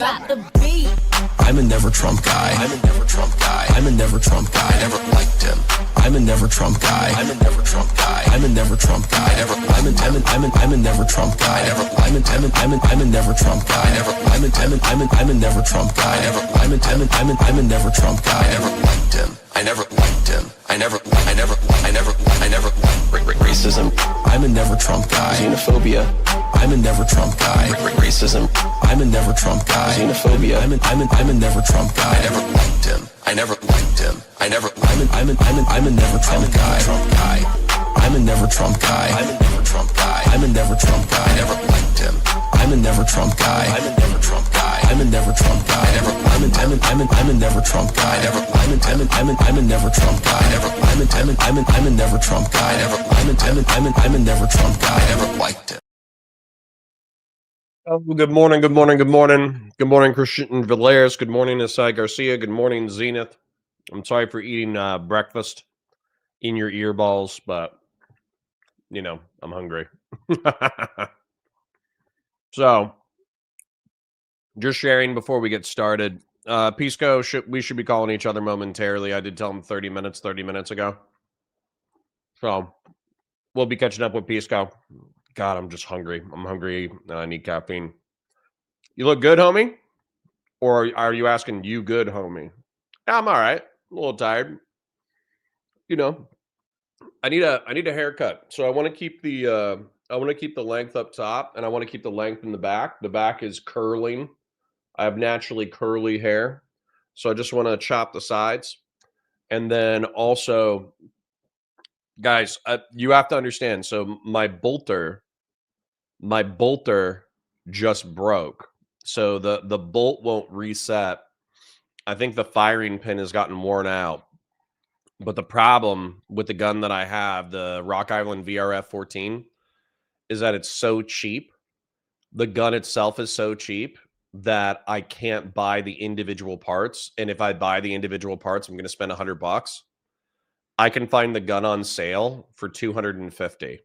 Got the beat. I'm a never Trump guy. I'm a never Trump guy. I'm a never Trump guy. I never liked him. I'm a never Trump guy. I'm a never Trump guy. I'm a never Trump guy. I'm a never Trump guy. I'm a never Trump guy. I'm a never Trump guy. I'm a never Trump guy. I never liked him. I never liked him. I never racism. I'm a never Trump guy. Xenophobia. I'm a never Trump guy. Racism. I'm a never Trump guy. Xenophobia. I'm a never Trump guy. I never liked him. I never liked him. I'm a never Trump guy. I'm a never Trump guy. I'm a never Trump guy. I'm a never Trump guy. I never liked him. I'm a never Trump guy. I'm a never Trump guy. I'm a never Trump guy. I'm a never Trump guy. I'm a never Trump guy. I'm a never Trump guy. I'm a never Trump guy. I never liked him. Oh, good morning, good morning, good morning. Good morning, Christian Villeras. Good morning, Asai Garcia. Good morning, Zenith. I'm sorry for eating breakfast in your earballs, but, you know, I'm hungry. So, just sharing before we get started. Pisco, we should be calling each other momentarily. I did tell him 30 minutes ago. So, we'll be catching up with Pisco. God, I'm just hungry. I'm hungry. I need caffeine. You look good, homie? Or are you asking you good, homie? I'm all right. A little tired. You know, I need a haircut. So I want to keep the length up top, and I want to keep the length in the back. The back is curling. I have naturally curly hair. So I just want to chop the sides. And then also, guys, you have to understand. So my bolter just broke. So the bolt won't reset. I think the firing pin has gotten worn out. But the problem with the gun that I have, the Rock Island VRF 14, is that it's so cheap. The gun itself is so cheap that I can't buy the individual parts. And if I buy the individual parts, I'm going to spend $100. I can find the gun on sale for $250.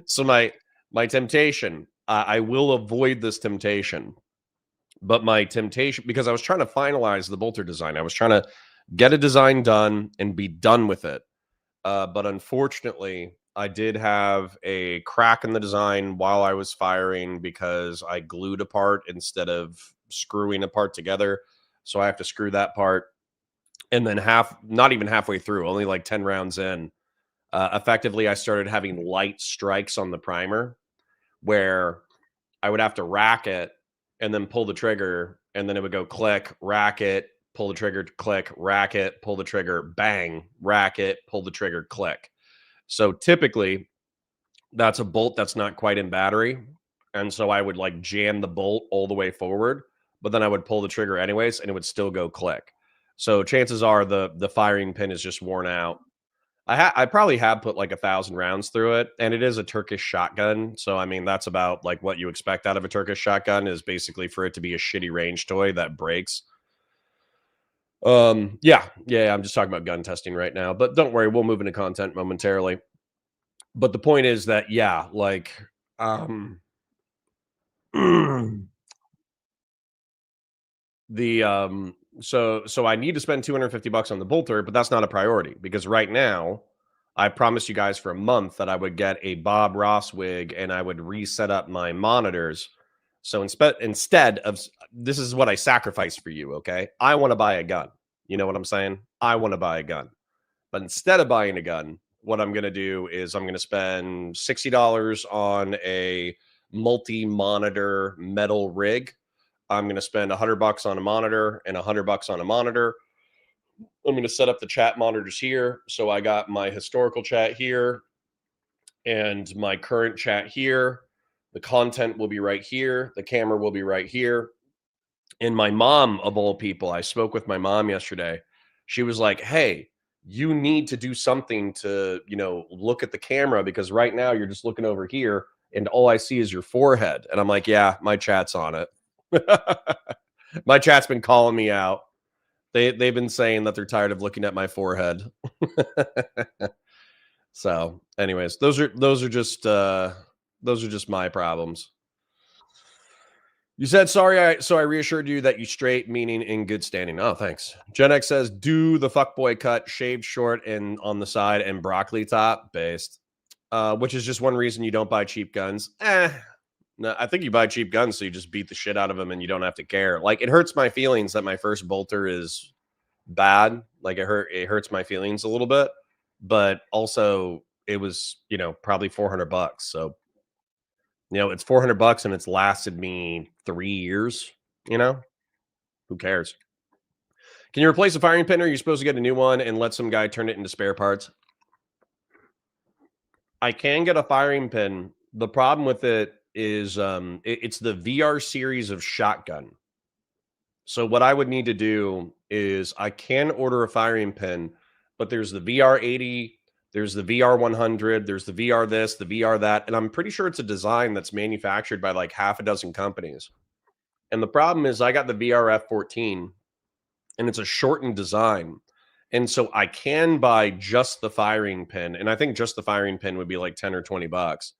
So my temptation, I will avoid this temptation. But my temptation, because I was trying to finalize the bolter design, I was trying to get a design done and be done with it. But unfortunately, I did have a crack in the design while I was firing because I glued a part instead of screwing a part together. So I have to screw that part. And then not even halfway through, only like 10 rounds in, effectively, I started having light strikes on the primer where I would have to rack it and then pull the trigger, and then it would go click, rack it, pull the trigger, click, rack it, pull the trigger, bang, rack it, pull the trigger, click. So typically, that's a bolt that's not quite in battery. And so I would like jam the bolt all the way forward, but then I would pull the trigger anyways, and it would still go click. So chances are the firing pin is just worn out. I probably have put like 1,000 rounds through it, and it is a Turkish shotgun. So, I mean, that's about like what you expect out of a Turkish shotgun is basically for it to be a shitty range toy that breaks. Yeah, I'm just talking about gun testing right now, but don't worry, we'll move into content momentarily. But the point is that, yeah, like, so I need to spend $250 on the bolter, but that's not a priority because right now I promised you guys for a month that I would get a Bob Ross wig and I would reset up my monitors. So instead of this is what I sacrifice for you, okay? I want to buy a gun. You know what I'm saying? I want to buy a gun. But instead of buying a gun, what I'm going to do is I'm going to spend $60 on a multi-monitor metal rig. I'm going to spend $100 on a monitor and $100 on a monitor. I'm going to set up the chat monitors here. So I got my historical chat here and my current chat here. The content will be right here. The camera will be right here. And my mom, of all people, I spoke with my mom yesterday. She was like, hey, you need to do something to, look at the camera because right now you're just looking over here and all I see is your forehead. And I'm like, yeah, my chat's on it. My chat's been calling me out. They've been saying that they're tired of looking at my forehead. So, anyways, those are just my problems. You said sorry, so I reassured you that you straight, meaning in good standing. Oh, thanks. Gen X says, do the fuckboy cut, shaved short and on the side and broccoli top, based. Which is just one reason you don't buy cheap guns. No, I think you buy cheap guns so you just beat the shit out of them and you don't have to care. Like, it hurts my feelings that my first bolter is bad. Like, it hurts my feelings a little bit, but also it was, probably $400. So, it's $400 and it's lasted me 3 years, who cares? Can you replace a firing pin or are you supposed to get a new one and let some guy turn it into spare parts? I can get a firing pin. The problem with it is it's the VR series of shotgun. So what I would need to do is I can order a firing pin, but there's the VR 80, there's the VR 100, there's the VR this, the VR that, and I'm pretty sure it's a design that's manufactured by like half a dozen companies. And the problem is I got the VR F14 and it's a shortened design. And so I can buy just the firing pin, and I think just the firing pin would be like 10 or $20.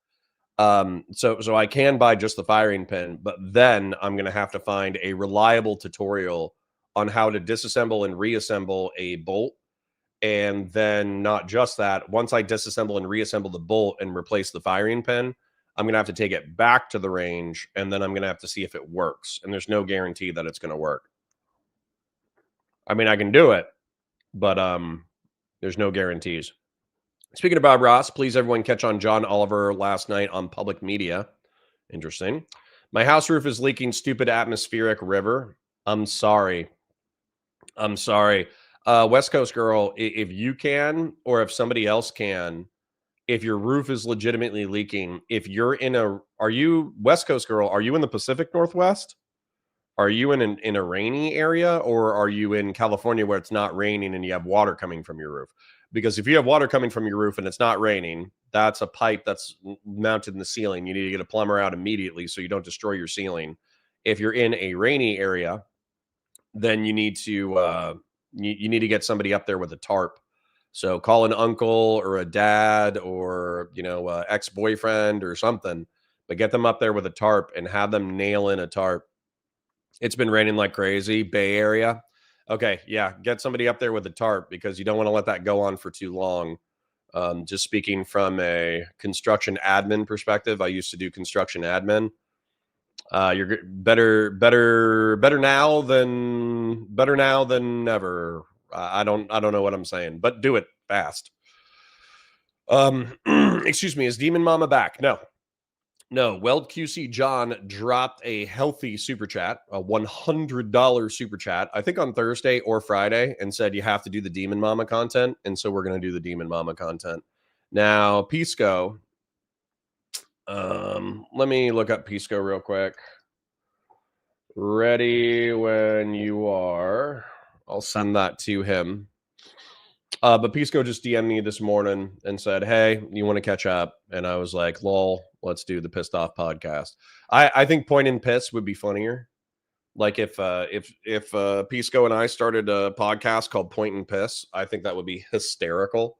So I can buy just the firing pin, but then I'm going to have to find a reliable tutorial on how to disassemble and reassemble a bolt. And then not just that, once I disassemble and reassemble the bolt and replace the firing pin, I'm going to have to take it back to the range, and then I'm going to have to see if it works. And there's no guarantee that it's going to work. I mean, I can do it, but there's no guarantees. Speaking of Bob Ross, please everyone catch on John Oliver last night on public media. Interesting. My house roof is leaking stupid atmospheric river. I'm sorry. West Coast girl, if you can, or if somebody else can, if your roof is legitimately leaking, if you're are you West Coast girl, are you in the Pacific Northwest? Are you in a rainy area, or are you in California where it's not raining and you have water coming from your roof? Because if you have water coming from your roof and it's not raining, that's a pipe that's mounted in the ceiling. You need to get a plumber out immediately so you don't destroy your ceiling. If you're in a rainy area, then you need to you need to get somebody up there with a tarp. So call an uncle or a dad or ex-boyfriend or something, but get them up there with a tarp and have them nail in a tarp. It's been raining like crazy, Bay Area. Okay, yeah, get somebody up there with a tarp because you don't want to let that go on for too long. Just speaking from a construction admin perspective, I used to do construction admin. You're better now than never. I don't know what I'm saying, but do it fast. Excuse me, is Demon Mama back? No, Weld QC John dropped a healthy super chat, a $100 super chat, I think on Thursday or Friday, and said you have to do the Demon Mama content. And so we're going to do the Demon Mama content. Now, Pisco, let me look up Pisco real quick. Ready when you are. I'll send that to him. But Pisco just DM'd me this morning and said, hey, you want to catch up? And I was like, lol, let's do the Pissed Off podcast. I think Point and Piss would be funnier. Like if Pisco and I started a podcast called Point and Piss, I think that would be hysterical.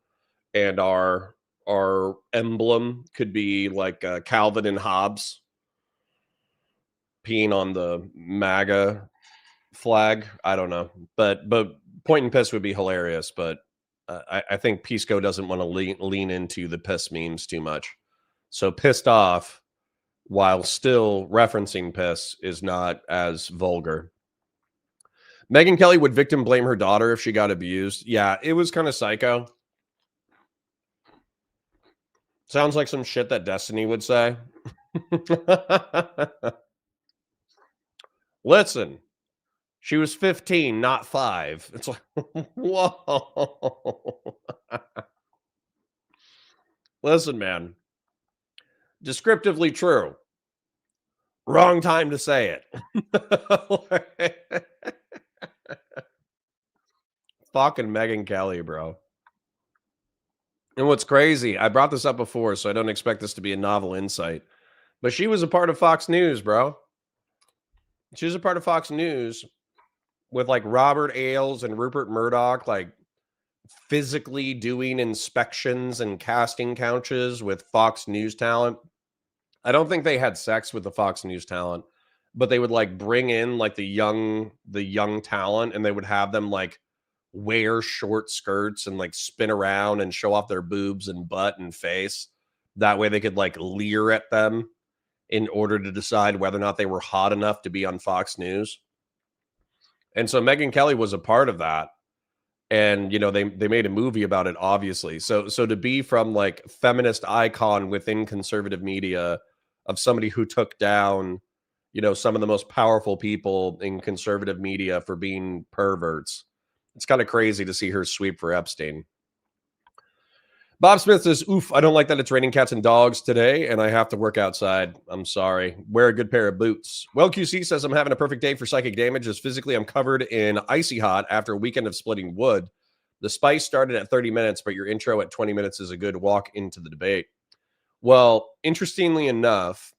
And our emblem could be like Calvin and Hobbes peeing on the MAGA flag. I don't know, but Point and Piss would be hilarious. But I think Pisco doesn't want to lean into the piss memes too much. So Pissed Off, while still referencing piss, is not as vulgar. Megyn Kelly would victim blame her daughter if she got abused. Yeah, it was kind of psycho. Sounds like some shit that Destiny would say. Listen, she was 15, not 5. It's like, whoa. Listen, man. Descriptively true. Wrong time to say it. Fucking Megyn Kelly, bro. And what's crazy, I brought this up before, so I don't expect this to be a novel insight, but she was a part of Fox News, bro. She was a part of Fox News with like Robert Ailes and Rupert Murdoch, like physically doing inspections and casting couches with Fox News talent. I don't think they had sex with the Fox News talent. but they would like bring in like the young talent, and they would have them like wear short skirts and like spin around and show off their boobs and butt and face. That way they could like leer at them in order to decide whether or not they were hot enough to be on Fox News. And so Megyn Kelly was a part of that. And they made a movie about it, obviously. So to be from like feminist icon within conservative media, of somebody who took down some of the most powerful people in conservative media for being perverts, it's kind of crazy to see her sweep for Epstein. Bob Smith says, oof, I don't like that it's raining cats and dogs today, and I have to work outside. I'm sorry. Wear a good pair of boots. Well, QC says, I'm having a perfect day for psychic damage, as physically I'm covered in icy hot after a weekend of splitting wood. The spice started at 30 minutes, but your intro at 20 minutes is a good walk into the debate. Well, interestingly enough,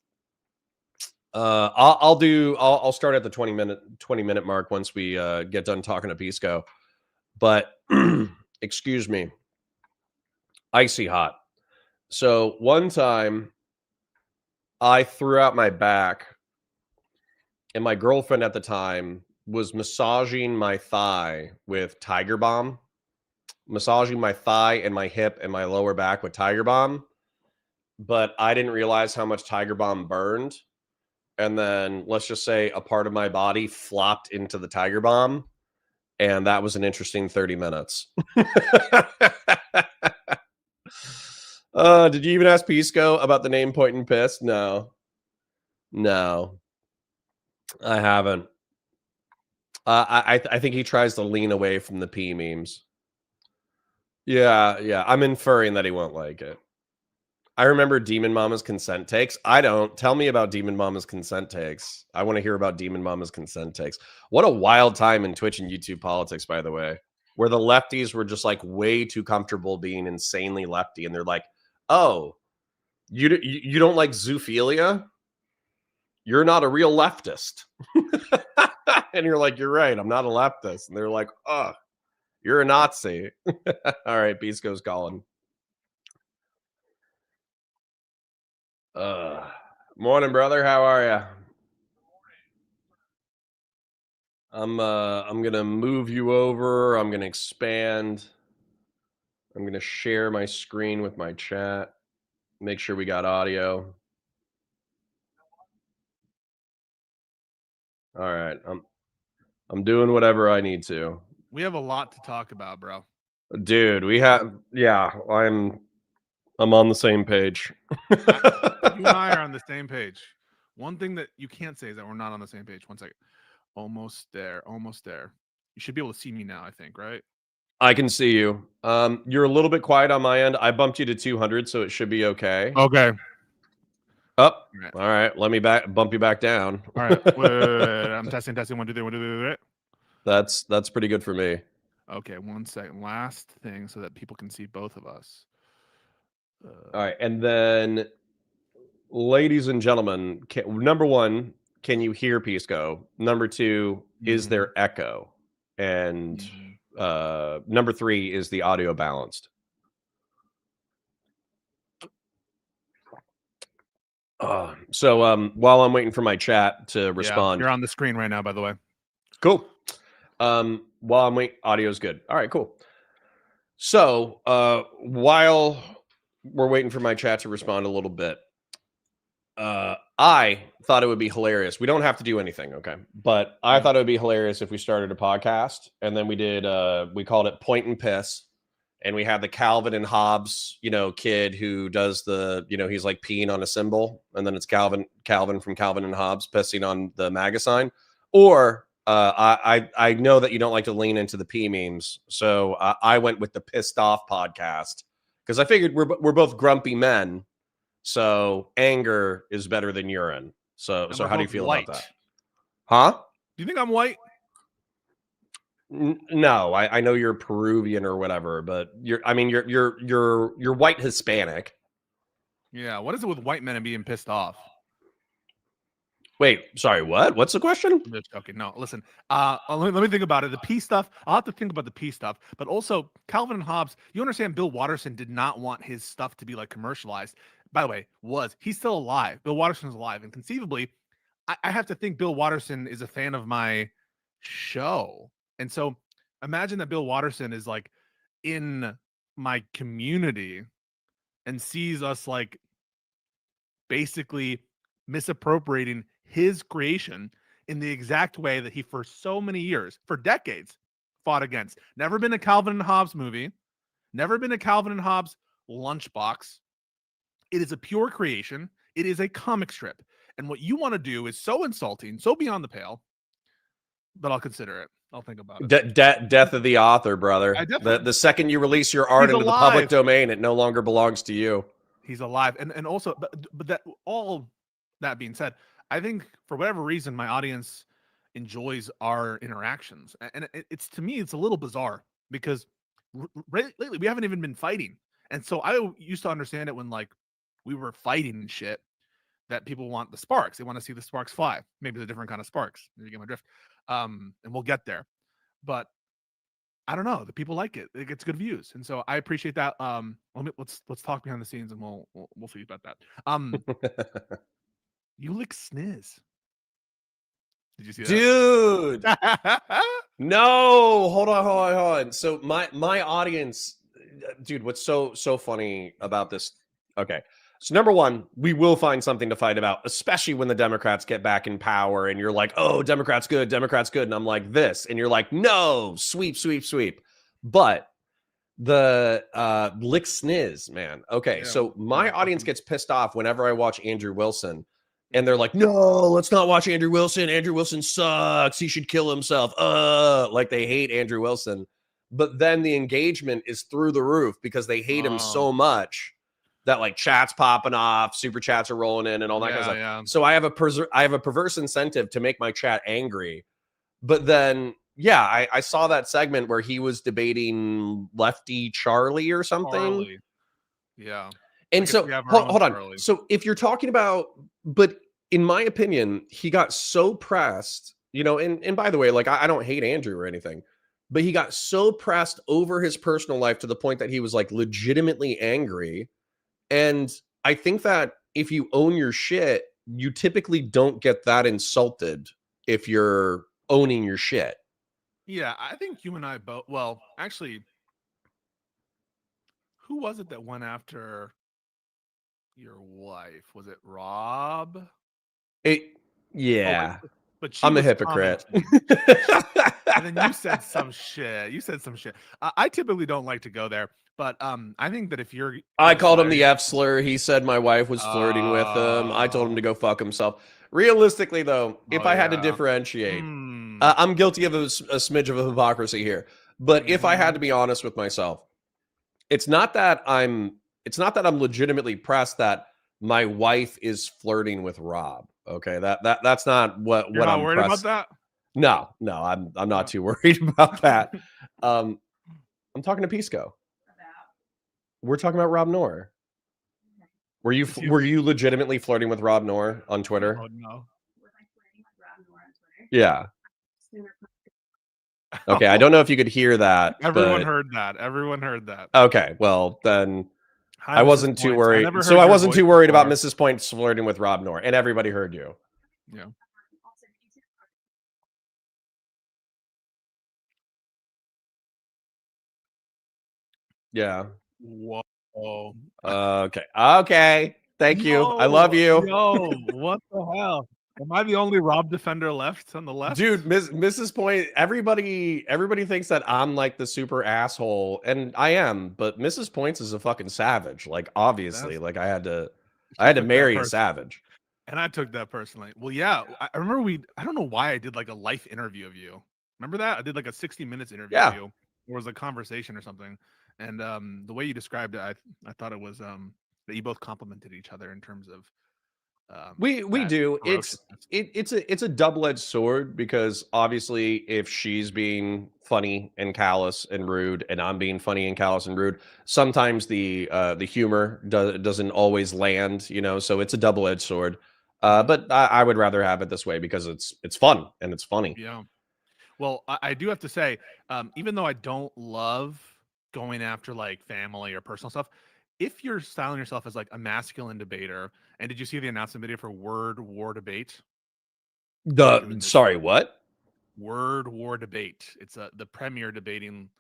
I'll start at the 20 minute mark once we get done talking to Pisco. But excuse me. Icy hot. So one time I threw out my back, and my girlfriend at the time was massaging my thigh with Tiger Balm, massaging my thigh and my hip and my lower back with Tiger Balm. But I didn't realize how much Tiger Balm burned. And then let's just say a part of my body flopped into the Tiger Balm. And that was an interesting 30 minutes. Did you even ask Pisco about the name Point and Piss? No, I haven't. I think he tries to lean away from the P memes. Yeah. I'm inferring that he won't like it. I remember Demon Mama's consent takes. I don't. Tell me about Demon Mama's consent takes. I want to hear about Demon Mama's consent takes. What a wild time in Twitch and YouTube politics, by the way, where the lefties were just like way too comfortable being insanely lefty, and they're like, oh, you don't like zoophilia? You're not a real leftist. And you're like, you're right, I'm not a leftist. And they're like, oh, you're a Nazi. All right, Pisco's calling. Morning, brother. How are you? I'm gonna move you over. I'm gonna expand. I'm gonna share my screen with my chat. Make sure we got audio. All right. I'm doing whatever I need to. We have a lot to talk about, bro. Dude, I'm on the same page. You and I are on the same page. One thing that you can't say is that we're not on the same page. One second. Almost there. You should be able to see me now, I think, right? I can see you. You're a little bit quiet on my end. I bumped you to 200, so it should be okay. Okay. Up. All right. Let me bump you back down. All right. Wait. I'm testing. 1, 2, 3. 1, 2, 3. That's pretty good for me. Okay. 1 second. Last thing so that people can see both of us. All right. And then, ladies and gentlemen, number one, can you hear Pisco? Number two, is there echo? And number three, is the audio balanced? So while I'm waiting for my chat to respond, you're on the screen right now, by the way. Cool. While I'm waiting, audio's good. All right, cool. So while we're waiting for my chat to respond a little bit, I thought it would be hilarious. We don't have to do anything, okay? But I thought it would be hilarious if we started a podcast, and then we did we called it Point and Piss, and we had the Calvin and Hobbes, kid who does the, he's like peeing on a symbol, and then it's Calvin from Calvin and Hobbes pissing on the MAGA sign. Or I know that you don't like to lean into the P memes, so I went with the Pissed Off podcast, because I figured we're both grumpy men. So anger is better than urine. So how do you feel about that? Huh? Do you think I'm white? No, I know you're Peruvian or whatever, but you're white Hispanic. Yeah. What is it with white men and being pissed off? Wait, sorry, what? What's the question? Okay, no, listen. Let me think about it. The P stuff, I'll have to think about the P stuff. But also, Calvin and Hobbes, you understand Bill Watterson did not want his stuff to be like commercialized. By the way, he's still alive. Bill Watterson's alive. And conceivably, I have to think Bill Watterson is a fan of my show. And so imagine that Bill Watterson is like in my community and sees us like basically misappropriating his creation in the exact way that he for so many years, for decades, fought against. Never been a Calvin and Hobbes movie, never been a Calvin and Hobbes lunchbox. It is a pure creation. It is a comic strip. And what you want to do is so insulting, so beyond the pale, but I'll consider it. I'll think about it. Death of the author, I brother. definitely. The second you release your art He's into the public alive. domain, it no longer belongs to you. He's alive, and also, but that all that being said, I think for whatever reason, my audience enjoys our interactions, and it's to me, it's a little bizarre because lately we haven't even been fighting, and so I used to understand it when like we were fighting and shit. That people want the sparks, they want to see the sparks fly. Maybe it's a different kind of sparks. You get my drift, and we'll get there, but I don't know. The people like it. It gets good views, and so I appreciate that. Let's talk behind the scenes, and we'll see about that. You lick sniz. Did you see Dude. that? No, hold on. So my audience, dude, what's so funny about this? Okay. So number one, we will find something to fight about, especially when the Democrats get back in power and you're like, oh, Democrats good. And I'm like this. And you're like, no, sweep. But the lick sniz, man. Okay. Yeah, so my yeah, audience fucking- gets pissed off whenever I watch Andrew Wilson. And they're like, no, let's not watch Andrew Wilson. Andrew Wilson sucks. He should kill himself. Like they hate Andrew Wilson. But then the engagement is through the roof because they hate him so much that like chats popping off, super chats are rolling in and all that kind of stuff. Yeah. So I have a perverse incentive to make my chat angry. But then, yeah, I saw that segment where he was debating Lefty Charlie or something. Charlie. Yeah. And so hold on. Charlie. So if you're talking about, but in my opinion, he got so pressed, and by the way, like I don't hate Andrew or anything, but he got so pressed over his personal life to the point that he was like legitimately angry. And I think that if you own your shit, you typically don't get that insulted if you're owning your shit. Yeah, I think you and I both. Well, actually, who was it that went after your wife? Was it Rob? Yeah. But she I'm a was hypocrite. And then you said some shit. I typically don't like to go there, but I think that if you're, I called him the F slur. He said my wife was flirting with him. I told Oh. him to go fuck himself. Realistically, though, if I had to differentiate, I'm guilty of a smidge of a hypocrisy here. But if I had to be honest with myself, it's not that I'm legitimately pressed that my wife is flirting with Rob. Okay, that's not what You're not I'm worried pressed. about that? No, I'm not too worried about that. I'm talking to Pisco. We're talking about Rob Noor. Were you legitimately flirting with Rob Noor on Twitter? Oh no. Yeah. Okay, I don't know if you could hear that. Everyone but... heard that. Everyone heard that. Okay, well then Hi, I wasn't too worried. So I wasn't too worried about Mrs. Points flirting with Rob Noor, and everybody heard you. Yeah. Yeah. Whoa. Okay. Thank you. I love you. Yo, what the hell? Am I the only Rob defender left on the left? Dude, Mrs. Point, everybody thinks that I'm like the super asshole, and I am, but Mrs. Points is a fucking savage. Like, obviously, like I had to marry a savage. And I took that personally. Well, yeah, I remember I don't know why I did like a life interview of you. Remember that? I did like a 60 minutes interview of you. Or was a conversation or something. And the way you described it, I thought it was that you both complimented each other in terms of we do. It's a double-edged sword because obviously if she's being funny and callous and rude and I'm being funny and callous and rude, sometimes the humor doesn't always land, so it's a double-edged sword. But I would rather have it this way because it's fun and it's funny. Yeah. Well, I do have to say, even though I don't love going after like family or personal stuff, if you're styling yourself as like a masculine debater, and did you see the announcement video for Word War Debate? Sorry, what? Word war debate. It's the premier debating.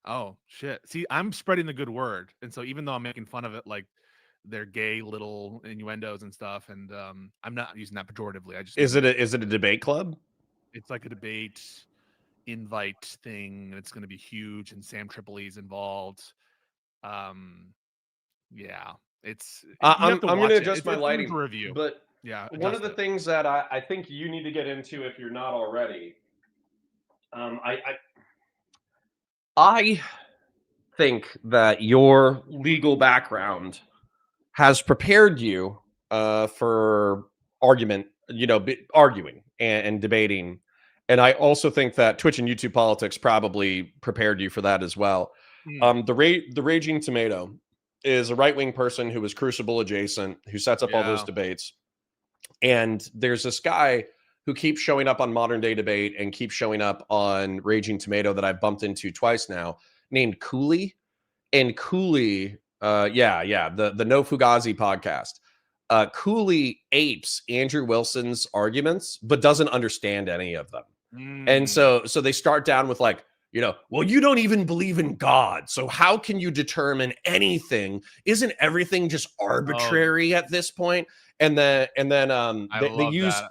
Oh shit! See, I'm spreading the good word, and so even though I'm making fun of it, like they're gay little innuendos and stuff, and I'm not using that pejoratively. I just Is mean it a debate club? it's like a debate invite thing, and it's going to be huge, and Sam Tripoli's involved. Um, yeah, you have to I'm going to watch it. adjust my It's something lighting, to review. but Yeah, one of adjust the it. things that I think you need to get into if you're not already, I think that your legal background has prepared you for argument, arguing and debating. And I also think that Twitch and YouTube politics probably prepared you for that as well. Hmm. The Raging Tomato is a right wing person who is Crucible adjacent, who sets up all those Yeah. debates. And there's this guy who keeps showing up on Modern Day Debate and keeps showing up on Raging Tomato that I've bumped into twice now, named Cooley. And Cooley, the No Fugazi podcast. Cooley apes Andrew Wilson's arguments, but doesn't understand any of them. And Mm. so they start down with like, well, you don't even believe in God. So how can you determine anything? Isn't everything just Oh, arbitrary at this point? And then I they love use that.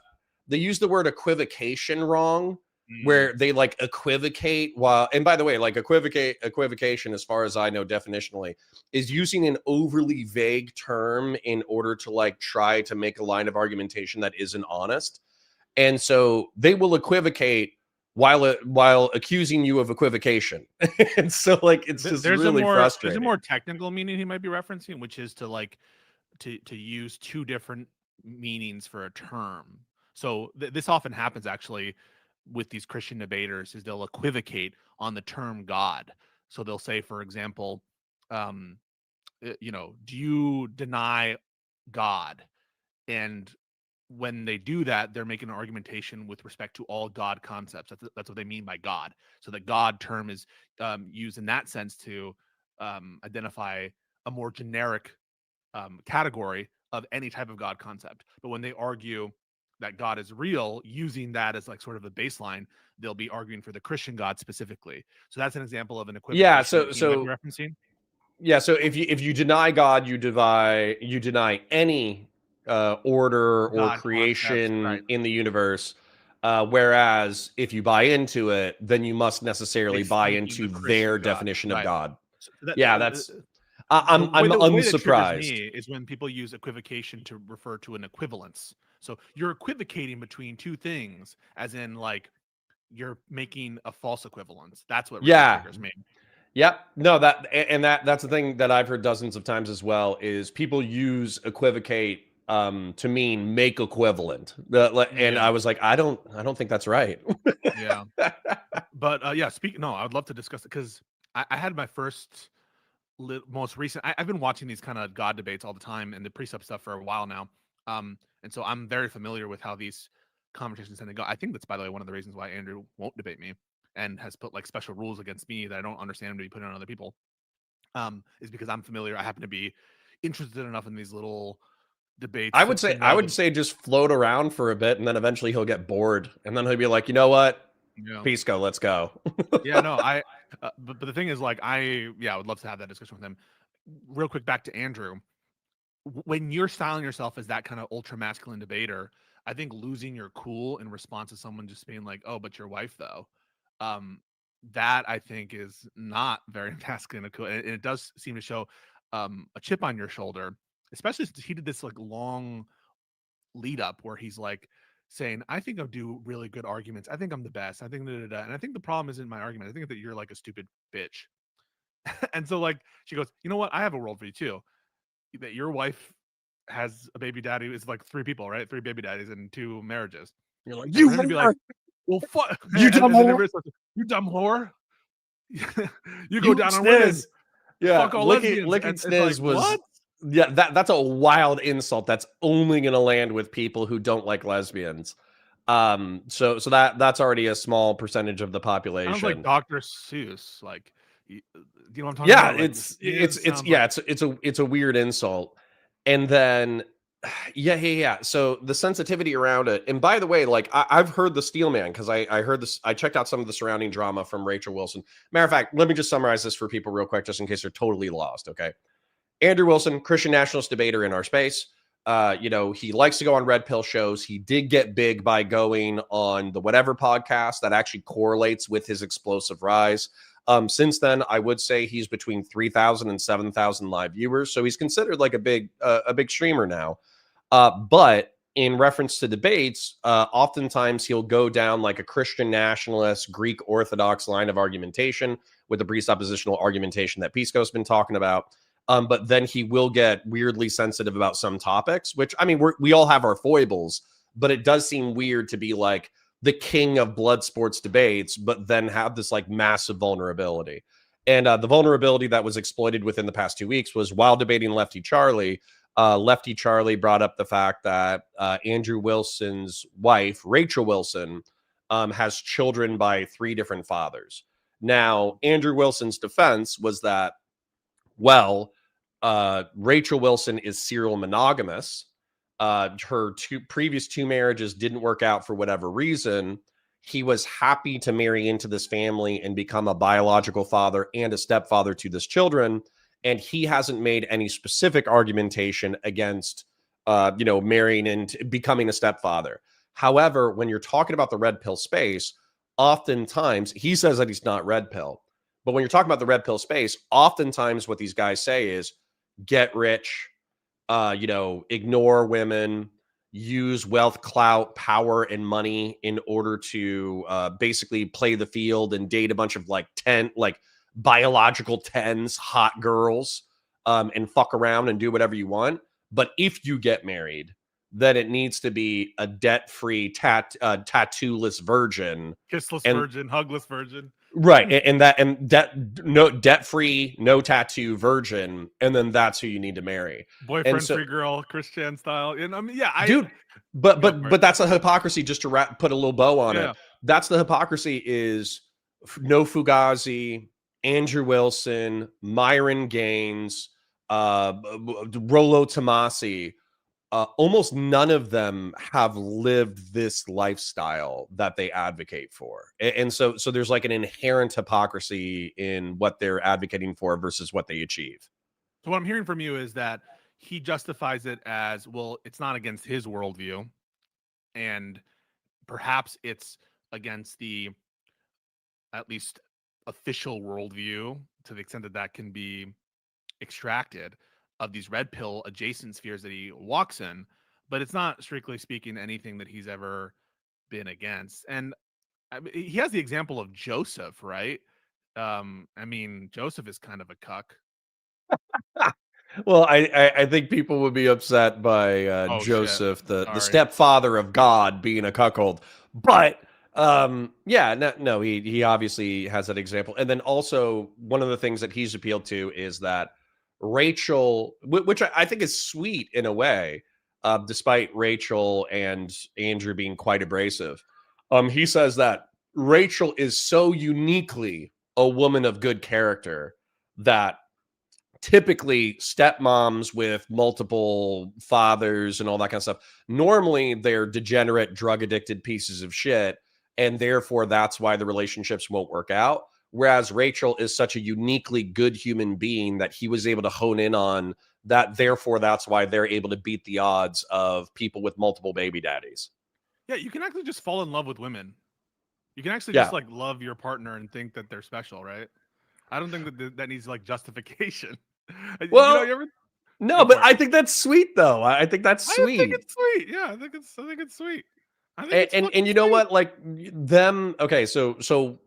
the word equivocation wrong, Mm. where they like equivocate while, and by the way, like equivocation, as far as I know definitionally, is using an overly vague term in order to like try to make a line of argumentation that isn't honest. And so they will equivocate while accusing you of equivocation. And so like it's just really There's a frustrating. more technical meaning he might be referencing, which is to like to use two different meanings for a term. So this often happens actually with these Christian debaters is they'll equivocate on the term God. So they'll say, for example, do you deny God? And when they do that, they're making an argumentation with respect to all God concepts. That's what they mean by God. So the God term is used in that sense to identify a more generic category of any type of God concept. But when they argue that God is real, using that as like sort of a baseline, they'll be arguing for the Christian God specifically. So that's an example of an Yeah, equivocation that he might be referencing. yeah, so if you deny God, you deny any order or God concepts, creation right? in the universe. Whereas if you buy into it, then you must They necessarily buy speaking into the their Christian God, definition of right? God. So that Yeah, that's I'm the way that triggers unsurprised. me is when people use equivocation to refer to an equivalence. So you're equivocating between two things, as in like you're making a false equivalence. That's what really Yeah. triggers me. Yep. No, that's the thing that I've heard dozens of times as well is people use equivocate to mean make equivalent. And Yeah, I was like, I don't think that's right. yeah. But yeah, no, I would love to discuss it because I had my first most recent. I've been watching these kind of God debates all the time and the precept stuff for a while now. And so I'm very familiar with how these conversations tend to go. I think that's, by the way, one of the reasons why Andrew won't debate me and has put like special rules against me that I don't understand him to be putting on other people. Is because I'm familiar. I happen to be interested enough in these little debates to I know would that, say just float around for a bit and then eventually he'll get bored and then he'll be like, you know what? you know, Pisco, let's go. yeah, no, but the thing is, like, I would love to have that discussion with him. Real quick, back to Andrew. When you're styling yourself as that kind of ultra masculine debater, I think losing your cool in response to someone just being like, "Oh, but your wife though," um, that I think is not very masculine and cool, and it does seem to show a chip on your shoulder, especially since he did this like long lead up where he's like saying, "I think I do really good arguments. I think I'm the best. I think da, da, da. And I think the problem isn't my argument. I think that you're like a stupid bitch." And so like she goes, "You know what? I have a world for you too. That your wife has a baby daddy. It's like three people, right? Three baby daddies and two marriages." You're like, And you for him to be like, whore, "Well, fuck," you dumb and then whore, everybody's like, "You dumb whore, you go you down on women, sniz. Yeah, fuck all lesbians," licking and it's like, sniz was what? that's a wild insult. That's only gonna land with people who don't like lesbians. So that's already a small percentage of the Sounds like population. Dr. Seuss. Like, you know what I'm talking Yeah, about? Like, this it's sounds like, it's a weird insult. And then Yeah. So the sensitivity around it, and by the way, like I've heard the Steel Man because I heard this. I checked out some of the surrounding drama from Rachel Wilson. Matter of fact, let me just summarize this for people real quick, just in case they're totally lost. Okay, Andrew Wilson, Christian nationalist debater in our space. He likes to go on red pill shows. He did get big by going on the Whatever podcast that actually correlates with his explosive rise. Since then, I would say he's between 3,000 and 7,000 live viewers. So he's considered like a big streamer now. But in reference to debates, oftentimes he'll go down like a Christian nationalist, Greek Orthodox line of argumentation with the presuppositional argumentation that Pisco's been talking about. But then he will get weirdly sensitive about some topics, which I mean, we all have our foibles, but it does seem weird to be like the king of blood sports debates, but then have this like massive vulnerability. And the vulnerability that was exploited within the past 2 weeks was while debating Lefty Charlie. Lefty Charlie brought up the fact that Andrew Wilson's wife, Rachel Wilson, has children by 3 different fathers. Now, Andrew Wilson's defense was that, well, Rachel Wilson is serial monogamous. Her previous 2 marriages didn't work out for whatever reason. He was happy to marry into this family and become a biological father and a stepfather to this children. And he hasn't made any specific argumentation against, marrying and becoming a stepfather. However, when you're talking about the red pill space, oftentimes he says that he's not red pill. But when you're talking about the red pill space, oftentimes what these guys say is get rich, ignore women, use wealth, clout, power, and money in order to basically play the field and date a bunch of like biological 10s, hot girls, and fuck around and do whatever you want. But if you get married, then it needs to be a debt-free, tattoo-less virgin, Kissless and virgin, hugless virgin. right, and no debt-free, no tattoo virgin, and then that's who you need to marry. Boyfriend So, free girl, Christian style. And I mean, yeah, dude, but that's a hypocrisy. Just to put a little bow on it, that's the hypocrisy. Is no Fugazi, Andrew Wilson, Myron Gaines, Rollo Tomasi. Almost none of them have lived this lifestyle that they advocate for. And so there's like an inherent hypocrisy in what they're advocating for versus what they achieve. So what I'm hearing from you is that he justifies it as, well, it's not against his worldview, and perhaps it's against the at least official worldview, to the extent that that can be extracted, of these red pill adjacent spheres that he walks in, but it's not strictly speaking anything that he's ever been against. And I mean, he has the example of Joseph, right? I mean, Joseph is kind of a cuck. Well, I think people would be upset by Joseph, the stepfather of God, being a cuckold. But no, he obviously has that example. And then also one of the things that he's appealed to is that Rachel, which I think is sweet in a way, despite Rachel and Andrew being quite abrasive. He says that Rachel is so uniquely a woman of good character that typically stepmoms with multiple fathers and all that kind of stuff, normally they're degenerate, drug addicted pieces of shit. And therefore, that's why the relationships won't work out. Whereas Rachel is such a uniquely good human being that he was able to hone in on that. Therefore, that's why they're able to beat the odds of people with multiple baby daddies. Yeah, you can actually just fall in love with women. You can actually just like love your partner and think that they're special, right? I don't think that needs like justification. Well, no, but I think that's sweet, though. I think that's sweet. I think it's sweet. Yeah, I think it's sweet. And you know what? Like them. Okay, so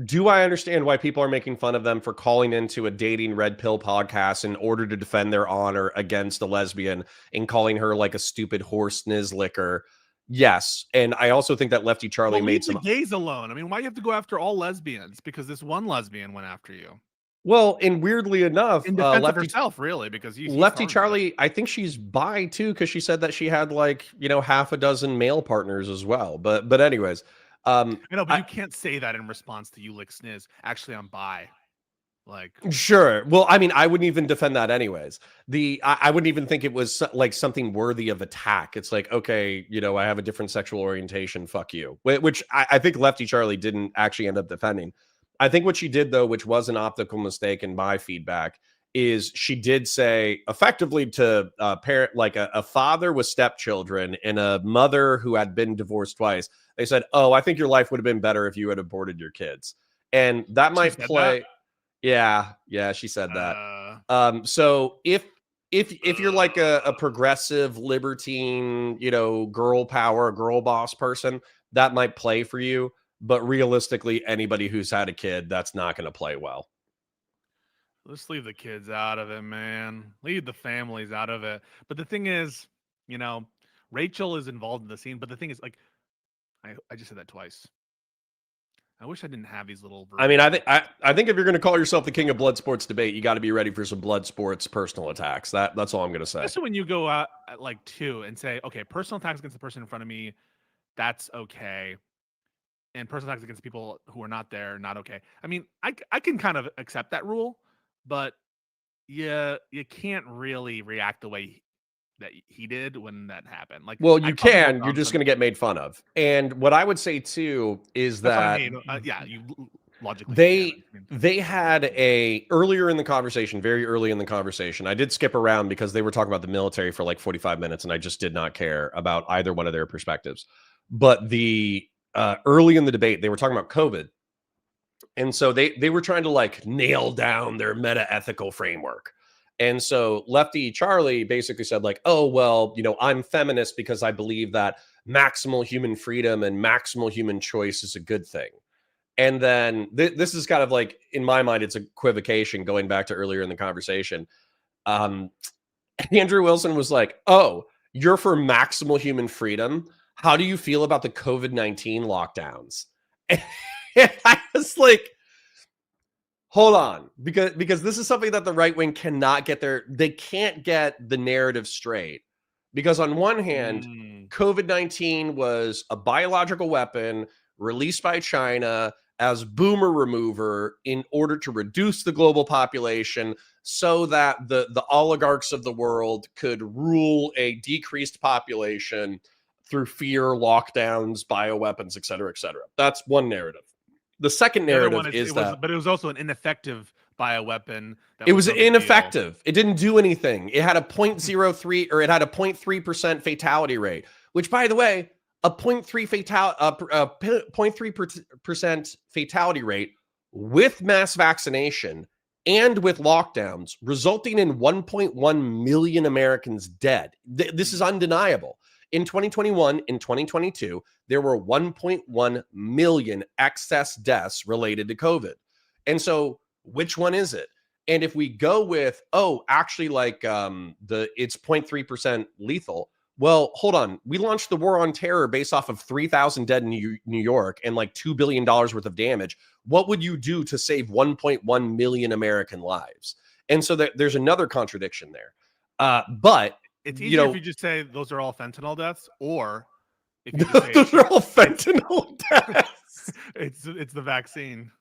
do I understand why people are making fun of them for calling into a dating red pill podcast in order to defend their honor against a lesbian and calling her like a stupid horse licker? Yes, and I also think that Lefty Charlie made some gays alone. I mean, why do you have to go after all lesbians? Because this one lesbian went after you. Well, and weirdly enough, in defense of herself, really, because Lefty Charlie, I think she's bi too, because she said that she had like half a dozen male partners as well. But anyways, I know, but you can't say that in response to you lick sniz. Actually, I'm bi. Like, Sure. Well, I mean, I wouldn't even defend that anyways. I wouldn't even think it was like something worthy of attack. It's like, okay, I have a different sexual orientation. Fuck you. Which I think Lefty Charlie didn't actually end up defending. I think what she did though, which was an optical mistake in my feedback, is she did say effectively to a parent, like a father with stepchildren and a mother who had been divorced twice. They said, "Oh, I think your life would have been better if you had aborted your kids," and that she might said that. play. Yeah, she said that. Uh, So if you're like a progressive libertine, girl power, girl boss person, that might play for you. But realistically, anybody who's had a kid, that's not going to play well. let's leave the kids out of it, man. Leave the families out of it. But the thing is, you know, Rachel is involved in the scene. But the thing is, like, I just said that twice. I wish I didn't have these little I mean, verbal I think if you're going to call yourself the king of blood sports debate, you got to be ready for some blood sports personal attacks. That's all I'm going to say. especially when you go out at like two and say, okay, personal attacks against the person in front of me, that's okay. And personal attacks against people who are not there, not okay. I mean, I can kind of accept that rule, but you can't really react the way that he did when that happened. Like, Well, I you saw people can. You're on just some. going to get made fun of. And what I would say too is That's what I that mean. Yeah, you logically can. they I mean, they had a earlier in the conversation, very early in the conversation. I did skip around because they were talking about the military for like 45 minutes, and I just did not care about either one of their perspectives. But the early in the debate, they were talking about COVID, and so they were trying to like nail down their meta ethical framework. And so Lefty Charlie basically said like, oh well, I'm feminist because I believe that maximal human freedom and maximal human choice is a good thing. And then this is kind of like, in my mind, it's a equivocation going back to earlier in the conversation. Um, Andrew Wilson was like, oh, you're for maximal human freedom. How do you feel about the COVID-19 lockdowns? And I was like, hold on, because this is something that the right wing cannot get they can't get the narrative straight. Because on one hand, mm, COVID-19 was a biological weapon released by China as boomer remover in order to reduce the global population so that the oligarchs of the world could rule a decreased population through fear, lockdowns, bioweapons, et cetera, et cetera. That's one narrative. The second the other one narrative is is that but it was also an ineffective bioweapon. That it was was no big deal. ineffective. It didn't do anything. It had a 0.03 or it had a 0.3% fatality rate, which, by the way, a 0.3% fatality rate with mass vaccination and with lockdowns, resulting in 1.1 million Americans dead. This is undeniable. In 2021, in 2022, there were 1.1 million excess deaths related to COVID. And so, which one is it? And if we go with, oh, actually, like it's 0.3% lethal. Well, hold on. We launched the war on terror based off of 3,000 dead in New York and like $2 billion worth of damage. What would you do to save 1.1 million American lives? And so there's another contradiction there. But, It's easier if you just say those are all fentanyl deaths, or if you just say those are all fentanyl deaths. it's the vaccine.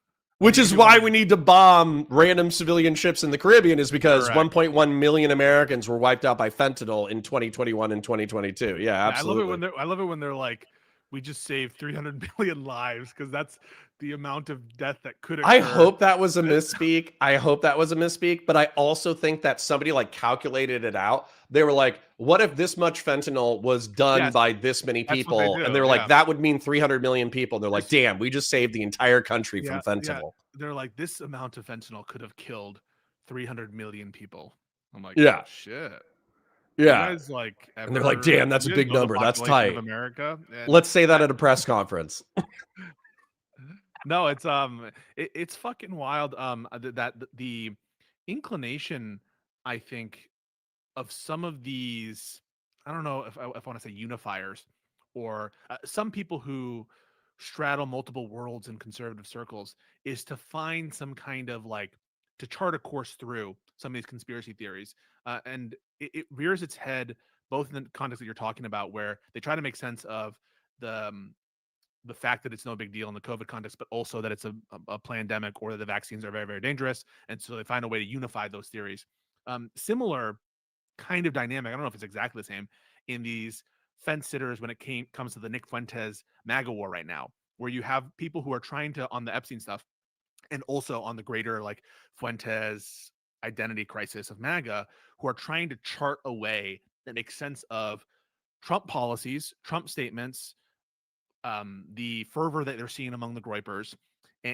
Which You is do why one- we need to bomb random civilian ships in the Caribbean, is because Correct. 1.1 million Americans were wiped out by fentanyl in 2021 and 2022. Yeah, absolutely. I love it when they're like, we just saved 300 million lives, because that's the amount of death that could occur. I hope that was a misspeak. But I also think that somebody like calculated it out. They were like, what if this much fentanyl was done Yes, by this many that's what they people? do, And they were like, yeah. that would mean 300 million people. And they're like, damn, we just saved the entire country from fentanyl. They're like, this amount of fentanyl could have killed 300 million people. I'm like, Yeah. oh, shit. Yeah. You guys, like, And they're like, damn, that's a you guys big know the number. That's population tight. of America. And Let's say that at a press conference. no, it's fucking wild. That the inclination, I think, of some of these, I don't know if I want to say unifiers, or some people who straddle multiple worlds in conservative circles, is to find some kind of like, to chart a course through some of these conspiracy theories, and it rears its head both in the context that you're talking about, where they try to make sense of the the fact that it's no big deal in the COVID context, but also that it's a pandemic or that the vaccines are very, very dangerous. And so they find a way to unify those theories. Similar kind of dynamic. I don't know if it's exactly the same in these fence sitters when it comes to the Nick Fuentes MAGA war right now, where you have people who are trying to, on the Epstein stuff and also on the greater like Fuentes identity crisis of MAGA, who are trying to chart a way that makes sense of Trump policies, Trump statements, the fervor that they're seeing among the Groypers,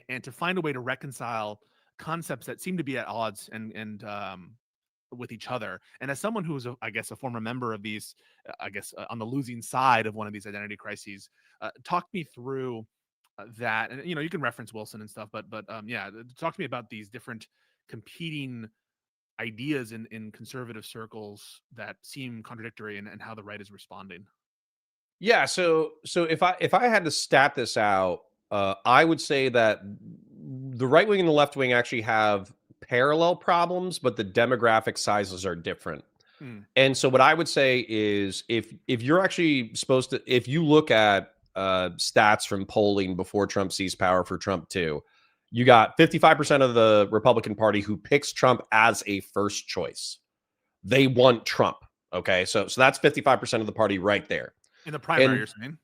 and to find a way to reconcile concepts that seem to be at odds and with each other. And as someone who is, I guess, a former member of these, on the losing side of one of these identity crises, talk me through that. And you can reference Wilson and stuff, but yeah, talk to me about these different competing ideas in conservative circles that seem contradictory, and how the right is responding. Yeah, so if I had to stat this out, I would say that the right wing and the left wing actually have parallel problems, but the demographic sizes are different. Hmm. And so what I would say is if you're actually supposed to, if you look at stats from polling before Trump seized power for Trump 2, you got 55% of the Republican Party who picks Trump as a first choice. They want Trump. Okay. So that's 55% of the party right there. In the primary, And you're saying?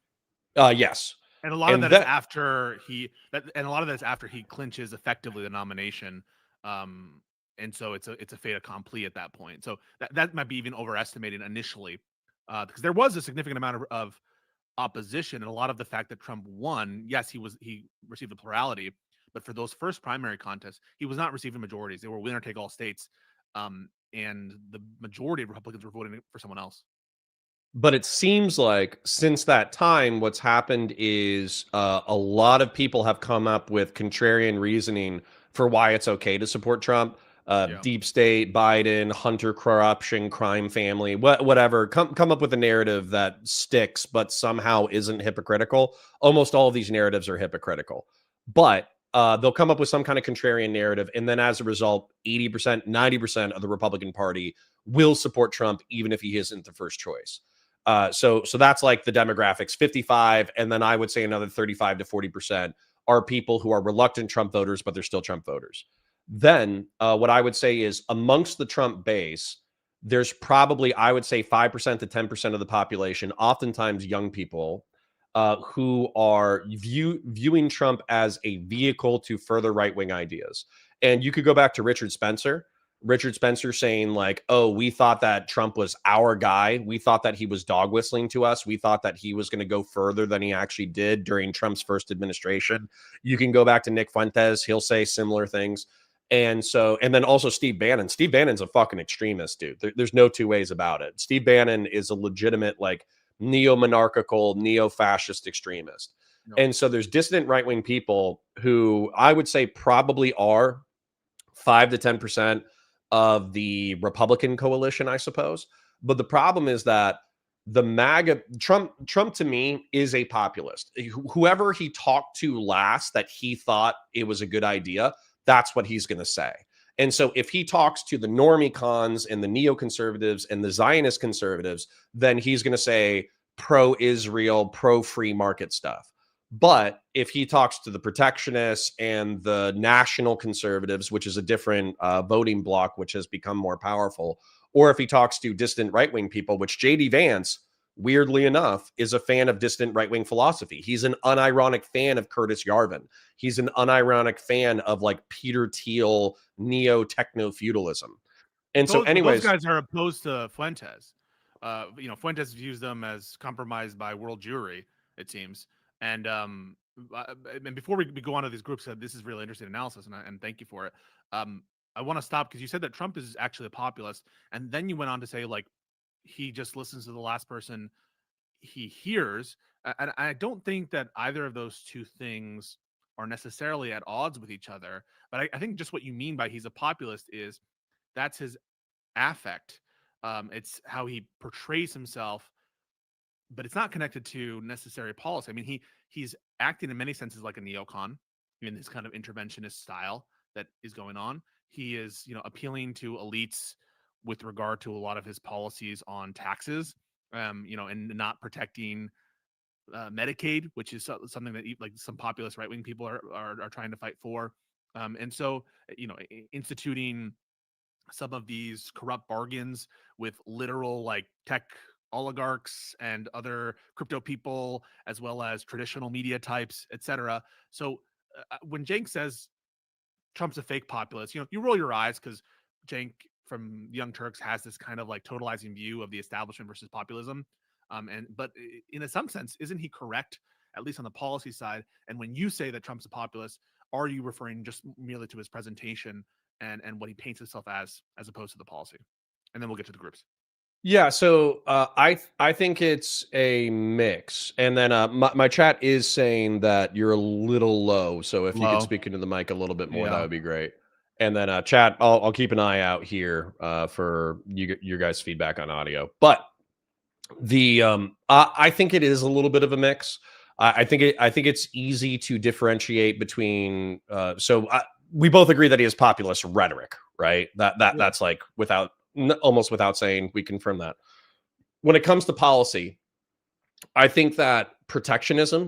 yes. And a lot of And that is that after and a lot of that is after he clinches effectively the nomination. And so it's a fait accompli at that point. So that might be even overestimating initially, because there was a significant amount of opposition, and a lot of the fact that Trump won. Yes, he received a plurality, but for those first primary contests, he was not receiving majorities. They were winner take all states, and the majority of Republicans were voting for someone else. But it seems like since that time, what's happened is a lot of people have come up with contrarian reasoning for why it's okay to support Trump. Yeah. Deep state, Biden, Hunter corruption, crime family, whatever. Come up with a narrative that sticks, but somehow isn't hypocritical. Almost all of these narratives are hypocritical, but they'll come up with some kind of contrarian narrative, and then as a result, 80%, 90% of the Republican Party will support Trump, even if he isn't the first choice. So that's like the demographics 55. And then I would say another 35 to 40% are people who are reluctant Trump voters, but they're still Trump voters. Then what I would say is amongst the Trump base, there's probably, I would say 5% to 10% of the population, oftentimes young people, who are viewing Trump as a vehicle to further right wing ideas. And you could go back to Richard Spencer. Richard Spencer saying like, "Oh, we thought that Trump was our guy. We thought that he was dog whistling to us. We thought that he was going to go further than he actually did during Trump's first administration." You can go back to Nick Fuentes. He'll say similar things. And then also Steve Bannon. Steve Bannon's a fucking extremist, dude. There's no two ways about it. Steve Bannon is a legitimate like neo-monarchical, neo-fascist extremist. No. And so there's dissident right-wing people who I would say probably are 5 to 10% of the Republican coalition, I suppose. But the problem is that the MAGA Trump to me is a populist. Whoever he talked to last that he thought it was a good idea, that's what he's going to say. And so if he talks to the normie cons and the neoconservatives and the Zionist conservatives, then he's going to say pro-Israel, pro-free market stuff. But if he talks to the protectionists and the national conservatives, which is a different voting bloc, which has become more powerful, or if he talks to distant right-wing people, which J.D. Vance, weirdly enough, is a fan of distant right-wing philosophy. He's an unironic fan of Curtis Yarvin. He's an unironic fan of like Peter Thiel, neo-techno-feudalism. And so Those anyways, guys are opposed to Fuentes. Fuentes views them as compromised by world Jewry, it seems. And before we go on to these groups, this is really interesting analysis, and thank you for it. I want to stop because you said that Trump is actually a populist, and then you went on to say like he just listens to the last person he hears. And I don't think that either of those two things are necessarily at odds with each other. But I think just what you mean by he's a populist is that's his affect. It's how he portrays himself, but it's not connected to necessary policy. I mean, he's acting in many senses like a neocon in this kind of interventionist style that is going on. He is, appealing to elites with regard to a lot of his policies on taxes, and not protecting Medicaid, which is something that like some populist right wing people are trying to fight for. And so, instituting some of these corrupt bargains with literal like tech oligarchs and other crypto people, as well as traditional media types, etc. So when Cenk says Trump's a fake populist, you roll your eyes because Cenk from Young Turks has this kind of like totalizing view of the establishment versus populism. But in some sense, isn't he correct, at least on the policy side? And when you say that Trump's a populist, are you referring just merely to his presentation and what he paints himself as opposed to the policy? And then we'll get to the groups. Yeah, so I think it's a mix, and then my chat is saying that you're a little low, so if you could Low. speak into the mic a little bit more, that Yeah. would be great. And then chat, I'll keep an eye out here for your guys' feedback on audio. But the I think it is a little bit of a mix. I think it's easy to differentiate between. We both agree that he has populist rhetoric, right? That's like almost without saying, we confirm that. When it comes to policy, I think that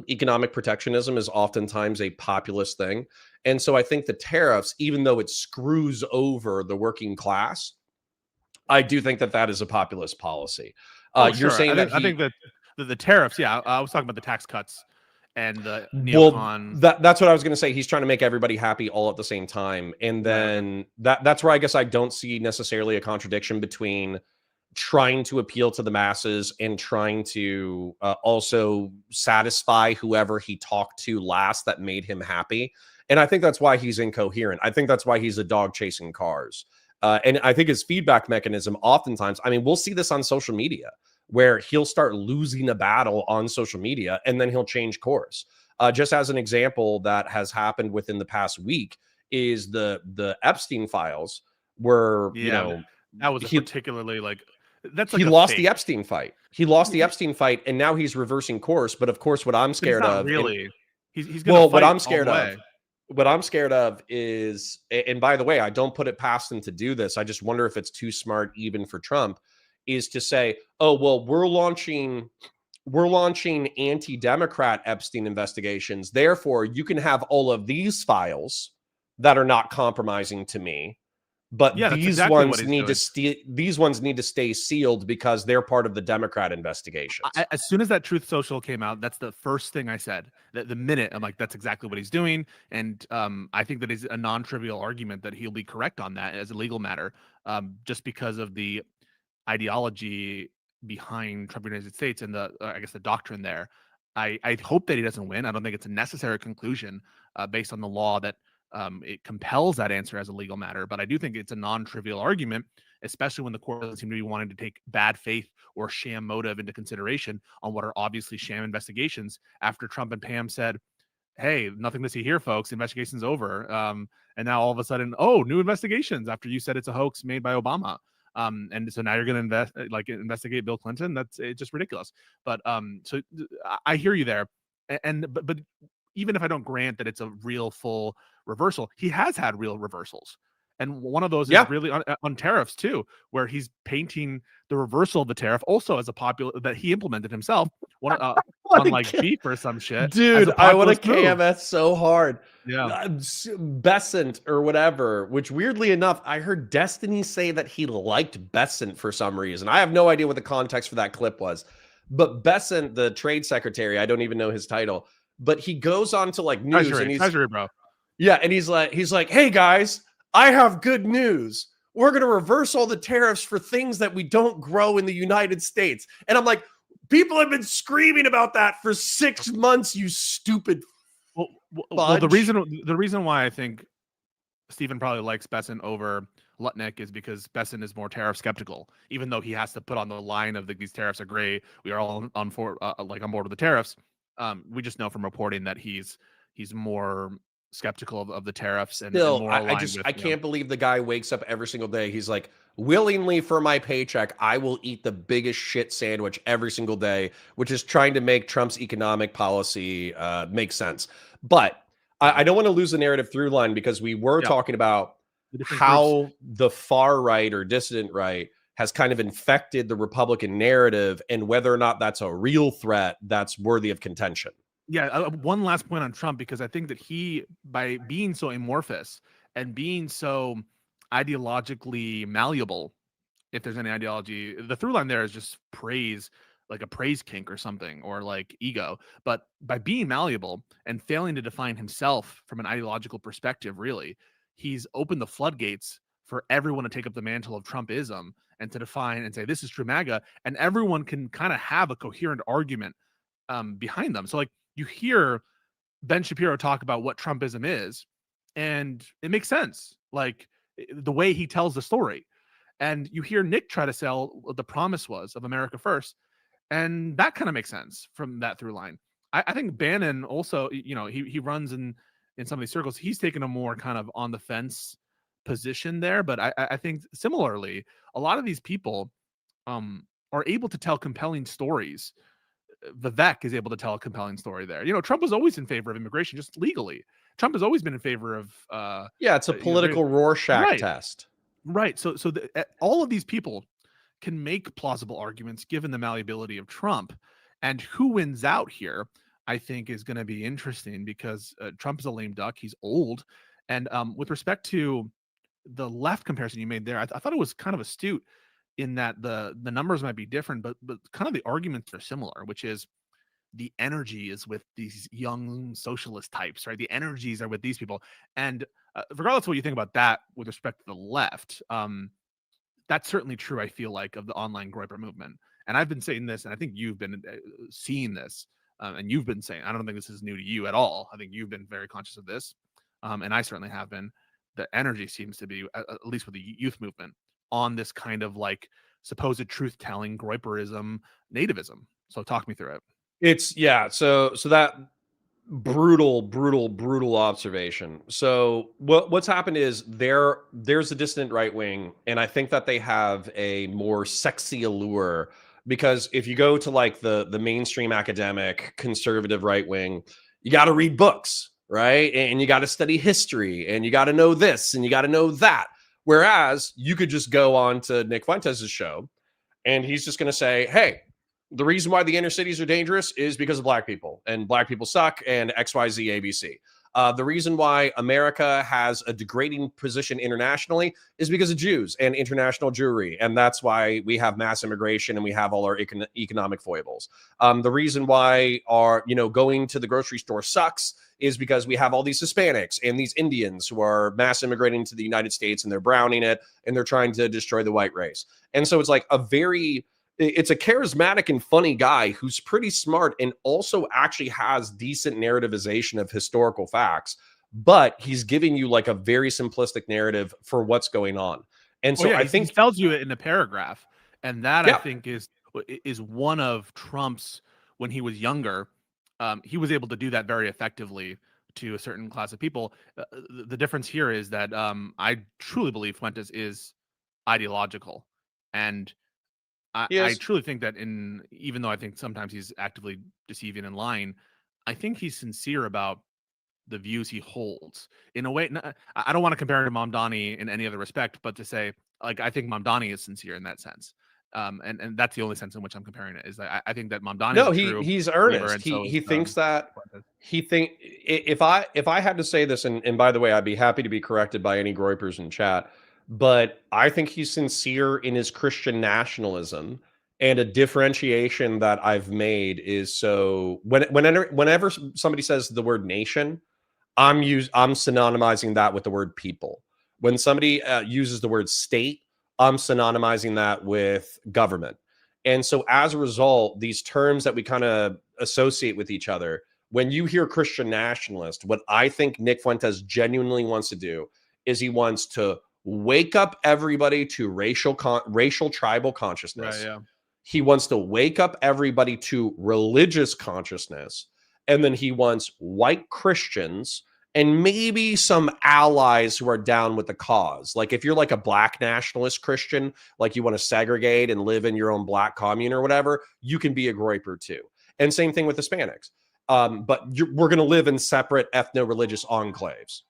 economic protectionism, is oftentimes a populist thing. And so I think the tariffs, even though it screws over the working class, I do think that is a populist policy. You're Sure. saying I think that the tariffs, yeah, I was talking about the tax cuts and the neocon. That's what I was going to say. He's trying to make everybody happy all at the same time. And then that's where I guess I don't see necessarily a contradiction between trying to appeal to the masses and trying to also satisfy whoever he talked to last that made him happy. And I think that's why he's incoherent. I think that's why he's a dog chasing cars. And I think his feedback mechanism, oftentimes, I mean, we'll see this on social media, where he'll start losing a battle on social media and then he'll change course. Just as an example that has happened within the past week is the Epstein files, where, that was particularly like, that's like he lost the Epstein fight. He lost the Epstein fight, and now he's reversing course. But of course, what I'm scared of, really, he's gonna fight what I'm scared of is, and by the way, I don't put it past him to do this. I just wonder if it's too smart even for Trump, is to say, oh, well, we're launching anti-Democrat Epstein investigations. Therefore, you can have all of these files that are not compromising to me. But these ones need to stay sealed because they're part of the Democrat investigations. As soon as that Truth Social came out, that's the first thing I said. The minute I'm like, that's exactly what he's doing, and I think that is a non-trivial argument that he'll be correct on that as a legal matter, just because of the ideology behind Trump United States and I guess the doctrine there. I hope that he doesn't win. I don't think it's a necessary conclusion based on the law that it compels that answer as a legal matter. But I do think it's a non-trivial argument, especially when the court doesn't seem to be wanting to take bad faith or sham motive into consideration on what are obviously sham investigations. After Trump and Pam said, hey, nothing to see here, folks, investigation's over. And now all of a sudden, new investigations after you said it's a hoax made by Obama. And so now you're going to investigate Bill Clinton. It's just ridiculous. But so I hear you there. But even if I don't grant that it's a real full reversal, he has had real reversals. And one of those is really on tariffs too, where he's painting the reversal of the tariff also as a popular that he implemented himself on like beef or some shit. Dude, I want to KMS so hard. Yeah. Besant or whatever, which weirdly enough, I heard Destiny say that he liked Besant for some reason. I have no idea what the context for that clip was. But Besant, the trade secretary, I don't even know his title, but he goes on to like news and he's Treasury, bro. Yeah, and he's like, hey guys, I have good news. We're going to reverse all the tariffs for things that we don't grow in the United States. And I'm like, people have been screaming about that for 6 months, you stupid. Well, the reason why I think Stephen probably likes Besant over Lutnick is because Besant is more tariff skeptical, even though he has to put on the line of these tariffs are great. We are all on board with the tariffs. We just know from reporting that he's more skeptical of the tariffs and more I can't believe the guy wakes up every single day. He's like, willingly for my paycheck, I will eat the biggest shit sandwich every single day, which is trying to make Trump's economic policy make sense. But I don't want to lose the narrative through line, because we were talking about how the far right or dissident right has kind of infected the Republican narrative, and whether or not that's a real threat that's worthy of contention. Yeah, one last point on Trump, because I think that he, by being so amorphous and being so ideologically malleable, if there's any ideology, the through line there is just praise, like a praise kink or something, or like ego. But by being malleable and failing to define himself from an ideological perspective, really, he's opened the floodgates for everyone to take up the mantle of Trumpism and to define and say, this is true MAGA. And everyone can kind of have a coherent argument behind them. So, like, you hear Ben Shapiro talk about what Trumpism is, and it makes sense. Like, the way he tells the story. And you hear Nick try to sell what the promise was of America First, and that kind of makes sense from that through line. I think Bannon also, he runs in some of these circles. He's taken a more kind of on the fence position there, but I think similarly, a lot of these people are able to tell compelling stories. Vivek is able to tell a compelling story there. Trump was always in favor of immigration, just legally. Trump has always been in favor of yeah, it's a political Rorschach test. Right. So all of these people can make plausible arguments given the malleability of Trump. And who wins out here, I think, is going to be interesting, because Trump is a lame duck. He's old. And with respect to the left comparison you made there, I thought it was kind of astute, in that the numbers might be different, but kind of the arguments are similar, which is the energy is with these young socialist types, right? The energies are with these people. And regardless of what you think about that with respect to the left, that's certainly true, I feel like, of the online Groyper movement. And I've been saying this, and I think you've been seeing this, and you've been saying, I don't think this is new to you at all. I think you've been very conscious of this, and I certainly have been. The energy seems to be, at least with the youth movement, on this kind of like supposed truth-telling Groyperism, nativism. So talk me through it. It's so that brutal observation. So what's happened is there's a dissident right wing, and I think that they have a more sexy allure, because if you go to like the mainstream academic conservative right wing, you got to read books, right? And you got to study history, and you got to know this, and you got to know that. Whereas you could just go on to Nick Fuentes' show, and he's just going to say, hey, the reason why the inner cities are dangerous is because of black people, and black people suck, and XYZ ABC. The reason why America has a degrading position internationally is because of Jews and international Jewry. And that's why we have mass immigration and we have all our economic foibles. The reason why our, going to the grocery store sucks is because we have all these Hispanics and these Indians who are mass immigrating to the United States, and they're browning it, and they're trying to destroy the white race. And so it's like it's a charismatic and funny guy who's pretty smart, and also actually has decent narrativization of historical facts, but he's giving you like a very simplistic narrative for what's going on. And so I think he tells you it in a paragraph, and that I think is one of Trump's, when he was younger, he was able to do that very effectively to a certain class of people. The difference here is that I truly believe Fuentes is ideological, and I truly think that, even though I think sometimes he's actively deceiving and lying, I think he's sincere about the views he holds. In a way, I don't want to compare him to Mamdani in any other respect, but to say, like, I think Mamdani is sincere in that sense. And that's the only sense in which I'm comparing it, is that I think that Mamdani he's earnest. He thinks that if I had to say this, and by the way, I'd be happy to be corrected by any Groypers in chat, but I think he's sincere in his Christian nationalism. And a differentiation that I've made is, so whenever somebody says the word nation, I'm synonymizing that with the word people. When somebody uses the word state, I'm synonymizing that with government. And so as a result, these terms that we kind of associate with each other, when you hear Christian nationalist, what I think Nick Fuentes genuinely wants to do is he wants to wake up everybody to racial tribal consciousness. Right, yeah. He wants to wake up everybody to religious consciousness. And then he wants white Christians and maybe some allies who are down with the cause. Like if you're like a black nationalist Christian, like you want to segregate and live in your own black commune or whatever, you can be a Groyper too. And same thing with Hispanics. But we're going to live in separate ethno-religious enclaves.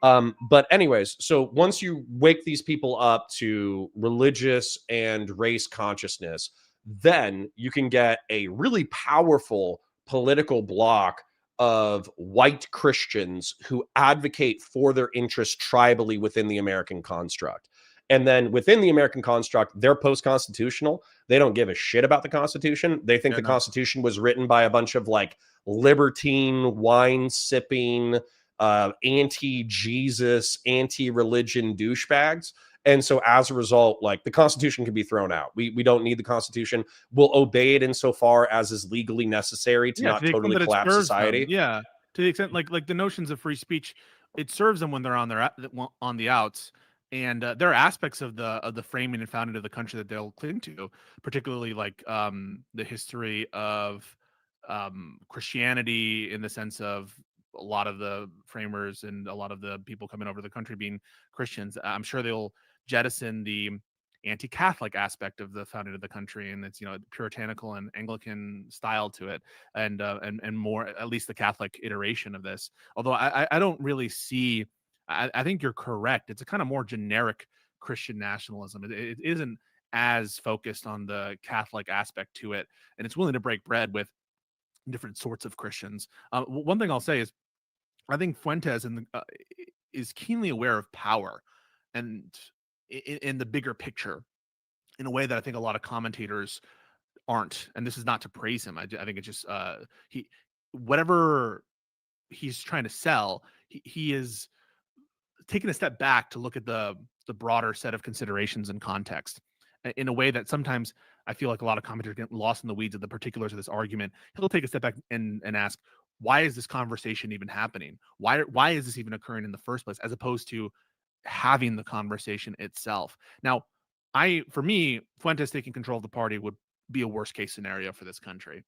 But anyways, so once you wake these people up to religious and race consciousness, then you can get a really powerful political bloc of white Christians who advocate for their interests tribally within the American construct. And then within the American construct, they're post constitutional. They don't give a shit about the Constitution. They think Yeah, the no. Constitution was written by a bunch of like libertine, wine sipping, anti-Jesus, anti-religion douchebags. And so as a result, like the Constitution can be thrown out. We don't need the Constitution. We'll obey it insofar as is legally necessary to Yeah, to not the extent totally that it collapse serves them. society. Yeah, to the extent like the notions of free speech, it serves them when they're on the outs, and there are aspects of the framing and founding of the country that they'll cling to, particularly like the history of Christianity in the sense of a lot of the framers and a lot of the people coming over the country being Christians. I'm sure they'll jettison the anti-Catholic aspect of the founding of the country, and it's puritanical and Anglican style to it, and more, at least the Catholic iteration of this. Although I don't really see. I think you're correct. It's a kind of more generic Christian nationalism. It isn't as focused on the Catholic aspect to it, and it's willing to break bread with different sorts of Christians. One thing I'll say is I think Fuentes is keenly aware of power and in the bigger picture in a way that I think a lot of commentators aren't. And this is not to praise him. I think it's just he whatever he's trying to sell, he is taking a step back to look at the broader set of considerations and context in a way that sometimes I feel like a lot of commentators get lost in the weeds of the particulars of this argument. He'll take a step back and ask, why is this conversation even happening? Why is this even occurring in the first place, as opposed to having the conversation itself? Now, for me, Fuentes taking control of the party would be a worst case scenario for this country,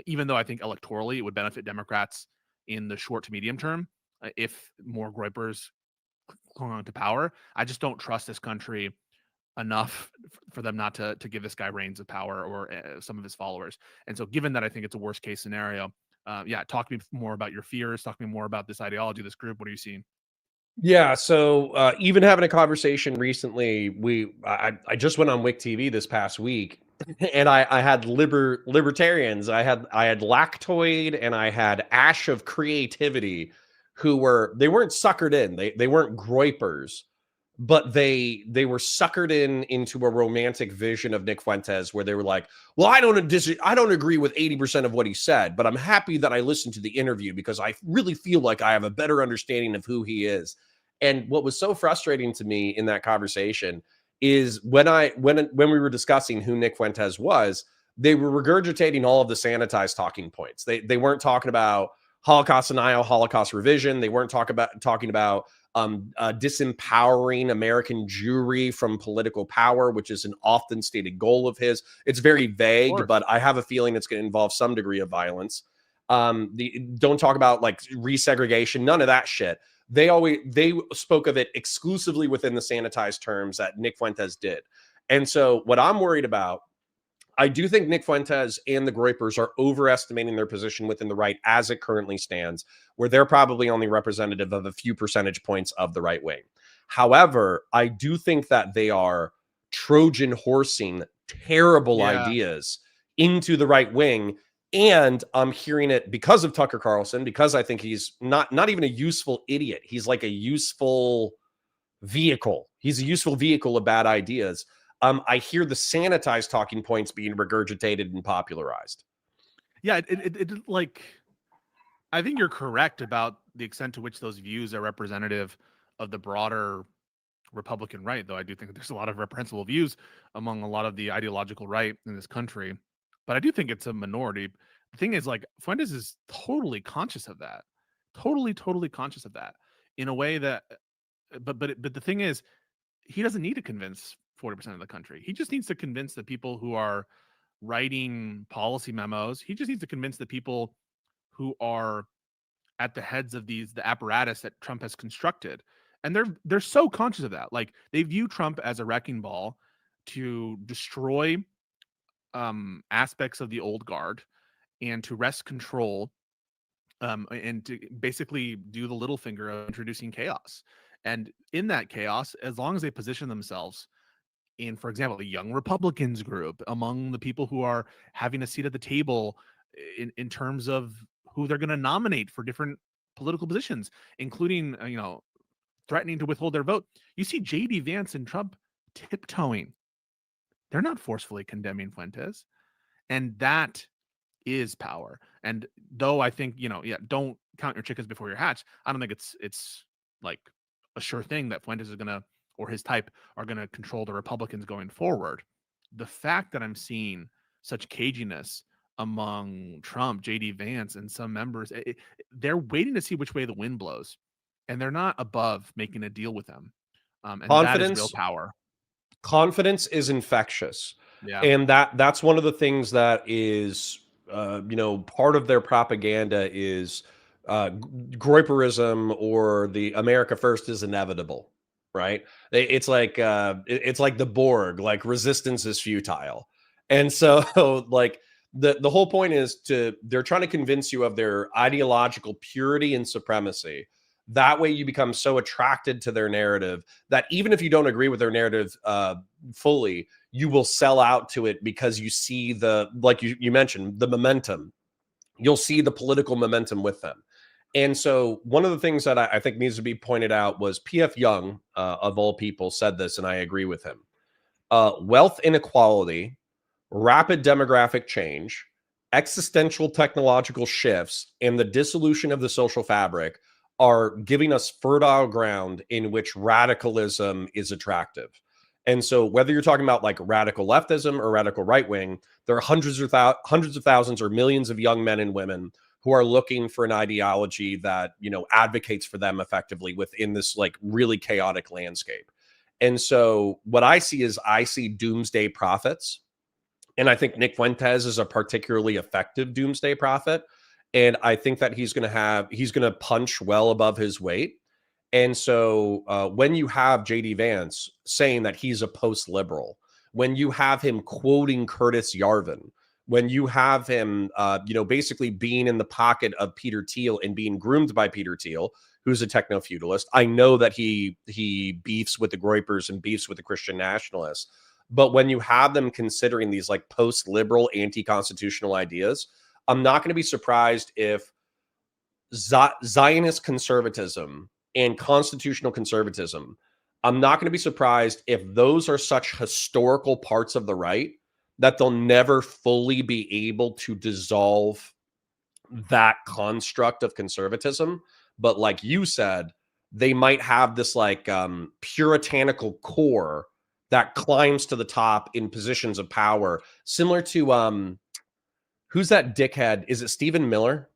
even though I think electorally it would benefit Democrats in the short to medium term if more Groypers clung on to power. I just don't trust this country enough for them not to give this guy reins of power, or some of his followers. And so, given that I think it's a worst case scenario, yeah, talk to me more about your fears. Talk to me more about this ideology, this group. What are you seeing? Yeah, so even having a conversation recently, I just went on Wick TV this past week, and I had libertarians, I had Lactoid, and I had Ash of Creativity, they weren't suckered in, they weren't groypers, but they were suckered into a romantic vision of Nick Fuentes where they were like, well, I don't agree with 80% of what he said, but I'm happy that I listened to the interview because I really feel like I have a better understanding of who he is. And what was so frustrating to me in that conversation is when we were discussing who Nick Fuentes was, they were regurgitating all of the sanitized talking points. They weren't talking about Holocaust denial, Holocaust revision. They weren't talking about disempowering American Jewry from political power, which is an often stated goal of his. It's very vague, but I have a feeling it's going to involve some degree of violence. Don't talk about like resegregation, none of that shit. They spoke of it exclusively within the sanitized terms that Nick Fuentes did. And so what I'm worried about, I do think Nick Fuentes and the Groypers are overestimating their position within the right as it currently stands, where they're probably only representative of a few percentage points of the right wing. However, I do think that they are Trojan horsing terrible Yeah, ideas into the right wing. And I'm hearing it because of Tucker Carlson, because I think he's not even a useful idiot. He's like a useful vehicle. He's a useful vehicle of bad ideas. I hear the sanitized talking points being regurgitated and popularized. yeah. Like, I think you're correct about the extent to which those views are representative of the broader Republican right, though I do think there's a lot of reprehensible views among a lot of the ideological right in this country. But I do think it's a minority. The thing is, like, Fuentes is totally conscious of that, totally conscious of that in a way that, but the thing is, he doesn't need to convince 40% of the country. He just needs to convince the people who are writing policy memos. He just needs to convince the people who are at the heads of the apparatus that Trump has constructed. And they're so conscious of that. Like, they view Trump as a wrecking ball to destroy aspects of the old guard and to wrest control and to basically do the little finger of introducing chaos. And in that chaos, as long as they position themselves in, for example, the young Republicans group, among the people who are having a seat at the table in terms of who they're going to nominate for different political positions, including, threatening to withhold their vote. You see JD Vance and Trump tiptoeing. They're not forcefully condemning Fuentes. And that is power. And though I think, don't count your chickens before your hatch, I don't think it's like a sure thing that Fuentes is gonna, or his type, are gonna control the Republicans going forward. The fact that I'm seeing such caginess among Trump, JD Vance, and some members, they're waiting to see which way the wind blows, and they're not above making a deal with them. And that is real Confidence power. confidence is infectious, Yeah. and that's one of the things that is part of their propaganda is groiperism, or the America first is inevitable, right? It's like the Borg, like resistance is futile. And so like the whole point is they're trying to convince you of their ideological purity and supremacy. That way you become so attracted to their narrative that even if you don't agree with their narrative fully, you will sell out to it because you see like you mentioned, the momentum. You'll see the political momentum with them. And so one of the things that I think needs to be pointed out was PF Young, of all people, said this, and I agree with him. Wealth inequality, rapid demographic change, existential technological shifts, and the dissolution of the social fabric are giving us fertile ground in which radicalism is attractive. And so, whether you're talking about like radical leftism or radical right wing, there are hundreds of thousands or millions of young men and women who are looking for an ideology that advocates for them effectively within this like really chaotic landscape. And so, what I see doomsday prophets, and I think Nick Fuentes is a particularly effective doomsday prophet. And I think that he's going to punch well above his weight. And so when you have JD Vance saying that he's a post liberal, when you have him quoting Curtis Yarvin, when you have him, basically being in the pocket of Peter Thiel and being groomed by Peter Thiel, who's a techno feudalist. I know that he beefs with the Groypers and beefs with the Christian nationalists. But when you have them considering these like post-liberal, anti-constitutional ideas, I'm not going to be surprised if Zionist conservatism and constitutional conservatism, I'm not going to be surprised if those are such historical parts of the right that they'll never fully be able to dissolve that construct of conservatism. But like you said, they might have this like puritanical core that climbs to the top in positions of power, similar to who's that dickhead? Is it Stephen Miller?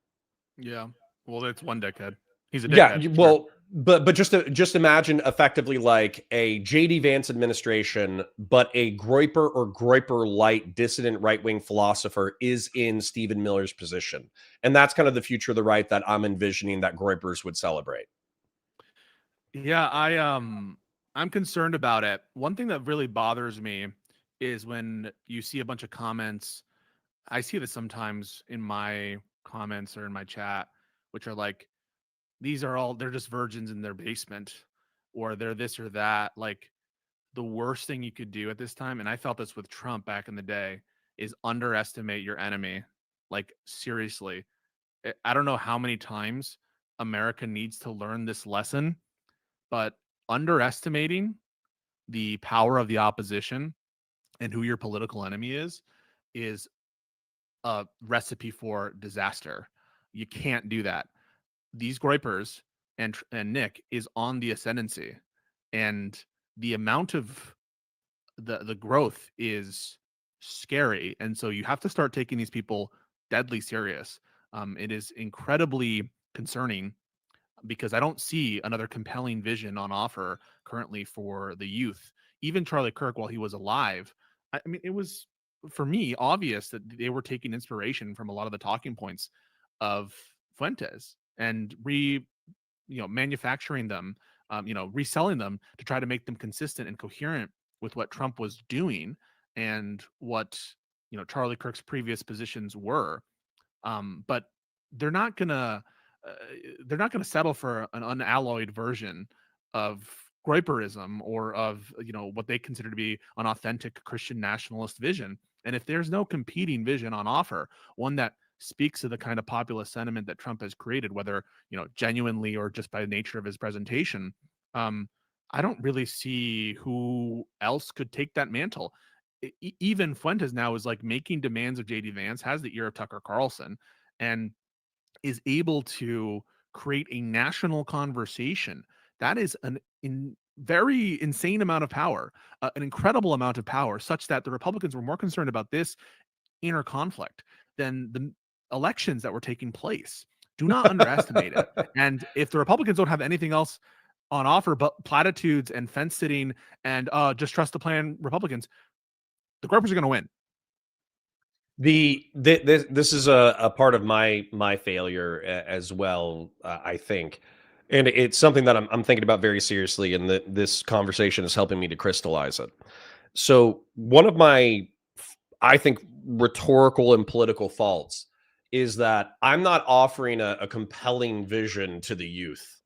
Yeah. Well, it's one dickhead. He's a Yeah, dickhead. well, but just imagine effectively like a JD Vance administration, but a Groyper or Groyper light dissident right wing philosopher is in Stephen Miller's position, and that's kind of the future of the right that I'm envisioning that Groypers would celebrate. Yeah, I'm concerned about it. One thing that really bothers me is when you see a bunch of comments. I see this sometimes in my comments or in my chat, which are like, they're just virgins in their basement, or they're this or that. Like, the worst thing you could do at this time, and I felt this with Trump back in the day, is underestimate your enemy. Like, seriously. I don't know how many times America needs to learn this lesson, but underestimating the power of the opposition and who your political enemy is a recipe for disaster. You can't do that. These Groypers and Nick is on the ascendancy, and the amount of the growth is scary. And so you have to start taking these people deadly serious. It is incredibly concerning because I don't see another compelling vision on offer currently for the youth. Even Charlie Kirk, while he was alive, I mean, it was, for me, obvious that they were taking inspiration from a lot of the talking points of Fuentes and manufacturing them, reselling them to try to make them consistent and coherent with what Trump was doing and what Charlie Kirk's previous positions were. But they're not gonna settle for an unalloyed version of Groyperism or of what they consider to be an authentic Christian nationalist vision. And if there's no competing vision on offer, one that speaks to the kind of populist sentiment that Trump has created, whether genuinely or just by nature of his presentation, I don't really see who else could take that mantle. Even Fuentes now is like making demands of JD Vance, has the ear of Tucker Carlson, and is able to create a national conversation. That is very insane amount of power, an incredible amount of power, such that the Republicans were more concerned about this inner conflict than the elections that were taking place. Do not underestimate it. And if the Republicans don't have anything else on offer but platitudes and fence sitting and just trust the plan Republicans, the Groypers are going to win. This is a part of my failure as well, I think, and it's something that I'm thinking about very seriously, and this conversation is helping me to crystallize it. So one of my, I think, rhetorical and political faults is that I'm not offering a compelling vision to the youth.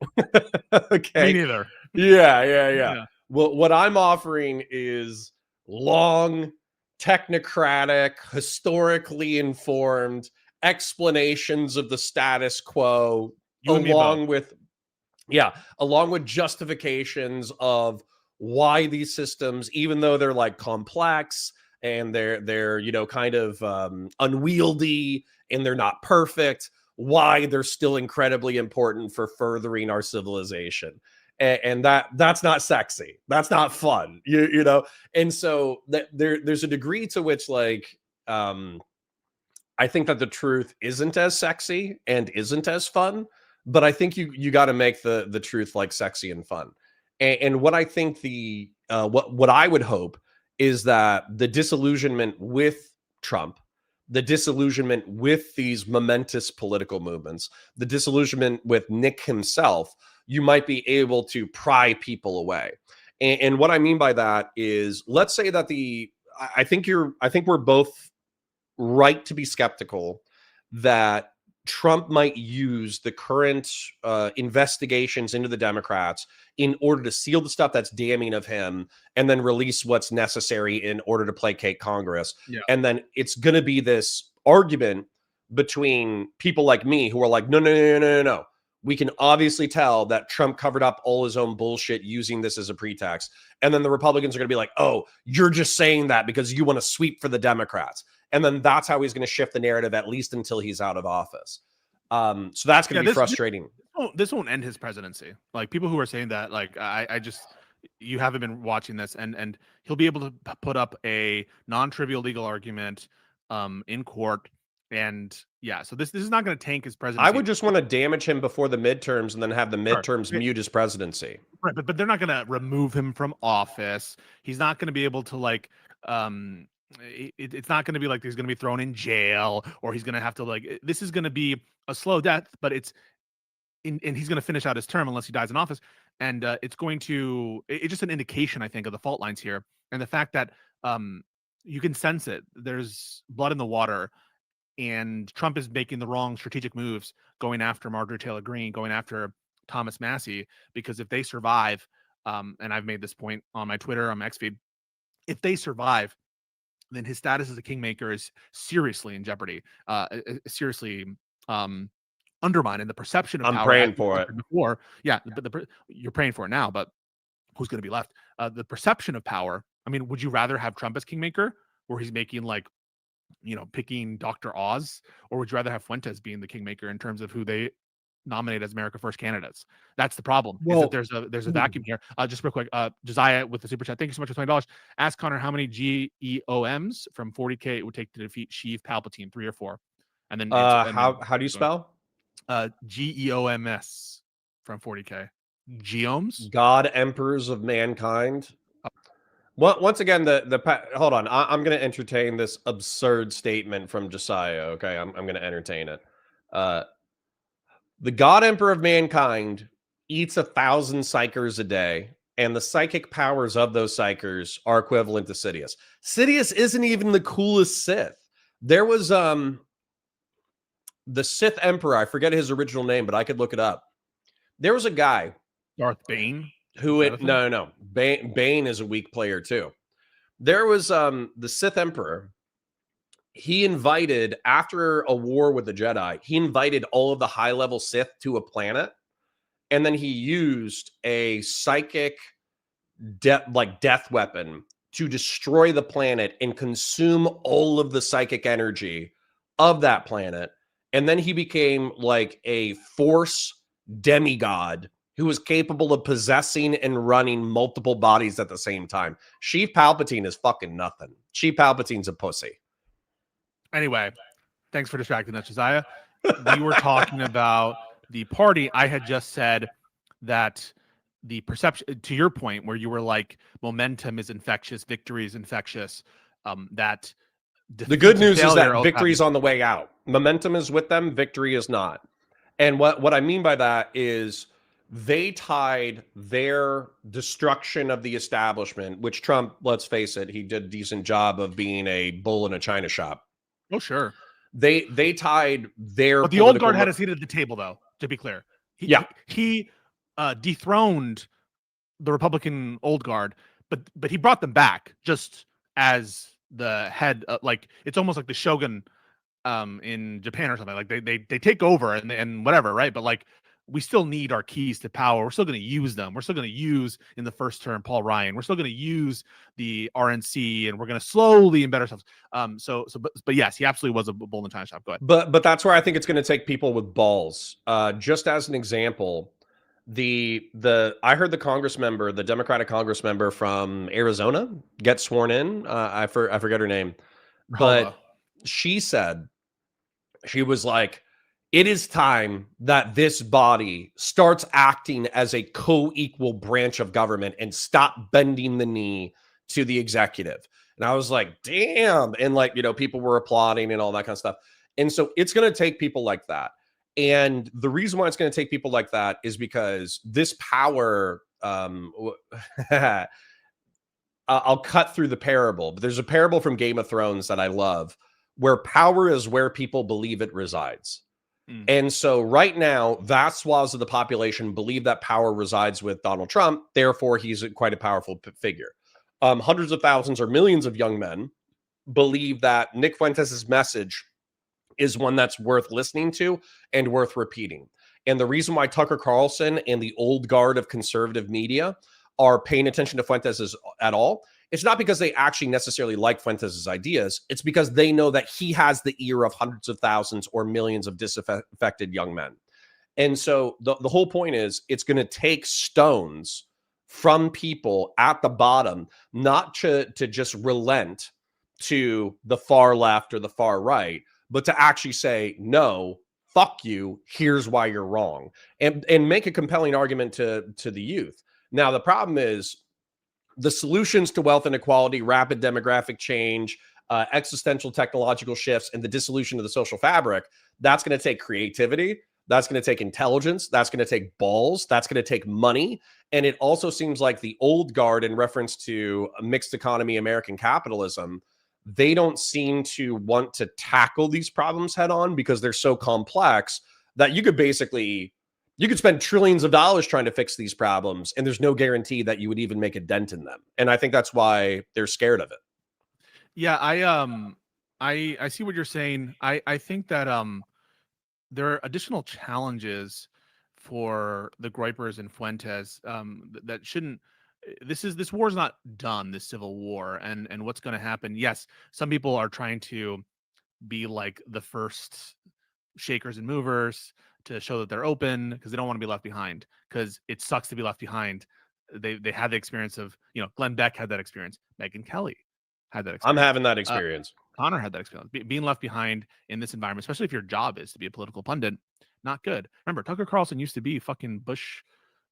Okay. Me neither. Yeah. What I'm offering is long, technocratic, historically informed explanations of the status quo, along with justifications of why these systems, even though they're like complex and they're kind of unwieldy and they're not perfect, why they're still incredibly important for furthering our civilization. And that's not sexy. That's not fun, you know. And so there's a degree to which, like, I think that the truth isn't as sexy and isn't as fun, but I think you got to make the truth like sexy and fun. And what I think what I would hope is that the disillusionment with Trump, the disillusionment with these momentous political movements, the disillusionment with Nick himself, you might be able to pry people away. And what I mean by that is, let's say that I think we're both right to be skeptical that Trump might use the current investigations into the Democrats in order to seal the stuff that's damning of him and then release what's necessary in order to placate Congress. Yeah. And then it's going to be this argument between people like me who are like, no. We can obviously tell that Trump covered up all his own bullshit using this as a pretext. And then the Republicans are going to be like, oh, you're just saying that because you want to sweep for the Democrats. And then that's how he's going to shift the narrative, at least until he's out of office. So that's going to be frustrating. This won't end his presidency. Like, people who are saying that, like, you haven't been watching this, and he'll be able to put up a non-trivial legal argument in court. And yeah, so this is not going to tank his presidency. I would just want to damage him before the midterms and then have the midterms mute his presidency. Right, but they're not going to remove him from office. He's not going to be able to, like, it's not going to be like he's going to be thrown in jail, or he's going to have to, like, this is going to be a slow death, but and he's going to finish out his term unless he dies in office. And it's just an indication, I think, of the fault lines here. And the fact that you can sense it. There's blood in the water. And Trump is making the wrong strategic moves, going after Marjorie Taylor Greene, going after Thomas Massie, because if they survive, and I've made this point on my Twitter, on my X feed, if they survive, then his status as a kingmaker is seriously in jeopardy, seriously undermined, and the perception of I'm power. I'm praying for it. Before, yeah, but you're praying for it now, but who's going to be left? The perception of power. I mean, would you rather have Trump as kingmaker, where he's making, like, picking Dr. Oz, or would you rather have Fuentes being the kingmaker in terms of who they nominate as America First candidates? That's the problem. Well, is that there's a vacuum here. Just real quick, Josiah with the super chat. Thank you so much for $20. Ask Connor how many GEOMs from 40K it would take to defeat Sheev Palpatine, 3 or 4. And then how do you spell? GEOMS from 40K. Geomes? God Emperors of Mankind. Once again, hold on. I'm going to entertain this absurd statement from Josiah. Okay, I'm going to entertain it. The God Emperor of Mankind eats 1,000 psychers a day, and the psychic powers of those psychers are equivalent to Sidious. Sidious isn't even the coolest Sith. There was the Sith Emperor, I forget his original name, but I could look it up. There was a guy Darth Bane. who no. Bane is a weak player too. There was the Sith Emperor. He invited, after a war with the Jedi, he invited all of the high-level Sith to a planet, and then he used a psychic death weapon to destroy the planet and consume all of the psychic energy of that planet. And then he became like a force demigod who was capable of possessing and running multiple bodies at the same time. Sheev Palpatine is fucking nothing. Sheev Palpatine's a pussy. Anyway, thanks for distracting us, Josiah. We were talking about the party. I had just said that the perception, to your point, where you were like, momentum is infectious, victory is infectious. That the good news is that victory is on the way out. Momentum is with them, victory is not. And what I mean by that is they tied their destruction of the establishment, which Trump, let's face it, he did a decent job of being a bull in a china shop. Oh, sure. They tied their. But the old guard had a seat at the table, though. To be clear, he dethroned the Republican old guard, but he brought them back just as the head. Like it's almost like the shogun in Japan or something. Like they take over and whatever, right? But like we still need our keys to power. We're still going to use them. We're still going to use in the first term Paul Ryan. We're still going to use the RNC, and we're going to slowly embed ourselves. But yes, he absolutely was a bull in the china shop. Go ahead. But that's where I think it's going to take people with balls. Just as an example, I heard the Democratic Congress member from Arizona get sworn in. I forget her name, but she said, she was like, it is time that this body starts acting as a co-equal branch of government and stop bending the knee to the executive. And I was like, damn. And like, people were applauding and all that kind of stuff. And so it's going to take people like that. And the reason why it's going to take people like that is because this power, I'll cut through the parable, but there's a parable from Game of Thrones that I love where power is where people believe it resides. And so right now, vast swaths of the population believe that power resides with Donald Trump. Therefore, he's quite a powerful figure. Hundreds of thousands or millions of young men believe that Nick Fuentes' message is one that's worth listening to and worth repeating. And the reason why Tucker Carlson and the old guard of conservative media are paying attention to Fuentes at all, it's not because they actually necessarily like Fuentes' ideas. It's because they know that he has the ear of hundreds of thousands or millions of disaffected young men. And so the whole point is it's going to take stones from people at the bottom, not to just relent to the far left or the far right, but to actually say, no, fuck you, here's why you're wrong, and make a compelling argument to the youth. Now, the problem is the solutions to wealth inequality, rapid demographic change, existential technological shifts, and the dissolution of the social fabric, that's going to take creativity. That's going to take intelligence. That's going to take balls. That's going to take money. And it also seems like the old guard, in reference to a mixed economy, American capitalism, they don't seem to want to tackle these problems head on because they're so complex that you could spend trillions of dollars trying to fix these problems, and there's no guarantee that you would even make a dent in them. And I think that's why they're scared of it. Yeah, I see what you're saying. I think that there are additional challenges for the Groypers and Fuentes that shouldn't. This war is not done. This civil war and what's going to happen. Yes, some people are trying to be like the first shakers and movers to show that they're open because they don't want to be left behind, because it sucks to be left behind. They had the experience of, Glenn Beck had that experience. Megyn Kelly had that experience. I'm having that experience. Connor had that experience. Being left behind in this environment, especially if your job is to be a political pundit, not good. Remember, Tucker Carlson used to be fucking Bush,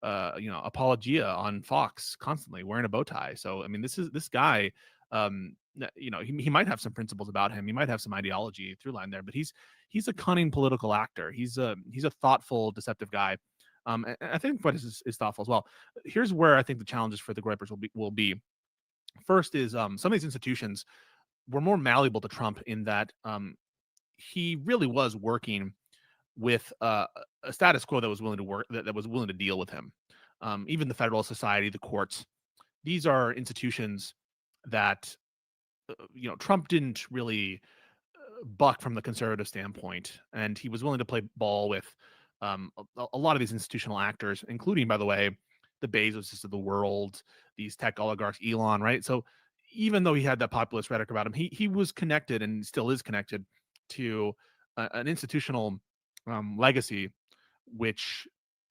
apologia on Fox constantly wearing a bow tie. So, I mean, this guy, he might have some principles about him. He might have some ideology through line there, but he's a cunning political actor. He's a thoughtful, deceptive guy. And I think Fuentes is thoughtful as well. Here's where I think the challenges for the Groypers will be. First is some of these institutions were more malleable to Trump in that he really was working with a status quo that was willing to work, that was willing to deal with him. Even the Federalist Society, the courts, these are institutions that Trump didn't really buck from the conservative standpoint, and he was willing to play ball with a lot of these institutional actors, including, by the way, the Bezoses of the world, these tech oligarchs, Elon, right? So even though he had that populist rhetoric about him, he was connected and still is connected to an institutional legacy which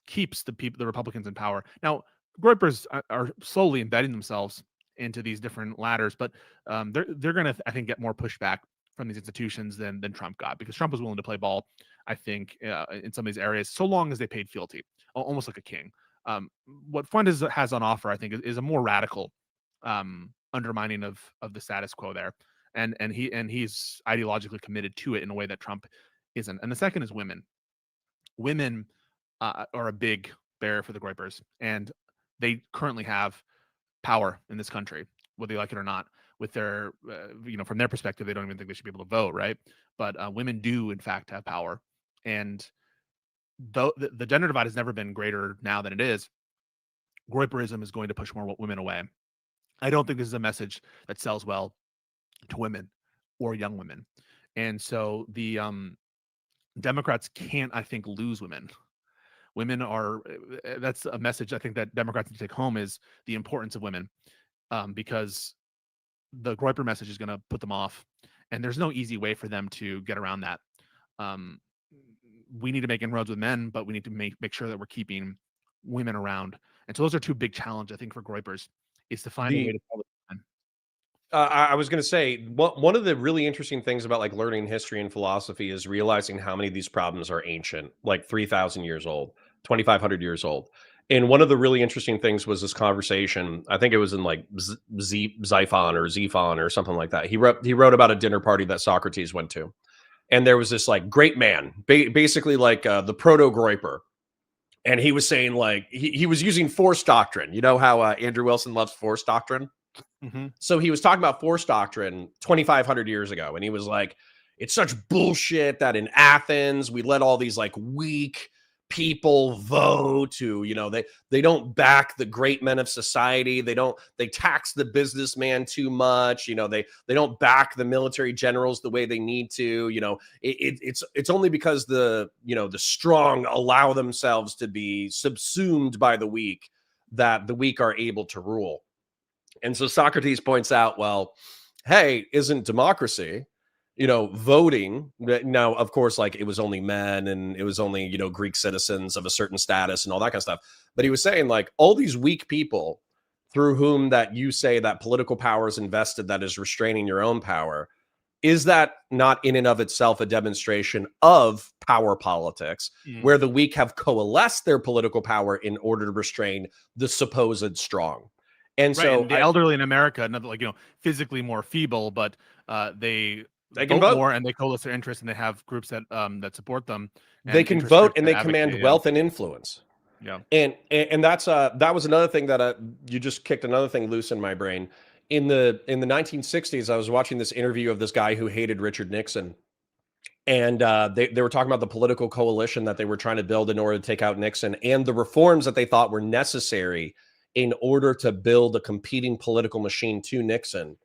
keeps the Republicans in power. Now, Groypers are slowly embedding themselves into these different ladders, but they're going to, I think, get more pushback from these institutions than Trump got, because Trump was willing to play ball, I think, in some of these areas, so long as they paid fealty, almost like a king. What Fuentes has on offer, I think, is a more radical undermining of the status quo there, and he's ideologically committed to it in a way that Trump isn't. And the second is women. Women are a big barrier for the Groypers, and they currently have power in this country, whether you like it or not. With their, from their perspective, they don't even think they should be able to vote, right? But women do, in fact, have power, and though the gender divide has never been greater now than it is, Groyperism is going to push more women away. I don't think this is a message that sells well to women or young women, and so the Democrats can't, I think, lose women. Women are, that's a message I think that Democrats need to take home, is the importance of women, because the Groyper message is going to put them off, and there's no easy way for them to get around that. Um, we need to make inroads with men, but we need to make sure that we're keeping women around. And so those are two big challenges, I think, for Groypers, is to find a way to tell them. I was going to say, one of the really interesting things about like learning history and philosophy is realizing how many of these problems are ancient, like 3,000 years old, 2,500 years old. And one of the really interesting things was this conversation. I think it was in like Xiphon or something like that. He wrote about a dinner party that Socrates went to, and there was this like great man, basically like the proto Groyper, and he was saying like he was using force doctrine. You know how Andrew Wilson loves force doctrine. Mm-hmm. So he was talking about force doctrine 2,500 years ago, and he was like, it's such bullshit that in Athens we let all these like weak people vote who, they don't back the great men of society. They tax the businessman too much. They don't back the military generals the way they need to. It's only because the strong allow themselves to be subsumed by the weak that the weak are able to rule. And so Socrates points out, well, hey, isn't democracy, voting? Now, of course, like it was only men and it was only, Greek citizens of a certain status and all that kind of stuff. But he was saying like all these weak people through whom that you say that political power is invested, that is restraining your own power. Is that not in and of itself a demonstration of power politics, where the weak have coalesced their political power in order to restrain the supposed strong? And right, so and the elderly in America, not like physically more feeble, but they can vote vote more, and they coalesce their interests, and they have groups that support them. And they can vote and they command wealth and influence. Yeah, and that's that was another thing that you just kicked another thing loose in my brain. In the 1960s, I was watching this interview of this guy who hated Richard Nixon, and they were talking about the political coalition that they were trying to build in order to take out Nixon, and the reforms that they thought were necessary in order to build a competing political machine to Nixon.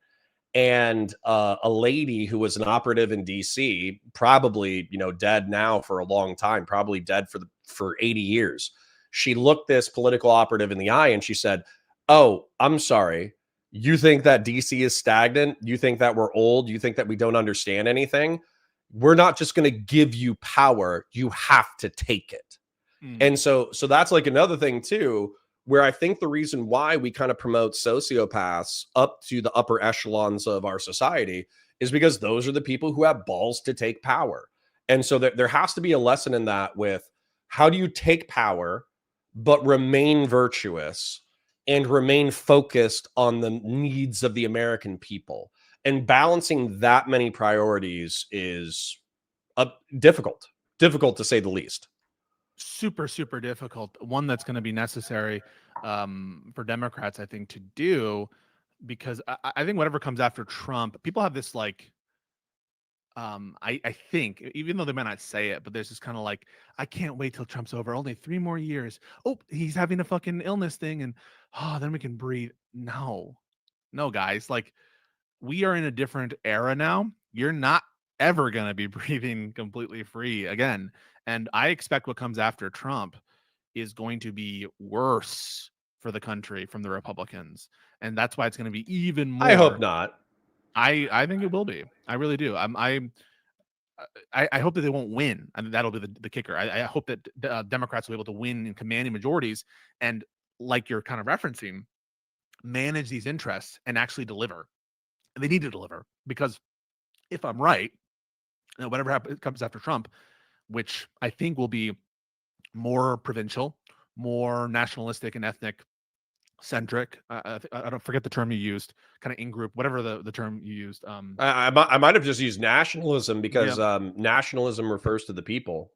And a lady who was an operative in DC, probably dead now for a long time, probably dead for 80 years. She looked this political operative in the eye and she said, "Oh, I'm sorry. You think that DC is stagnant? You think that we're old? You think that we don't understand anything? We're not just going to give you power. You have to take it." And so that's like another thing too, where I think the reason why we kind of promote sociopaths up to the upper echelons of our society is because those are the people who have balls to take power. And so there has to be a lesson in that, with how do you take power, but remain virtuous and remain focused on the needs of the American people. And balancing that many priorities is difficult to say the least. Super, super difficult. One that's going to be necessary for Democrats, I think, to do, because I think whatever comes after Trump, people have this like I think, even though they might not say it, but there's this kind of like, I can't wait till Trump's over. Only 3 more years. Oh, he's having a fucking illness thing, and then we can breathe. No, no, guys, like we are in a different era now. You're not ever gonna be breathing completely free again. And I expect what comes after Trump is going to be worse for the country from the Republicans. And that's why it's going to be even I hope more. not. I think it will be. I really do. I hope that they won't win. I mean, that'll be the kicker. I hope that Democrats will be able to win in commanding majorities and, like you're kind of referencing, manage these interests and actually deliver. And they need to deliver because if I'm right, whatever comes after Trump, which I think will be more provincial, more nationalistic and ethnic centric. I don't forget the term you used, kind of in group, whatever the term you used. I might have just used nationalism Yeah, because nationalism refers to the people.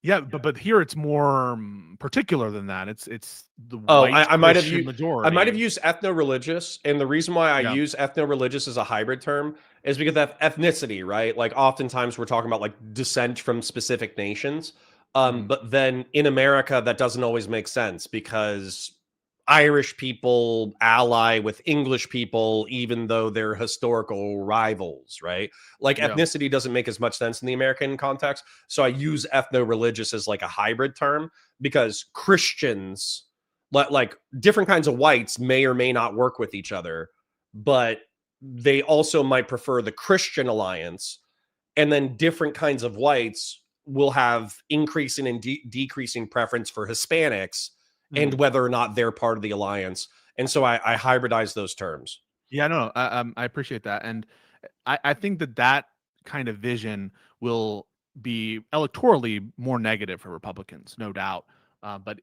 yeah, but here it's more particular than that. It's the Oh, white I might have Christian used majority. ethno-religious, and the reason why I Yeah, use ethno-religious as a hybrid term is because of ethnicity, right? Like oftentimes we're talking about like descent from specific nations, mhm, but then in America that doesn't always make sense because Irish people ally with English people, even though they're historical rivals, right? Like yeah, ethnicity doesn't make as much sense in the American context. So I use ethno-religious as like a hybrid term because Christians, like different kinds of whites, may or may not work with each other, but they also might prefer the Christian alliance. And then different kinds of whites will have increasing and decreasing preference for Hispanics and mhm. whether or not they're part of the alliance. And so I hybridize those terms. Yeah. No, I appreciate that, and I think that kind of vision will be electorally more negative for Republicans, no doubt. But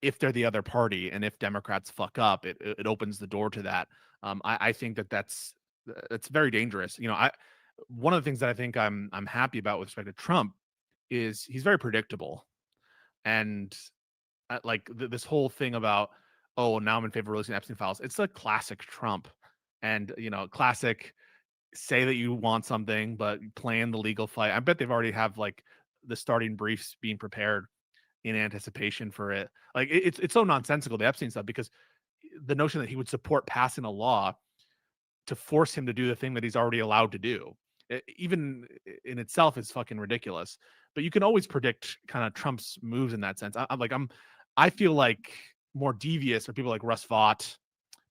if they're the other party and if Democrats fuck up, it opens the door to that. I think that's very dangerous. I one of the things that I think I'm happy about with respect to Trump is he's very predictable, and like this whole thing about, oh, now I'm in favor of releasing Epstein files. It's a classic Trump, and classic say that you want something, but plan the legal fight. I bet they've already have like the starting briefs being prepared in anticipation for it. Like it's so nonsensical, the Epstein stuff, because the notion that he would support passing a law to force him to do the thing that he's already allowed to do, even in itself, is fucking ridiculous. But you can always predict kind of Trump's moves in that sense. I feel like more devious are people like Russ Vought,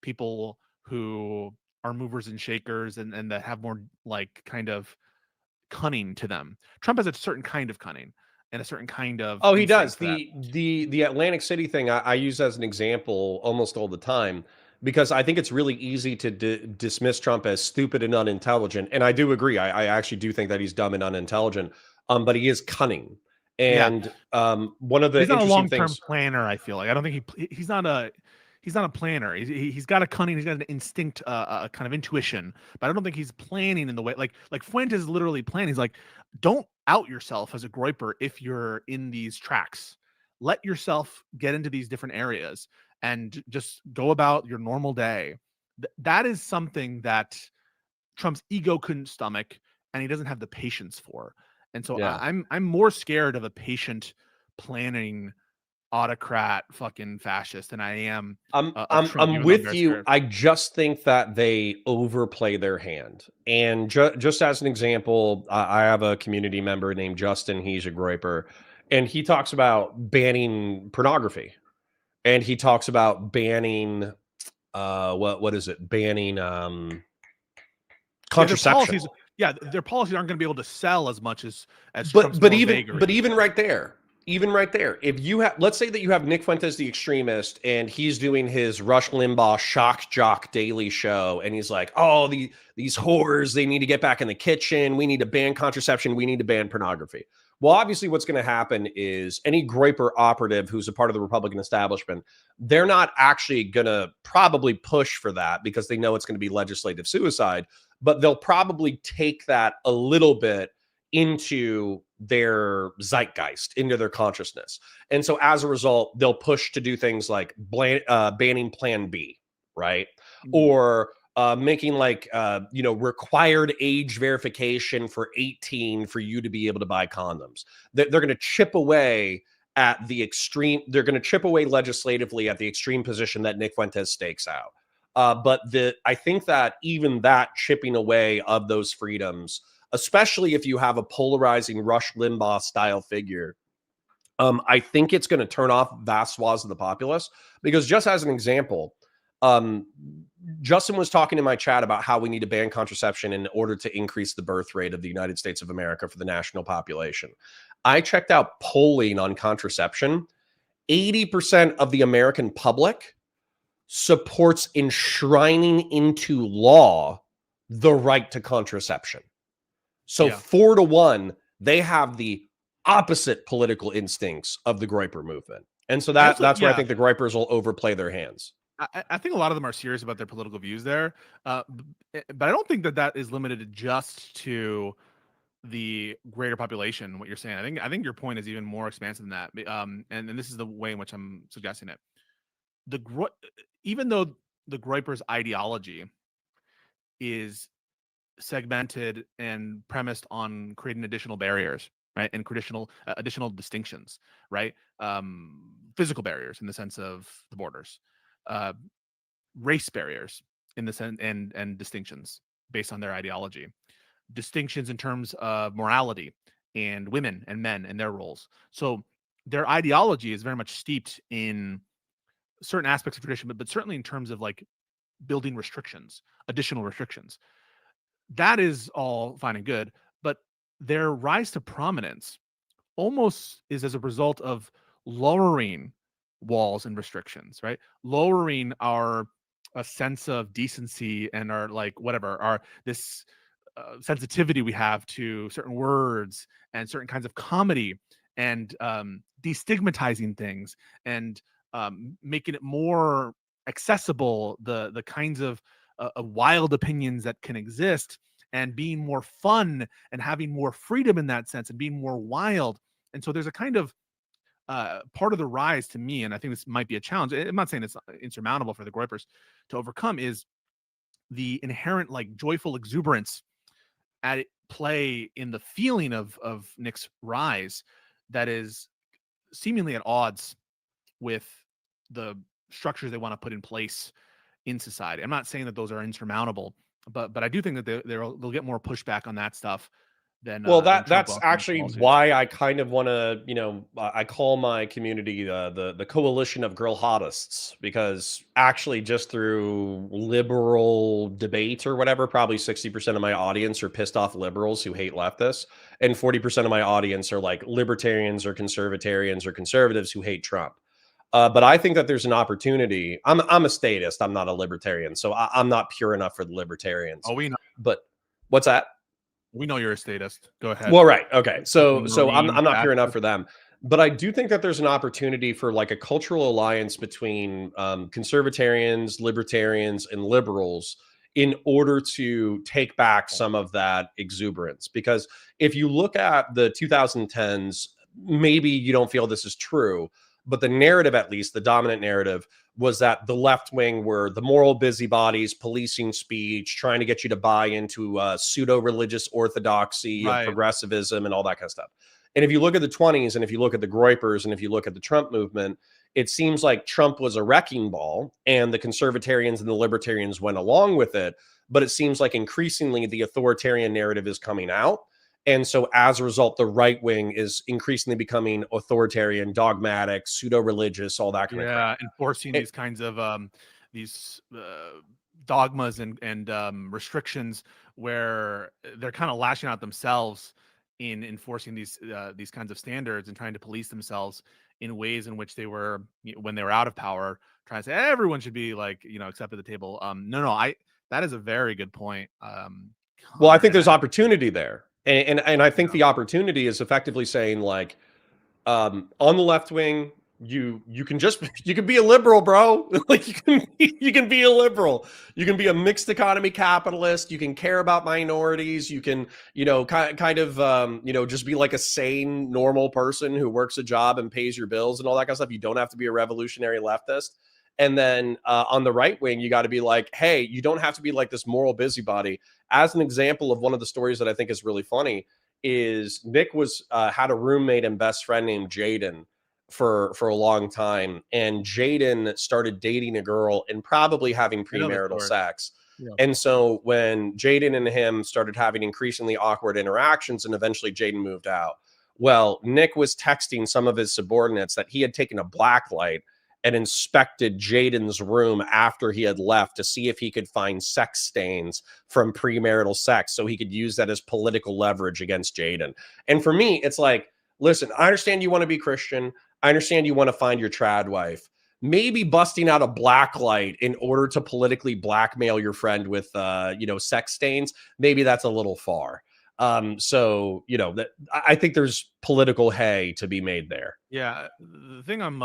people who are movers and shakers and that have more like kind of cunning to them. Trump has a certain kind of cunning and a certain kind of Oh, he does. instinct for that. The Atlantic City thing I use as an example almost all the time because I think it's really easy to dismiss Trump as stupid and unintelligent, and I do agree. I actually do think that he's dumb and unintelligent, but he is cunning. Yeah, And one of but the he's not a interesting long-term things. planner. I feel like I don't think he's not a planner. He's got a cunning. He's got an instinct, a kind of intuition. But I don't think he's planning in the way like Fuentes literally planning. He's like, don't out yourself as a groiper if you're in these tracks. Let yourself get into these different areas and just go about your normal day. That is something that Trump's ego couldn't stomach, and he doesn't have the patience for. And so Yeah. I'm more scared of a patient planning autocrat fucking fascist than I am a Trump, I'm even though I'm with very you. scared. I just think that they overplay their hand. And just as an example, I have a community member named Justin. He's a groiper, and he talks about banning pornography, and he talks about banning what is it? Banning Yeah, their contraception. policies. Yeah, their policies aren't going to be able to sell as much as But Trump's but more even but vagaries even will. right there, if you have, let's say that you have Nick Fuentes, the extremist, and he's doing his Rush Limbaugh shock jock daily show, and he's like, "Oh, these whores, they need to get back in the kitchen. We need to ban contraception. We need to ban pornography." Well, obviously, what's going to happen is any Groiper operative who's a part of the Republican establishment, they're not actually going to probably push for that because they know it's going to be legislative suicide, but they'll probably take that a little bit into their zeitgeist, into their consciousness. And so as a result, they'll push to do things like banning Plan B, right? Mm. Or making like required age verification for 18 for you to be able to buy condoms. They're going to chip away at the extreme. They're going to chip away legislatively at the extreme position that Nick Fuentes stakes out. But I think that even that chipping away of those freedoms, especially if you have a polarizing Rush Limbaugh style figure, I think it's going to turn off vast swaths of the populace. Because just as an example, Justin was talking in my chat about how we need to ban contraception in order to increase the birth rate of the United States of America for the national population. I checked out polling on contraception. 80% of the American public supports enshrining into law the right to contraception. So 4-1, they have the opposite political instincts of the Groyper movement. And so that's where I think the Groypers will overplay their hands. I think a lot of them are serious about their political views there, but I don't think that is limited just to the greater population. What you're saying, I think your point is even more expansive than that. And this is the way in which I'm suggesting it. Even though the Groypers' ideology is segmented and premised on creating additional barriers, right, and additional distinctions, right, physical barriers in the sense of the borders. Race barriers in the sense and distinctions based on their ideology, distinctions in terms of morality and women and men and their roles. So their ideology is very much steeped in certain aspects of tradition, but certainly in terms of like building restrictions, additional restrictions. That is all fine and good, but their rise to prominence almost is as a result of lowering walls and restrictions, right? Lowering a sense of decency and this sensitivity we have to certain words and certain kinds of comedy, and destigmatizing things, and making it more accessible, the kinds of wild opinions that can exist, and being more fun and having more freedom in that sense and being more wild. And so there's a kind of part of the rise to me, and I think this might be a challenge. I'm not saying it's insurmountable for the Groypers to overcome, is the inherent like joyful exuberance at play in the feeling of Nick's rise that is seemingly at odds with the structures they want to put in place in society. I'm not saying that those are insurmountable, but I do think that they'll get more pushback on that stuff than that's actually why I kind of want to, I call my community the coalition of girl hottists, because actually just through liberal debate or whatever, probably 60% of my audience are pissed off liberals who hate leftists, and 40% of my audience are like libertarians or conservatarians or conservatives who hate Trump. But I think that there's an opportunity. I'm a statist. I'm not a libertarian, so I'm not pure enough for the libertarians. Oh, we know. But what's that? We know you're a statist. Go ahead. Well, right. Okay. So I'm not pure enough for them. But I do think that there's an opportunity for like a cultural alliance between conservatarians, libertarians, and liberals in order to take back some of that exuberance. Because if you look at the 2010s, maybe you don't feel this is true, but the narrative, at least the dominant narrative, was that the left wing were the moral busybodies, policing speech, trying to get you to buy into pseudo-religious orthodoxy, right, of progressivism, and all that kind of stuff. And if you look at the 20s, and if you look at the Groypers, and if you look at the Trump movement, it seems like Trump was a wrecking ball, and the conservatarians and the libertarians went along with it. But it seems like increasingly the authoritarian narrative is coming out. And so as a result, the right wing is increasingly becoming authoritarian, dogmatic, pseudo-religious, all that kind of crap. Enforcing these kinds of dogmas and restrictions, where they're kind of lashing out themselves in enforcing these kinds of standards and trying to police themselves in ways in which they were, when they were out of power, trying to say everyone should be like, accepted at the table. That is a very good point. Well, I think there's opportunity there. And I think the opportunity is effectively saying, like, on the left wing, you can be a liberal, bro. Like you can be a liberal. You can be a mixed economy capitalist. You can care about minorities. You can, just be like a sane, normal person who works a job and pays your bills and all that kind of stuff. You don't have to be a revolutionary leftist. And then on the right wing, you got to be like, hey, you don't have to be like this moral busybody. As an example of one of the stories that I think is really funny is Nick was had a roommate and best friend named Jaden for a long time, and Jaden started dating a girl and probably having I know the premarital story. sex. Yeah. And so when Jaden and him started having increasingly awkward interactions, and eventually Jaden moved out, well, Nick was texting some of his subordinates that he had taken a black light and inspected Jaden's room after he had left to see if he could find sex stains from premarital sex so he could use that as political leverage against Jaden. And for me, it's like, listen, I understand you want to be Christian. I understand you want to find your trad wife. Maybe busting out a black light in order to politically blackmail your friend with, sex stains, maybe that's a little far. So, that I think there's political hay to be made there. Yeah, the thing I'm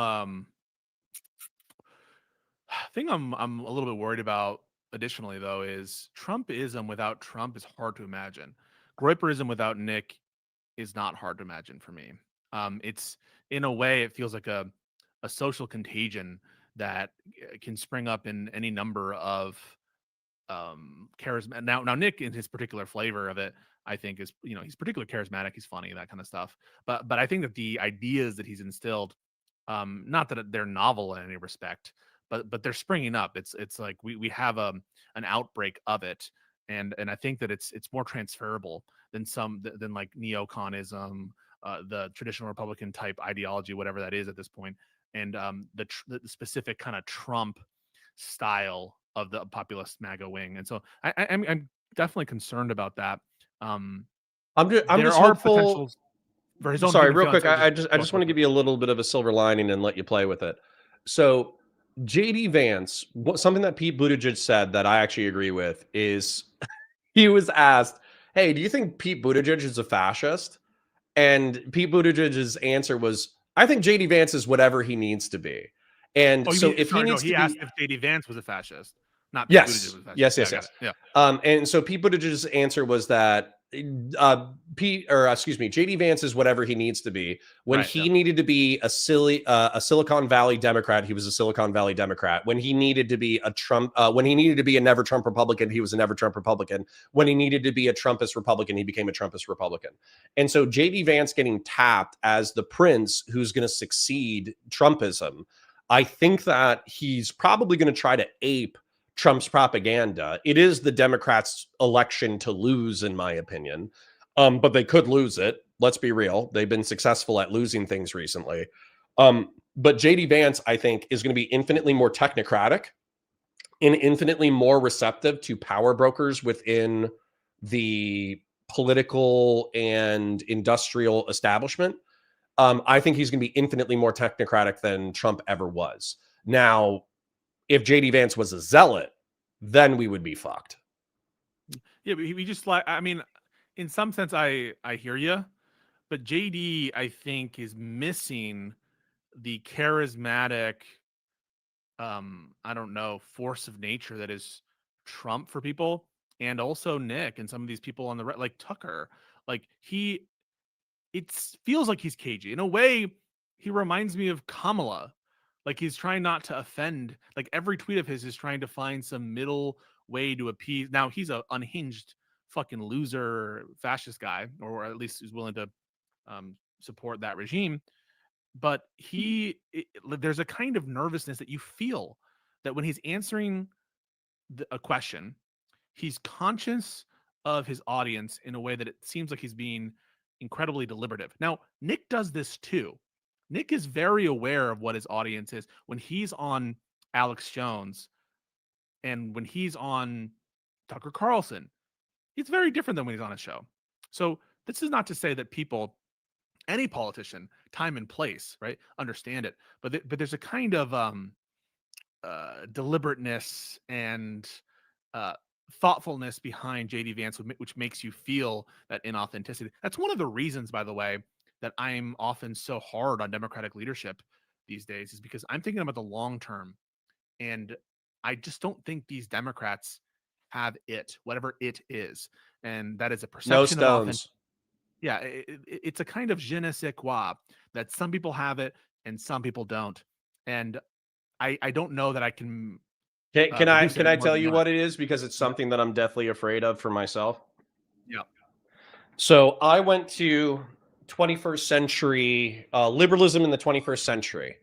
a little bit worried about additionally though is Trumpism without Trump is hard to imagine. Groyperism without Nick is not hard to imagine for me. It's in a way it feels like a social contagion that can spring up in any number of charisma. Now Nick in his particular flavor of it, I think is he's particularly charismatic, he's funny, that kind of stuff. But I think that the ideas that he's instilled, not that they're novel in any respect, but they're springing up. It's like we have an outbreak of it, and I think that it's more transferable than like neoconism, the traditional Republican type ideology, whatever that is at this point, and the specific kind of Trump style of the populist MAGA wing. And so I'm definitely concerned about that. Um, I'm there just are hopeful. potentials for his own Sorry, human real feelings. quick. Sorry, just I go on, just go want to for give it. you a little bit of a silver lining and let you play with it. So, JD Vance, something that Pete Buttigieg said that I actually agree with is he was asked, "Hey, do you think Pete Buttigieg is a fascist?" And Pete Buttigieg's answer was, "I think JD Vance is whatever he needs to be." And Oh, you so, mean if he sorry? No, needs to he asked be, if JD Vance was a fascist, not Pete Buttigieg yes, was a fascist. yes, Yeah, I yes, got it. yes. Yeah, And so Pete Buttigieg's answer was that JD Vance is whatever he needs to be. When right. Yeah, he needed to be a Silicon Valley Democrat, he was a Silicon Valley Democrat. When he needed to be a when he needed to be a never Trump Republican, he was a never Trump Republican. When he needed to be a Trumpist Republican, he became a Trumpist Republican. And so JD Vance getting tapped as the prince who's going to succeed Trumpism, I think that he's probably going to try to ape Trump's propaganda. It is the Democrats' election to lose, in my opinion. But they could lose it. Let's be real. They've been successful at losing things recently. But JD Vance, I think, is going to be infinitely more technocratic and infinitely more receptive to power brokers within the political and industrial establishment. I think he's going to be infinitely more technocratic than Trump ever was. Now, if JD Vance was a zealot, then we would be fucked. yeah. But we just like. I mean, in some sense, I hear you, but JD I think is missing the charismatic, I don't know, force of nature that is Trump for people, and also Nick and some of these people on the right, like Tucker. Like it feels like he's cagey in a way. He reminds me of Kamala. Like he's trying not to offend. Like every tweet of his is trying to find some middle way to appease. Now he's a unhinged fucking loser fascist guy, or at least is willing to support that regime. But there's a kind of nervousness that you feel that when he's answering a question, he's conscious of his audience in a way that it seems like he's being incredibly deliberative. Now, Nick does this too. Nick is very aware of what his audience is. When he's on Alex Jones and when he's on Tucker Carlson, it's very different than when he's on a show. So this is not to say that people, any politician, time and place, right, understand it. But there's a kind of deliberateness and uh, thoughtfulness behind JD Vance, which makes you feel that inauthenticity. That's one of the reasons, by the way, that I'm often so hard on Democratic leadership these days, is because I'm thinking about the long term. And I just don't think these Democrats have it, whatever it is. And that is a No perception of authenticity. stones. Yeah, it's a kind of je ne sais quoi that some people have it and some people don't. And I don't know that I can Can I reduce it can I more tell than you that. what it is? Because it's Yeah. something that I'm deathly afraid of for myself. Yeah. So I went to 21st century liberalism in the 21st century.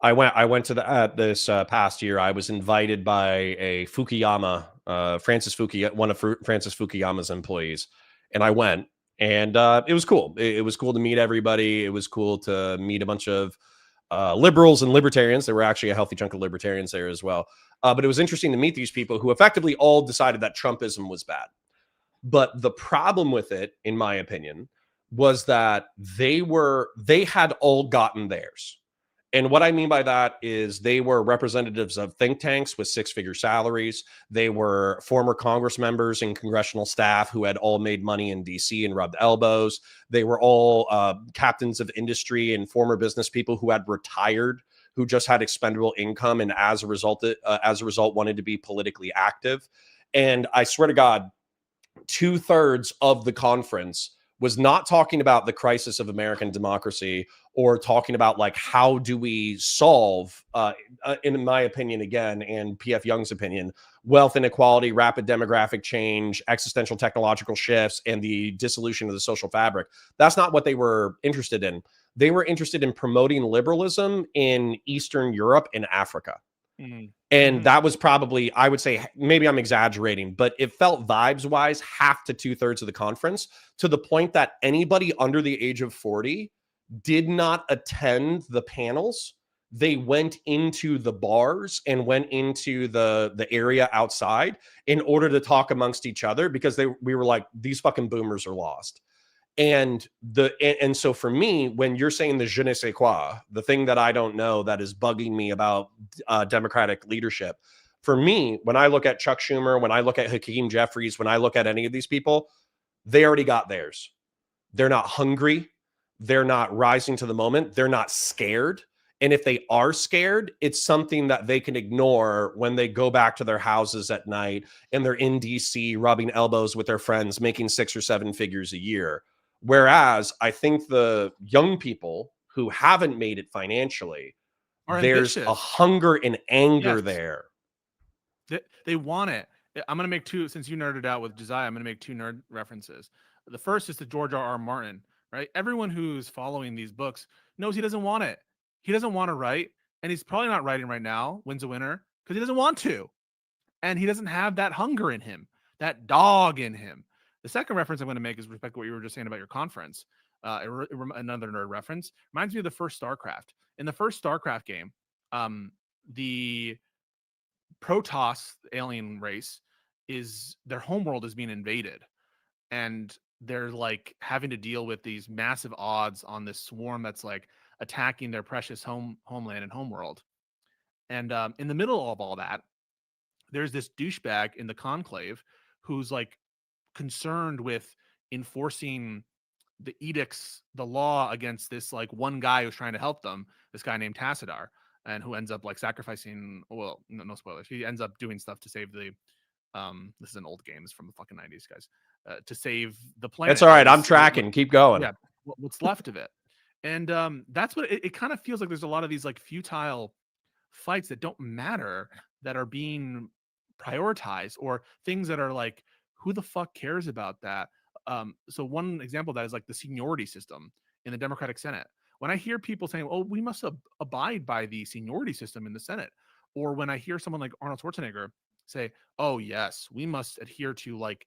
I went to this past year. I was invited by a Fukuyama, one of Francis Fukuyama's employees, and I went, and it was cool. It was cool to meet everybody. It was cool to meet a bunch of liberals and libertarians. There were actually a healthy chunk of libertarians there as well. But it was interesting to meet these people who effectively all decided that Trumpism was bad. But the problem with it, in my opinion, was that they had all gotten theirs. And what I mean by that is they were representatives of think tanks with six-figure salaries. They were former Congress members and congressional staff who had all made money in DC and rubbed elbows. They were all captains of industry and former business people who had retired, who just had expendable income, and as a result, wanted to be politically active. And I swear to God, 2/3 of the conference was not talking about the crisis of American democracy or talking about like how do we solve, in my opinion, again, and PF Young's opinion, wealth inequality, rapid demographic change, existential technological shifts, and the dissolution of the social fabric. That's not what they were interested in. They were interested in promoting liberalism in Eastern Europe and Africa. Mhm. And Mhm. that was probably, I would say, maybe I'm exaggerating, but it felt vibes wise half to 2/3 of the conference, to the point that anybody under the age of 40 did not attend the panels. They went into the bars and went into the area outside in order to talk amongst each other, because we were like, these fucking boomers are lost. And so for me, when you're saying the je ne sais quoi, the thing that I don't know that is bugging me about Democratic leadership, for me, when I look at Chuck Schumer, when I look at Hakeem Jeffries, when I look at any of these people, they already got theirs. They're not hungry. They're not rising to the moment. They're not scared. And if they are scared, it's something that they can ignore when they go back to their houses at night and they're in DC rubbing elbows with their friends, making 6 or 7 figures a year. Whereas I think the young people who haven't made it financially, Are there's a ambitious. hunger and anger Yes. there. They want it. I'm gonna make two, since you nerded out with Josiah. I'm gonna make two nerd references. The first is to George R. R. Martin. Right, everyone who's following these books knows he doesn't want it. He doesn't want to write, and he's probably not writing right now. Wins a winner because he doesn't want to, and he doesn't have that hunger in him, that dog in him. The second reference I'm going to make is respect to what you were just saying about your conference. Another nerd reference reminds me of the first StarCraft. In the first StarCraft game, the Protoss alien race is their homeworld is being invaded, and they're like having to deal with these massive odds on this swarm that's like attacking their precious homeland and homeworld. And in the middle of all that, there's this douchebag in the conclave who's like concerned with enforcing the edicts, the law against this like one guy who's trying to help them, this guy named Tassadar, and who ends up like sacrificing, well, no spoilers, he ends up doing stuff to save the this is an old game, it's from the fucking 90s, guys, to save the It's planet, all at right. I'm least tracking. Keep going. yeah, what's left of it. And that's what it kind of feels like. There's a lot of these like futile fights that don't matter, that are being prioritized, or things that are like, who the fuck cares about that? So one example of that is like the seniority system in the Democratic Senate. When I hear people saying, "Oh, we must abide by the seniority system in the Senate," or when I hear someone like Arnold Schwarzenegger say, "Oh yes, we must adhere to like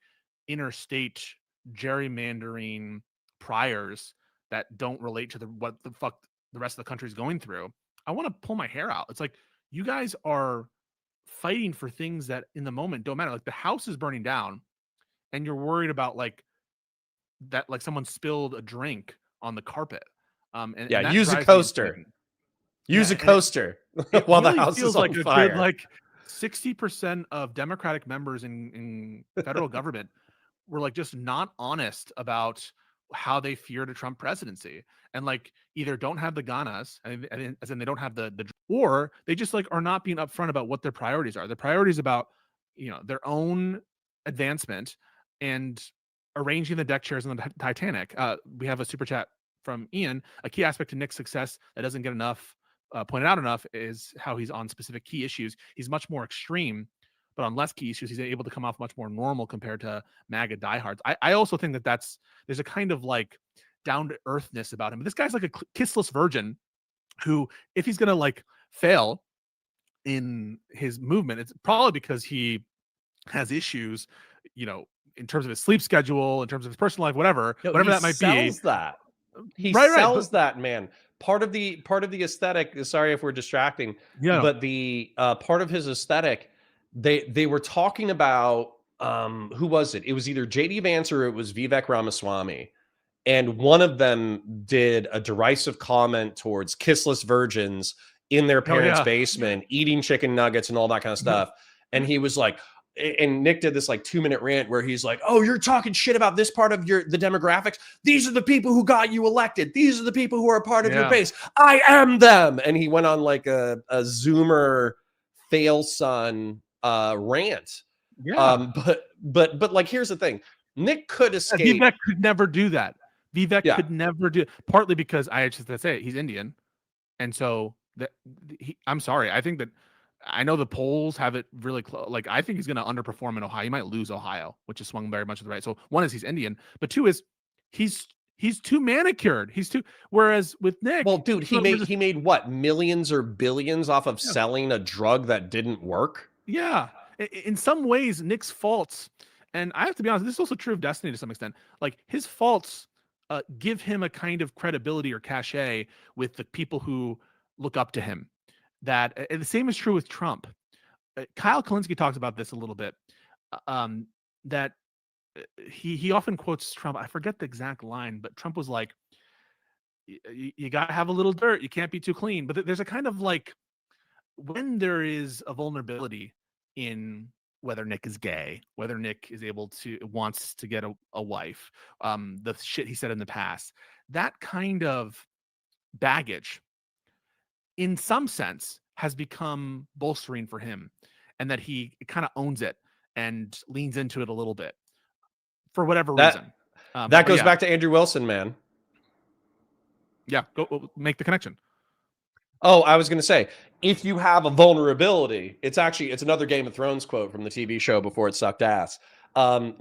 interstate gerrymandering priors that don't relate to what the fuck the rest of the country is going through," I want to pull my hair out. It's like, you guys are fighting for things that in the moment don't matter. Like the house is burning down, and you're worried about like that, like someone spilled a drink on the carpet, Yeah. and that Use a drives me coaster. insane. Use Yeah, a and coaster it while the really house is feels on like a good fire. like 60% of Democratic members in federal government were like just not honest about how they feared a Trump presidency, and like either don't have the ganas, as in they don't have the, or they just like are not being upfront about what their priorities are. Their priorities about, their own advancement and arranging the deck chairs on the Titanic. We have a super chat from Ian. A key aspect to Nick's success that doesn't get enough pointed out enough is how he's on specific key issues. He's much more extreme, but on less key issues, he's able to come off much more normal compared to MAGA diehards. I also think that there's a kind of like down to earthness about him. This guy's like a kissless virgin who, if he's gonna like fail in his movement, it's probably because he has issues, in terms of his sleep schedule, in terms of his personal life, whatever that might be. That. He Right, sells that, man. Part of the aesthetic. Sorry if we're distracting, but the part of his aesthetic, they were talking about who was it? It was either JD Vance or it was Vivek Ramaswamy, and one of them did a derisive comment towards kissless virgins in their parents' basement, eating chicken nuggets and all that kind of stuff. And he was like, and Nick did this like 2-minute rant where he's like, "Oh, you're talking shit about this part of the demographics. These are the people who got you elected. These are the people who are a part of your base. I am them." And he went on like a Zoomer fail son rant. But like, here's the thing. Nick could escape. Vivek could never do that. Vivek could never do it, partly because I just to say he's Indian. And so I'm sorry. I think that I know the polls have it really close. Like, I think he's going to underperform in Ohio. He might lose Ohio, which is swung very much to the right. So one is he's Indian, but two is he's too manicured. He's too. Whereas with Nick, well, dude, he made what, millions or billions off of selling a drug that didn't work. Yeah, in some ways, Nick's faults, and I have to be honest, this is also true of Destiny to some extent. Like, his faults give him a kind of credibility or cachet with the people who look up to him. That the same is true with Trump. Kyle Kalinske talks about this a little bit. That he often quotes Trump. I forget the exact line, but Trump was like, "You got to have a little dirt. You can't be too clean." But there's a kind of like, when there is a vulnerability in whether Nick is gay, whether Nick is wants to get a wife, the shit he said in the past, that kind of baggage, in some sense, has become bolstering for him, and that he kind of owns it and leans into it a little bit for whatever reason. That goes back to Andrew Wilson, man. Yeah, go make the connection. Oh, I was going to say, if you have a vulnerability, it's another Game of Thrones quote from the TV show before it sucked ass. Tyrion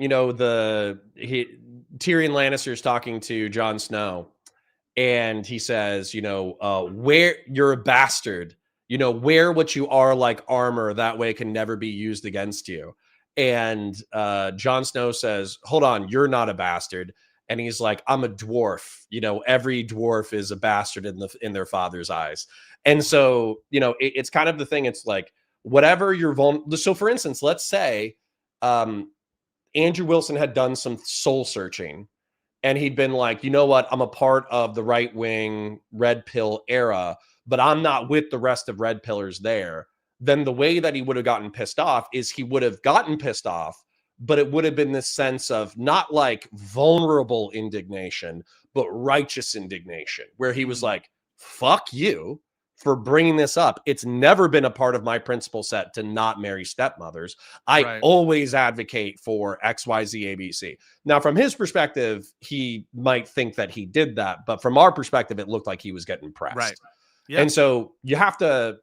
Lannister's talking to Jon Snow, and he says, where you're a bastard, wear what you are like armor, that way it can never be used against you. And Jon Snow says, "Hold on, you're not a bastard." And he's like, "I'm a dwarf. Every dwarf is a bastard in their father's eyes." And so, it's kind of the thing. It's like, whatever you're vulnerable. So for instance, let's say Andrew Wilson had done some soul searching, and he'd been like, "You know what? I'm a part of the right-wing red pill era, but I'm not with the rest of red pillars there." Then the way that he would have gotten pissed off is he would have gotten pissed off, but it would have been this sense of not like vulnerable indignation, but righteous indignation, where he was like, "Fuck you for bringing this up. It's never been a part of my principle set to not marry stepmothers. I always advocate for X, Y, Z, ABC." Now, from his perspective, he might think that he did that, but from our perspective, it looked like he was getting pressed. Right. Yeah. And so you have to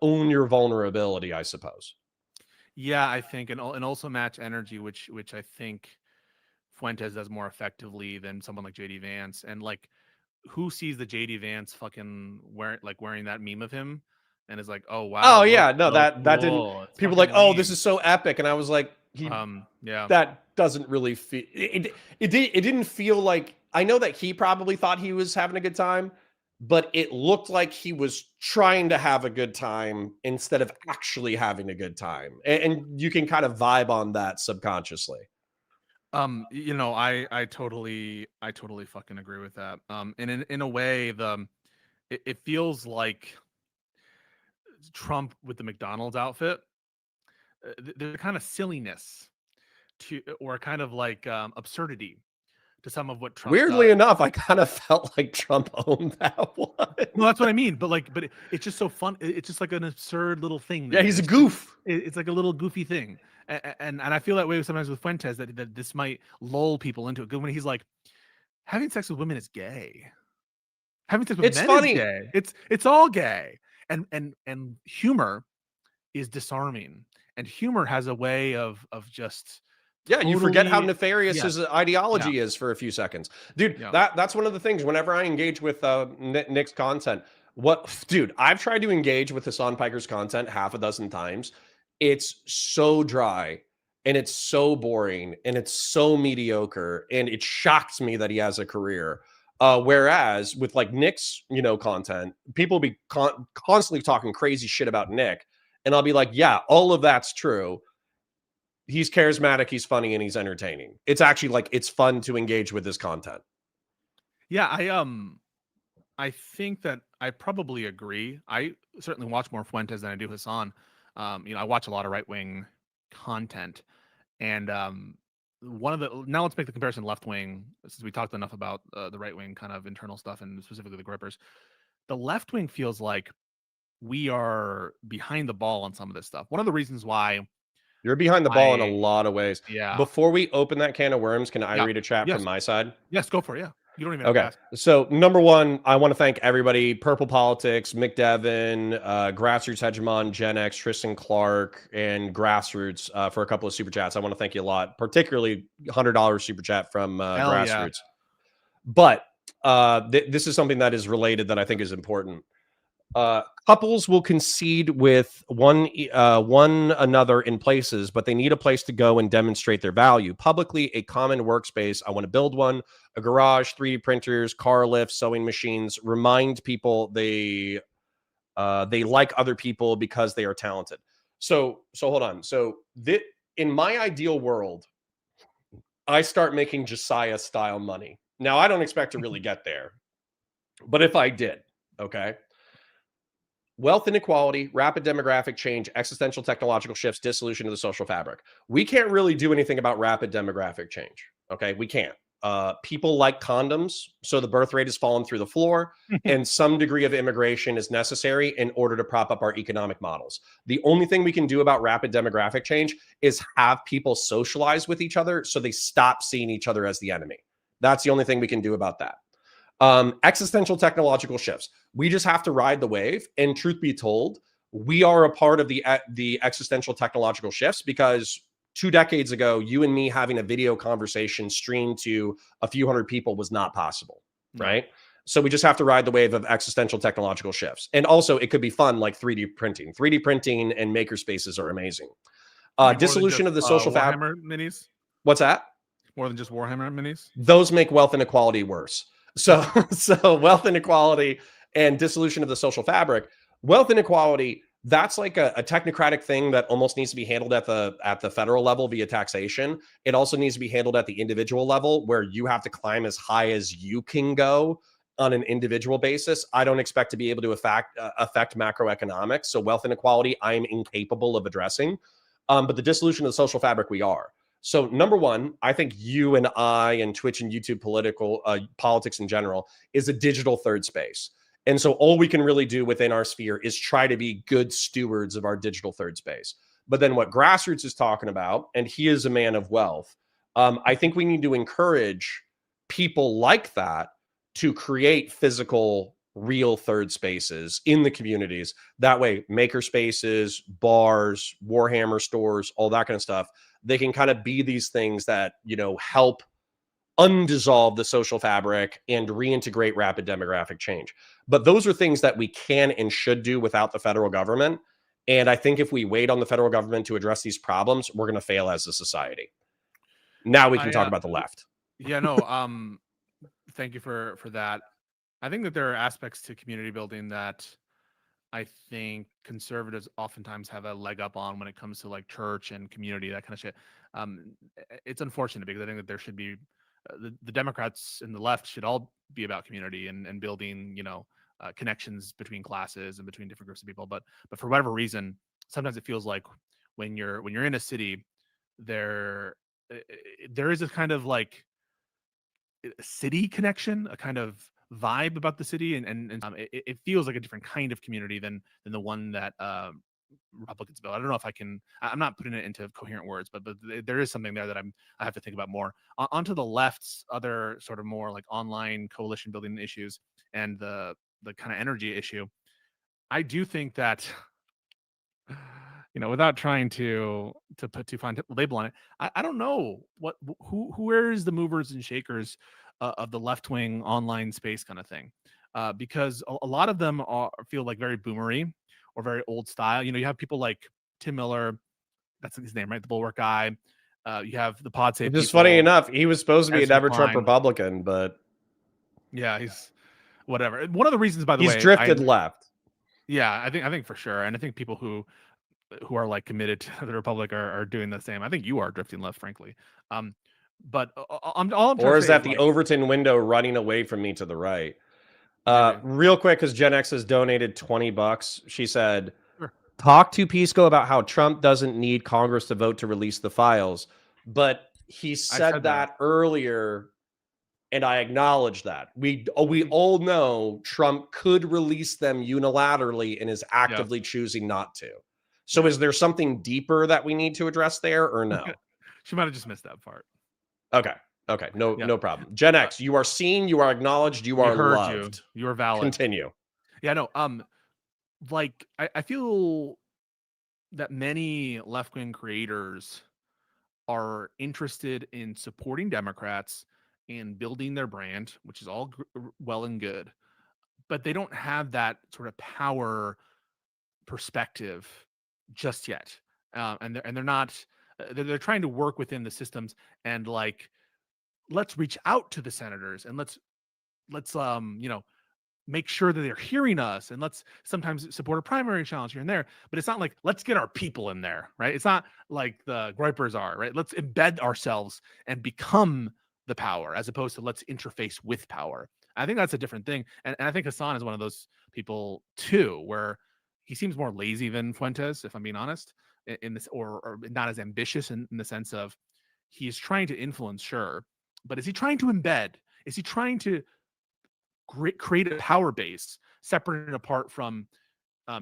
own your vulnerability, I suppose. Yeah, I think, and also match energy, which I think Fuentes does more effectively than someone like JD Vance. And like, who sees the JD Vance fucking wearing that meme of him and is like, "Oh wow." Oh yeah, no, that didn't. People like, "Oh, this is so epic," and I was like, that doesn't really feel. It didn't feel like. I know that he probably thought he was having a good time, but it looked like he was trying to have a good time instead of actually having a good time. And you can kind of vibe on that subconsciously. I totally fucking agree with that. And in a way, it feels like Trump with the McDonald's outfit, the kind of silliness or kind of like absurdity to some of what Trump Weirdly does. enough, I kind of felt like Trump owned that one. Well, that's what I mean. But it's just so fun. It's just like an absurd little thing. Yeah, he's a goof. It's like a little goofy thing. And I feel that way sometimes with Fuentes, that this might lull people into it. Good, when he's like, having sex with women is gay. Having sex with It's men funny. is gay. It's all gay. And humor is disarming. And humor has a way of just Yeah, you forget how totally nefarious yes. his Yeah. ideology is for a few seconds. Dude, Yeah. that's one of the things whenever I engage with Nick's content. Dude, I've tried to engage with Hassan Piker's content half a dozen times. It's so dry and it's so boring and it's so mediocre and it shocks me that he has a career. Whereas with like Nick's, content, people be constantly talking crazy shit about Nick, and I'll be like, yeah, all of that's true. He's charismatic, he's funny, and he's entertaining. It's actually like it's fun to engage with his content. Yeah, I think that I probably agree. I certainly watch more Fuentes than I do Hassan. I watch a lot of right-wing content. And one of the now let's make the comparison left wing, since we talked enough about the right wing kind of internal stuff and specifically the grippers. The left wing feels like we are behind the ball on some of this stuff. One of the reasons why You're behind the ball in a I lot of ways. yeah Before we open that can of worms, can I yeah read a chat from yes my side? yes go for it. Yeah, you don't even have to Okay. ask. So, number one, I want to thank everybody: Purple Politics, McDevin, Grassroots Hegemon, Gen X, Tristan Clark, and Grassroots for a couple of super chats. I want to thank you a lot, particularly $100 super chat from Hell yeah. Grassroots. But this is something that is related that I think is important. Couples will concede with one another in places, but they need a place to go and demonstrate their value publicly. A common workspace. I want to build one. A garage, 3D printers, car lifts, sewing machines. Remind people they like other people because they are talented. So hold on. So in my ideal world, I start making Josiah style money. Now I don't expect to really get there, but if I did, okay. Wealth inequality, rapid demographic change, existential technological shifts, dissolution of the social fabric. We can't really do anything about rapid demographic change. Okay, we can't. People like condoms, so the birth rate has fallen through the floor, and some degree of immigration is necessary in order to prop up our economic models. The only thing we can do about rapid demographic change is have people socialize with each other so they stop seeing each other as the enemy. That's the only thing we can do about that. Existential technological shifts. We just have to ride the wave. And truth be told, we are a part of the existential technological shifts because 2 decades ago, you and me having a video conversation streamed to a few hundred people was not possible, No. right? So we just have to ride the wave of existential technological shifts. And also, it could be fun like 3D printing. 3D printing and maker spaces are amazing. Dissolution of the social fabric. Warhammer minis. What's that? More than just Warhammer minis. Those make wealth inequality worse. So wealth inequality and dissolution of the social fabric. Wealth inequality, that's like a technocratic thing that almost needs to be handled at the federal level via taxation. It also needs to be handled at the individual level where you have to climb as high as you can go on an individual basis. I don't expect to be able to affect macroeconomics. So wealth inequality, I'm incapable of addressing. But the dissolution of the social fabric, we are. So number one, I think you and I and Twitch and YouTube politics in general is a digital third space. And so all we can really do within our sphere is try to be good stewards of our digital third space. But then what Grassroots is talking about, and he is a man of wealth, I think we need to encourage people like that to create physical, real third spaces in the communities. That way, maker spaces, bars, Warhammer stores, all that kind of stuff, they can kind of be these things that, help undissolve the social fabric and reintegrate rapid demographic change. But those are things that we can and should do without the federal government. And I think if we wait on the federal government to address these problems, we're going to fail as a society. Now we can talk about the left. Yeah, no. Thank you for that. I think that there are aspects to community building that I think conservatives oftentimes have a leg up on when it comes to like church and community, that kind of shit. It's unfortunate because I think that there should be the Democrats and the left should all be about community and building, connections between classes and between different groups of people. But for whatever reason, sometimes it feels like when you're in a city, there is a kind of like city connection, a kind of vibe about the city, and it feels like a different kind of community than the one that Republicans build. I don't know if I'm not putting it into coherent words, but there is something there that I have to think about more. Onto the left's other sort of more like online coalition building issues. and the kind of energy issue. I do think that without trying to put too fine a label on it, I don't know where is the movers and shakers of the left wing online space kind of thing, because a lot of them feel like very boomery or very old style. You have people like Tim Miller, that's his name, right? The Bulwark guy. You have the Pod Save Which is people. funny enough, he was supposed to be a Ezra never Trump Klein. Republican, but Yeah, he's whatever. One of the reasons, by the he's way, drifted left. Yeah, I think for sure, and I think people who are like committed to the Republic are doing the same. I think you are drifting left, frankly. But all I'm trying Or to is say that is, the like, Overton window running away from me to the right? maybe. Real quick, because Gen X has donated $20. She said, Sure. talk to Pisco about how Trump doesn't need Congress to vote to release the files. But he said that earlier, and I acknowledge that. We all know Trump could release them unilaterally and is actively choosing not to. So is there something deeper that we need to address there, or no? She might have just missed that part. Okay. No problem. Gen X, you are seen, you are acknowledged, you are heard loved. You are valid. Continue. Yeah, no. Like I feel that many left-wing creators are interested in supporting Democrats and building their brand, which is all well and good, but they don't have that sort of power perspective just yet, and they're not. They're trying to work within the systems and, like, let's reach out to the senators and let's make sure that they're hearing us, and let's sometimes support a primary challenge here and there. But it's not like, let's get our people in there, right? It's not like the Groypers are, right? Let's embed ourselves and become the power, as opposed to let's interface with power. I think that's a different thing, and I think Hassan is one of those people too, where he seems more lazy than Fuentes, if I'm being honest, in this, or not as ambitious in the sense of he's trying to influence, sure, but is he trying to embed? Is he trying to create a power base separate and apart from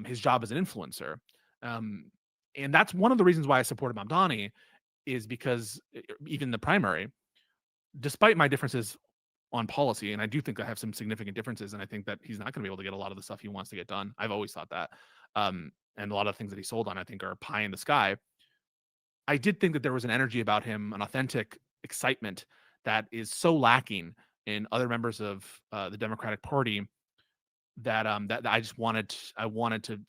his job as an influencer? And that's one of the reasons why I supported Mamdani, is because even the primary, despite my differences on policy, and I do think I have some significant differences, and I think that he's not going to be able to get a lot of the stuff he wants to get done. I've always thought that. And a lot of things that he sold on, I think, are pie in the sky. I did think that there was an energy about him, an authentic excitement that is so lacking in other members of the Democratic Party, that that I just wanted to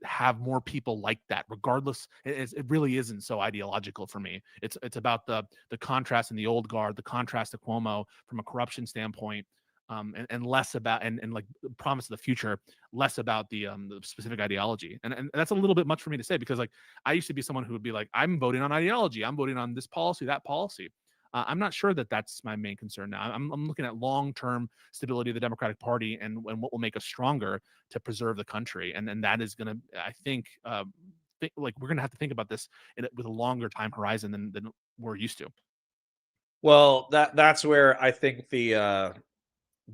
have more people like that. Regardless, it really isn't so ideological for me. It's about the contrast in the old guard, the contrast to Cuomo from a corruption standpoint, and less about, and like promise of the future, less about the specific ideology. And that's a little bit much for me to say, because, like, I used to be someone who would be like, I'm voting on ideology, I'm voting on this policy, that policy. I'm not sure that that's my main concern now. I'm looking at long-term stability of the Democratic Party and what will make us stronger to preserve the country. And that is going to, I think, like, we're going to have to think about this with a longer time horizon than we're used to. Well, that's where I think the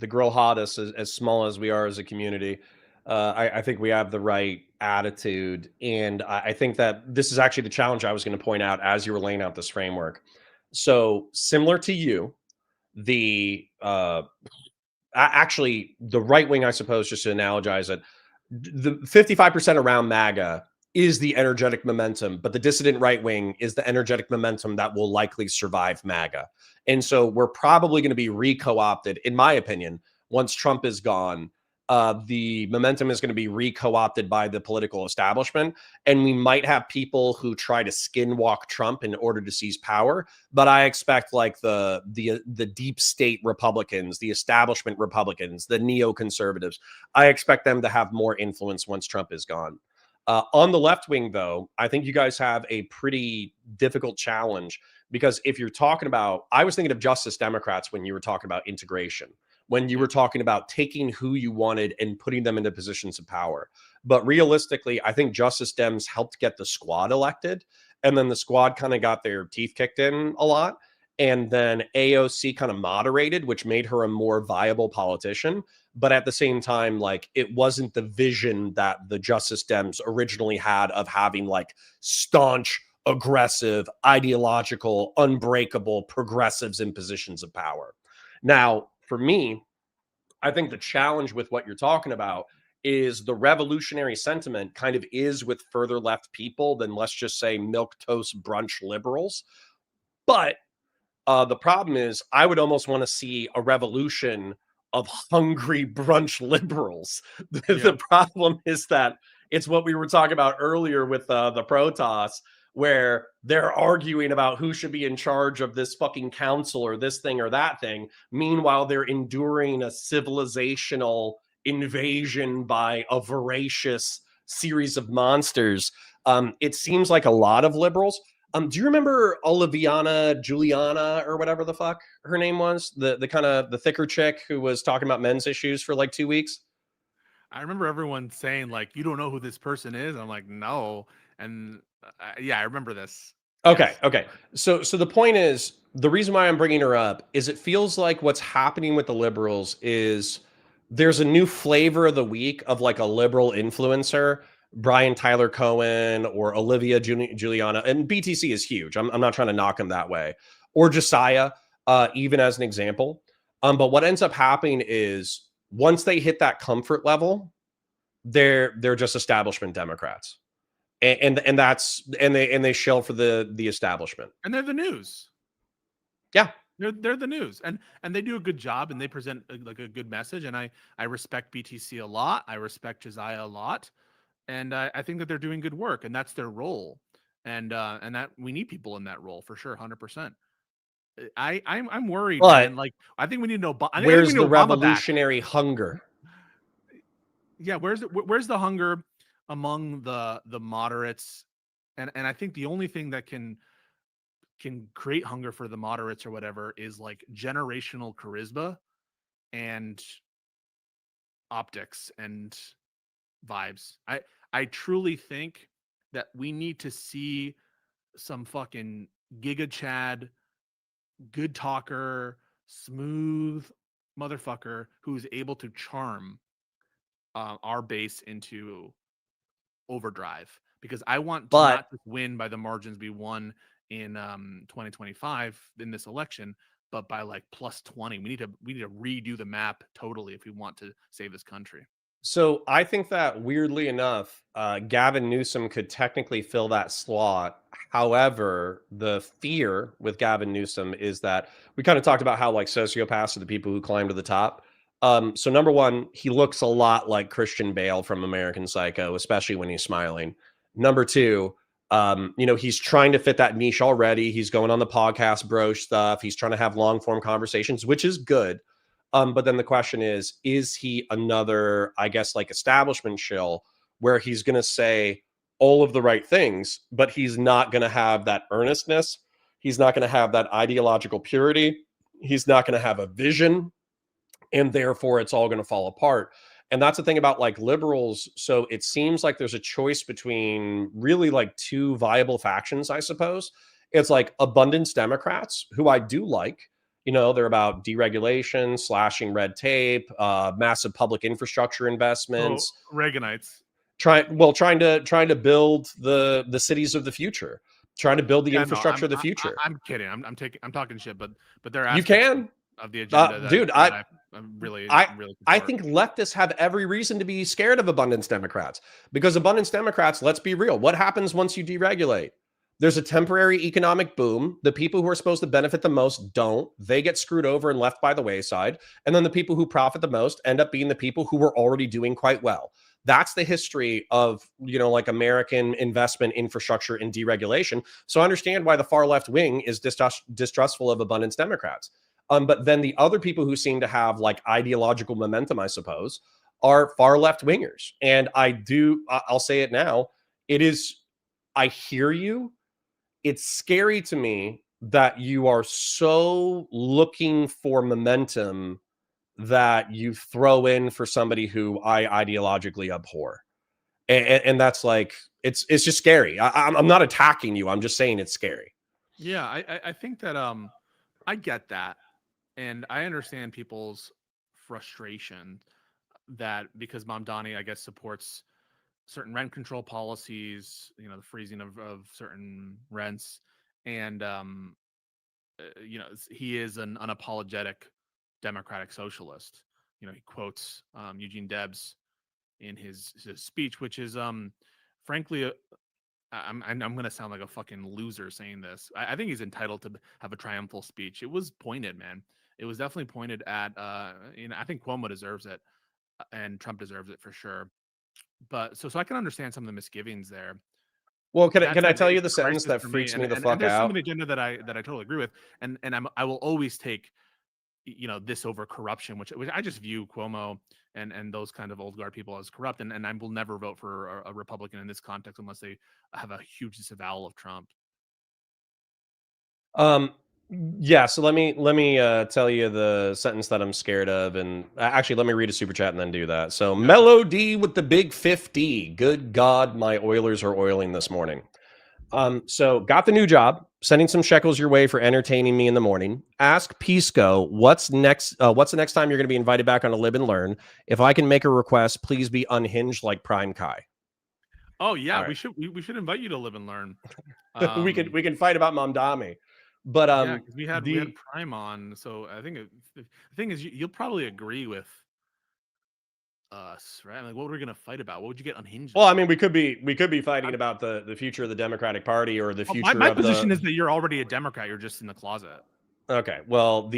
grow hottest, as small as we are as a community, I think we have the right attitude. And I think that this is actually the challenge I was going to point out as you were laying out this framework. So similar to you, the actually the right wing, I suppose, just to analogize it, the 55% around MAGA is the energetic momentum, but the dissident right wing is the energetic momentum that will likely survive MAGA. And so we're probably going to be re-co-opted, in my opinion, once Trump is gone. The momentum is going to be re-co-opted by the political establishment, and we might have people who try to skinwalk Trump in order to seize power. But I expect, like, the deep state Republicans, the establishment Republicans, the neoconservatives, I expect them to have more influence once Trump is gone. On the left wing, though, I think you guys have a pretty difficult challenge, because if you're talking about, I was thinking of Justice Democrats when you were talking about integration, when you were talking about taking who you wanted and putting them into positions of power. But realistically, I think Justice Dems helped get the Squad elected, and then the Squad kind of got their teeth kicked in a lot. And then AOC kind of moderated, which made her a more viable politician. But at the same time, like, it wasn't the vision that the Justice Dems originally had of having, like, staunch, aggressive, ideological, unbreakable progressives in positions of power. Now, for me, I think the challenge with what you're talking about is the revolutionary sentiment kind of is with further left people than, let's just say, milk toast brunch liberals. But the problem is, I would almost want to see a revolution of hungry brunch liberals. The Yeah. problem is that it's what we were talking about earlier with the Protoss, where they're arguing about who should be in charge of this fucking council or this thing or that thing. Meanwhile, they're enduring a civilizational invasion by a voracious series of monsters. It seems like a lot of liberals. Do you remember Oliviana Juliana or whatever the fuck her name was? The kind of the thicker chick who was talking about men's issues for like 2 weeks. I remember everyone saying like, "You don't know who this person is." I'm like, "No," and yeah, I remember this. Okay, Yes. okay. So the point is, the reason why I'm bringing her up is it feels like what's happening with the liberals is there's a new flavor of the week of like a liberal influencer, Brian Tyler Cohen or Olivia Juliana, and BTC is huge. I'm not trying to knock him that way, or Josiah, even as an example. But what ends up happening is once they hit that comfort level, they're just establishment Democrats, and that's and they shell for the establishment. And they're the news. Yeah. They're the news, and they do a good job, and they present like a good message. And I respect BTC a lot. I respect Josiah a lot, and I think that they're doing good work, and that's their role. And that we need people in that role for sure, 100%. I'm worried, man. But Like I think we need no. I think we where's need the Obama back. revolutionary hunger? Yeah, where's the hunger among the moderates? And I think the only thing that can create hunger for the moderates or whatever is like generational charisma and optics and vibes. I truly think that we need to see some fucking Giga Chad, good talker, smooth motherfucker who's able to charm our base into overdrive, because I want to But not just win by the margins we won in 2025 in this election, but by like plus 20. We need to redo the map totally if we want to save this country. so I think that weirdly enough, Gavin Newsom could technically fill that slot. However, the fear with Gavin Newsom is that we kind of talked about how like sociopaths are the people who climb to the top. So number one, he looks a lot like Christian Bale from American Psycho, especially when he's smiling. Number two, he's trying to fit that niche already. He's going on the podcast bro stuff. He's trying to have long form conversations, which is good. But then the question is he another, I guess, like establishment shill where he's going to say all of the right things, but he's not going to have that earnestness. He's not going to have that ideological purity. He's not going to have a vision. And therefore, it's all going to fall apart. And that's the thing about like liberals. So it seems like there's a choice between really like two viable factions, I suppose. It's like abundance Democrats, who I do like. They're about deregulation, slashing red tape, massive public infrastructure So investments, Reaganites. trying to build the cities of the future, trying to build the Yeah, no, infrastructure of the future. I'm kidding. I'm talking shit, but there are You aspects can, of the agenda that dude. that I'm really I really I support. think leftists have every reason to be scared of abundance Democrats, because abundance Democrats, let's be real, what happens once you deregulate? There's a temporary economic boom. The people who are supposed to benefit the most don't. They get screwed over and left by the wayside. And then the people who profit the most end up being the people who were already doing quite well. That's the history of, like American investment infrastructure and deregulation. So I understand why the far left wing is distrustful of abundance Democrats. But then the other people who seem to have like ideological momentum, I suppose, are far left wingers. And I'll say it now. It is, I hear you. It's scary to me that you are so looking for momentum that you throw in for somebody who I ideologically abhor. And that's like, it's just scary. I'm not attacking you. I'm just saying it's scary. Yeah, I think that I get that, and I understand people's frustration that because Mamdani, I guess, supports certain rent control policies, the freezing of certain rents, and he is an unapologetic democratic socialist. he quotes Eugene Debs in his speech, which is frankly, I'm going to sound like a fucking loser saying this. I think he's entitled to have a triumphal speech. It was pointed, man. It was definitely pointed at. I think Cuomo deserves it, and Trump deserves it for sure. But so I can understand some of the misgivings there. Well, can That I said, tell you it's the a sentence crisis that for me, freaks and me the and, fuck and there's some of out? the agenda that I totally agree with, and I will always take this over corruption, which I just view Cuomo and those kind of old guard people as corrupt, and I will never vote for a Republican in this context unless they have a huge disavowal of Trump. Yeah, so let me tell you the sentence that I'm scared of, and actually let me read a super chat and then do that. So Yeah. Mellow D with the big 50. Good God, my Oilers are oiling this morning. So got the new job, sending some shekels your way for entertaining me in the morning. Ask Pisco what's next. What's the next time you're going to be invited back on a Live and Learn? If I can make a request, please be unhinged like Prime Kai. Oh yeah, All right. we should invite you to Live and Learn. we can fight about Mamdami, but Yeah, because we had the Prime on, so I think the thing is you'll probably agree with us, right? Like, what were we gonna fight about? What would you get unhinged well, I about? mean, we could be fighting about the future of the Democratic Party or the Well, future my of position the. is that you're already a Democrat. You're just in the closet. Okay, well,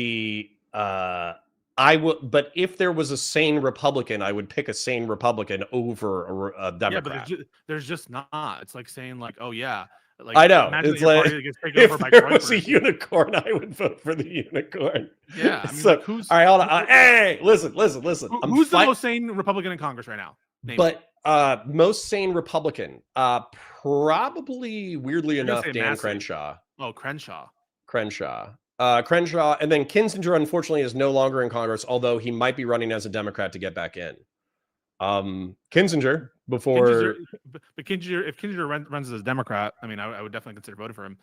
I would, but if there was a sane Republican, I would pick a sane Republican over a Yeah, but Democrat. there's just not. It's like saying like, oh yeah, like I know. imagine that It's your like party gets taken over if by there was a groypers. unicorn, I would vote for the unicorn. Yeah, I mean, So, like all right, hold on. Hey, listen. who's the most sane Republican in Congress right now? Name me. But most sane Republican, probably weirdly You're gonna enough, say Dan Massey. Crenshaw. Oh, Crenshaw. Crenshaw, and then Kinzinger, unfortunately, is no longer in Congress, although he might be running as a Democrat to get back in. Kinzinger, before. But Kinzinger, if Kinzinger runs as a Democrat, I mean, I would definitely consider voting for him.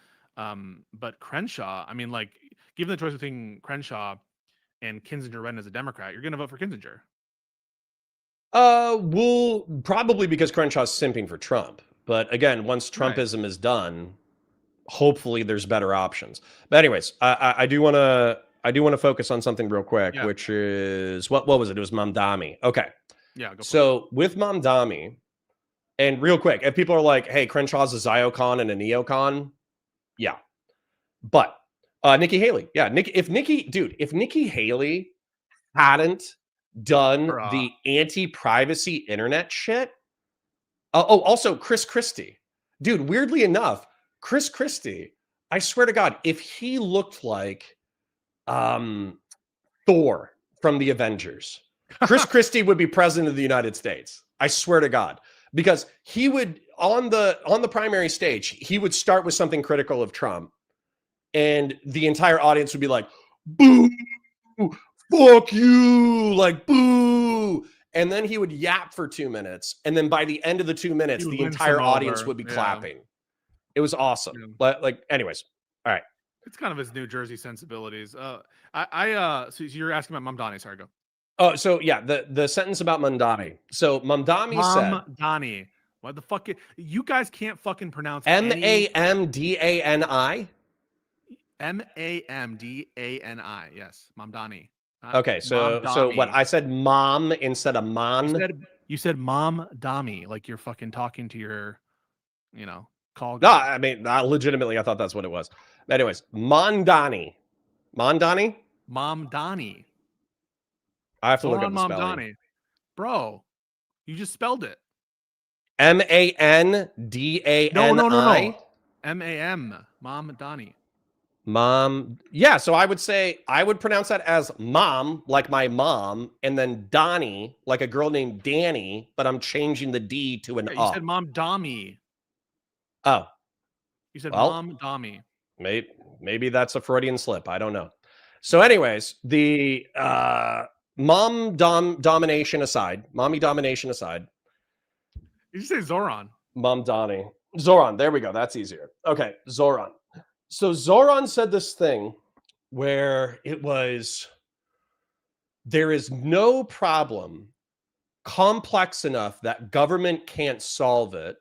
But Crenshaw, I mean, like, given the choice between Crenshaw and Kinzinger running as a Democrat, you're going to vote for Kinzinger. Well, probably because Crenshaw's simping for Trump. But again, once Trumpism is done, hopefully there's better options. But anyways, I do want to focus on something real quick, which is what was it? It was Mamdani. Okay. Yeah. So with Mamdani, and real quick, if people are like, "Hey, Crenshaw's a Ziocon and a neocon," yeah, but Nikki Haley, yeah, if Nikki Haley hadn't done the anti-privacy internet shit. Also Chris Christie. Dude, weirdly enough, Chris Christie, I swear to God, if he looked like Thor from the Avengers, Chris Christie would be president of the United States. I swear to God. Because he would on the primary stage, he would start with something critical of Trump, and the entire audience would be like, boo, fuck you, like boo. And then he would yap for 2 minutes. And then by the end of the 2 minutes, the entire audience would be clapping. It was awesome. But like, anyways. All right. It's kind of his New Jersey sensibilities. So you're asking about Mamdani. Sorry, go. Oh, so yeah, the sentence about Mamdani. So Mamdani said, Mamdani. What the fuck? You guys can't fucking pronounce Mamdani. Mamdani. Yes, Mamdani. Okay, so what I said, mom instead of man. You said Mamdani, like you're fucking talking to your, call. No, I mean, legitimately, I thought that's what it was. Anyways, Mamdani. I have to look up the spelling. Bro, you just spelled it. Mamdani. No. M-A-M. Mamdani. Mom. Yeah, so I would pronounce that as mom, like my mom, and then Donnie, like a girl named Danny, but I'm changing the D to an You said Mamdami. Oh. You said Mamdami. Maybe that's a Freudian slip. I don't know. So anyways, the mommy domination aside. Did you say Zoran? Mamdani. Zoran. There we go. That's easier. Okay. Zoran. So Zoran said this thing where it was, there is no problem complex enough that government can't solve it.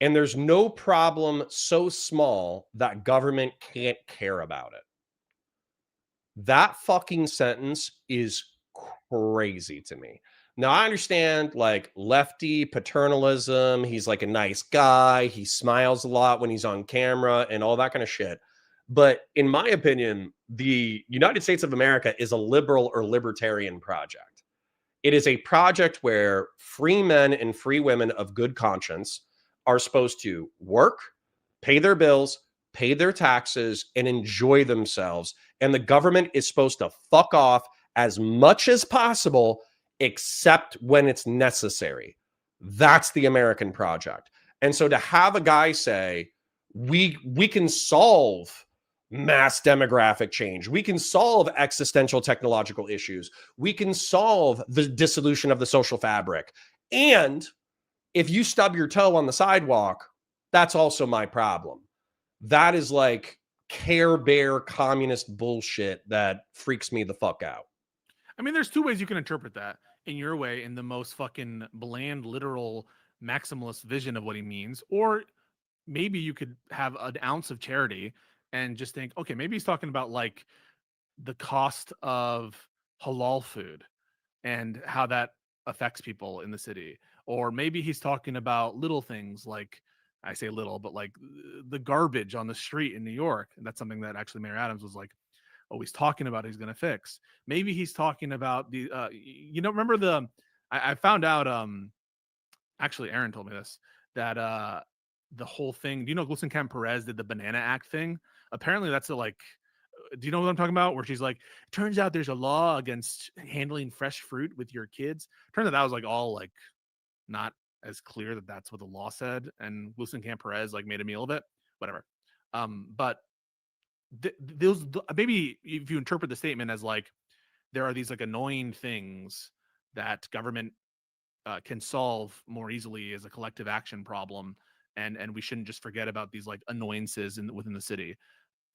And there's no problem so small that government can't care about it. That fucking sentence is crazy to me. Now I understand like lefty paternalism. He's like a nice guy. He smiles a lot when he's on camera and all that kind of shit. But in my opinion, the United States of America is a liberal or libertarian project. It is a project where free men and free women of good conscience are supposed to work, pay their bills, pay their taxes, and enjoy themselves. And the government is supposed to fuck off as much as possible, except when it's necessary. That's the American project. And so to have a guy say, we can solve mass demographic change. We can solve existential technological issues. We can solve the dissolution of the social fabric. And if you stub your toe on the sidewalk, that's also my problem. That is like Care Bear communist bullshit that freaks me the fuck out. I mean, there's two ways you can interpret that. In your way, in the most fucking bland, literal, maximalist vision of what he means, or maybe you could have an ounce of charity and just think, okay, maybe he's talking about like the cost of halal food and how that affects people in the city. Or maybe he's talking about little things like, I say little, but like the garbage on the street in New York. And that's something that actually Mayor Adams was like always talking about he's going to fix. Maybe he's talking about the, remember I found out, actually Aaron told me this, that the whole thing, do you know Glusen Perez did the Banana Act thing? Apparently that's do you know what I'm talking about? Where she's like, turns out there's a law against handling fresh fruit with your kids. Turns out that was like all like not as clear that that's what the law said. And Glusen Perez like made a meal of it, whatever. But maybe if you interpret the statement as like, there are these like annoying things that government can solve more easily as a collective action problem. And we shouldn't just forget about these like annoyances within the city.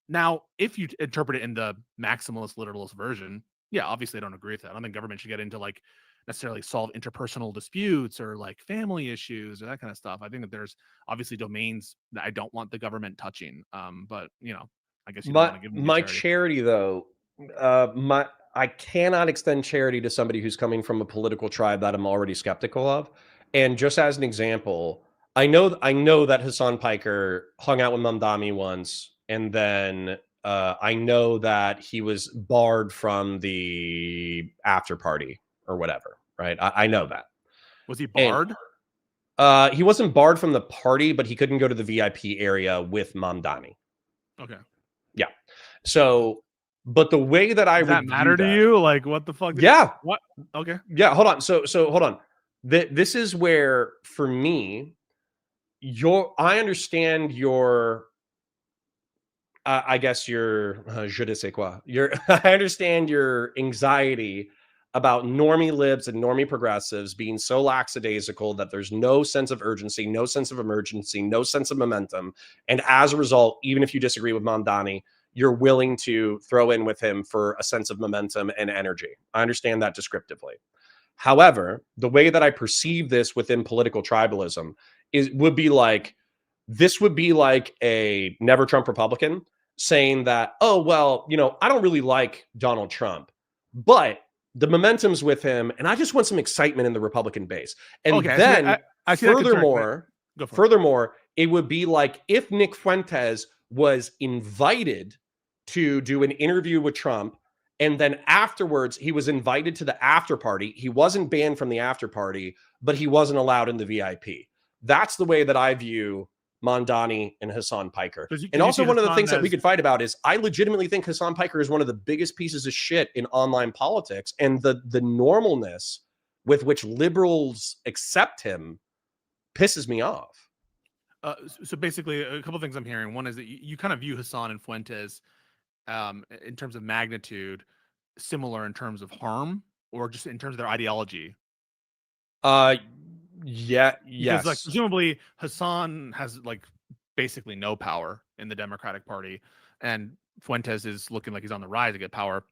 Now, if you interpret it in the maximalist, literalist version, yeah, obviously I don't agree with that. I don't think government should get into like necessarily solve interpersonal disputes or like family issues or that kind of stuff. I think that there's obviously domains that I don't want the government touching. But I guess you don't want to give them My charity. charity though, I cannot extend charity to somebody who's coming from a political tribe that I'm already skeptical of. And just as an example, I know that Hassan Piker hung out with Mamdani once, and then I know that he was barred from the after party or whatever, right? I know that. Was he And barred? he wasn't barred from the party, but he couldn't go to the VIP area with Mamdani. Okay. Yeah. So, but the way that I Does that would view matter to that, you? Like, what the fuck? yeah, What? Okay. yeah. Hold on. So hold on. This is where, for me, I understand your, I guess your, je ne sais quoi. Your, I understand your anxiety about normie libs and normie progressives being so lackadaisical that there's no sense of urgency, no sense of emergency, no sense of momentum. And as a result, even if you disagree with Mamdani, you're willing to throw in with him for a sense of momentum and energy. I understand that descriptively. However, the way that I perceive this within political tribalism would be like, this would be like a never Trump Republican saying that, oh, well, I don't really like Donald Trump, but the momentum's with him, and I just want some excitement in the Republican base. And Okay. then I see that concern, go for it. furthermore, it would be like if Nick Fuentes was invited to do an interview with Trump, and then afterwards he was invited to the after party. He wasn't banned from the after party, but he wasn't allowed in the VIP. That's the way that I view Mamdani and Hassan Piker. And also one of the things that we could fight about is I legitimately think Hassan Piker is one of the biggest pieces of shit in online politics, and the normalness with which liberals accept him pisses me off. So basically, a couple of things I'm hearing. One is that you kind of view Hassan and Fuentes, in terms of magnitude, similar in terms of harm, or just in terms of their ideology. Yeah, Because like yes. presumably Hassan has like basically no power in the Democratic Party, and Fuentes is looking like he's on the rise to get power.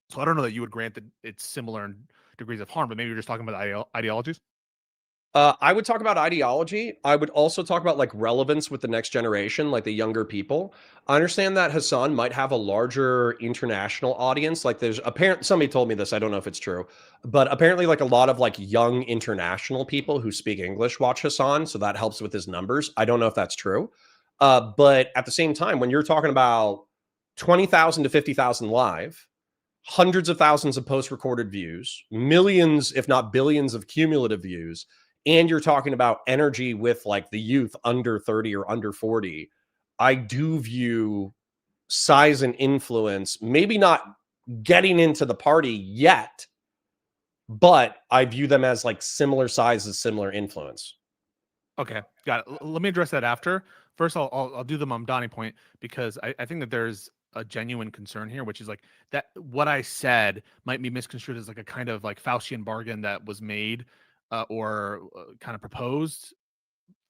So I don't know that you would grant that it's similar in degrees of harm, but maybe you're just talking about ideologies. I would talk about ideology. I would also talk about like relevance with the next generation, like the younger people. I understand that Hassan might have a larger international audience. Like there's apparently somebody told me this. I don't know if it's true, but apparently like a lot of like young international people who speak English watch Hassan, so that helps with his numbers. I don't know if that's true, but at the same time, when you're talking about 20,000 to 50,000 live, hundreds of thousands of post-recorded views, millions, if not billions, of cumulative views, and you're talking about energy with like the youth under 30 or under 40, I do view size and influence, maybe not getting into the party yet, but I view them as like similar sizes, similar influence. Okay, got it. Let me address that after. First, I'll do the Mamdani point because I think that there's a genuine concern here, which is like that what I said might be misconstrued as like a kind of like Faustian bargain that was made or kind of proposed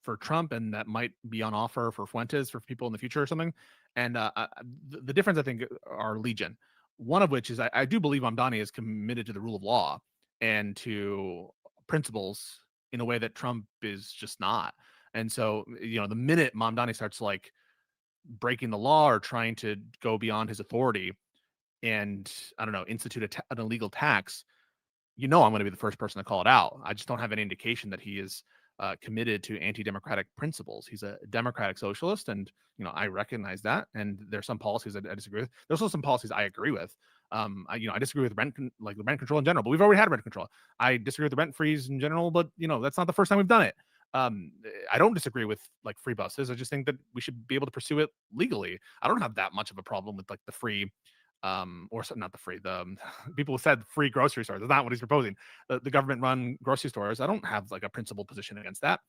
for Trump, and that might be on offer for Fuentes for people in the future or something. And the difference I think are legion. One of which is I do believe Mamdani is committed to the rule of law and to principles in a way that Trump is just not. And so, the minute Mamdani starts like breaking the law or trying to go beyond his authority and I don't know, institute an illegal tax, I'm going to be the first person to call it out. I just don't have any indication that he is committed to anti-democratic principles. He's a democratic socialist, and I recognize that. And there's some policies I disagree with. There's also some policies I agree with. I disagree with rent control in general, but we've already had rent control. I disagree with the rent freeze in general, but that's not the first time we've done it. I don't disagree with like free buses. I just think that we should be able to pursue it legally. I don't have that much of a problem with like the free or not the free, the people who said free grocery stores. That's not what he's proposing. The government run grocery stores. I don't have like a principled position against that.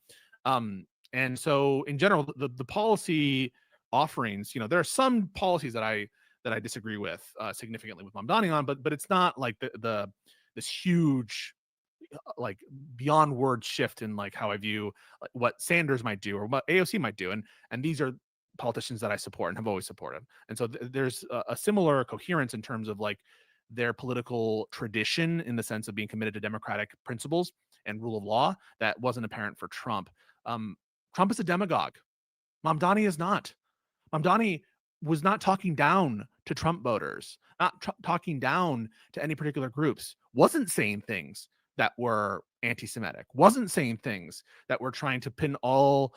And so in general, the policy offerings, there are some policies that I disagree with significantly with Mamdani on, but it's not like this huge like beyond word shift in like how I view like, what Sanders might do or what AOC might do. And these are politicians that I support and have always supported. And so there's a similar coherence in terms of like their political tradition in the sense of being committed to democratic principles and rule of law that wasn't apparent for Trump. Trump is a demagogue. Mamdani is not. Mamdani was not talking down to Trump voters, not talking down to any particular groups, wasn't saying things that were anti-Semitic, wasn't saying things that were trying to pin all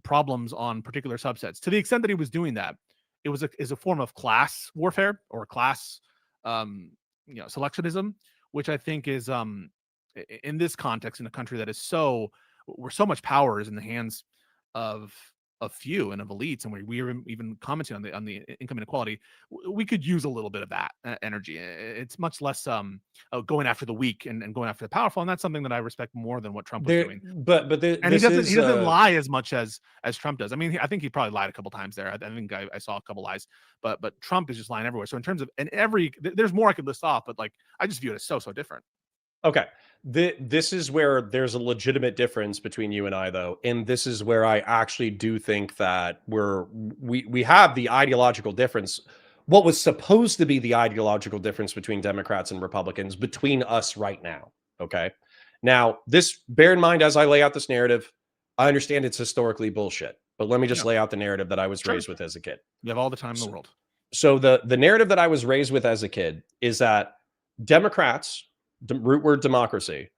problems on particular subsets. To the extent that he was doing that, it was a form of class warfare or class selectionism, which I think is in this context, in a country that is where so much power is in the hands of a few and of elites, and we were even commenting on the income inequality, we could use a little bit of that energy. It's much less going after the weak and going after the powerful, and that's something that I respect more than what Trump was doing. And he doesn't lie as much as Trump does. I mean, I think he probably lied a couple times there. I think I saw a couple lies, but Trump is just lying everywhere. So in terms of there's more I could list off, but like I just view it as so different. Okay. This is where there's a legitimate difference between you and I, though. And this is where I actually do think that we have the ideological difference. What was supposed to be the ideological difference between Democrats and Republicans between us right now. Okay. Now, bear in mind, as I lay out this narrative, I understand it's historically bullshit, but let me just lay out the narrative that I was raised with as a kid. You have all the time in the world. So the narrative that I was raised with as a kid is that Democrats, root word democracy,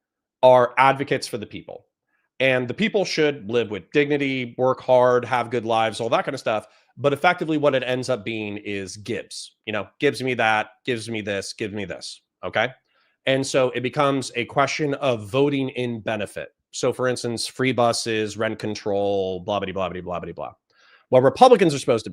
are advocates for the people. And the people should live with dignity, work hard, have good lives, all that kind of stuff. But effectively what it ends up being is gives. Gives me that, gives me this, gives me this. Okay. And so it becomes a question of voting in benefit. So for instance, free buses, rent control, blah, blah, blah, blah, blah, blah, blah. What Republicans are supposed to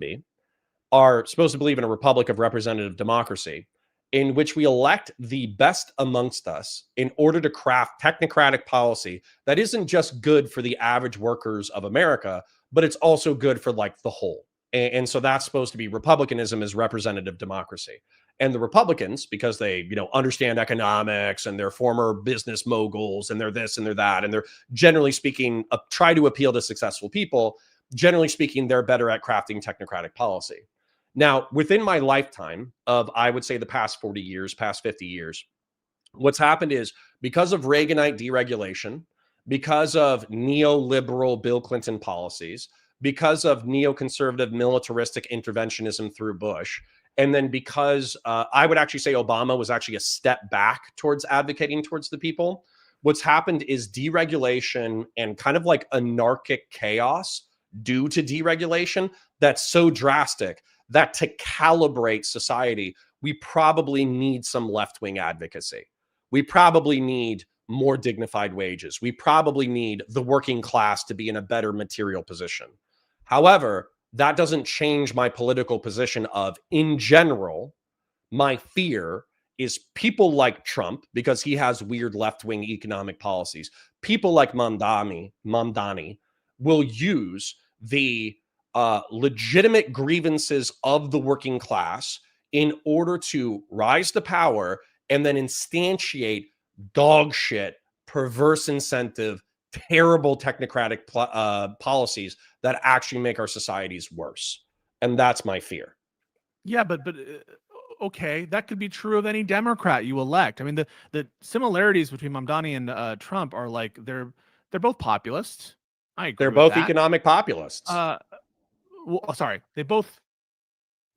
believe in a republic of representative democracy, in which we elect the best amongst us in order to craft technocratic policy that isn't just good for the average workers of America, but it's also good for like the whole. And so that's supposed to be republicanism as representative democracy. And the Republicans, because they, understand economics and they're former business moguls and they're this and they're that, and they're generally speaking, try to appeal to successful people. Generally speaking, they're better at crafting technocratic policy. Now, within my lifetime of, I would say, the past 40 years, past 50 years, what's happened is because of Reaganite deregulation, because of neoliberal Bill Clinton policies, because of neoconservative militaristic interventionism through Bush, and then because I would actually say Obama was actually a step back towards advocating towards the people. What's happened is deregulation and kind of like anarchic chaos due to deregulation that's so drastic that to calibrate society, we probably need some left-wing advocacy. We probably need more dignified wages. We probably need the working class to be in a better material position. However, that doesn't change my political position of, in general, my fear is people like Trump, because he has weird left-wing economic policies. People like Mamdani will use the legitimate grievances of the working class in order to rise to power and then instantiate dog shit, perverse incentive, terrible technocratic policies that actually make our societies worse. And that's my fear. Yeah, but okay, that could be true of any Democrat you elect. I mean, the similarities between Mamdani and Trump are like they're both populists. I agree. They're with both that. economic populists. Well, sorry, they both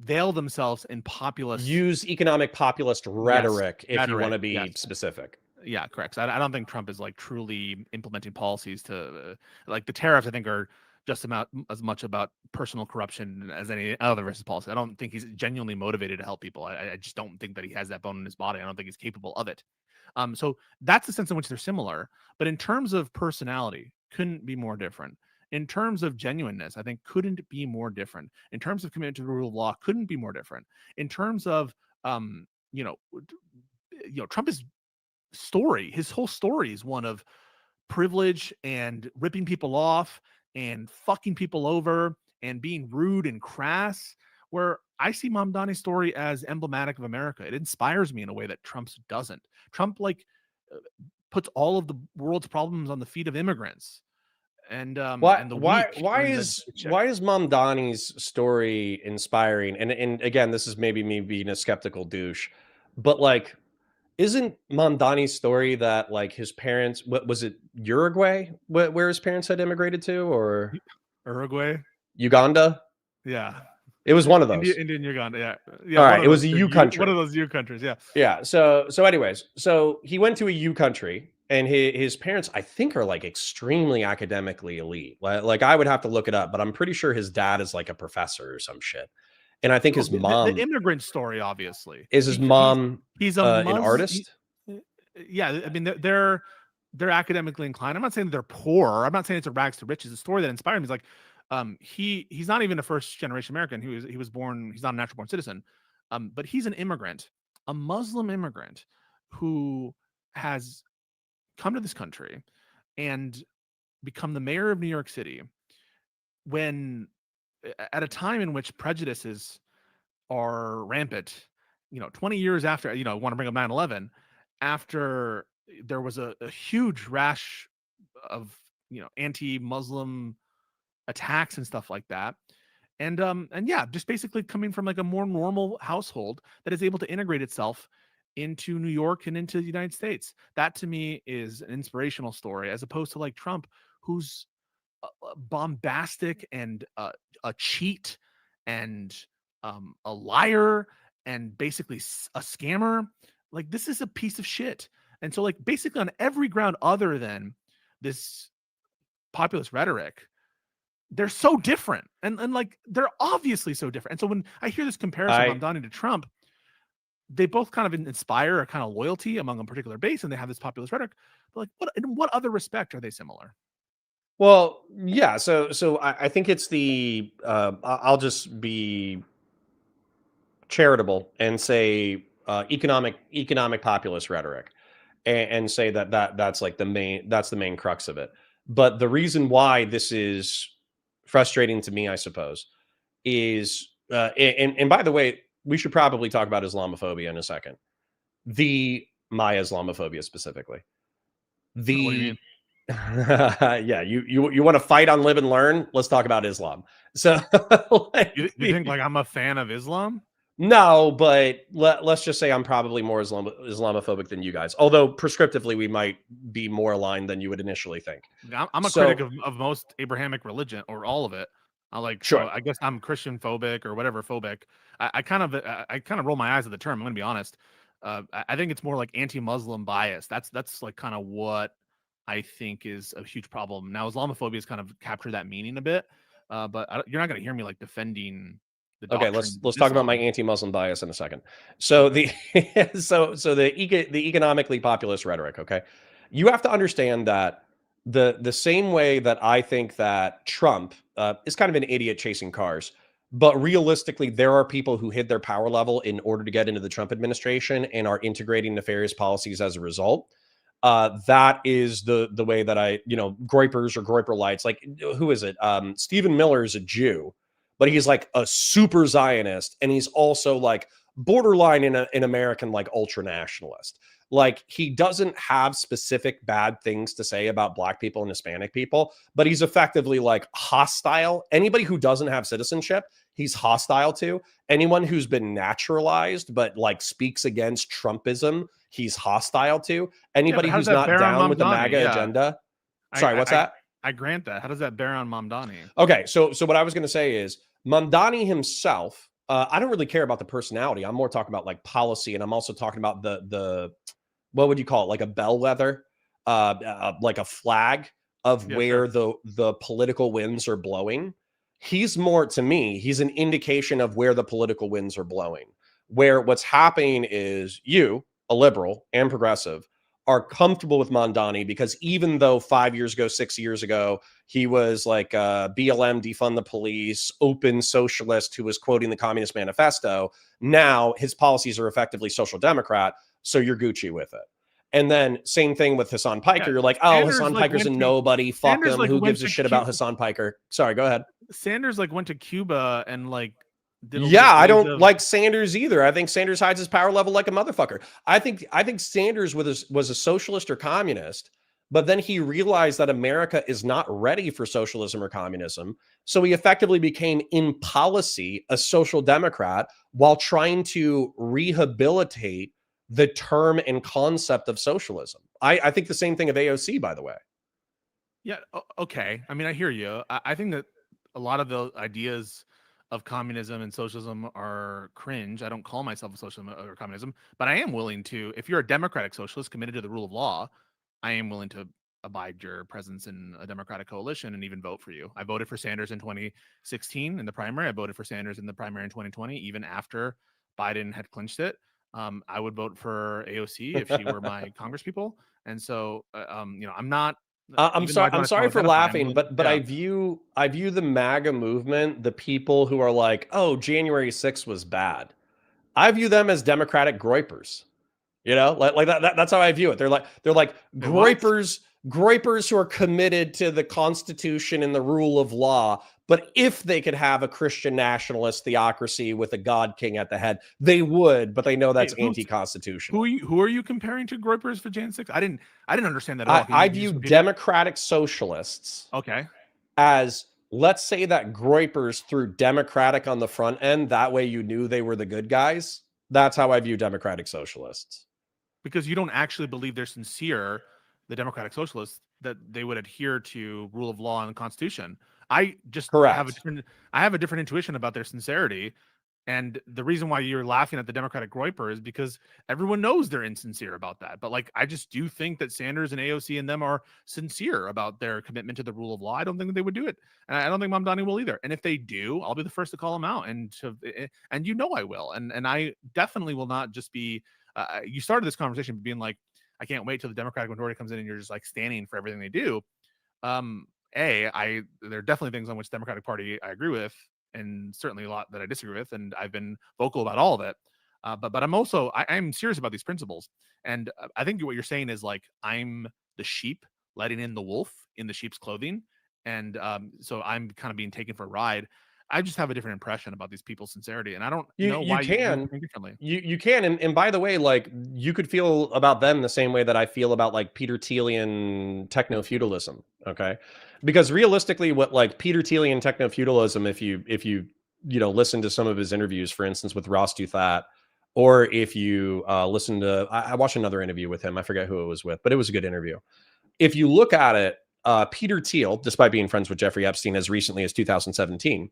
veil themselves in populist. Use economic populist rhetoric if you want to be specific. Yeah, correct. So I don't think Trump is like truly implementing policies to like the tariffs. I think are just as much about personal corruption as any other versus policy. I don't think he's genuinely motivated to help people. I just don't think that he has that bone in his body. I don't think he's capable of it. So that's the sense in which they're similar. But in terms of personality, couldn't be more different. In terms of genuineness, I think couldn't be more different. In terms of commitment to the rule of law, couldn't be more different. In terms of Trump is story, his whole story is one of privilege and ripping people off and fucking people over and being rude and crass, where I see Mamdani's story as emblematic of America. It inspires me in a way that Trump's doesn't. Trump puts all of the world's problems on the feet of immigrants. And why is Mamdani's story inspiring? And again, this is maybe me being a skeptical douche, but like, isn't Mamdani's story that like his parents, what was it, Uruguay, where his parents had immigrated to, or Uruguay, Uganda? Yeah, it was one of those. Indian Uganda, yeah. All right, it was a U country. One of those U countries, yeah. Yeah. So anyways, so he went to a U country, and his parents, I think, are like extremely academically elite. Like I would have to look it up, but I'm pretty sure his dad is like a professor or some shit. And I think his mom, the immigrant story, obviously, is his mom. He's an artist. Yeah, I mean they're academically inclined. I'm not saying they're poor. I'm not saying it's a rags to riches. The story that inspired me is like, he's not even a first generation American. He was born. He's not a natural born citizen, but he's an immigrant, a Muslim immigrant who has come to this country and become the mayor of New York City at a time in which prejudices are rampant, 20 years after, I want to bring up 9/11, after there was a huge rash of, anti-Muslim attacks and stuff like that. And yeah, just basically coming from like a more normal household that is able to integrate itself into New York and into the United States. That to me is an inspirational story, as opposed to like Trump, who's bombastic and a cheat and a liar and basically a scammer. Like, this is a piece of shit. And so like basically on every ground other than this populist rhetoric, they're so different. And like they're obviously so different. And so when I hear this comparison of Mamdani to Trump, they both kind of inspire a kind of loyalty among a particular base, and they have this populist rhetoric. But like, in what other respect are they similar? Well, yeah. So I think it's the I'll just be charitable and say economic populist rhetoric, and say that's like the main crux of it. But the reason why this is frustrating to me, I suppose, is and by the way, we should probably talk about Islamophobia in a second. My Islamophobia specifically. What do you mean? Yeah, you want to fight on live and learn? Let's talk about Islam. So you think like I'm a fan of Islam? No, but let's just say I'm probably more Islamophobic than you guys. Although prescriptively, we might be more aligned than you would initially think. I'm a critic So, of most Abrahamic religion or all of it. So sure. I guess I'm Christian phobic or whatever phobic. I kind of roll my eyes at the term. I'm gonna be honest. I think it's more like anti-Muslim bias. That's like kind of what I think is a huge problem. Now Islamophobia has kind of captured that meaning a bit, but you're not gonna hear me like defending the Okay, doctrine let's of talk about my Islam. anti-Muslim bias in a second. So Okay. the the economically populist rhetoric, okay? You have to understand that the same way that I think that Trump is kind of an idiot chasing cars, but realistically there are people who hid their power level in order to get into the Trump administration and are integrating nefarious policies as a result. That is the way that I, Groypers or Groyper lights, like who is it? Stephen Miller is a Jew, but he's like a super Zionist, and he's also like borderline in an American like ultra nationalist. Like he doesn't have specific bad things to say about black people and Hispanic people, but he's effectively like hostile. Anybody who doesn't have citizenship, he's hostile to. Anyone who's been naturalized but like speaks against Trumpism, he's hostile to. Yeah, but Anybody how does who's that not bear on down with the Mamdani? MAGA Yeah, agenda. I Sorry, what's I I, that? I grant that. How does that bear on Mamdani? Okay, so what I was going to say is Mamdani himself. I don't really care about the personality. I'm more talking about like policy, and I'm also talking about the what would you call it, like a bellwether, like a flag of Yeah, sure. where the political winds are blowing. He's more, to me, he's an indication of where the political winds are blowing. Where what's happening is you, a liberal and progressive, are comfortable with Mondani because even though 5 years ago, 6 years ago, he was like BLM, defund the police, open socialist who was quoting the Communist Manifesto, now his policies are effectively social democrat, so you're Gucci with it. And then same thing with Hassan Piker. Yeah, You're like, oh, Sanders Hassan like Piker's a went to nobody. Fuck Sanders him. like Who went gives a to shit about Cuba. Hassan Piker? Sorry, go ahead. Sanders like went to Cuba and like did a Yeah, little I days don't of like Sanders either. I think Sanders hides his power level like a motherfucker. I think Sanders was a socialist or communist, but then he realized that America is not ready for socialism or communism. So he effectively became in policy a social democrat while trying to rehabilitate the term and concept of socialism. I think the same thing of AOC, by the way. yeah. Okay, I mean, I hear you. I think that a lot of the ideas of communism and socialism are cringe. I don't call myself a socialism or communism, but I am willing to. If you're a democratic socialist committed to the rule of law, I am willing to abide your presence in a democratic coalition and even vote for you. I voted for Sanders in 2016 in the primary. I voted for Sanders in the primary in 2020, even after Biden had clinched it. I would vote for AOC if she were my congresspeople. And so, I'm not, I'm even though I sorry. don't I'm sorry necessarily for identify, I'm laughing, willing. but Yeah. I view the MAGA movement, the people who are like, oh, January 6th was bad. I view them as Democratic groypers. Like that's how I view it. They're like Wait, what? groypers who are committed to the Constitution and the rule of law. But if they could have a Christian nationalist theocracy with a God King at the head, they would. But they know Wait, that's anti-constitutional. who are you comparing to Groypers for Jan 6? I didn't understand that at all. I, Can I you view just repeat it? democratic socialists Okay. as, let's say that Groypers threw Democratic on the front end. That way you knew they were the good guys. That's how I view democratic socialists. Because you don't actually believe they're sincere, the Democratic Socialists, that they would adhere to rule of law and the Constitution. I just have a Correct. different I have a different intuition about their sincerity. And the reason why you're laughing at the Democratic Groyper is because everyone knows they're insincere about that. But like, I just do think that Sanders and AOC and them are sincere about their commitment to the rule of law. I don't think that they would do it, and I don't think Mamdani will either. And if they do, I'll be the first to call them out, and I will, and I definitely will not just be. You started this conversation being like, I can't wait till the Democratic majority comes in, and you're just like standing for everything they do. There are definitely things on which the Democratic Party I agree with, and certainly a lot that I disagree with, and I've been vocal about all of it. But I'm serious about these principles, and I think what you're saying is like I'm the sheep letting in the wolf in the sheep's clothing, and so I'm kind of being taken for a ride. I just have a different impression about these people's sincerity, and I don't You know you why you can think differently. you can, and by the way, like you could feel about them the same way that I feel about like Peter Thielian techno feudalism. Okay, because realistically, what like Peter Thielian techno feudalism, if you listen to some of his interviews, for instance, with Ross Douthat, or if you listen to, I watched another interview with him. I forget who it was with, but it was a good interview. If you look at it, Peter Thiel, despite being friends with Jeffrey Epstein as recently as 2017,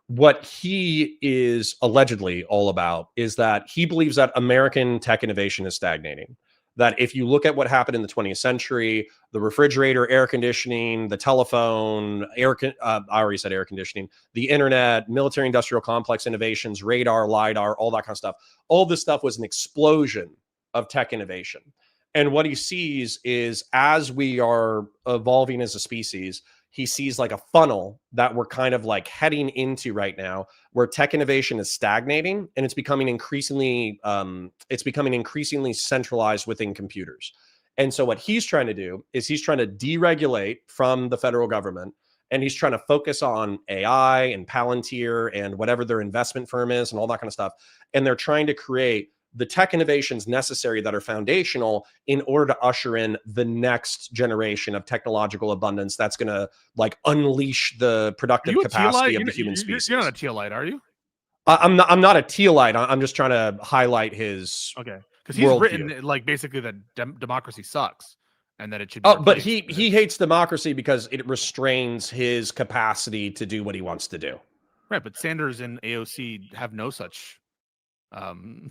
what he is allegedly all about is that he believes that American tech innovation is stagnating. That if you look at what happened in the 20th century, the refrigerator, air conditioning, the telephone, I already said air conditioning, the internet, military industrial complex innovations, radar, LiDAR, all that kind of stuff, all this stuff was an explosion of tech innovation. And what he sees is, as we are evolving as a species, he sees like a funnel that we're kind of like heading into right now, where tech innovation is stagnating and it's becoming increasingly centralized within computers. And so what he's trying to do is he's trying to deregulate from the federal government, and he's trying to focus on AI and Palantir and whatever their investment firm is and all that kind of stuff. And they're trying to create the tech innovations necessary that are foundational in order to usher in the next generation of technological abundance that's going to like unleash the productive capacity of the human species. You're not a Thielite, are you? I'm not a Thielite. I'm just trying to highlight his because he's written like basically that democracy sucks and that it should be but he hates democracy because it restrains his capacity to do what he wants to do. Right, but Sanders and AOC have no such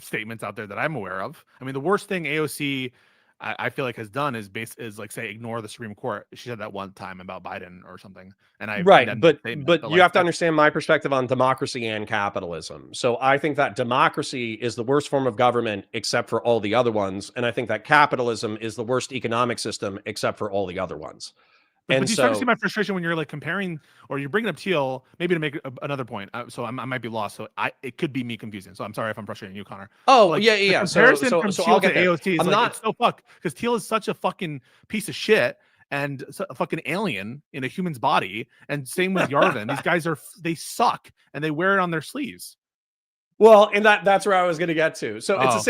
statements out there that I'm aware of. I mean, the worst thing AOC I feel like has done is like say ignore the Supreme Court. She said that one time about Biden or something, and I but you have to understand my perspective on democracy and capitalism. So I think that democracy is the worst form of government except for all the other ones, and I think that capitalism is the worst economic system except for all the other ones. But you start to see my frustration when you're like comparing, or you're bringing up Thiel, maybe to make another point. So I might be lost. So it could be me confusing. So I'm sorry if I'm frustrating you, Connor. Oh, like, yeah. Comparison from Thiel to AOC is like, it's so fuck, because Thiel is such a fucking piece of shit and a fucking alien in a human's body. And same with Yarvin. These guys they suck and they wear it on their sleeves. Well, and that's where I was going to get to. So it's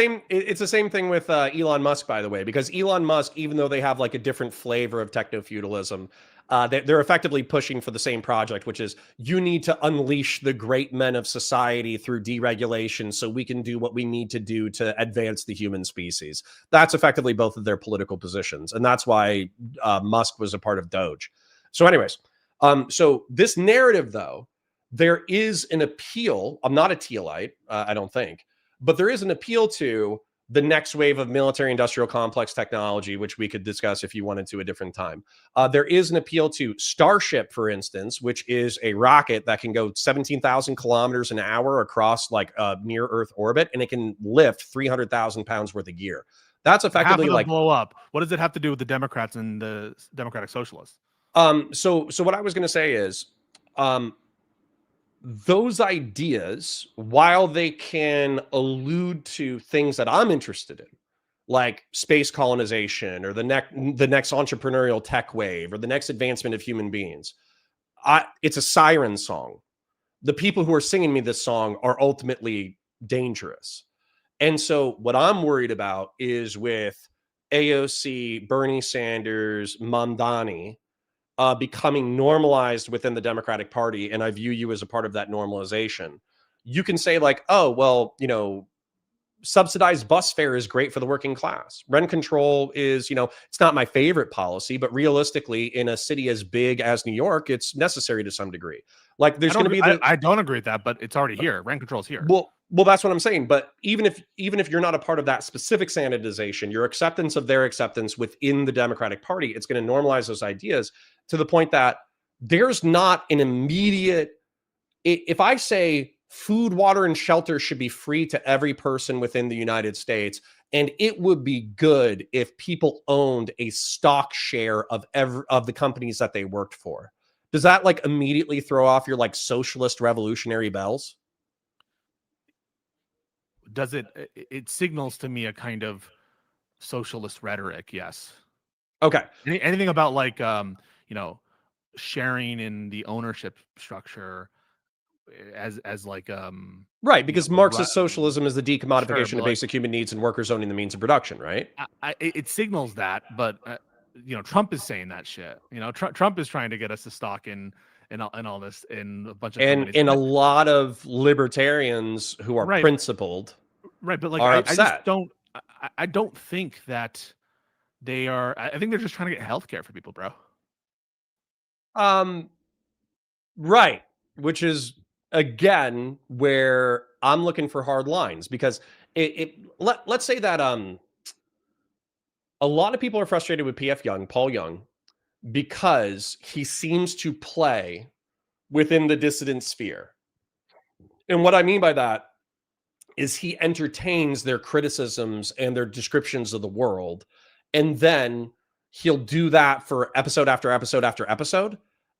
the same thing with Elon Musk, by the way, because Elon Musk, even though they have like a different flavor of techno-feudalism, they're effectively pushing for the same project, which is you need to unleash the great men of society through deregulation so we can do what we need to do to advance the human species. That's effectively both of their political positions. And that's why Musk was a part of Doge. So anyways, so this narrative, though, there is an appeal. I'm not a Thielite, I don't think, but there is an appeal to the next wave of military industrial complex technology, which we could discuss if you wanted to a different time. There is an appeal to Starship, for instance, which is a rocket that can go 17,000 kilometers an hour across like a near Earth orbit, and it can lift 300,000 pounds worth of gear. That's effectively like blow up. What does it have to do with the Democrats and the Democratic Socialists? So what I was going to say is, those ideas, while they can allude to things that I'm interested in, like space colonization or the next entrepreneurial tech wave or the next advancement of human beings, it's a siren song. The people who are singing me this song are ultimately dangerous. And so what I'm worried about is with AOC, Bernie Sanders, Mamdani, becoming normalized within the Democratic Party, and I view you as a part of that normalization. You can say like, oh, well, subsidized bus fare is great for the working class. Rent control is, it's not my favorite policy, but realistically, in a city as big as New York, it's necessary to some degree. Like there's going to be I don't agree with that, but it's already here. Rent control is here. Well, that's what I'm saying. But even if you're not a part of that specific sanitization, your acceptance of their acceptance within the Democratic Party, it's going to normalize those ideas to the point that there's not an immediate. If I say food, water, and shelter should be free to every person within the United States, and it would be good if people owned a stock share of the companies that they worked for, does that like immediately throw off your like socialist revolutionary bells? Does it signals to me a kind of socialist rhetoric? Yes. Okay. Anything about like sharing in the ownership structure as like right, because Marxist socialism is the decommodification of basic human needs and workers owning the means of production, right? It signals that, but Trump is saying that shit. Trump is trying to get us to stock in in all this in a bunch of And companies. and a lot of libertarians who are Right, principled right. But like, are I just upset. don't. I don't think that they are. I think they're just trying to get healthcare for people, bro. Um, right, which is again where I'm looking for hard lines because let's say that a lot of people are frustrated with PF Young, Paul Young, because he seems to play within the dissident sphere. And what I mean by that is he entertains their criticisms and their descriptions of the world. And then he'll do that for episode after episode after episode.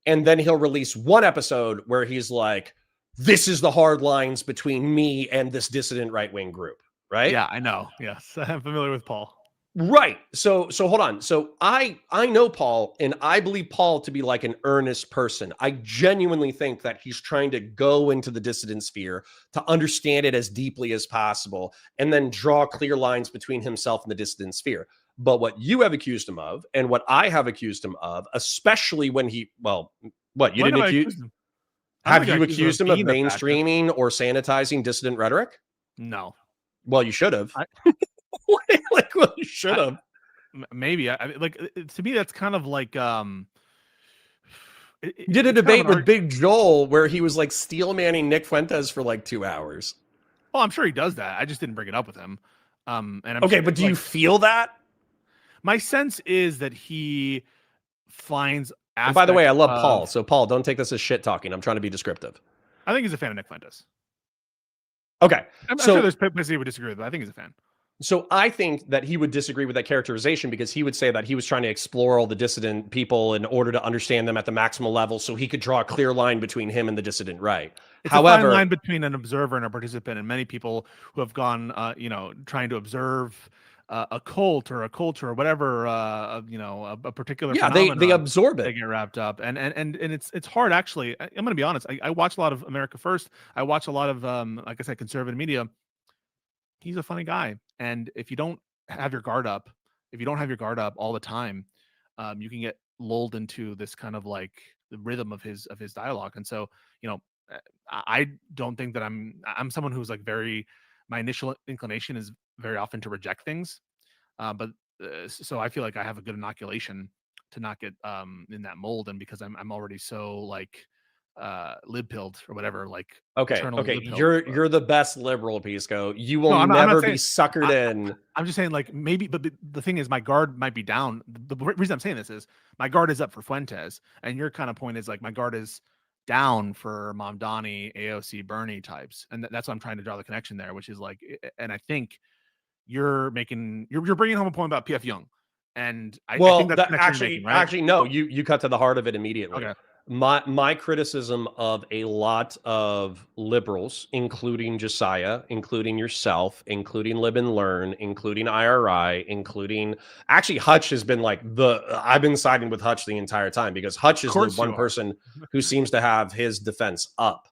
And then he'll release one episode where he's like, this is the hard lines between me and this dissident right wing group. Right. Yeah, I know. Yes, I'm familiar with Paul. Right. So hold on. So I know Paul and I believe Paul to be like an earnest person. I genuinely think that he's trying to go into the dissident sphere to understand it as deeply as possible and then draw clear lines between himself and the dissident sphere. But what you have accused him of and what I have accused him of, especially when he what you When didn't have I accuse accused him? I don't have think I you accused him accused of him of being a fascist. mainstreaming or sanitizing dissident rhetoric? No, Well, you should have. I, Like, well, you should I have. maybe like to me that's kind of like You did a it's kind of debate an with Big Joel where he was like steel manning Nick Fuentes for like 2 hours. well, I'm sure he does that. I just didn't bring it up with him. And I'm Okay, sure, but do like, you feel that? my sense is that he finds And by the way, I aspects love Paul. of. So Paul, don't take this as shit talking. I'm trying to be descriptive. I think he's a fan of Nick Fuentes. Okay. I'm sure So there's places he would disagree with, but I think he's a fan. so I think that he would disagree with that characterization because he would say that he was trying to explore all the dissident people in order to understand them at the maximal level so he could draw a clear line between him and the dissident right. It's a fine However, line between an observer and a participant, and many people who have gone, trying to observe a cult or a culture or whatever, a particular yeah, they phenomenon, absorb they it. get wrapped up, and it's hard actually. I'm going to be honest. I watch a lot of America First. I watch a lot of like I said, conservative media. He's a funny guy, and if you don't have your guard up, all the time, you can get lulled into this kind of like the rhythm of his dialogue, and so you know I don't think that I'm someone who's like very my initial inclination is very often to reject things. But so I feel like I have a good inoculation to not get in that mold. And because I'm already so like lib pilled or whatever, like Okay, eternally okay. lib pilled. You're the best liberal, Pisco. You will No, I'm never not be saying suckered I, in. I'm just saying like maybe, but the thing is my guard might be down. The reason I'm saying this is my guard is up for Fuentes, and your kind of point is like my guard is down for Mamdani, AOC, Bernie types, and that's what I'm trying to draw the connection there, which is like, and I think you're bringing home a point about PF Young, and I think Well, that's the that connection you're making, right? actually no, you cut to the heart of it immediately. Okay, My criticism of a lot of liberals, including Josiah, including yourself, including Live and Learn, including IRI, including actually Hutch has been like I've been siding with Hutch the entire time because Hutch is the course one you are. person who seems to have his defense up.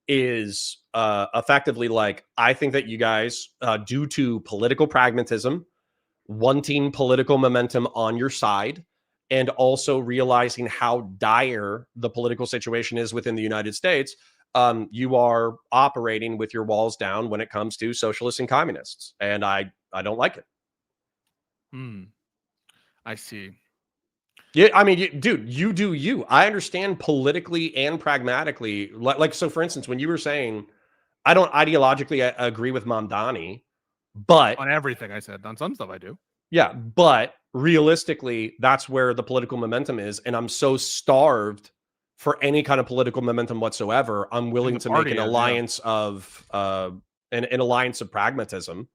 Is effectively like I think that you guys, due to political pragmatism, wanting political momentum on your side, and also realizing how dire the political situation is within the United States, you are operating with your walls down when it comes to socialists and communists, and I don't like it. I see. Yeah, I mean, dude, you do you. I understand politically and pragmatically. Like, so for instance, when you were saying, I don't ideologically agree with Mamdani, but On everything I said, on some stuff I do. yeah, but realistically, that's where the political momentum is. And I'm so starved for any kind of political momentum whatsoever. I'm willing to make an alliance of an alliance of pragmatism.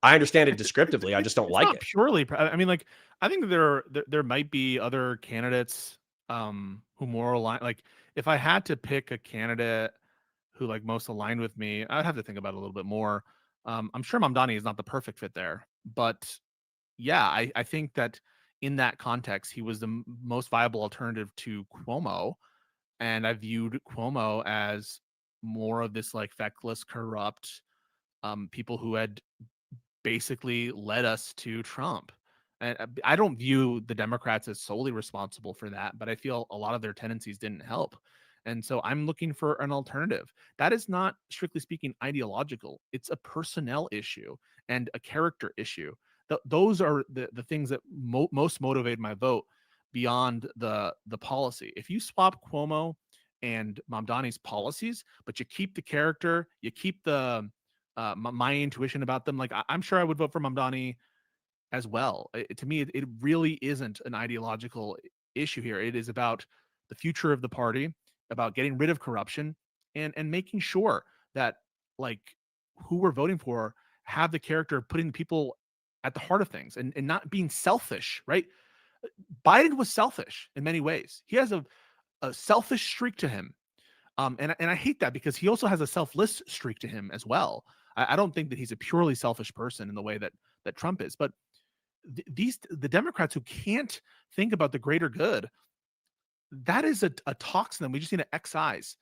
I understand it descriptively. I just don't It's like not it. purely. I mean, like I think there might be other candidates who more align. Like if I had to pick a candidate who like most aligned with me, I'd have to think about it a little bit more. I'm sure Mamdani is not the perfect fit there, but yeah, I think that in that context, he was the most viable alternative to Cuomo, and I viewed Cuomo as more of this like feckless, corrupt people who had basically led us to Trump. And I don't view the Democrats as solely responsible for that, but I feel a lot of their tendencies didn't help. And so I'm looking for an alternative. That is not, strictly speaking, ideological. It's a personnel issue and a character issue. Those are the things that most motivate my vote beyond the policy. If you swap Cuomo and Mamdani's policies, but you keep the character, you keep the my intuition about them, like I'm sure I would vote for Mamdani as well. To me, it really isn't an ideological issue here. It is about the future of the party, about getting rid of corruption, and making sure that, like, who we're voting for have the character of putting people at the heart of things, and not being selfish, right? Biden was selfish in many ways. He has a selfish streak to him. And I hate that, because he also has a selfless streak to him as well. I don't think that he's a purely selfish person in the way that Trump is. But the Democrats who can't think about the greater good, that is a toxin we just need to excise.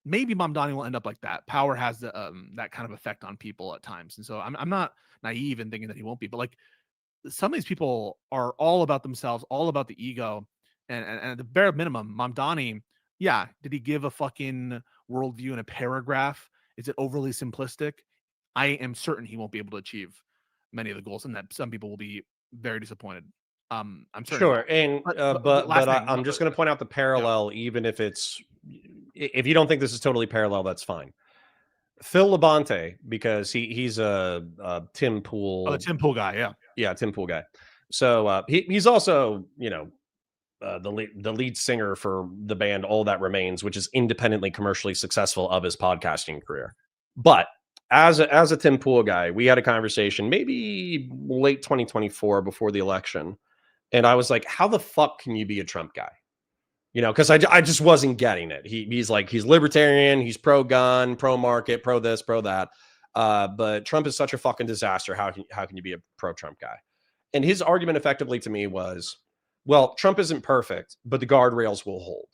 Maybe Mamdani will end up like that. Power has that kind of effect on people at times, and so I'm not naive in thinking that he won't be. But like, some of these people are all about themselves, all about the ego, and at the bare minimum, Mamdani, yeah, did he give a fucking worldview in a paragraph? Is it overly simplistic? I am certain he won't be able to achieve many of the goals, and that some people will be very disappointed. I'm certain. Sure, and I'm just going to point out the parallel, even if if you don't think this is totally parallel, that's fine. Phil Labonte, because he's a Tim Pool, Tim Pool guy, yeah, Tim Pool guy. So he's also the lead singer for the band All That Remains, which is independently commercially successful of his podcasting career. But as a Tim Pool guy, we had a conversation maybe late 2024 before the election. And I was like, how the fuck can you be a Trump guy? Because I just wasn't getting it. He's libertarian, he's pro-gun, pro-market, pro this, pro that. But Trump is such a fucking disaster. How can you be a pro-Trump guy? And his argument effectively to me was, well, Trump isn't perfect, but the guardrails will hold.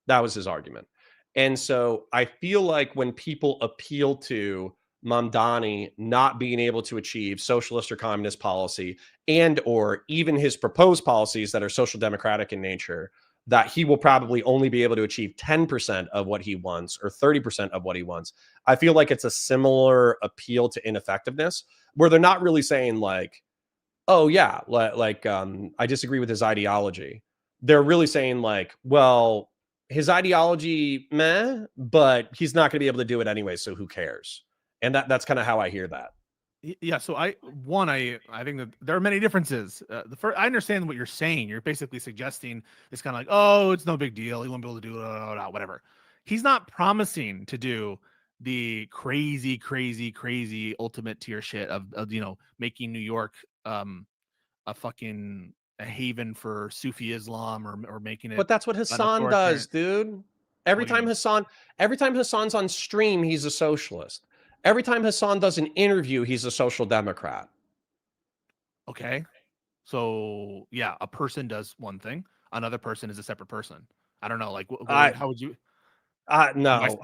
That was his argument. And so I feel like when people appeal to Mamdani not being able to achieve socialist or communist policy, and or even his proposed policies that are social democratic in nature, that he will probably only be able to achieve 10% of what he wants or 30% of what he wants. I feel like it's a similar appeal to ineffectiveness, where they're not really saying like, oh yeah, I disagree with his ideology. They're really saying like, well, his ideology, meh, but he's not going to be able to do it anyway, so who cares? And that's kind of how I hear that. Yeah. So I think that there are many differences. I understand what you're saying. You're basically suggesting it's kind of like, oh, it's no big deal. He won't be able to do it, whatever. He's not promising to do the crazy, crazy, crazy ultimate tier shit of making New York a haven for Sufi Islam, or making it. But that's what Hassan does, dude. Every time Hassan's on stream, he's a socialist. Every time Hassan does an interview, he's a social democrat. Okay. So yeah, a person does one thing, another person is a separate person. I don't know. Like, how would you? No,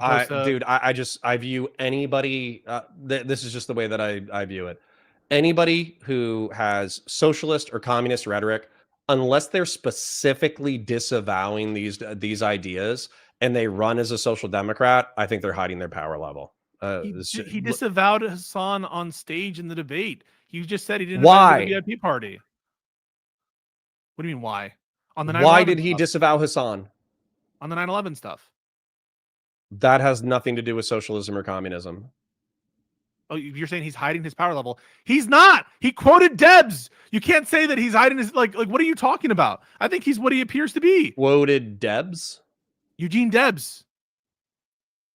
dude, I view anybody. This is just the way that I view it. Anybody who has socialist or communist rhetoric, unless they're specifically disavowing these ideas and they run as a social democrat, I think they're hiding their power level. He disavowed Hassan on stage in the debate. He just said he didn't invite the VIP party. What do you mean why? On the why did he disavow Hassan? On the 9/11 stuff. That has nothing to do with socialism or communism. Oh, you're saying he's hiding his power level? He's not. He quoted Debs. You can't say that he's hiding his like. What are you talking about? I think he's what he appears to be. Quoted Debs? Eugene Debs.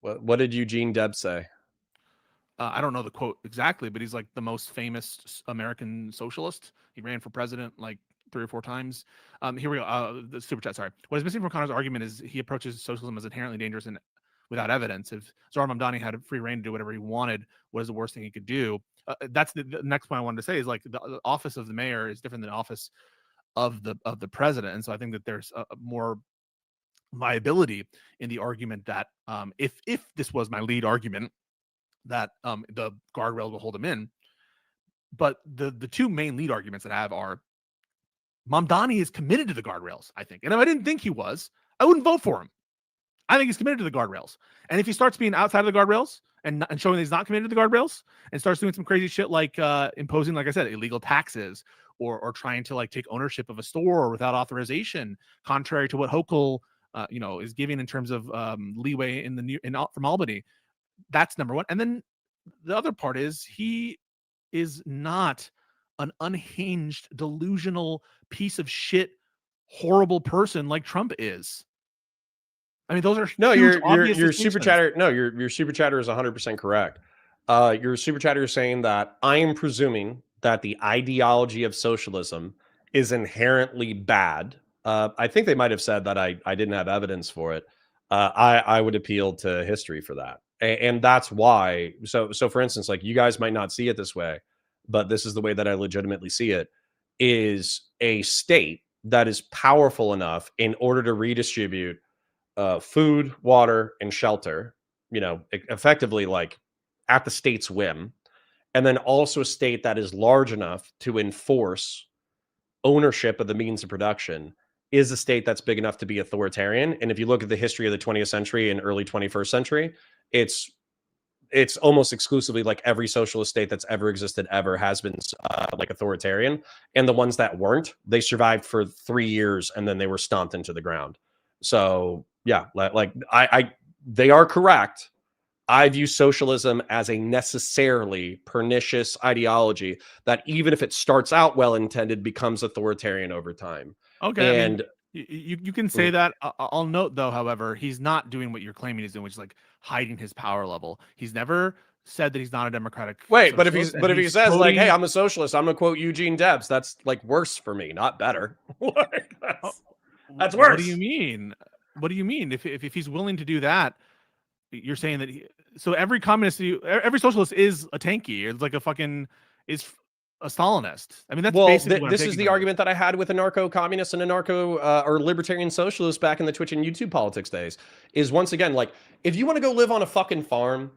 What did Eugene Debs say? I don't know the quote exactly, but he's like the most famous American socialist. He ran for president like 3 or 4 times. Here we go. The super chat. Sorry. What is missing from Connor's argument is he approaches socialism as inherently dangerous and without evidence. If Zohar Mamdani had free reign to do whatever he wanted, what is the worst thing he could do? That's the next point I wanted to say is like the office of the mayor is different than the office of the president, and so I think that there's a more viability in the argument that if this was my lead argument, that the guardrails will hold him in. But the 2 main lead arguments that I have are Mamdani is committed to the guardrails, I think. And if I didn't think he was, I wouldn't vote for him. I think he's committed to the guardrails. And if he starts being outside of the guardrails and showing that he's not committed to the guardrails and starts doing some crazy shit like imposing, like I said, illegal taxes or trying to like take ownership of a store without authorization, contrary to what Hochul is giving in terms of leeway from Albany, that's number one. And then the other part is he is not an unhinged, delusional piece of shit, horrible person like Trump is. I mean, those are No, huge, your obvious your super distinctions. chatter. No, your super chatter is 100% correct. Your super chatter is saying that I am presuming that the ideology of socialism is inherently bad. I think they might have said that I didn't have evidence for it. I would appeal to history for that, and that's why. So for instance, like you guys might not see it this way, but this is the way that I legitimately see it: is a state that is powerful enough in order to redistribute food, water, and shelter, effectively like at the state's whim. And then also a state that is large enough to enforce ownership of the means of production is a state that's big enough to be authoritarian. And if you look at the history of the 20th century and early 21st century, it's almost exclusively like every socialist state that's ever existed ever has been like authoritarian. And the ones that weren't, they survived for 3 years and then they were stomped into the ground. So yeah, like they are correct. I view socialism as a necessarily pernicious ideology that even if it starts out well intended, becomes authoritarian over time. Okay, I mean, And you can say that. I'll note though, however, he's not doing what you're claiming he's doing, which is like hiding his power level. He's never said that he's not a democratic wait, but socialist, and if he he's says like, "Hey, quoting. I'm a socialist," I'm gonna quote Eugene Debs. That's like worse for me, not better. Like, Oh, that's what do you worse. mean? What do you mean? If he's willing to do that, you're saying that so every communist, every socialist is a tanky. It's like a fucking is a Stalinist. I mean, that's Well, basically what I'm this is taking the from this. argument that I had with a narco-communist and a narco or libertarian socialist back in the Twitch and YouTube politics days. Is once again, like, if you want to go live on a fucking farm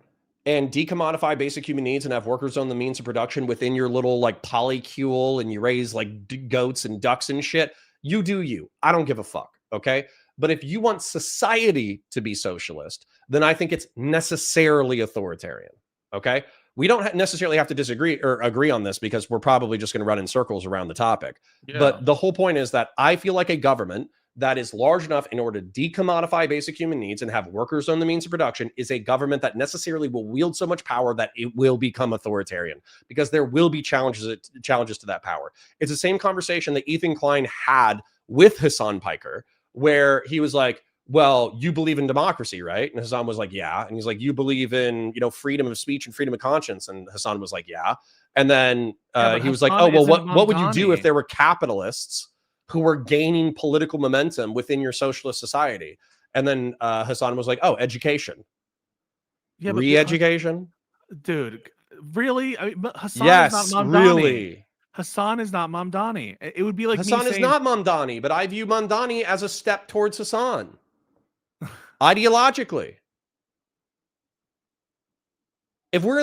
and decommodify basic human needs and have workers own the means of production within your little like polycule and you raise like goats and ducks and shit, you do you. I don't give a fuck. Okay. But if you want society to be socialist, then I think it's necessarily authoritarian. Okay. We don't necessarily have to disagree or agree on this because we're probably just going to run in circles around the topic. Yeah. But the whole point is that I feel like a government that is large enough in order to decommodify basic human needs and have workers own the means of production is a government that necessarily will wield so much power that it will become authoritarian because there will be challenges to that power. It's the same conversation that Ethan Klein had with Hassan Piker, where he was like, well, you believe in democracy, right? And Hassan was like, yeah. And he's like, you believe in, freedom of speech and freedom of conscience. And Hassan was like, yeah. And then Yeah, but he was like, Hassan oh, well, isn't what would you do if Mamdani. there were capitalists who were gaining political momentum within your socialist society? And then Hassan was like, oh, education. Yeah, but Re-education? dude, really? I mean, Hassan is not Yes, Mamdani. really. Hassan is not Mamdani. It would be like me Hassan is saying, not Mamdani, but I view Mamdani as a step towards Hassan. Ideologically. If we're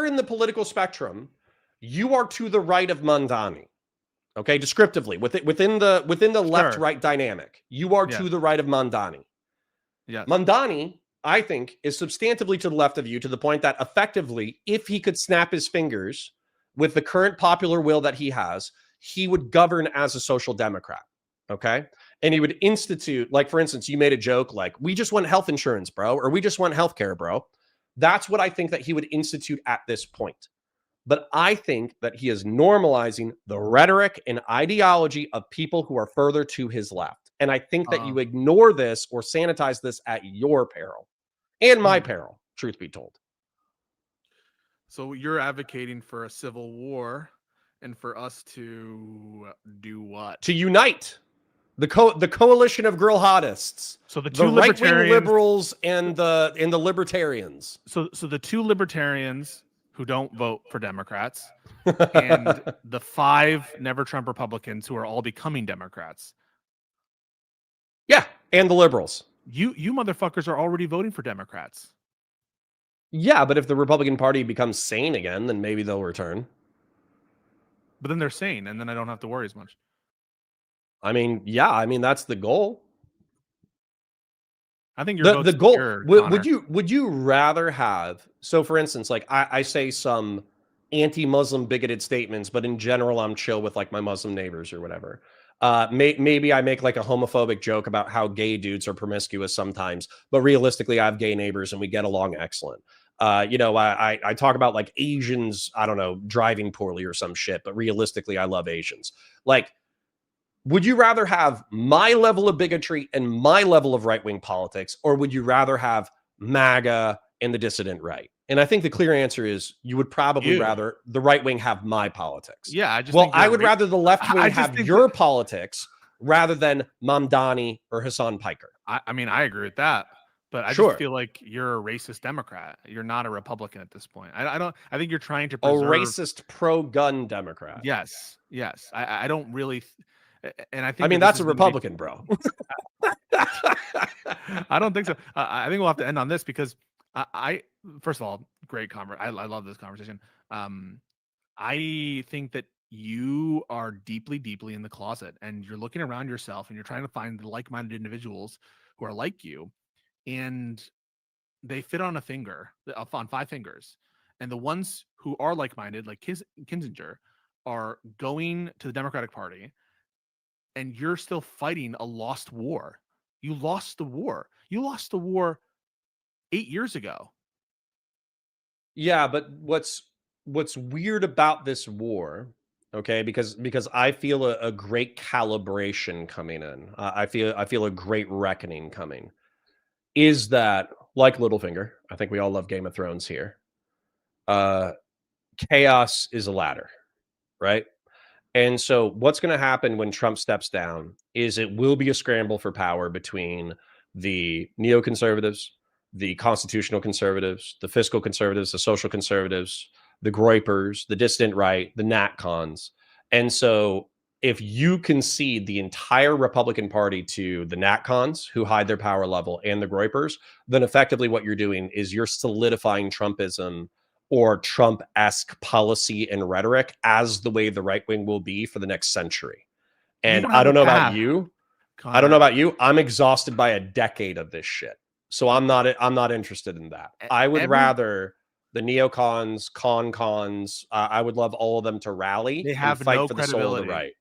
in the political spectrum, you are to the right of Mamdani. Okay, descriptively, within the left-right dynamic, you are yeah, to the right of Mamdani. yes. Mamdani, I think, is substantively to the left of you to the point that effectively, if he could snap his fingers with the current popular will that he has, he would govern as a social democrat. Okay. And he would institute, like, for instance, you made a joke like, we just want health insurance, bro, or we just want healthcare, bro. That's what I think that he would institute at this point. But I think that he is normalizing the rhetoric and ideology of people who are further to his left. And I think that you ignore this or sanitize this at your peril and my peril, truth be told. So you're advocating for a civil war and for us to do what? To unite the coalition of girl hottists. So the two right-wing liberals and the libertarians. So the two libertarians who don't vote for Democrats and the 5 never Trump Republicans who are all becoming Democrats. Yeah, and the liberals. You motherfuckers are already voting for Democrats. Yeah, but if the Republican Party becomes sane again, then maybe they'll return. But then they're sane, and then I don't have to worry as much. I mean, yeah, that's the goal. I think your vote's The goal secure, Connor. would you rather have, so for instance, like I say some anti-Muslim bigoted statements, but in general I'm chill with like my Muslim neighbors or whatever. Maybe I make like a homophobic joke about how gay dudes are promiscuous sometimes, but realistically I have gay neighbors and we get along excellent. I talk about like Asians, I don't know, driving poorly or some shit, but realistically I love Asians. Like, would you rather have my level of bigotry and my level of right-wing politics, or would you rather have MAGA and the dissident right? And I think the clear answer is you would probably rather the right wing have my politics. Yeah, I just Well, think I would rather the left wing have your that, politics rather than Mamdani or Hassan Piker. I mean, I agree with that, but I just feel like you're a racist Democrat. You're not a Republican at this point. I don't. I think you're trying to preserve a racist pro-gun Democrat. Yes. I don't really. And I think. I mean, that's a Republican, bro. I don't think so. I think we'll have to end on this because I first of all, great conversation. I love this conversation. I think that you are deeply, deeply in the closet, and you're looking around yourself, and you're trying to find like-minded individuals who are like you, and they fit on a finger, on 5 fingers, and the ones who are like-minded, like Kinzinger, are going to the Democratic Party. And you're still fighting a lost war. You lost the war. You lost the war 8 years ago. Yeah, but what's weird about this war, okay? Because I feel a great calibration coming in. I feel a great reckoning coming. Is that like Littlefinger? I think we all love Game of Thrones here. Chaos is a ladder, right? And so what's going to happen when Trump steps down is it will be a scramble for power between the neoconservatives, the constitutional conservatives, the fiscal conservatives, the social conservatives, the Groypers, the dissident right, the NatCons. And so if you concede the entire Republican Party to the NatCons, who hide their power level, and the Groypers, then effectively what you're doing is you're solidifying Trumpism or Trump-esque policy and rhetoric as the way the right wing will be for the next century. And I don't know about you. Connor. I don't know about you. I'm exhausted by a decade of this shit. So I'm not interested in that. I would rather the neocons, cons. I would love all of them to rally. They have and fight no for the soul of the right.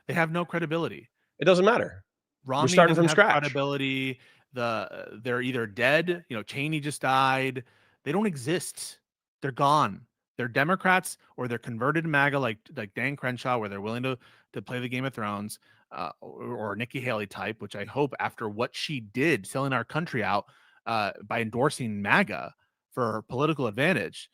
They have no credibility. It doesn't matter. Romney We're starting from scratch. Credibility. They're either dead. Cheney just died. They don't exist. They're gone. They're Democrats, or they're converted to MAGA, like Dan Crenshaw, where they're willing to play the Game of Thrones, or Nikki Haley type, which I hope after what she did, selling our country out by endorsing MAGA for political advantage,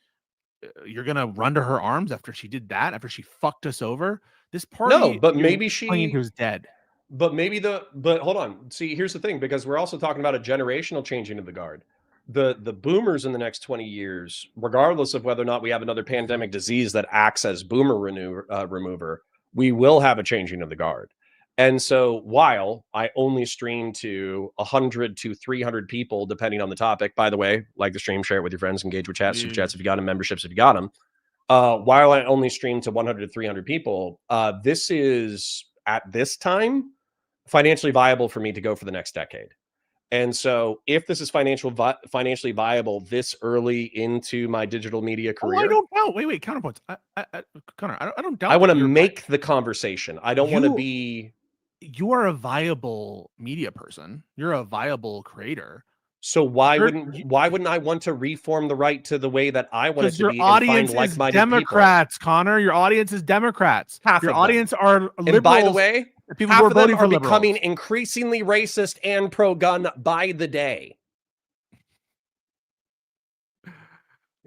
you're gonna run to her arms after she did that, after she fucked us over. This party, no, but maybe she was dead. But hold on. See, here's the thing, because we're also talking about a generational changing of the guard. The boomers in the next 20 years, regardless of whether or not we have another pandemic disease that acts as boomer remover, we will have a changing of the guard. And so while I only stream to 100 to 300 people, depending on the topic, by the way, like the stream, share it with your friends, engage with chats, super chats if you got them, memberships if you got them. While I only stream to 100 to 300 people, this is at this time financially viable for me to go for the next decade. And so if this is financially viable this early into my digital media career. I don't doubt. Wait, counterpoints. Connor, I don't doubt. I want to make the conversation. I don't want to be. You are a viable media person. You're a viable creator. So why wouldn't I want to reform the right to the way that I want it to be? Your audience is Democrats, people. Connor. Your audience is Democrats. Your audience are liberals. And by the way, people who are voting for becoming increasingly racist and pro-gun by the day.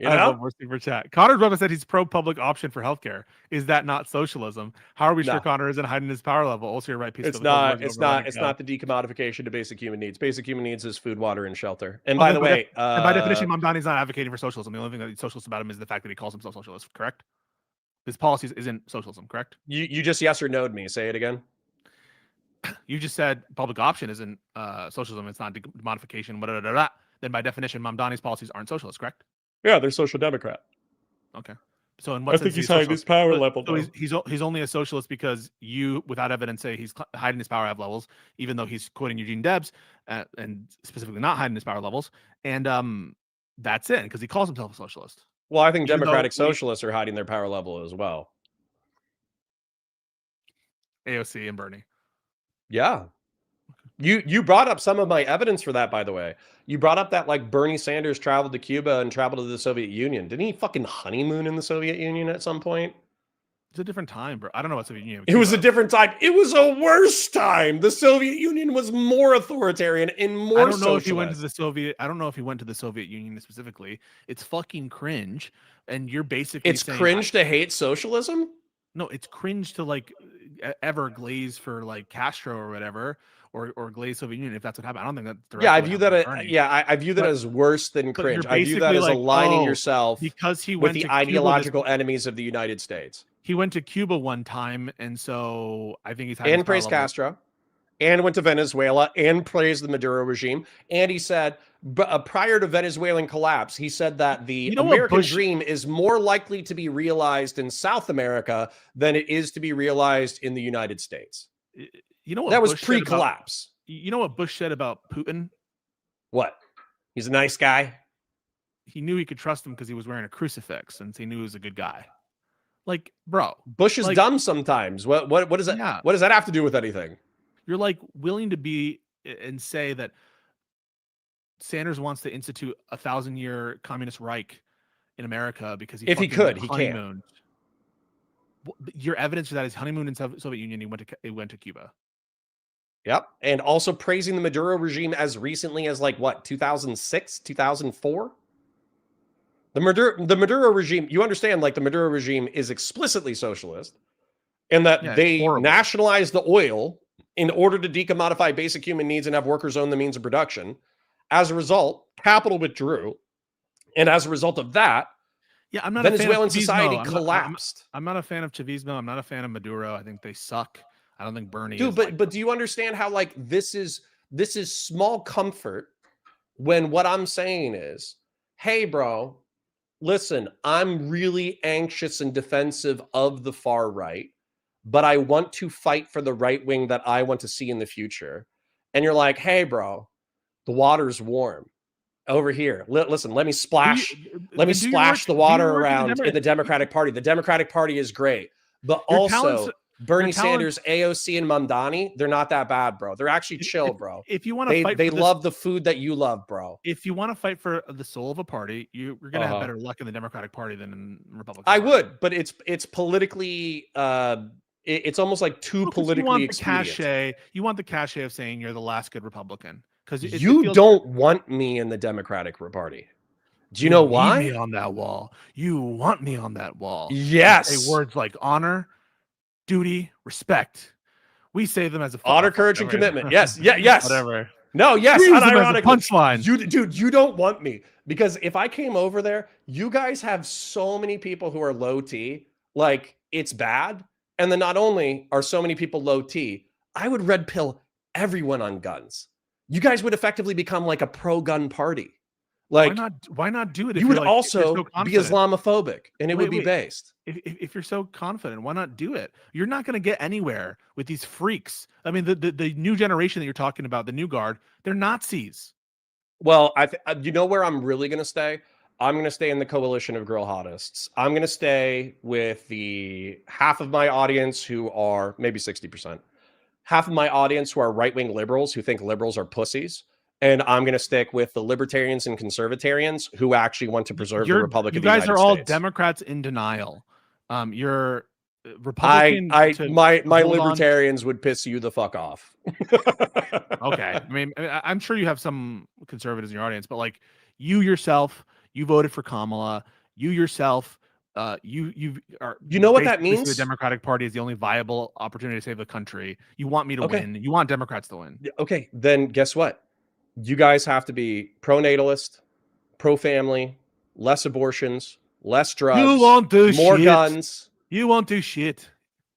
I love more super chat. Connor's brother said he's pro-public option for healthcare. Is that not socialism? How are we sure Connor isn't hiding his power level? Also, you're right. It's not the decommodification to basic human needs. Basic human needs is food, water, and shelter. And by the way, by definition, Mamdani's not advocating for socialism. The only thing that's socialist about him is the fact that he calls himself socialist. Correct? His policies isn't socialism. Correct? You just yes or no'd me. Say it again. You just said public option isn't socialism. It's not decommodification. Blah, blah, blah. Then by definition, Mamdani's policies aren't socialist. Correct? Yeah, they're social democrat. Okay. So in what sense he's is he a hiding his socialist? power So, level, so though. he's only a socialist because you, without evidence, say he's hiding his power levels, even though he's quoting Eugene Debs and specifically not hiding his power levels. And that's it, because he calls himself a socialist. Well, I think Even though democratic socialists are hiding their power level as well. AOC and Bernie. Yeah. You brought up some of my evidence for that, by the way. You brought up that like Bernie Sanders traveled to Cuba and traveled to the Soviet Union. Didn't he fucking honeymoon in the Soviet Union at some point? It's a different time, bro. I don't know what Soviet Union. It was a different time. It was a worse time. The Soviet Union was more authoritarian and more I don't know socialist. if he went to the Soviet. I don't know if he went to the Soviet Union specifically. It's fucking cringe, and you're basically It's saying, cringe to hate socialism. No, it's cringe to like ever glaze for like Castro or whatever, or glaze Soviet Union if that's what happened. I don't think that's Yeah, I directly view what happened that. with Bernie. Yeah, I view that But- as worse than but you're cringe. I view that basically as like, aligning oh, yourself because he with went the to Cuba ideological enemies of the United States. He went to Cuba one time, and so I think he's had his And power praised level. Castro, and went to Venezuela, and praised the Maduro regime. And he said, prior to Venezuelan collapse, he said that the American dream is more likely to be realized in South America than it is to be realized in the United States. You know what that was Bush said pre-collapse. You know what Bush said about Putin? What? He's a nice guy. He knew he could trust him because he was wearing a crucifix, and he knew he was a good guy. Like, bro, Bush is like, dumb sometimes. What does that? Yeah. What does that have to do with anything? You're like willing to be and say that Sanders wants to institute a 1,000-year communist Reich in America because if he could, he can. Your evidence for that is honeymoon in Soviet Union. He went to Cuba. Yep, and also praising the Maduro regime as recently as like what 2006, 2004. The Maduro regime, you understand, like the Maduro regime is explicitly socialist, and that they nationalized the oil in order to decommodify basic human needs and have workers own the means of production. As a result, capital withdrew, and as a result of that, I'm not Venezuelan a fan of society collapsed. I'm not a fan of Chavismo. I'm not a fan of Maduro. I think they suck. I don't think Bernie. Dude, but do you understand how like this is small comfort when what I'm saying is, hey, bro, listen, I'm really anxious and defensive of the far right, but I want to fight for the right wing that I want to see in the future. And you're like, hey, bro, the water's warm over here. Listen, let me splash the water around in the Democratic Party. The Democratic Party is great, but also Bernie Sanders, AOC, and Mamdani, they're not that bad, bro. They're actually chill, bro. If you want to fight, they love the food that you love, bro. If you want to fight for the soul of a party, you're going to have better luck in the Democratic Party than in Republican. I would, but it's politically, it's almost like too politically expedient. You want the cachet of saying you're the last good Republican because you don't want me in the Democratic Party. Do you know why? Me on that wall. You want me on that wall. Yes. Say words like honor, duty, respect. We say them as a honor, courage, and commitment. Yes. Yes. Whatever. No, yes. Unironically. Punchline. Dude, you don't want me because if I came over there, you guys have so many people who are low T, like it's bad. And then not only are so many people low T, I would red pill everyone on guns. You guys would effectively become like a pro-gun party. Like, why not do it? You would also be Islamophobic, and it would be based. If you're so confident, why not do it? You're not going to get anywhere with these freaks. I mean, the new generation that you're talking about, the new guard, they're Nazis. Well, you know where I'm really going to stay? I'm going to stay in the coalition of girl hottists. I'm going to stay with the half of my audience who are maybe 60%. Half of my audience who are right-wing liberals who think liberals are pussies. And I'm going to stick with the libertarians and conservatarians who actually want to preserve the Republic of the United States. You guys are all Democrats in denial. You're Republican. My libertarians would piss you the fuck off. Okay. I mean, I'm sure you have some conservatives in your audience, but like you yourself, you voted for Kamala. You yourself, you know what that means? The Democratic Party is the only viable opportunity to save the country. You want me to win. You want Democrats to win. Okay. Then guess what? You guys have to be pro-natalist, pro-family, less abortions, less drugs, you won't do more guns. You won't do shit.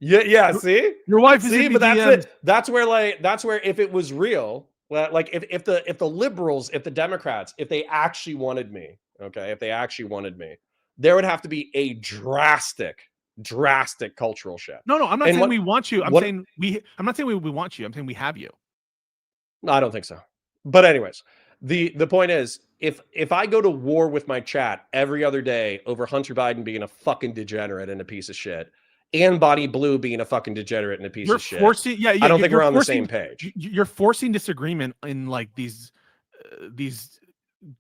Yeah. See, your wife is but that's it. That's where if it was real, like if the liberals, if the Democrats, if they actually wanted me, okay, if they actually wanted me, there would have to be a drastic cultural shift. No, I'm not And saying we want you. I'm what- saying I'm not saying we want you. I'm saying we have you. No, I don't think so. But anyways, the point is, if I go to war with my chat every other day over Hunter Biden being a fucking degenerate and a piece of shit, and Bonnie Blue being a fucking degenerate and a piece You're of shit, forcing, yeah, I don't think you're we're on the forcing, same page. You're forcing disagreement in like these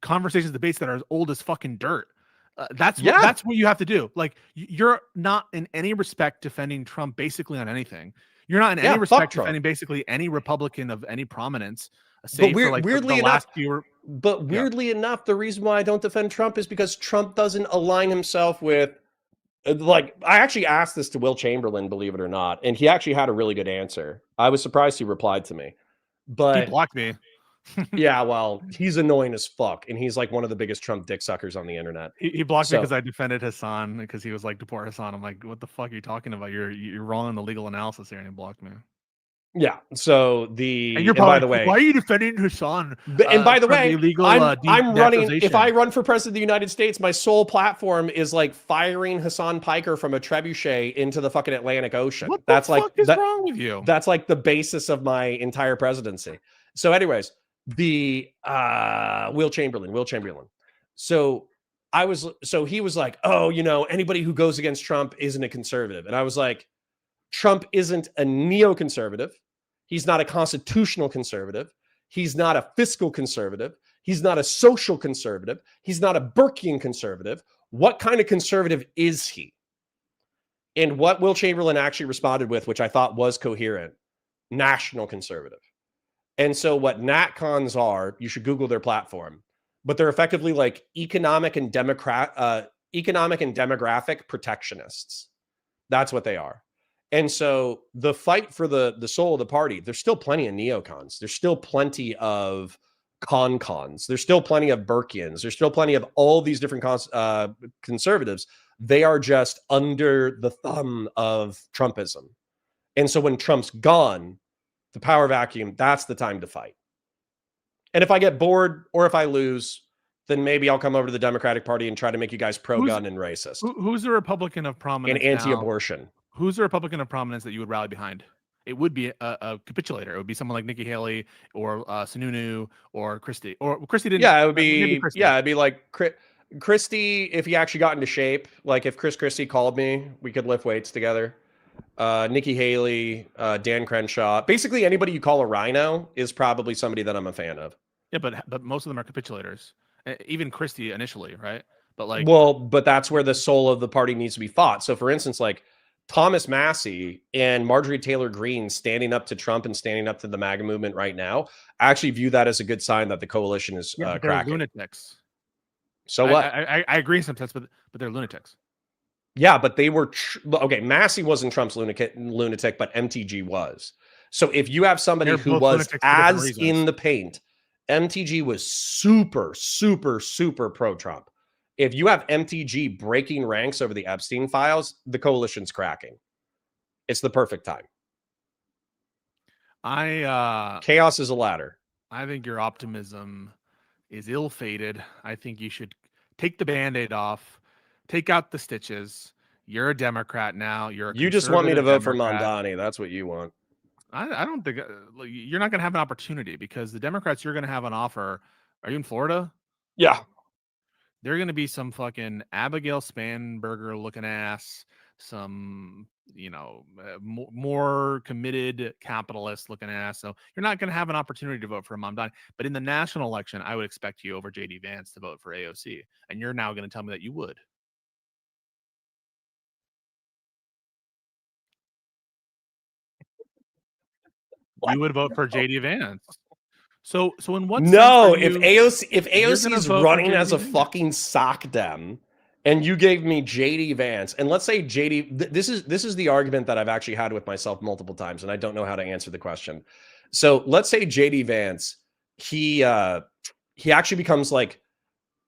conversations, debates that are as old as fucking dirt. That's what you have to do. Like, you're not in any respect defending Trump basically on anything. You're not in any respect defending basically any Republican of any prominence. But weirdly enough, the reason why I don't defend Trump is because Trump doesn't align himself with, like, I actually asked this to Will Chamberlain, believe it or not, and he actually had a really good answer. I was surprised he replied to me. But he blocked me. Yeah, well, he's annoying as fuck, and he's like one of the biggest Trump dick suckers on the internet. He blocked me because I defended Hassan, because he was like, deport Hassan. I'm like, what the fuck are you talking about? You're wrong in the legal analysis here, and he blocked me. Yeah. So and you're probably, by the way, why are you defending Hassan? And by the way, illegal, I'm running. If I run for president of the United States, my sole platform is like firing Hassan Piker from a trebuchet into the fucking Atlantic Ocean. What the fuck is wrong with you? That's like the basis of my entire presidency. So, anyways, the Will Chamberlain. So he was like, oh, anybody who goes against Trump isn't a conservative, and I was like, Trump isn't a neoconservative. He's not a constitutional conservative. He's not a fiscal conservative. He's not a social conservative. He's not a Burkean conservative. What kind of conservative is he? And what Will Chamberlain actually responded with, which I thought was coherent, national conservative. And so what NatCons are, you should Google their platform, but they're effectively like economic and demographic protectionists. That's what they are. And so the fight for the soul of the party, there's still plenty of neocons. There's still plenty of cons. There's still plenty of Burkeans. There's still plenty of all these different conservatives. They are just under the thumb of Trumpism. And so when Trump's gone, the power vacuum, that's the time to fight. And if I get bored or if I lose, then maybe I'll come over to the Democratic Party and try to make you guys pro-gun and racist. Who's a Republican of prominence and anti-abortion? Who's a Republican of prominence that you would rally behind? It would be a capitulator. It would be someone like Nikki Haley or Sununu or Christie. Or Christie didn't. Yeah, it would be. Yeah, it'd be like Christie if he actually got into shape. Like if Chris Christie called me, we could lift weights together. Nikki Haley, Dan Crenshaw. Basically, anybody you call a rhino is probably somebody that I'm a fan of. Yeah, but most of them are capitulators. Even Christie initially, right? But but that's where the soul of the party needs to be fought. So, for instance, like Thomas Massey and Marjorie Taylor Greene standing up to Trump and standing up to the MAGA movement right now, I actually view that as a good sign that the coalition is cracking. They're lunatics. So what? I agree sometimes, but they're lunatics. Yeah, but they were okay. Massey wasn't Trump's lunatic, but MTG was. So if you have somebody who was as in the paint, MTG was super, super, super pro-Trump. If you have MTG breaking ranks over the Epstein files, the coalition's cracking. It's the perfect time. Chaos is a ladder. I think your optimism is ill-fated. I think you should take the Band-Aid off, take out the stitches. You're a Democrat now. You just want me to vote for Mamdani. That's what you want. I don't think you're not going to have an opportunity because the Democrats you're going to have on offer. Are you in Florida? Yeah. They're going to be some fucking Abigail Spanberger looking ass, some, more committed capitalist looking ass. So you're not going to have an opportunity to vote for Mamdani. But in the national election, I would expect you over JD Vance to vote for AOC. And you're now going to tell me that you would. You would vote for JD Vance. So in what sense if AOC is running as a fucking sock dem and you gave me JD Vance, and let's say JD, this is the argument that I've actually had with myself multiple times, and I don't know how to answer the question. So let's say JD Vance, he actually becomes like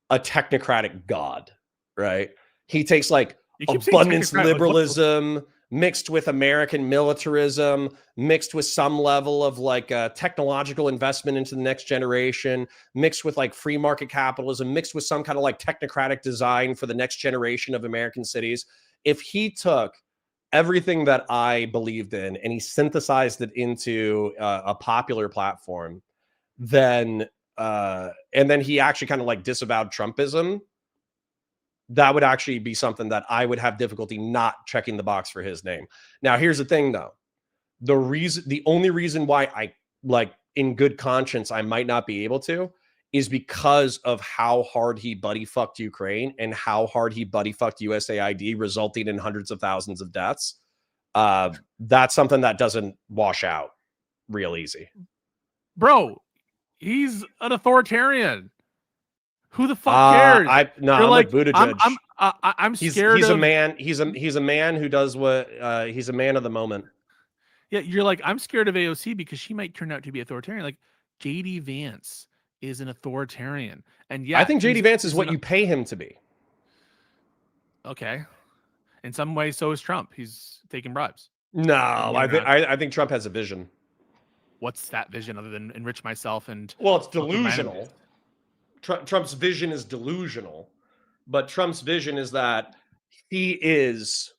a technocratic god, right? He takes like abundance liberalism, mixed with American militarism, mixed with some level of like technological investment into the next generation, mixed with like free market capitalism, mixed with some kind of like technocratic design for the next generation of American cities. If he took everything that I believed in and he synthesized it into a popular platform, then and then he actually kind of like disavowed Trumpism, that would actually be something that I would have difficulty not checking the box for his name. Now, here's the thing though. The only reason why I like in good conscience I might not be able to is because of how hard he buddy fucked Ukraine and how hard he buddy fucked USAID, resulting in hundreds of thousands of deaths. That's something that doesn't wash out real easy. Bro, he's an authoritarian. Who the fuck cares? I'm like, with Buttigieg. I'm scared. He's a man. He's a man who does what. He's a man of the moment. Yeah, you're like, I'm scared of AOC because she might turn out to be authoritarian. Like JD Vance is an authoritarian, and yeah, I think JD Vance is what you pay him to be. Okay, in some ways, so is Trump. He's taking bribes. No, I think Trump has a vision. What's that vision other than enrich myself and? Well, it's delusional. Trump's vision is delusional, but Trump's vision is that he is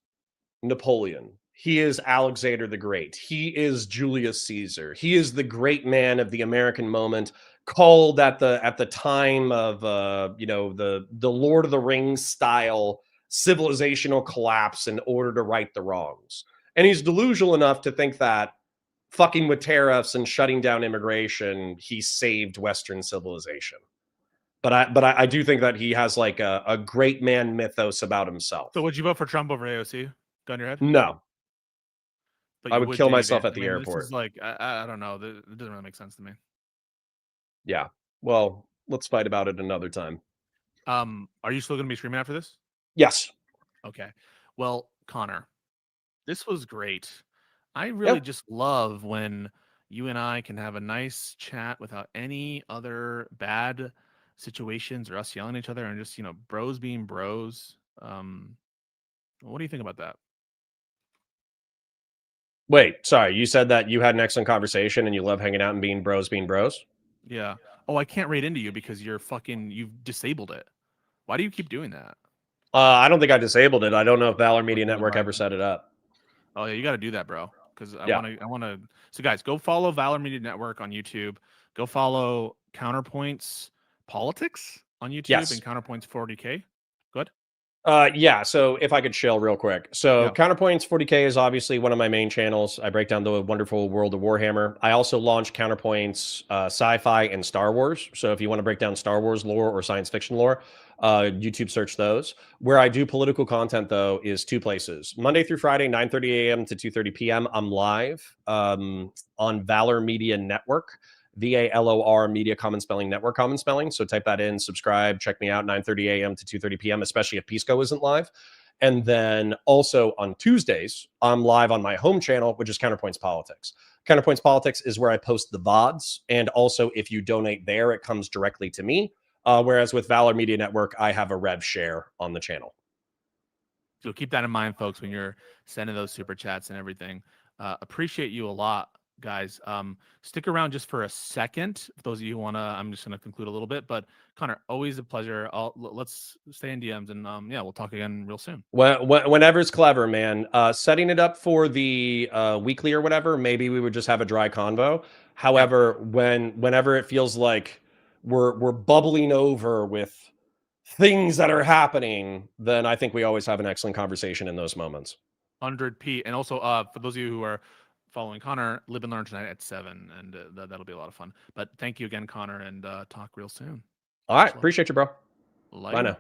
Napoleon. He is Alexander the Great. He is Julius Caesar. He is the great man of the American moment, called at the time of the Lord of the Rings style civilizational collapse in order to right the wrongs. And he's delusional enough to think that fucking with tariffs and shutting down immigration, he saved Western civilization. But I do think that he has like a great man mythos about himself. So would you vote for Trump over AOC? Gun your head? No. But I would kill myself at the airport. This is like, I don't know. It doesn't really make sense to me. Yeah. Well, let's fight about it another time. Are you still going to be streaming after this? Yes. Okay. Well, Connor, this was great. I really just love when you and I can have a nice chat without any other bad situations or us yelling at each other and just, bros being bros. What do you think about that? Wait, sorry. You said that you had an excellent conversation and you love hanging out and being bros being bros? Yeah. Oh, I can't rate into you because you've disabled it. Why do you keep doing that? I don't think I disabled it. I don't know if Valor Media Network ever set it up. Oh yeah, you got to do that, bro. Because I want to. So guys, go follow Valor Media Network on YouTube. Go follow Counterpoints Politics on YouTube and Counterpoints 40K. Good. Yeah. So if I could chill real quick. So Counterpoints 40K is obviously one of my main channels. I break down the wonderful world of Warhammer. I also launch Counterpoints sci-fi and Star Wars. So if you want to break down Star Wars lore or science fiction lore, YouTube search those. Where I do political content though is two places. Monday through Friday, 9:30 a.m. to 2:30 p.m. I'm live on Valor Media Network. VALOR Media Common Spelling Network Common Spelling. So type that in, subscribe, check me out, 9:30 a.m. to 2:30 p.m., especially if Pisco isn't live. And then also on Tuesdays, I'm live on my home channel, which is Counterpoints Politics. Counterpoints Politics is where I post the VODs. And also if you donate there, it comes directly to me. Whereas with Valor Media Network, I have a rev share on the channel. So keep that in mind, folks, when you're sending those super chats and everything. Appreciate you a lot, guys. Stick around just for a second. For those of you who want to, I'm just going to conclude a little bit. But Connor, always a pleasure. Let's stay in DMs and we'll talk again real soon. Whenever it's clever, man. Setting it up for the weekly or whatever, maybe we would just have a dry convo. However, whenever it feels like we're bubbling over with things that are happening, then I think we always have an excellent conversation in those moments. 100p. And also, for those of you who are following Connor, Live and Learn tonight at 7, and that'll be a lot of fun. But thank you again, Connor, and talk real soon. All right. Appreciate you, bro. Bye now.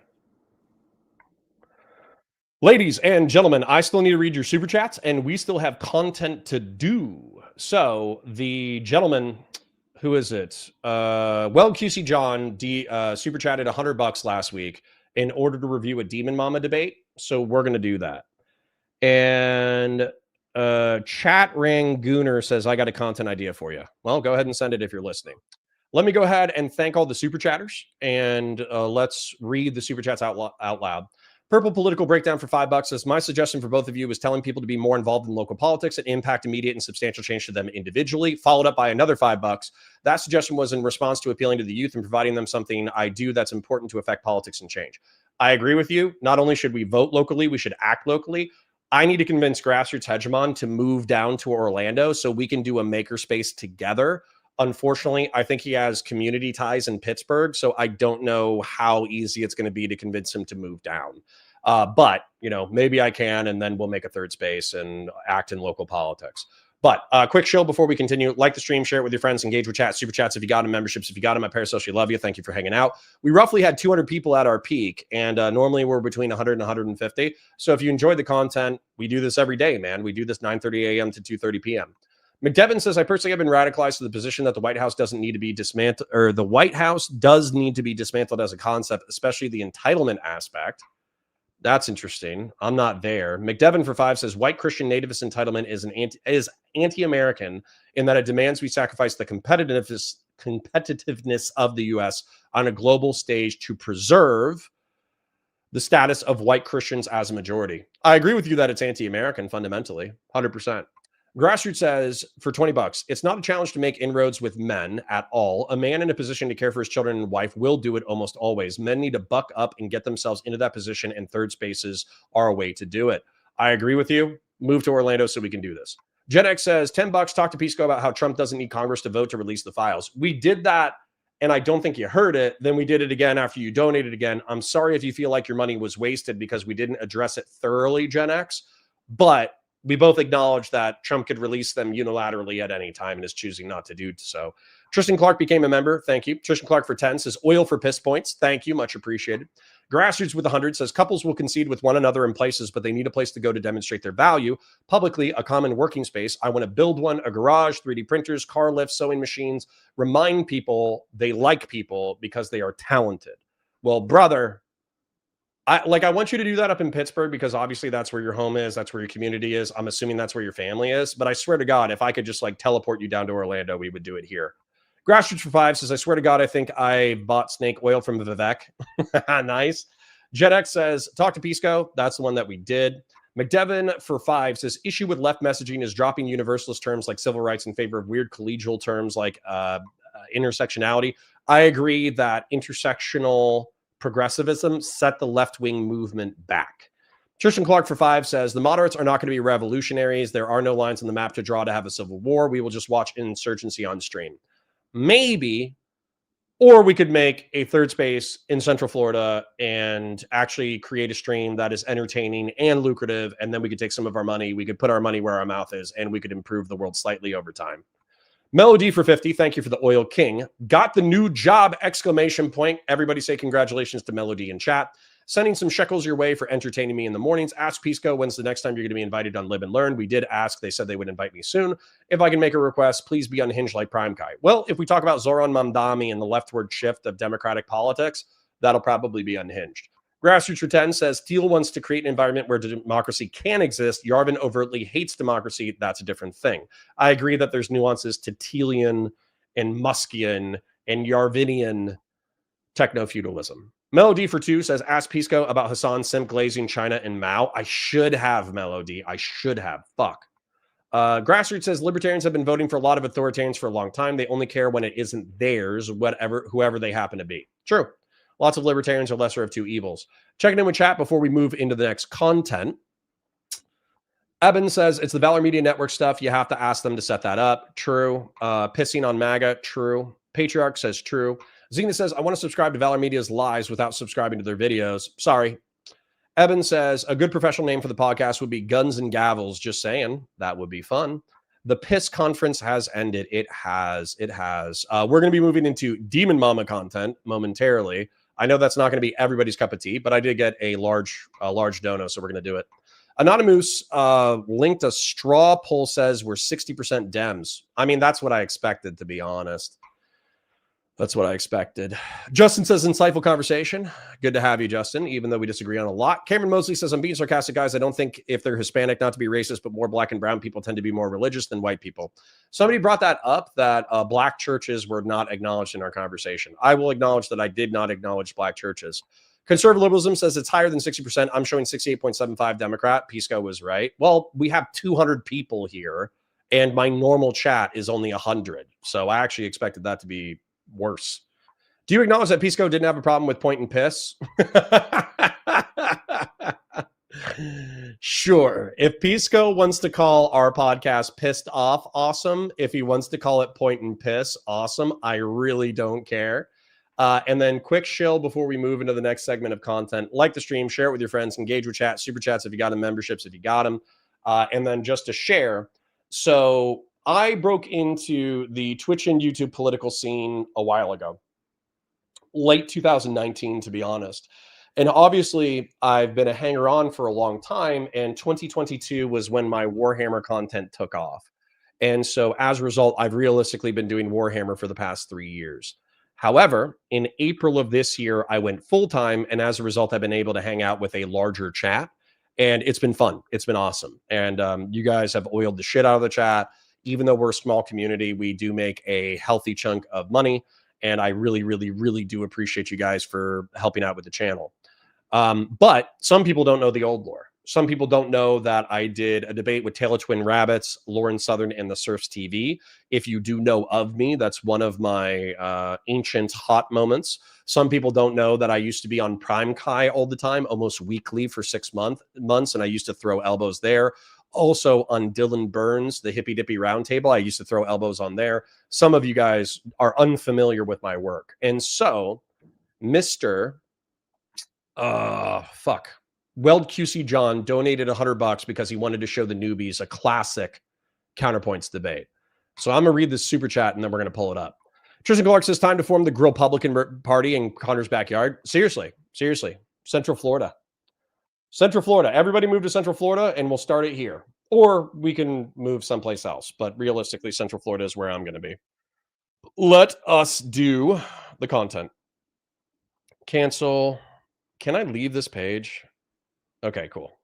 Ladies and gentlemen, I still need to read your super chats, and we still have content to do. So the gentleman, who is it? QC John super chatted $100 last week in order to review a Demon Mama debate. So we're going to do that. And Chat Rangooner says, I got a content idea for you. Well, go ahead and send it if you're listening. Let me go ahead and thank all the super chatters, and let's read the super chats out loud. Purple Political Breakdown for $5 says, my suggestion for both of you is telling people to be more involved in local politics and impact immediate and substantial change to them individually, followed up by another $5. That suggestion was in response to appealing to the youth and providing them something I do that's important to affect politics and change. I agree with you. Not only should we vote locally, we should act locally. I need to convince Grassroots Hegemon to move down to Orlando so we can do a makerspace together. Unfortunately, I think he has community ties in Pittsburgh, so I don't know how easy it's going to be to convince him to move down. But, you know, maybe I can, and then we'll make a third space and act in local politics. But quick show before we continue. Like the stream, share it with your friends, engage with chat, super chats if you got them, memberships if you got them. I parasocially love you. Thank you for hanging out. We roughly had 200 people at our peak, and normally we're between 100 and 150. So if you enjoyed the content, we do this every day, man. We do this 9:30 a.m. to 2:30 p.m. McDevin says, I personally have been radicalized to the position that the White House doesn't need to be dismantled, or the White House does need to be dismantled as a concept, especially the entitlement aspect. That's interesting. I'm not there. McDevin for 5 says, white Christian nativist entitlement is anti-American in that it demands we sacrifice the competitiveness of the U.S. on a global stage to preserve the status of white Christians as a majority. I agree with you that it's anti-American fundamentally, 100%. Grassroots says, for $20, it's not a challenge to make inroads with men at all. A man in a position to care for his children and wife will do it almost always. Men need to buck up and get themselves into that position, and third spaces are a way to do it. I agree with you. Move to Orlando so we can do this. Gen X says, $10, talk to Pisco about how Trump doesn't need Congress to vote to release the files. We did that, and I don't think you heard it. Then we did it again after you donated again. I'm sorry if you feel like your money was wasted because we didn't address it thoroughly, Gen X, but we both acknowledge that Trump could release them unilaterally at any time and is choosing not to do so. Tristan Clark became a member. Thank you. Tristan Clark for 10 says, oil for piss points. Thank you. Much appreciated. Grassroots with 100 says, couples will concede with one another in places, but they need a place to go to demonstrate their value. Publicly, a common working space. I want to build one, a garage, 3D printers, car lifts, sewing machines. Remind people they like people because they are talented. Well, brother, I want you to do that up in Pittsburgh because obviously that's where your home is. That's where your community is. I'm assuming that's where your family is. But I swear to God, if I could just like teleport you down to Orlando, we would do it here. Grassroots for 5 says, I swear to God, I think I bought snake oil from Vivek. Nice. Jet X says, talk to Pisco. That's the one that we did. McDevin for 5 says, issue with left messaging is dropping universalist terms like civil rights in favor of weird collegial terms like intersectionality. I agree that intersectional progressivism set the left-wing movement back. Tristan Clark for 5 says, the moderates are not going to be revolutionaries. There are no lines on the map to draw to have a civil war. We will just watch insurgency on stream. Maybe, or we could make a third space in Central Florida and actually create a stream that is entertaining and lucrative, and then we could take some of our money. We could put our money where our mouth is, and we could improve the world slightly over time. Melody for 50. Thank you for the Oil King. Got the new job! Exclamation point. Everybody say congratulations to Melody in chat. Sending some shekels your way for entertaining me in the mornings. Ask Pisco when's the next time you're going to be invited on Live and Learn. We did ask. They said they would invite me soon. If I can make a request, please be unhinged like Prime Kai. Well, if we talk about Zoran Mamdani and the leftward shift of democratic politics, that'll probably be unhinged. Grassroots for 10 says, Thiel wants to create an environment where democracy can exist. Yarvin overtly hates democracy. That's a different thing. I agree that there's nuances to Thielian and Muskian and Yarvinian techno-feudalism. Melody for 2 says, ask Pisco about Hassan simp glazing China and Mao. I should have, Melody. I should have. Fuck. Grassroots says, libertarians have been voting for a lot of authoritarians for a long time. They only care when it isn't theirs, whoever they happen to be. True. Lots of libertarians are lesser of two evils. Checking in with chat before we move into the next content. Eben says, it's the Valor Media Network stuff. You have to ask them to set that up. True. Pissing on MAGA. True. Patriarch says true. Zena says, I want to subscribe to Valor Media's lives without subscribing to their videos. Sorry. Eben says, a good professional name for the podcast would be Guns and Gavels. Just saying. That would be fun. The Piss conference has ended. It has. We're going to be moving into Demon Mama content momentarily. I know that's not going to be everybody's cup of tea, but I did get a large dono, so we're going to do it. Anonymous linked a straw poll says we're 60% Dems. I mean, that's what I expected, to be honest. That's what I expected. Justin says, insightful conversation. Good to have you, Justin, even though we disagree on a lot. Cameron Mosley says, I'm being sarcastic, guys. I don't think if they're Hispanic, not to be racist, but more black and brown people tend to be more religious than white people. Somebody brought that up, that black churches were not acknowledged in our conversation. I will acknowledge that I did not acknowledge black churches. Conservatism says it's higher than 60%. I'm showing 68.75 Democrat. Pisco was right. Well, we have 200 people here, and my normal chat is only 100. So I actually expected that to be worse. Do you acknowledge that Pisco didn't have a problem with point and piss? Sure. If Pisco wants to call our podcast Pissed Off, awesome. If he wants to call it Point and Piss, awesome. I really don't care. And then quick shill before we move into the next segment of content. Like the stream, share it with your friends, engage with chat, super chats if you got them, memberships if you got them. And then just to share. So I broke into the Twitch and YouTube political scene a while ago, late 2019, to be honest. And obviously, I've been a hanger on for a long time. And 2022 was when my Warhammer content took off. And so as a result, I've realistically been doing Warhammer for the past 3 years. However, in April of this year, I went full time. And as a result, I've been able to hang out with a larger chat. And it's been fun. It's been awesome. And you guys have oiled the shit out of the chat. Even though we're a small community, we do make a healthy chunk of money. And I really, really, really do appreciate you guys for helping out with the channel. But some people don't know the old lore. Some people don't know that I did a debate with Taylor Twin Rabbits, Lauren Southern, and the Surfs TV. If you do know of me, that's one of my ancient hot moments. Some people don't know that I used to be on Prime Kai all the time, almost weekly for 6 months, and I used to throw elbows there. Also on Dylan Burns, the Hippy Dippy Roundtable, I used to throw elbows on there. Some of you guys are unfamiliar with my work. And so, Mr. Weld QC John donated $100 because he wanted to show the newbies a classic counterpoints debate. So I'm gonna read this super chat and then we're gonna pull it up. Tristan Clark says time to form the Grill Publican Party in Connor's backyard. Seriously, Central Florida. Everybody move to Central Florida and we'll start it here. Or we can move someplace else. But realistically, Central Florida is where I'm gonna be. Let us do the content. Cancel. Can I leave this page? Okay, cool.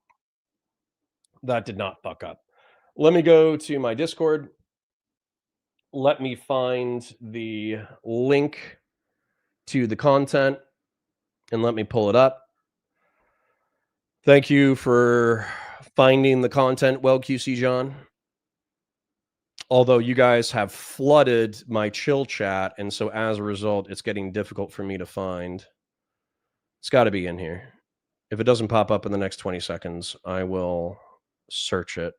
That did not fuck up. Let me go to my Discord. Let me find the link to the content and let me pull it up. Thank you for finding the content, well, QC John. Although you guys have flooded my chill chat, and so as a result, it's getting difficult for me to find. It's got to be in here. If it doesn't pop up in the next 20 seconds, I will search it.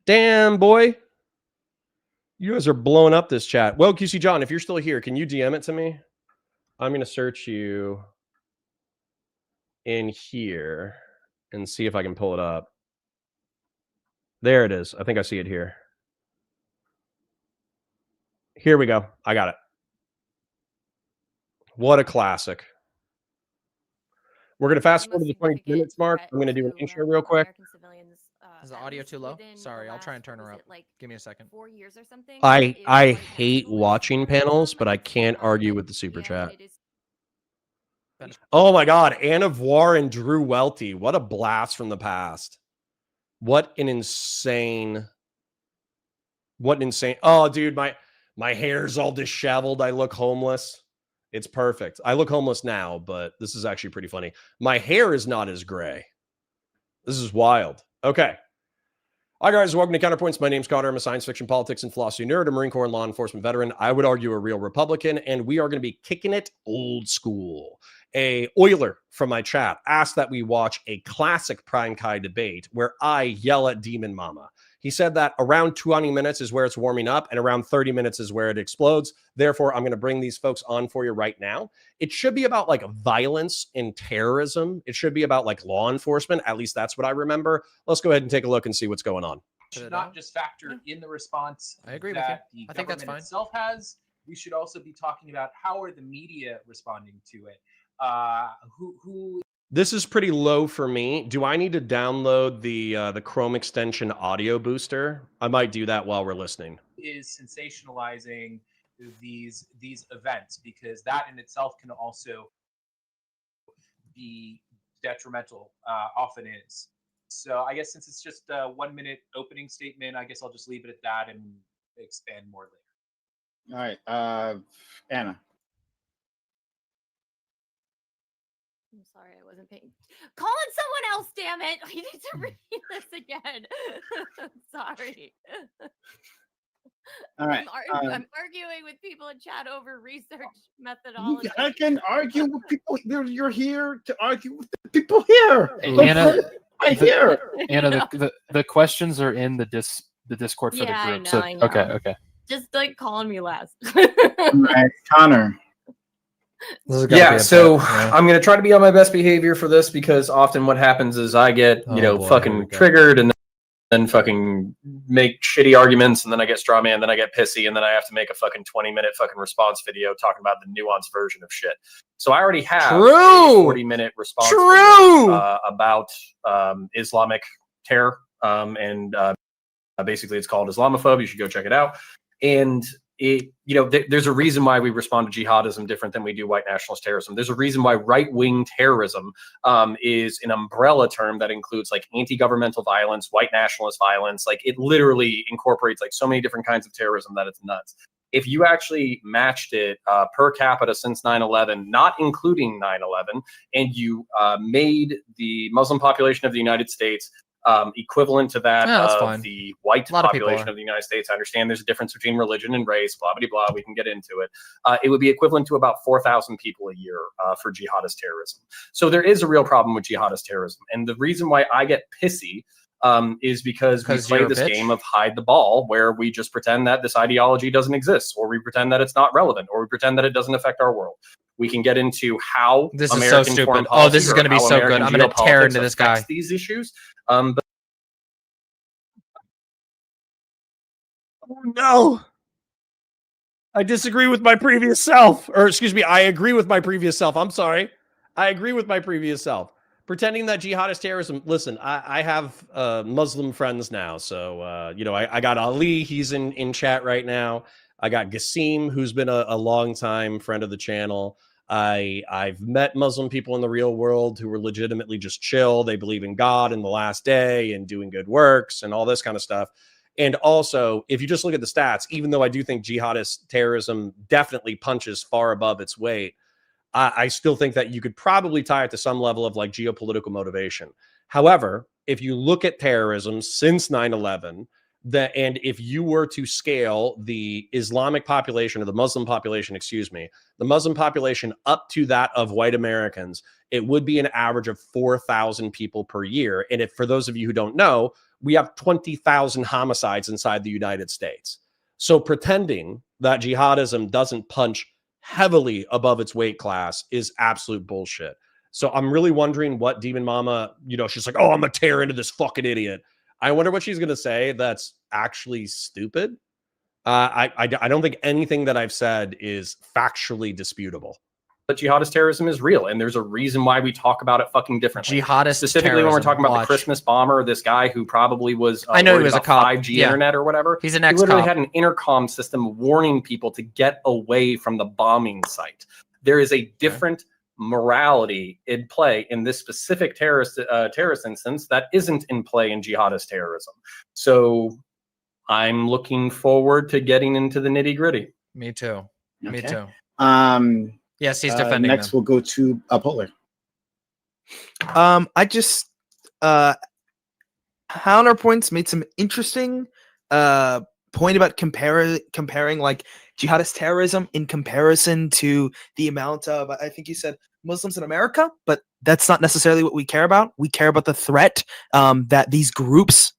Damn, boy. You guys are blowing up this chat. Well, QC John, if you're still here, can you DM it to me? I'm going to search you in here and see if I can pull it up. There it is. I think I see it here. Here we go. I got it. What a classic. We're going to fast forward to the 20 minutes mark. I'm going to do an intro real quick. Is the audio too low? Sorry, I'll try and turn her up. Give me a second. 4 years or something. I hate watching panels, but I can't argue with the super chat. Oh my God, Anna Voir and Drew Welty. What a blast from the past. What an insane. Oh, dude, my hair's all disheveled. I look homeless. It's perfect. I look homeless now, but this is actually pretty funny. My hair is not as gray. This is wild. Okay. Hi, guys. Welcome to Counterpoints. My name's Connor. I'm a science fiction, politics, and philosophy nerd, a Marine Corps and law enforcement veteran. I would argue a real Republican, and we are going to be kicking it old school. A Oiler from my chat asked that we watch a classic Prime Kai debate where I yell at Demon Mama. He said that around 20 minutes is where it's warming up and around 30 minutes is where it explodes. Therefore, I'm going to bring these folks on for you right now. It should be about like violence and terrorism. It should be about like law enforcement. At least that's what I remember. Let's go ahead and take a look and see what's going on. Should not just factor in the response I agree with that you. the I think that's government fine. itself has. We should also be talking about how are the media responding to it. Who This is pretty low for me. Do I need to download the Chrome extension audio booster? I might do that while we're listening. is sensationalizing these events, because that in itself can also be detrimental. Often is. So I guess since it's just a 1 minute opening statement, I guess I'll just leave it at that and expand more later. All right, Anna. I'm sorry, I wasn't paying. Call in someone else, damn it! We need to read this again. Sorry. All right. I'm arguing with people in chat over research methodology. I can argue with people. You're here to argue with the people here. Anna, here. Anna, the questions are in the Discord for the Yeah, group. I know. Okay. Just like calling me last. All right, Connor. Yeah, so I'm going to try to be on my best behavior for this because often what happens is I get, fucking triggered and then fucking make shitty arguments and then I get straw man, then I get pissy and then I have to make a fucking 20-minute fucking response video talking about the nuanced version of shit. So I already have a 40-minute response video, about Islamic terror and basically it's called Islamophobia. You should go check it out. And there's a reason why we respond to jihadism different than we do white nationalist terrorism. There's a reason why right-wing terrorism is an umbrella term that includes like anti-governmental violence, white nationalist violence. Like it literally incorporates like so many different kinds of terrorism that it's nuts. If you actually matched it per capita since 9/11, not including 9/11, and you made the Muslim population of the United States equivalent to that of the white population of the United States. I understand there's a difference between religion and race, blah, blah, blah. We can get into it. It would be equivalent to about 4,000 people a year for jihadist terrorism. So there is a real problem with jihadist terrorism. And the reason why I get pissy is because we play this game of hide the ball where we just pretend that this ideology doesn't exist, or we pretend that it's not relevant, or we pretend that it doesn't affect our world. We can get into how this is American so stupid. foreign policy This is going to be so good. I'm going to tear into this guy. These issues. Oh no! I disagree with my previous self. Or excuse me, I agree with my previous self. I'm sorry. I agree with my previous self. Pretending that jihadist terrorism. Listen, I have Muslim friends now. So, I got Ali. He's in chat right now. I got Gassim, who's been a long time friend of the channel. I've met Muslim people in the real world who were legitimately just chill. They believe in God and the last day and doing good works and all this kind of stuff. And also, if you just look at the stats, even though I do think jihadist terrorism definitely punches far above its weight, I still think that you could probably tie it to some level of like geopolitical motivation. However, if you look at terrorism since 9/11, and if you were to scale the Islamic population or the Muslim population, the Muslim population up to that of white Americans, it would be an average of 4,000 people per year. And if, for those of you who don't know, we have 20,000 homicides inside the United States. So pretending that jihadism doesn't punch heavily above its weight class is absolute bullshit. So I'm really wondering what Demon Mama, she's like, oh, I'm gonna tear into this fucking idiot. I wonder what she's gonna say that's actually stupid. I don't think anything that I've said is factually disputable. But jihadist terrorism is real, and there's a reason why we talk about it fucking differently. Jihadist specifically terrorism. When we're talking about the Christmas bomber, this guy who probably was I know he was a cop. 5G internet or whatever. He's an He literally ex-cop. had an intercom system warning people to get away from the bombing site. There is a different morality in play in this specific terrorist instance that isn't in play in jihadist terrorism. So I'm looking forward to getting into the nitty gritty. Me too. Me Okay. too. Yes, he's defending next them. we'll go to Polar. I just Counterpoints made some interesting point about comparing like jihadist terrorism in comparison to the amount of, I think you said, Muslims in America, but that's not necessarily what we care about. We care about the threat that these groups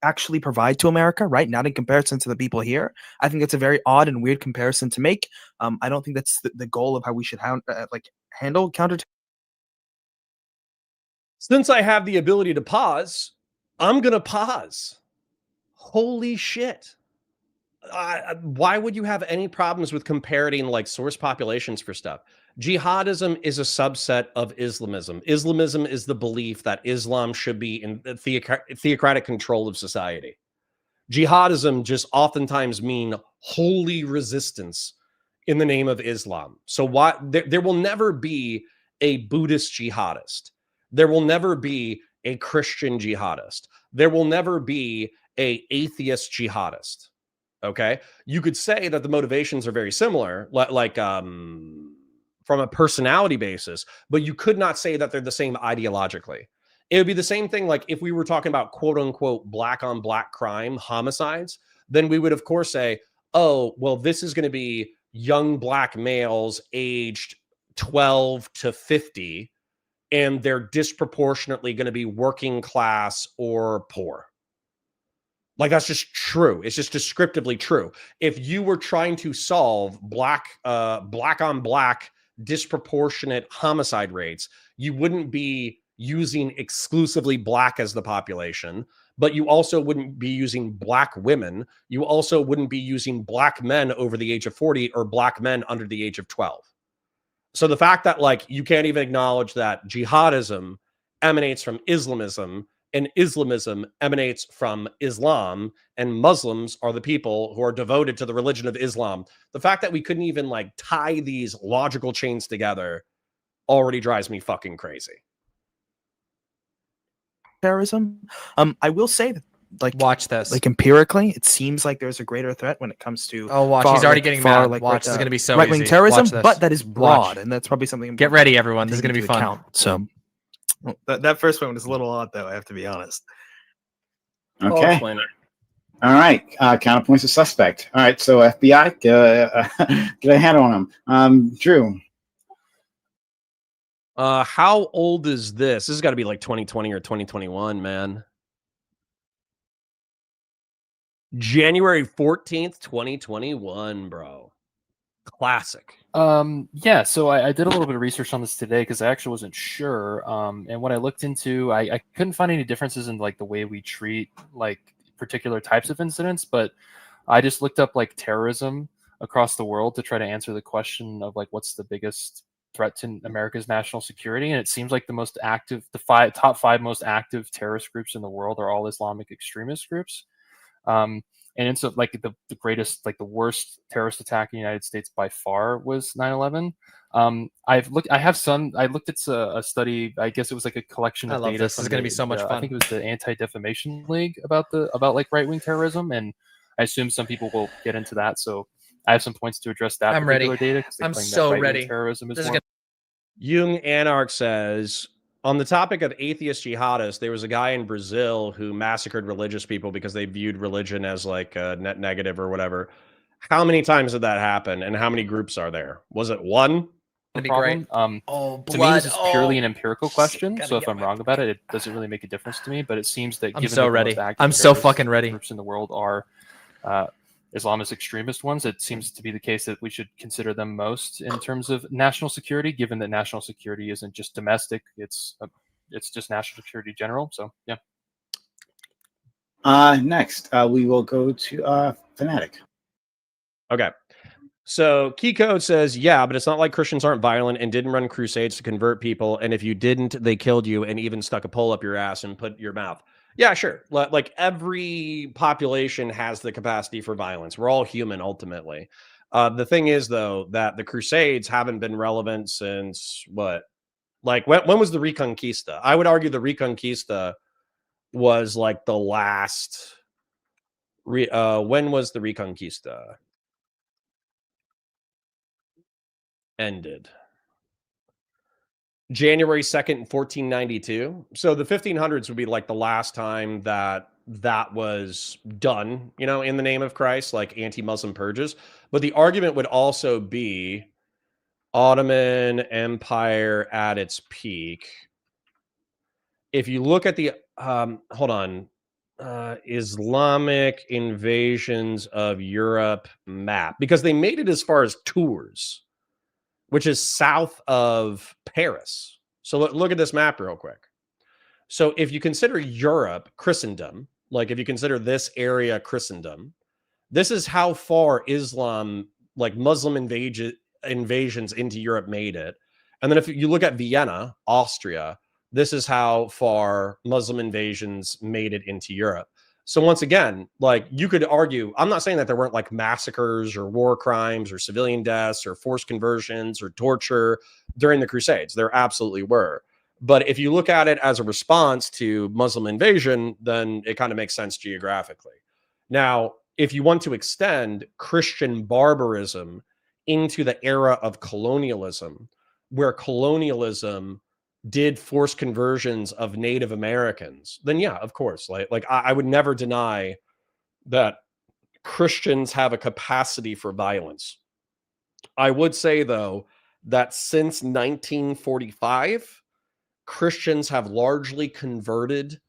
actually provide to America, right? Not in comparison to the people here. I think that's a very odd and weird comparison to make. I don't think that's the goal of how we should handle counter. Since I have the ability to pause, I'm going to pause. Holy shit. Why would you have any problems with comparing like source populations for stuff? Jihadism is a subset of Islamism. Islamism is the belief that Islam should be in theocratic control of society. Jihadism just oftentimes mean holy resistance in the name of Islam. So there will never be a Buddhist jihadist. There will never be a Christian jihadist. There will never be an atheist jihadist. Okay, you could say that the motivations are very similar, like from a personality basis, but you could not say that they're the same ideologically. It would be the same thing like if we were talking about quote unquote black on black crime, homicides, then we would of course say, oh, well, this is going to be young black males aged 12 to 50, and they're disproportionately going to be working class or poor. Like, that's just true. It's just descriptively true. If you were trying to solve black on black disproportionate homicide rates, you wouldn't be using exclusively black as the population, but you also wouldn't be using black women. You also wouldn't be using black men over the age of 40 or black men under the age of 12. So the fact that like you can't even acknowledge that jihadism emanates from Islamism and Islamism emanates from Islam and Muslims are the people who are devoted to the religion of Islam. The fact that we couldn't even like tie these logical chains together already drives me fucking crazy. Terrorism. I will say that, like, watch this. Like empirically, it seems like there's a greater threat when it comes to. Oh, watch! He's already getting mad. Like, watch! This is gonna be so right-wing easy. terrorism, Watch this. but that is broad, Watch. and that's probably something. Get ready, everyone. This is gonna be fun. Account. So, that first one was a little odd, though. I have to be honest. Okay. All right. Counterpoints of suspect. All right. So FBI, get a handle on them. Drew. How old is this? This has got to be like 2020 or 2021, man. January 14th, 2021, bro. Classic. Yeah, so I did a little bit of research on this today because I actually wasn't sure. And what I looked into, I couldn't find any differences in like the way we treat like particular types of incidents, but I just looked up like terrorism across the world to try to answer the question of like what's the biggest threat to America's national security. And it seems like the most active, top five most active terrorist groups in the world are all Islamic extremist groups. And it's like the greatest, like the worst terrorist attack in the United States by far was 9/11. I looked at a study. I guess it was like a collection of I love data. this. This is going to be so much fun. I think it was the Anti-Defamation League about like right-wing terrorism, and I assume some people will get into that. So I have some points to address that. I'm ready. Data I'm so ready. Terrorism is this is more. Jung Anarch says, on the topic of atheist jihadists, there was a guy in Brazil who massacred religious people because they viewed religion as like a net negative or whatever. How many times did that happen, and how many groups are there? Was it one? That'd be great. To me, this is purely an empirical question. So if I'm wrong about it, it doesn't really make a difference to me. But it seems that I'm given so that ready. The most active I'm so terrorist fucking ready. Groups in the world are Islamist extremist ones. It seems to be the case that we should consider them most in terms of national security, given that national security isn't just domestic; it's just national security general. So yeah. Next, we will go to Fanatic. Okay. So Key Code says, yeah, but it's not like Christians aren't violent and didn't run crusades to convert people. And if you didn't, they killed you and even stuck a pole up your ass and put your mouth. Yeah, sure. Like every population has the capacity for violence. We're all human ultimately. The thing is, though, that the crusades haven't been relevant since what? Like when was the Reconquista? I would argue the Reconquista was like the last. When was the Reconquista ended? January 2nd, 1492. So the 1500s would be like the last time that was done, you know, in the name of Christ, like anti-Muslim purges. But the argument would also be Ottoman Empire at its peak. If you look at the Islamic invasions of Europe map, because they made it as far as Tours, which is south of Paris. So look at this map real quick. So if you consider Europe Christendom, like if you consider this area Christendom, this is how far Islam, like Muslim invasions into Europe made it. And then if you look at Vienna, Austria, this is how far Muslim invasions made it into Europe. So once again, like you could argue, I'm not saying that there weren't like massacres or war crimes or civilian deaths or forced conversions or torture during the Crusades. There absolutely were. But if you look at it as a response to Muslim invasion, then it kind of makes sense geographically. Now, if you want to extend Christian barbarism into the era of colonialism, where colonialism did forced conversions of Native Americans, then yeah, of course, like I would never deny that Christians have a capacity for violence. I would say, though, that since 1945, Christians have largely converted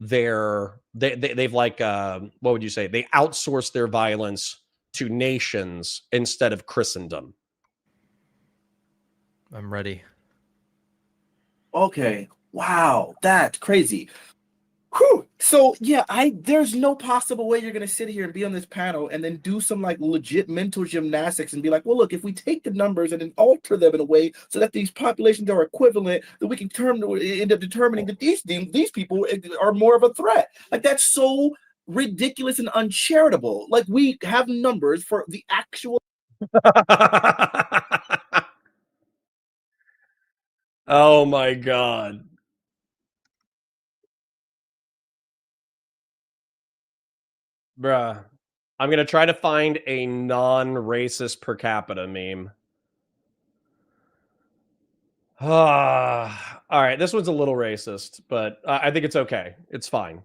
they've like what would you say? They outsourced their violence to nations instead of Christendom. I'm ready. Okay. Wow, that's crazy. Whew. So yeah, there's no possible way you're gonna sit here and be on this panel and then do some like legit mental gymnastics and be like, well, look, if we take the numbers and then alter them in a way so that these populations are equivalent, then we can end up determining that these people are more of a threat. Like that's so ridiculous and uncharitable. Like we have numbers for the actual. Oh my God. Bruh. I'm going to try to find a non-racist per capita meme. All right, this one's a little racist, but I think it's okay. It's fine.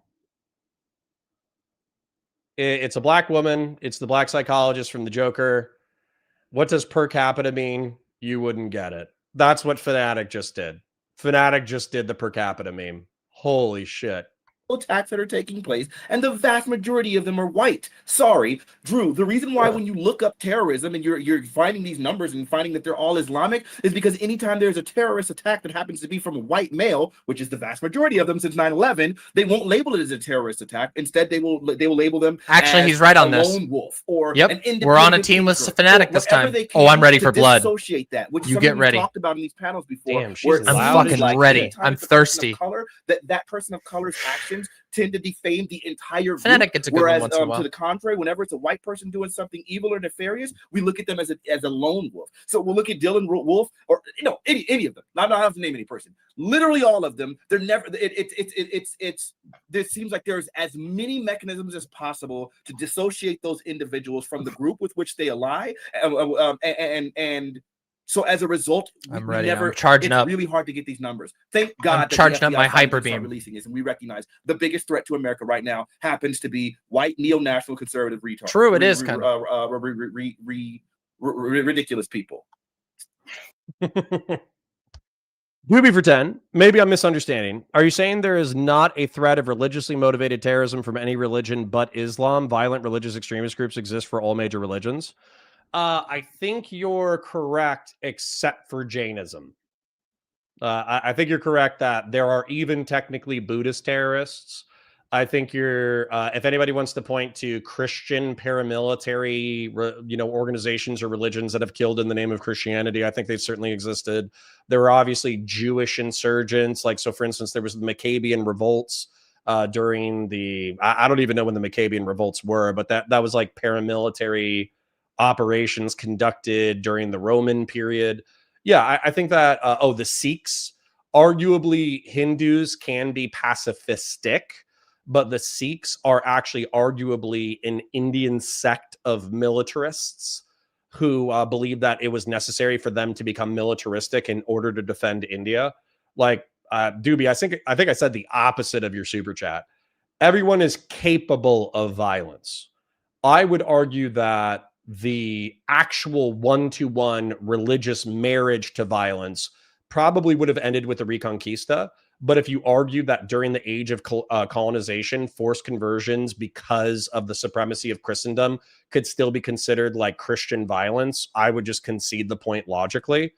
It's a black woman. It's the black psychologist from the Joker. What does per capita mean? You wouldn't get it. That's what Fnatic just did. Fnatic just did the per capita meme. Holy shit. Attacks that are taking place, and the vast majority of them are white. Sorry, Drew. The reason why when you look up terrorism and you're finding these numbers and finding that they're all Islamic is because anytime there's a terrorist attack that happens to be from a white male, which is the vast majority of them since 9/11, they won't label it as a terrorist attack. Instead, they will label them. Actually, as he's right on a this. lone wolf or yep, an we're on a team with Fnatic this time. Oh, I'm ready for blood. Associate that, which you get ready. Talked about in these panels before. Damn, she's I'm fucking ready. I'm thirsty. Color, that person of color's actions tend to defame the entire group. Fnatic gets a good whereas one once in a while. to the contrary, whenever it's a white person doing something evil or nefarious, we look at them as a lone wolf. So we'll look at Dylan Wolf or any of them. I don't have to name any person. Literally all of them. They're never. There seems like there's as many mechanisms as possible to dissociate those individuals from the group with which they ally, and so as a result, I'm ready. I'm charging up. It's really hard to get these numbers. Thank God I'm charging up my hyper beam. Releasing this, and we recognize the biggest threat to America right now happens to be white neo-national conservative retards. True, it is kind of ridiculous people. Ruby for 10. Maybe I'm misunderstanding. Are you saying there is not a threat of religiously motivated terrorism from any religion but Islam? Violent religious extremist groups exist for all major religions. I think you're correct, except for Jainism. I think you're correct that there are even technically Buddhist terrorists. I think if anybody wants to point to Christian paramilitary, organizations or religions that have killed in the name of Christianity, I think they've certainly existed. There were obviously Jewish insurgents, so for instance, there was the Maccabean revolts during I don't even know when the Maccabean revolts were, but that was like paramilitary operations conducted during the Roman period. Yeah, I think that, the Sikhs, arguably Hindus can be pacifistic, but the Sikhs are actually arguably an Indian sect of militarists who believe that it was necessary for them to become militaristic in order to defend India. Doobie, I think I said the opposite of your super chat. Everyone is capable of violence. I would argue that the actual one-to-one religious marriage to violence probably would have ended with the Reconquista. But if you argue that during the age of colonization, forced conversions because of the supremacy of Christendom could still be considered like Christian violence, I would just concede the point logically.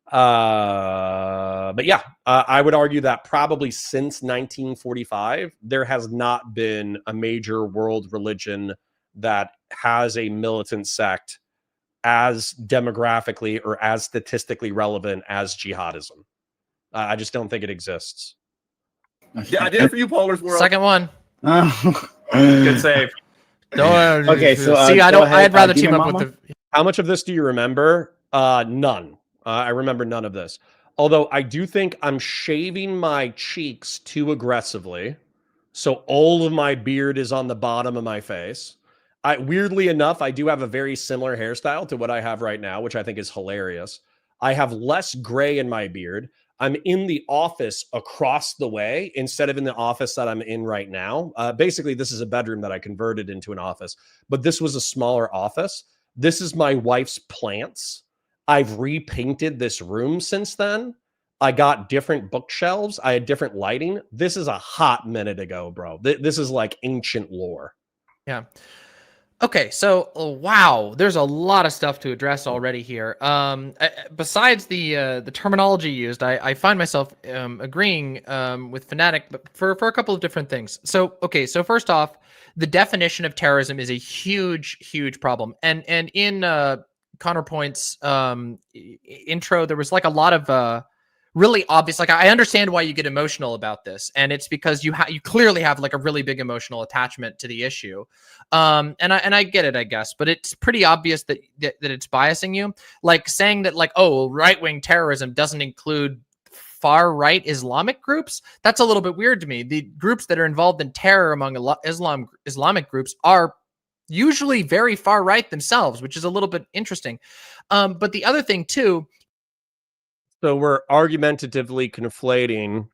But yeah, I would argue that probably since 1945, there has not been a major world religion that has a militant sect as demographically or as statistically relevant as jihadism. I just don't think it exists. Yeah, I did it for you, Polar's World. Second one. Good save. Okay, so see, I'd rather team up with the. How much of this do you remember? None. I remember none of this. Although I do think I'm shaving my cheeks too aggressively, so all of my beard is on the bottom of my face. Weirdly enough, I do have a very similar hairstyle to what I have right now, which I think is hilarious. I have less gray in my beard. I'm in the office across the way instead of in the office that I'm in right now. Basically, this is a bedroom that I converted into an office, but this was a smaller office. This is my wife's plants. I've repainted this room since then. I got different bookshelves. I had different lighting. This is a hot minute ago, bro. This is like ancient lore. Yeah. Okay, so wow, there's a lot of stuff to address already here. Besides the terminology used, I find myself agreeing with Fanatic, but for a couple of different things. So okay, so first off, the definition of terrorism is a huge problem, and in Counterpoint's intro, there was like a lot of really obvious. Like I understand why you get emotional about this, and it's because you clearly have like a really big emotional attachment to the issue. And I get it, I guess, but it's pretty obvious that it's biasing you. Like saying that like, oh, right-wing terrorism doesn't include far-right Islamic groups. That's a little bit weird to me. The groups that are involved in terror among Islamic groups are usually very far-right themselves, which is a little bit interesting. But the other thing too. So we're argumentatively conflating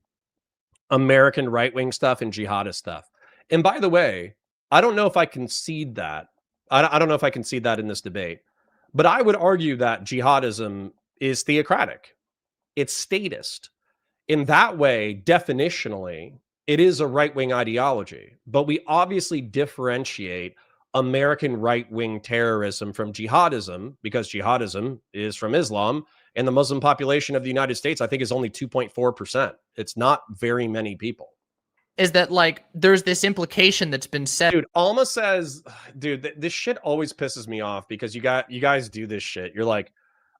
American right-wing stuff and jihadist stuff. And by the way, I don't know if I concede that. I don't know if I concede that in this debate. But I would argue that jihadism is theocratic. It's statist. In that way, definitionally, it is a right-wing ideology. But we obviously differentiate American right-wing terrorism from jihadism because jihadism is from Islam, and the Muslim population of the United States, I think, is only 2.4%. It's not very many people. Is that like there's this implication that's been said? Dude, Alma says, dude, this shit always pisses me off because you guys do this shit. You're like,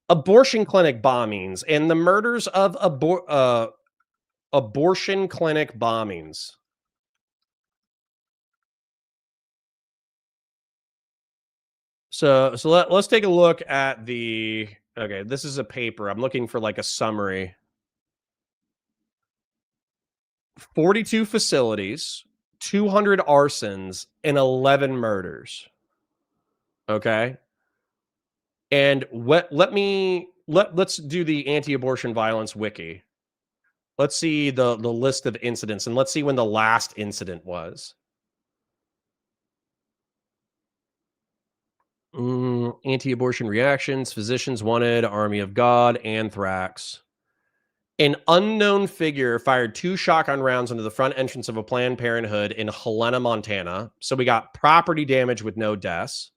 abortion clinic bombings and the murders of abortion clinic bombings. So let's take a look at the. Okay, this is a paper. I'm looking for like a summary. 42 facilities, 200 arsons, and 11 murders. Okay. And let's do the anti-abortion violence wiki. Let's see the list of incidents, and let's see when the last incident was. Anti-abortion reactions, physicians wanted, Army of God, anthrax. An unknown figure fired 2 shotgun rounds into the front entrance of a Planned Parenthood in Helena, Montana. So we got property damage with no deaths.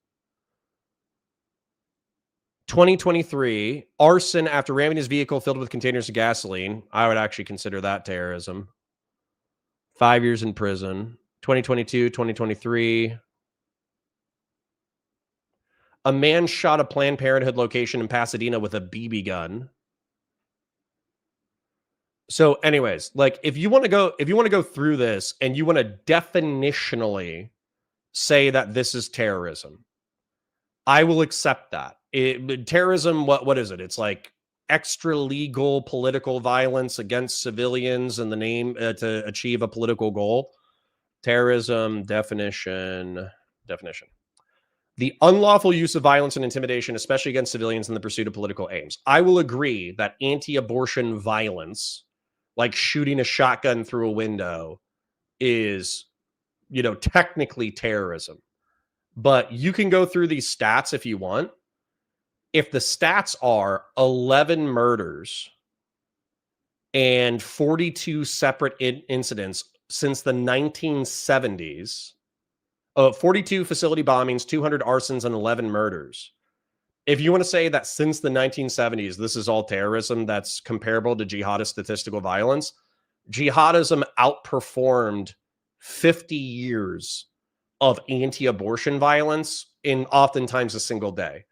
2023, arson after ramming his vehicle filled with containers of gasoline. I would actually consider that terrorism. 5 years in prison. 2022, 2023. A man shot a Planned Parenthood location in Pasadena with a BB gun. So anyways, like if you want to go through this and you want to definitionally say that this is terrorism, I will accept that. Terrorism, what is it? It's like extra legal political violence against civilians in the name to achieve a political goal. Terrorism definition. The unlawful use of violence and intimidation, especially against civilians in the pursuit of political aims. I will agree that anti-abortion violence, like shooting a shotgun through a window, is, technically terrorism. But you can go through these stats if you want. If the stats are 11 murders and 42 separate incidents since the 1970s, 42 facility bombings, 200 arsons, and 11 murders. If you want to say that since the 1970s, this is all terrorism that's comparable to jihadist statistical violence, jihadism outperformed 50 years of anti-abortion violence in oftentimes a single day.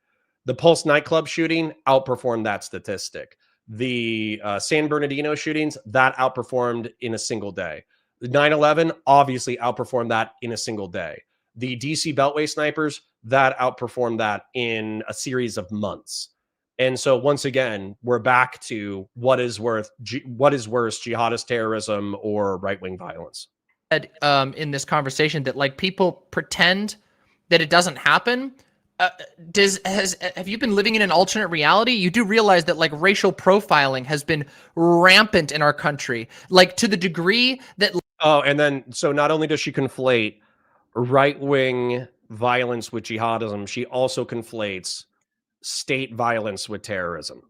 The Pulse nightclub shooting outperformed that statistic. The San Bernardino shootings, that outperformed in a single day. The 9/11 obviously outperformed that in a single day. The DC Beltway snipers, that outperformed that in a series of months. And so once again, we're back to what is worse, jihadist terrorism or right-wing violence? In this conversation that like people pretend that it doesn't happen Have you been living in an alternate reality? You do realize that like racial profiling has been rampant in our country, like to the degree that. Oh, and then so not only does she conflate right-wing violence with jihadism, she also conflates state violence with terrorism.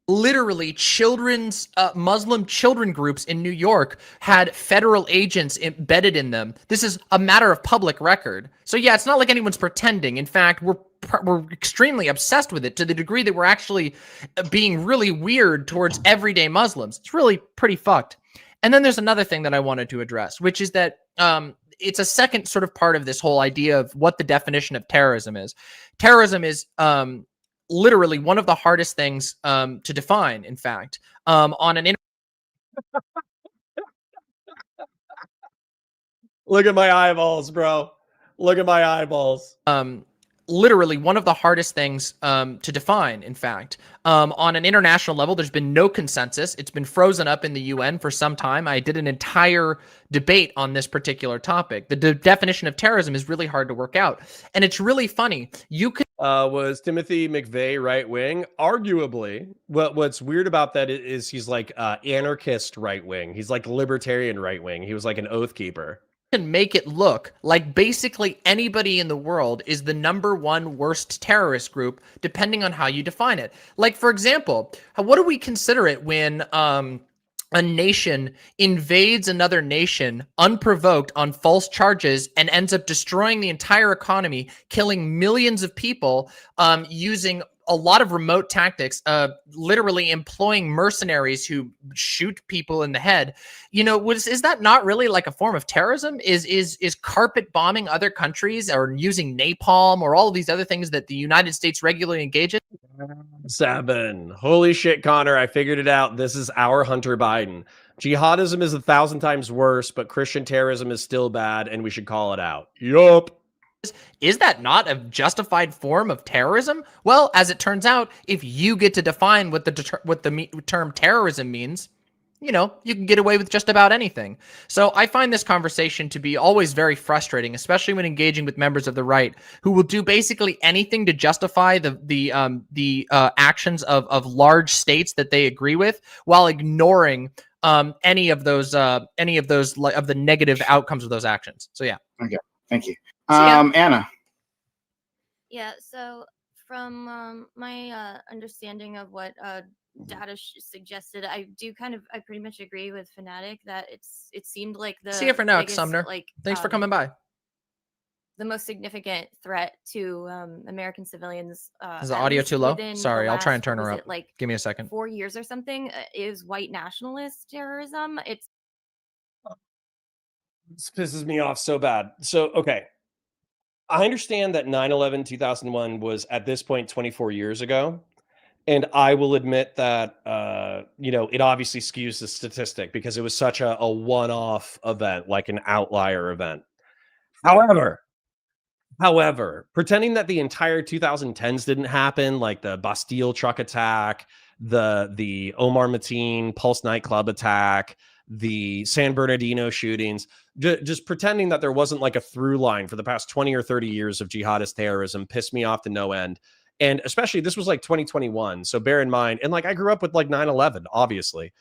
Literally, children's Muslim children groups in New York had federal agents embedded in them. This is a matter of public record. So yeah, it's not like anyone's pretending. In fact, we're extremely obsessed with it to the degree that we're actually being really weird towards everyday Muslims. It's really pretty fucked. And then there's another thing that I wanted to address, which is that it's a second sort of part of this whole idea of what the definition of terrorism is. Terrorism is literally one of the hardest things to define, in fact, on an Look at my eyeballs, bro. Look at my eyeballs. Literally one of the hardest things to define, in fact. On an international level, there's been no consensus. It's been frozen up in the UN for some time. I did an entire debate on this particular topic. The definition of terrorism is really hard to work out. And it's really funny. You could... Was Timothy McVeigh right-wing? Arguably. What's weird about that is he's like anarchist right-wing. He's like libertarian right-wing. He was like an oath keeper. Can make it look like basically anybody in the world is the #1 worst terrorist group, depending on how you define it. Like, for example, what do we consider it when a nation invades another nation unprovoked on false charges and ends up destroying the entire economy, killing millions of people using a lot of remote tactics, literally employing mercenaries who shoot people in the head? You know, is that not really like a form of terrorism? Is carpet bombing other countries or using napalm or all of these other things that the United States regularly engage in? 7. Holy shit, Connor, I figured it out. This is our Hunter Biden. Jihadism is 1,000 times worse, but Christian terrorism is still bad, and we should call it out. Yup. Is that not a justified form of terrorism? Well, as it turns out, if you get to define what the term terrorism means, you know, you can get away with just about anything. So I find this conversation to be always very frustrating, especially when engaging with members of the right who will do basically anything to justify the actions of large states that they agree with, while ignoring any of the negative outcomes of those actions. So yeah. Okay, thank you. So, yeah. Anna. Yeah, so from my understanding of what data suggested, I pretty much agree with Fanatic that it seemed like the see you for now, biggest, Sumner. like, thanks for coming by. The most significant threat to American civilians. Is the audio too low? Sorry, I'll try and turn her up. Like, give me a second. 4 years or something is white nationalist terrorism. This pisses me off so bad. So, okay. I understand that 9/11 2001 was at this point 24 years ago. And I will admit that, you know, it obviously skews the statistic because it was such a one-off event, like an outlier event. However, pretending that the entire 2010s didn't happen, like the Bastille truck attack, the Omar Mateen Pulse nightclub attack, the San Bernardino shootings, just pretending that there wasn't like a through line for the past 20 or 30 years of jihadist terrorism pissed me off to no end. And especially this was like 2021. So bear in mind, and like I grew up with like 9/11, obviously.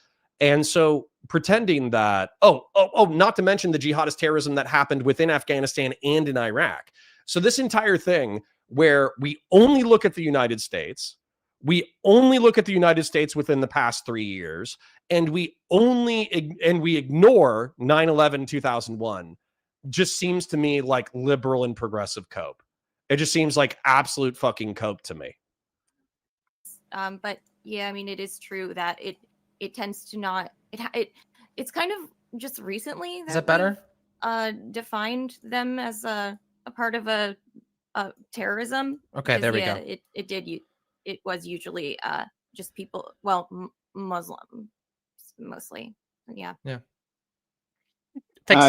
And so pretending that, not to mention the jihadist terrorism that happened within Afghanistan and in Iraq. So this entire thing where we only look at the United States, we only look at the United States within the past 3 years, and we ignore 9/11 2001, just seems to me like liberal and progressive cope. It just seems like absolute fucking cope to me. But yeah, I mean, it is true that it tends to not it's kind of just recently that is that better? Defined them as a part of a terrorism. Okay, there we go. It was usually just people, well, Muslim mostly. Yeah. Yeah.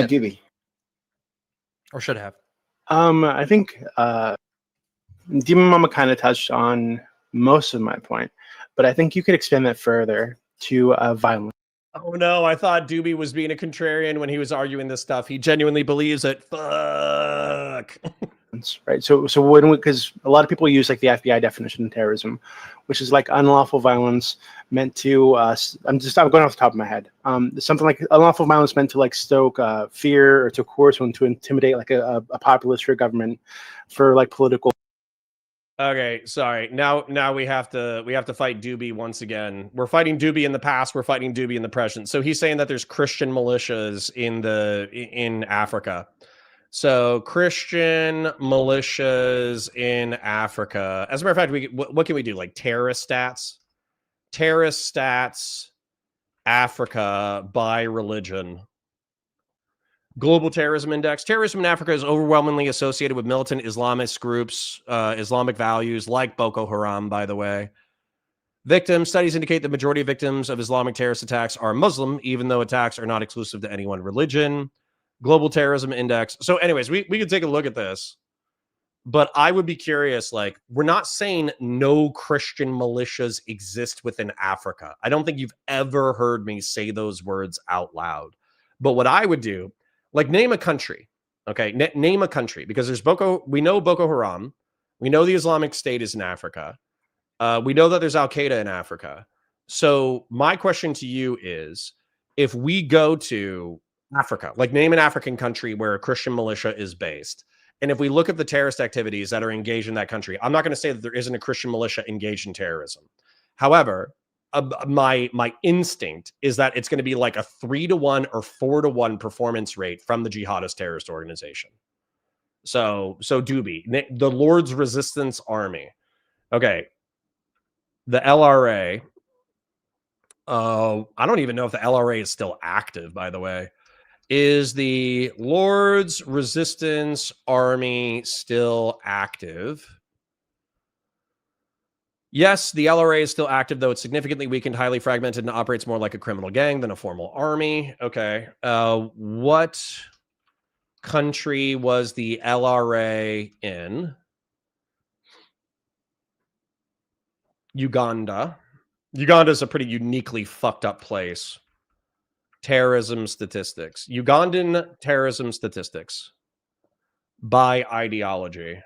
Gibby. Or should have. I think Demon Mama kind of touched on most of my point, but I think you could expand that further to violence. Oh no, I thought Doobie was being a contrarian when he was arguing this stuff. He genuinely believes it. Fuck. right? So when because a lot of people use like the FBI definition of terrorism, which is like unlawful violence meant to I'm going off the top of my head. Something like unlawful violence meant to like stoke fear or to coerce one to intimidate like a populace or a government for like political. Okay, sorry. Now we have to fight Doobie once again. We're fighting Doobie in the past. We're fighting Doobie in the present. So he's saying that there's Christian militias in Africa. So Christian militias in Africa. As a matter of fact, what can we do? Like terrorist stats, Africa by religion. Global Terrorism Index. Terrorism in Africa is overwhelmingly associated with militant Islamist groups, Islamic values like Boko Haram, by the way. Victims. Studies indicate the majority of victims of Islamic terrorist attacks are Muslim, even though attacks are not exclusive to any one religion. Global Terrorism Index. So anyways, we could take a look at this. But I would be curious, like, we're not saying no Christian militias exist within Africa. I don't think you've ever heard me say those words out loud. But what I would do, like, name a country, okay? Name a country, because there's we know Boko Haram. We know the Islamic State is in Africa. We know that there's Al-Qaeda in Africa. So my question to you is, if we go to Africa, like name an African country where a Christian militia is based, and if we look at the terrorist activities that are engaged in that country, I'm not going to say that there isn't a Christian militia engaged in terrorism. However, my instinct is that it's going to be like a 3-to-1 or 4-to-1 performance rate from the jihadist terrorist organization. So Doobie, the Lord's Resistance Army. Okay. The LRA. I don't even know if the LRA is still active, by the way. Is the Lord's Resistance Army still active? Yes, the LRA is still active, though it's significantly weakened, highly fragmented, and operates more like a criminal gang than a formal army. Okay. What country was the LRA in? Uganda. Uganda is a pretty uniquely fucked up place. Terrorism statistics. Ugandan terrorism statistics by ideology.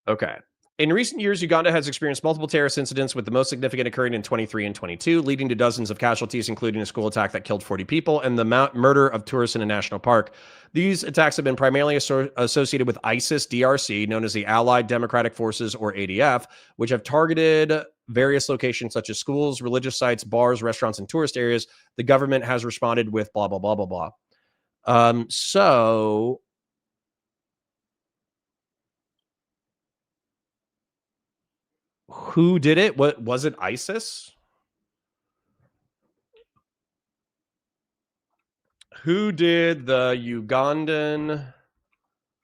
Okay. In recent years, Uganda has experienced multiple terrorist incidents, with the most significant occurring in 23 and 22, leading to dozens of casualties, including a school attack that killed 40 people and the murder of tourists in a national park. These attacks have been primarily associated with ISIS DRC, known as the Allied Democratic Forces, or ADF, which have targeted various locations such as schools, religious sites, bars, restaurants, and tourist areas. The government has responded with blah, blah, blah, blah, blah. So who did it? What was it? ISIS? Who did the Ugandan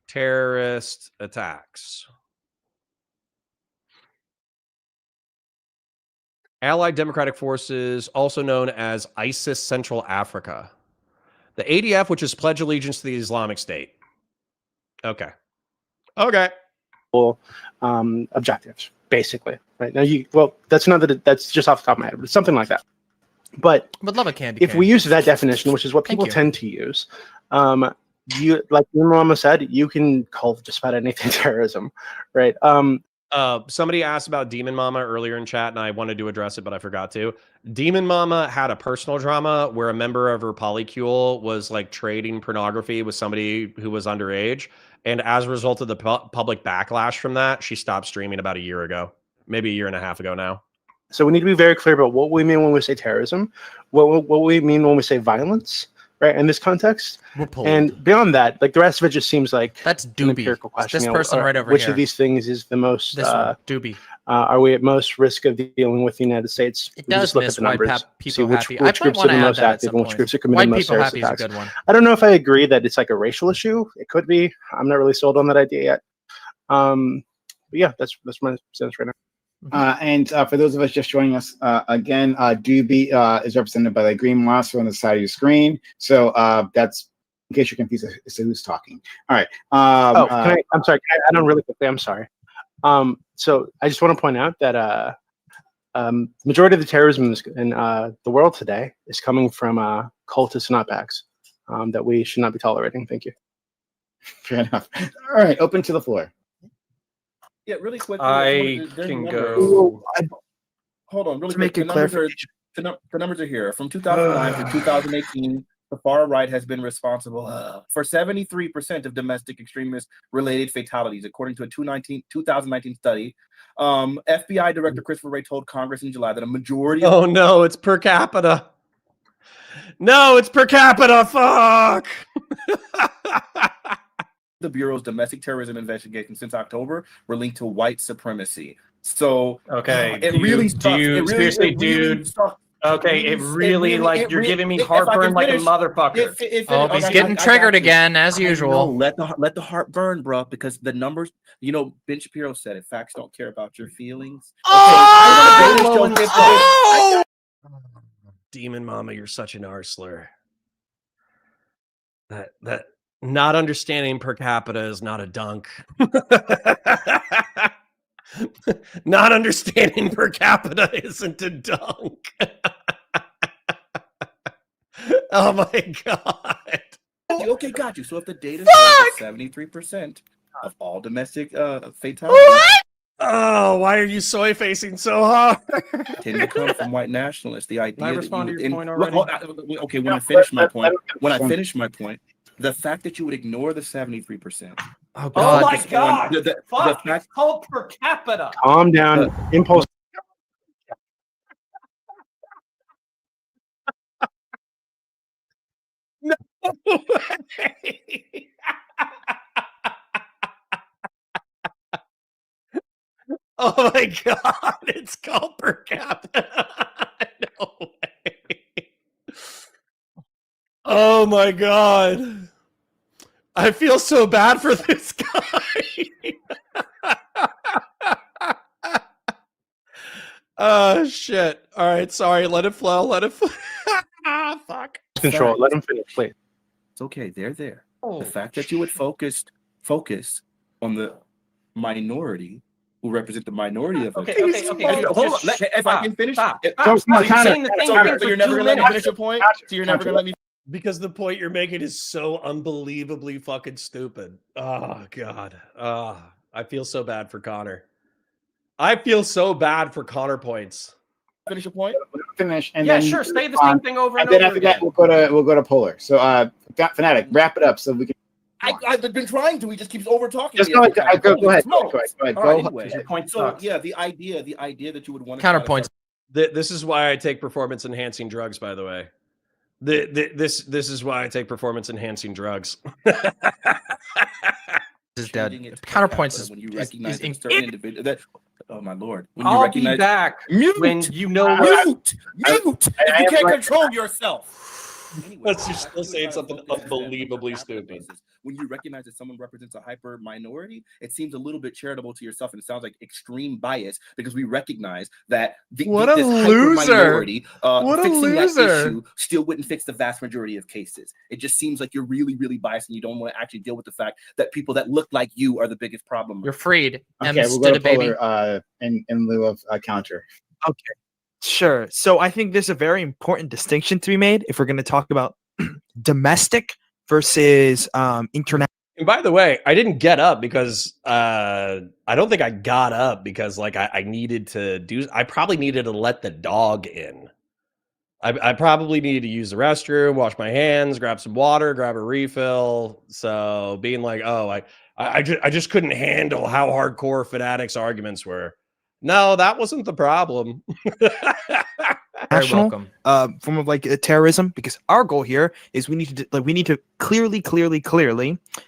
terrorist attacks? Allied Democratic Forces, also known as ISIS Central Africa. The ADF, which has pledged allegiance to the Islamic State. Okay. Objectives, basically. Right now, that's just off the top of my head, but it's something like that. But love a candy if cane. we use that definition, which is what people tend to use, you, like your mama said, you can call just about anything terrorism, right? Somebody asked about Demon Mama earlier in chat, and I wanted to address it, but I forgot to. Demon Mama had a personal drama where a member of her polycule was like trading pornography with somebody who was underage, and as a result of the public backlash from that, she stopped streaming about a year ago, maybe a year and a half ago now. So we need to be very clear about what we mean when we say terrorism, what we mean when we say violence, right? In this context, and beyond that, like the rest of it just seems like that's an empirical question. This person right over which here. Which of these things is the most Doobie? Are we at most risk of dealing with the United States? It does look miss at the numbers, people see which happy. groups are the most active and which groups are committing the most terrorist attacks. Good one. I don't know if I agree that it's like a racial issue. It could be. I'm not really sold on that idea yet. But yeah, that's my sense right now. And for those of us just joining us again, Doobie is represented by the green monster on the side of your screen. So that's in case you're confused as to who's talking. All right. I'm sorry. Can I add on really quickly? I'm sorry. So I just want to point out that majority of the terrorism in the world today is coming from cultist nutbags that we should not be tolerating. Thank you. Fair enough. All right, open to the floor. Yeah, really quick. I can go. Hold on, really To quick. make a clarification. The numbers are here. From 2009 to 2018, the far right has been responsible for 73% of domestic extremist-related fatalities, according to a 2019 study. FBI Director Christopher Wray told Congress in July that a majority of Oh no, it's per capita. No, it's per capita. Fuck. the Bureau's domestic terrorism investigations since October were linked to white supremacy. So Okay, it really sucks. Dude, seriously, dude. Sucks. Okay, you're giving me heartburn like a motherfucker. He's getting triggered again, as usual. Let the heart burn, bro, because the numbers, Ben Shapiro said it. Facts don't care about your feelings. Demon Mama, you're such an arsler. That not understanding per capita is not a dunk. Not understanding per capita isn't a dunk. Oh my god. Okay, got you. So if the data says 73% of all domestic fatalities Oh, why are you soy facing so hard? tend to come from white nationalists. The idea Can I that respond you to would your point already? okay, when I finish my point, the fact that you would ignore the 73%. Oh Oh god. my god! The Fuck! fact- It's called per capita. Calm down. Impulse. No way. Oh my god, it's called per capita. No way. Oh my god. I feel so bad for this guy. Oh shit. All right, sorry. Let it flow. Let it flow. Fuck. Control. Let him finish, please. It's okay. They're there. Oh, The fact that you would focus on the minority who represent the minority of Okay, it. okay. Hold on. If I can finish. Stop. So it's not You're kind saying the same So thing for you're never 2 gonna let me minutes. finish your point. So you're never gonna let me. Because the point you're making is so unbelievably fucking stupid. Oh god. I feel so bad for Connor. I feel so bad for Connor points. Finish your point. Finish, and Yeah, then sure. Say the same thing over and and then over after again. that we'll go to Polar. So Fanatic, wrap it up so we can. I've been trying to. He just keeps over talking. Just go ahead. Go ahead. Go ahead. All right, Go. anyway. Your point So sucks. yeah, the idea that you would want to Counterpoints. This is why I take performance enhancing drugs, by the way. This is why I take performance enhancing drugs. Is dead. Changing it to Counterpoints when you is recognize in- that a certain individual that. Oh my lord! When you I'll recognize be back mute, when you know what. mute. If you can't control yourself. Anyway, But you're still saying something unbelievably stupid. When you recognize that someone represents a hyper minority, it seems a little bit charitable to yourself, and it sounds like extreme bias because we recognize that this loser. hyper-minority, What a fixing that loser. issue still wouldn't fix the vast majority of cases. It just seems like you're really, really biased, and you don't want to actually deal with the fact that people that look like you are the biggest problem. You're freed. Okay, we'll go to Polar in lieu of counter. Okay. Sure. So I think there's a very important distinction to be made if we're going to talk about domestic versus international. And by the way, I didn't get up because I don't think I got up because like I needed to do. I probably needed to let the dog in. I probably needed to use the restroom, wash my hands, grab some water, grab a refill. So being like, oh, I just couldn't handle how hardcore Fanatics arguments were. No, that wasn't the problem. National form of like terrorism, because our goal here is we need to clearly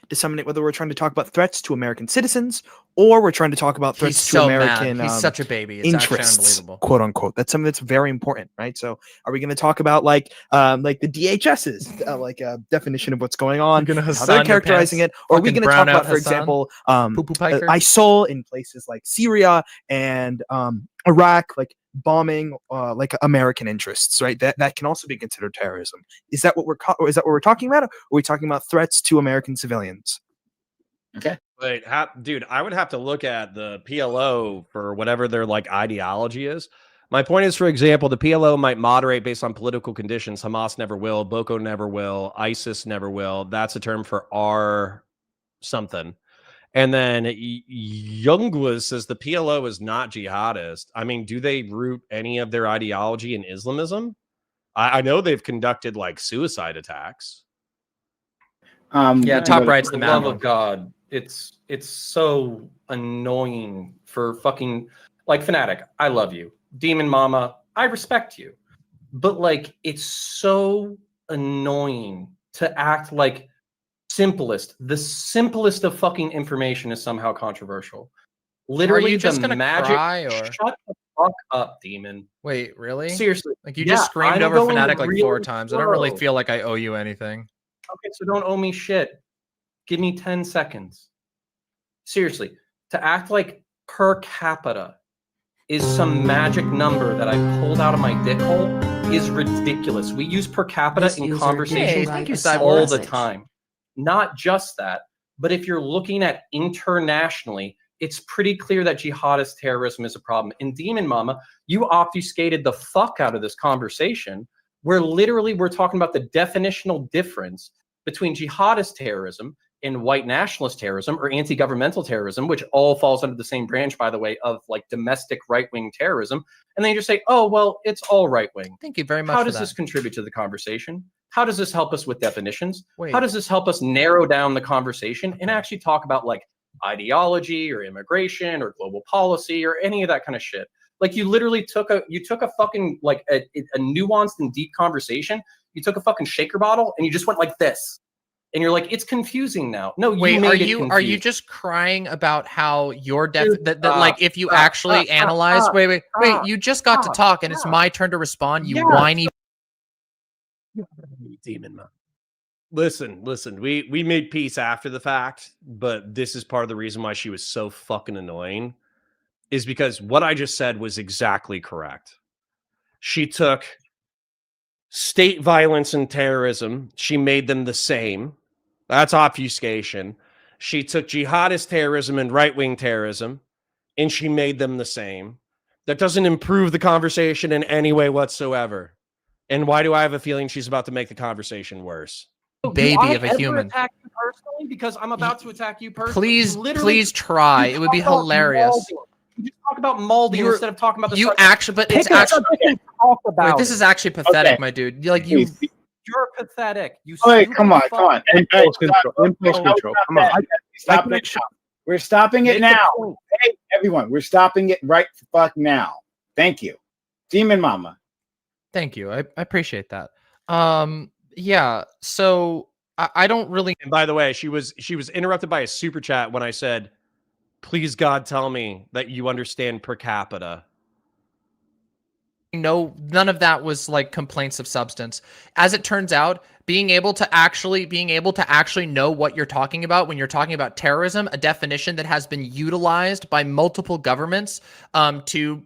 disseminate whether we're trying to talk about threats to American citizens or we're trying to talk about threats to American He's such a baby. It's actually interests, unbelievable. quote unquote. That's something that's very important, right? So are we going to talk about like the DHS's definition of what's going on, You're gonna how Hassan they're your characterizing pants, it, or are we fucking going to talk brown out about, for Hassan? example, Poo-poo piker? ISIL in places like Syria and Iraq, like bombing like American interests, right? That can also be considered terrorism. Is that what we're talking about? Or are we talking about threats to American civilians? Okay. Wait, dude, I would have to look at the PLO for whatever their like ideology is. My point is, for example, the PLO might moderate based on political conditions. Hamas never will. Boko never will. ISIS never will. That's a term for R something. And then Youngwas says the PLO is not jihadist. I mean, do they root any of their ideology in Islamism? I know they've conducted like suicide attacks. Yeah, top right's the for mad love one. of God, it's so annoying for fucking like Fanatic. I love you, Demon Mama. I respect you, but like it's so annoying to act like the simplest of fucking information is somehow controversial. Literally, Are you just the gonna magic. cry, or Shut the fuck up, Demon. wait, really? Seriously, Like you yeah, just screamed I'm over going Fnatic like 4 really times. I don't really slow. feel like I owe you anything. Okay, so don't owe me shit. Give me 10 seconds. Seriously, to act like per capita is some magic number that I pulled out of my dick hole is ridiculous. We use per capita This in user conversation did thank you, write a all the message. time. Not just that, but if you're looking at internationally, it's pretty clear that jihadist terrorism is a problem. In Demon Mama, you obfuscated the fuck out of this conversation where literally we're talking about the definitional difference between jihadist terrorism and white nationalist terrorism or anti-governmental terrorism, which all falls under the same branch, by the way, of like domestic right-wing terrorism. And then you just say, oh, well, it's all right-wing. Thank you very much. How for does that. this contribute to the conversation? How does this help us with definitions? Wait. How does this help us narrow down the conversation and actually talk about like ideology or immigration or global policy or any of that kind of shit? Like you literally took a fucking like a nuanced and deep conversation. You took a fucking shaker bottle and you just went like this. And you're like, it's confusing now. No, Wait, you made are you confused. just crying about how your Dude, that like if you actually analyze wait, you just got to talk and it's my turn to respond, you whiny Demon Man. Listen, we made peace after the fact, but this is part of the reason why she was so fucking annoying is because what I just said was exactly correct. She took state violence and terrorism, she made them the same. That's obfuscation. She took jihadist terrorism and right-wing terrorism, and she made them the same. That doesn't improve the conversation in any way whatsoever. And why do I have a feeling she's about to make the conversation worse? baby of a human. Attack you personally because I'm about to attack you personally. Please try. It would be hilarious. You just talk about molding instead of talking about the you actually, but it's actually wait, this is actually pathetic, my dude. Like you. You're pathetic. You. Wait, come on. Impulse control. Come on. Stop it. We're stopping it now. Hey, everyone, we're stopping it right the fuck now. Thank you, Demon Mama. Thank you. I appreciate that. Yeah. So I don't really. And by the way, she was interrupted by a super chat when I said, "Please God, tell me that you understand per capita." No, none of that was like complaints of substance. As it turns out, being able to actually know what you're talking about when you're talking about terrorism, a definition that has been utilized by multiple governments to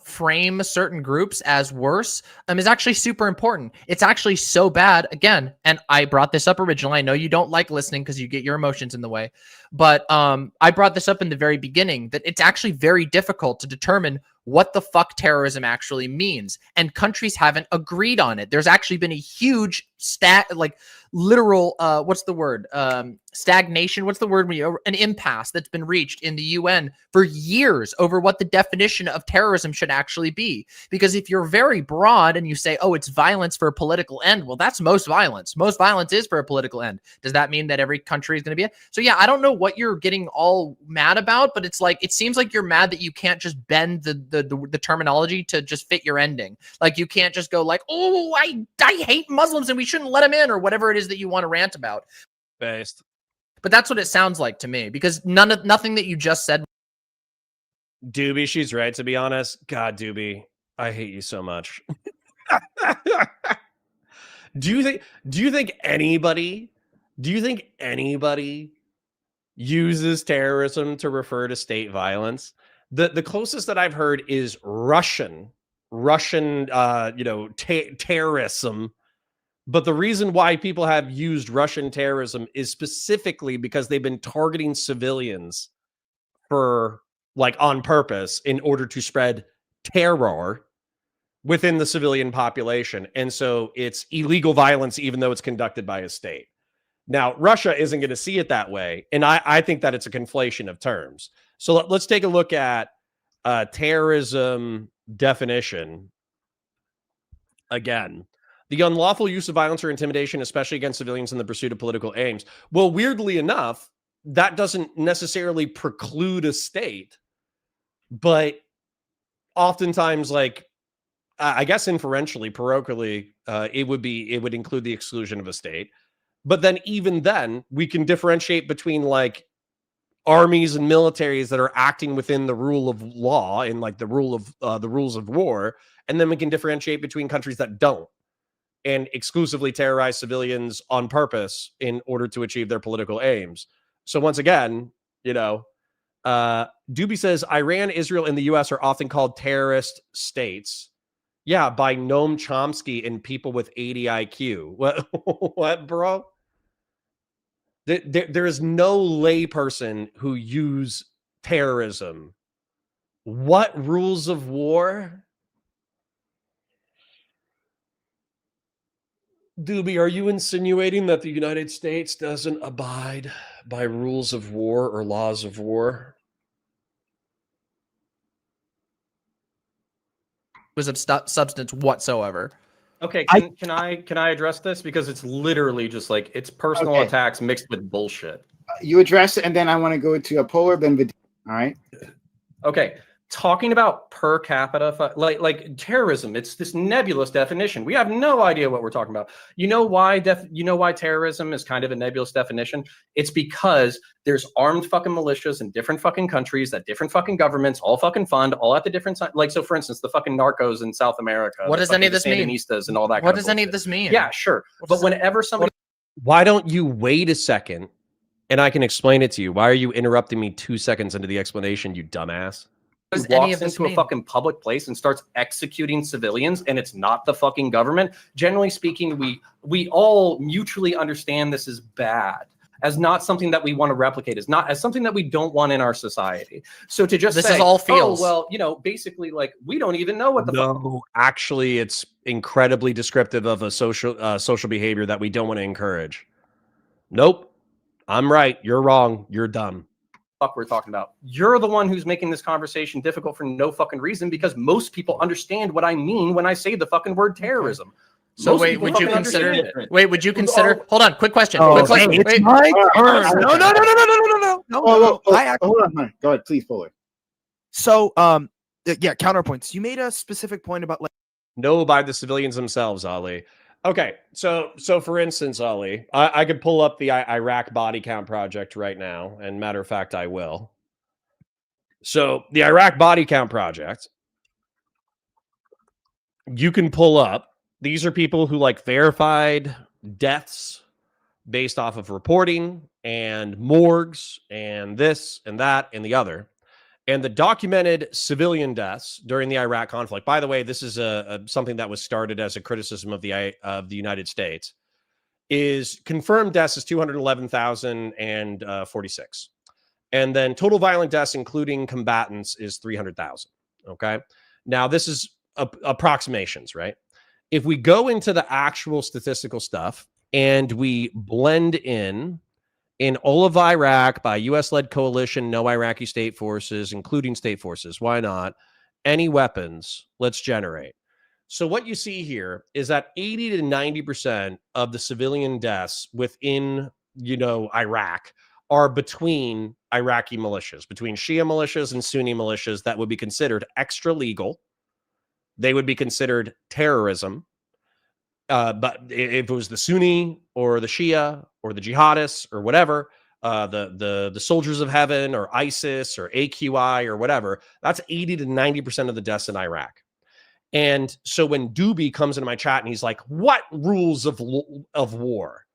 frame certain groups as worse is actually super important. It's actually so bad, again, and I brought this up originally. I know you don't like listening because you get your emotions in the way, but I brought this up in the very beginning that it's actually very difficult to determine what the fuck terrorism actually means. And countries haven't agreed on it. There's actually been a huge literal, stagnation. What's the word? An impasse that's been reached in the UN for years over what the definition of terrorism should actually be. Because if you're very broad and you say, oh, it's violence for a political end, well, that's most violence. Most violence is for a political end. Does that mean that every country is going to be it? So yeah, I don't know what you're getting all mad about, but it's like, it seems like you're mad that you can't just bend the terminology to just fit your ending. Like you can't just go like, oh, I hate Muslims and we shouldn't let them in, or whatever it is that you want to rant about. Based. But that's what it sounds like to me, because nothing that you just said. Doobie, she's right, to be honest. God, Doobie, I hate you so much. Do you think anybody uses terrorism to refer to state violence? The closest that I've heard is Russian terrorism. But the reason why people have used Russian terrorism is specifically because they've been targeting civilians for on purpose in order to spread terror. within the civilian population. And so it's illegal violence, even though it's conducted by a state. Now, Russia isn't going to see it that way. And I think that it's a conflation of terms. So let's take a look at terrorism definition again. The unlawful use of violence or intimidation, especially against civilians in the pursuit of political aims. Well, weirdly enough, that doesn't necessarily preclude a state, but oftentimes, like, I guess inferentially, parochially, it would include the exclusion of a state. But then even then, we can differentiate between like armies and militaries that are acting within the rule of law and like the rules of war, and then we can differentiate between countries that don't and exclusively terrorize civilians on purpose in order to achieve their political aims. So once again, Doobie says Iran, Israel, and the U.S. are often called terrorist states. Yeah, by Noam Chomsky and people with 80 IQ. What, bro? There is no layperson who use terrorism. What rules of war? Doobie, are you insinuating that the United States doesn't abide by rules of war or laws of war? Was of substance whatsoever. Okay, can I address this, because it's literally just like it's personal attacks mixed with bullshit. You address it, and then I want to go to a polar, then video. All right. Okay, talking about per capita, like terrorism, it's this nebulous definition. We have no idea what we're talking about. You know why? Why terrorism is kind of a nebulous definition? It's because there's armed fucking militias in different fucking countries that different fucking governments all fucking fund, all at the different time. Like, so for instance, the fucking narcos in South America. What does any of this mean? And all that. What does any of this mean? Yeah, sure. But whenever somebody, why don't you wait a second and I can explain it to you? Why are you interrupting me 2 seconds into the explanation, you dumbass? Walks into a fucking public place and starts executing civilians, and it's not the fucking government. Generally speaking, we all mutually understand this is bad, as not something that we want to replicate, as something that we don't want in our society. So to just this say, is all feels. Oh, well, basically, like, we don't even know what the fuck. Actually, it's incredibly descriptive of a social behavior that we don't want to encourage. Nope. I'm right. You're wrong. You're dumb. Fuck we're talking about. You're the one who's making this conversation difficult for no fucking reason, because most people understand what I mean when I say the fucking word terrorism. So wait, would you consider? Wait, would you consider? Hold on, quick question. Oh, quick question. Hey, it's my turn. No. Hold on. Go ahead, please, Fuller. So, yeah, counterpoints. You made a specific point about like. No, by the civilians themselves, Ali. Okay, so for instance, Ali, I could pull up the Iraq body count project right now, and matter of fact, I will. So the Iraq body count project, you can pull up. These are people who like verified deaths based off of reporting and morgues and this and that and the other. And the documented civilian deaths during the Iraq conflict. By the way, this is something that was started as a criticism of the United States. Is confirmed deaths is 211,046, and then total violent deaths, including combatants, is 300,000. Okay, now this is approximations, right? If we go into the actual statistical stuff and we blend in all of Iraq by U.S.-led coalition, no Iraqi state forces, including state forces. Why not? Any weapons, let's generate. So what you see here is that 80 to 90% of the civilian deaths within, Iraq are between Iraqi militias, between Shia militias and Sunni militias that would be considered extra legal. They would be considered terrorism. But if it was the Sunni or the Shia or the jihadists or whatever, the soldiers of heaven or ISIS or AQI or whatever, that's 80 to 90% of the deaths in Iraq. And so when Doobie comes into my chat and he's like, what rules of war?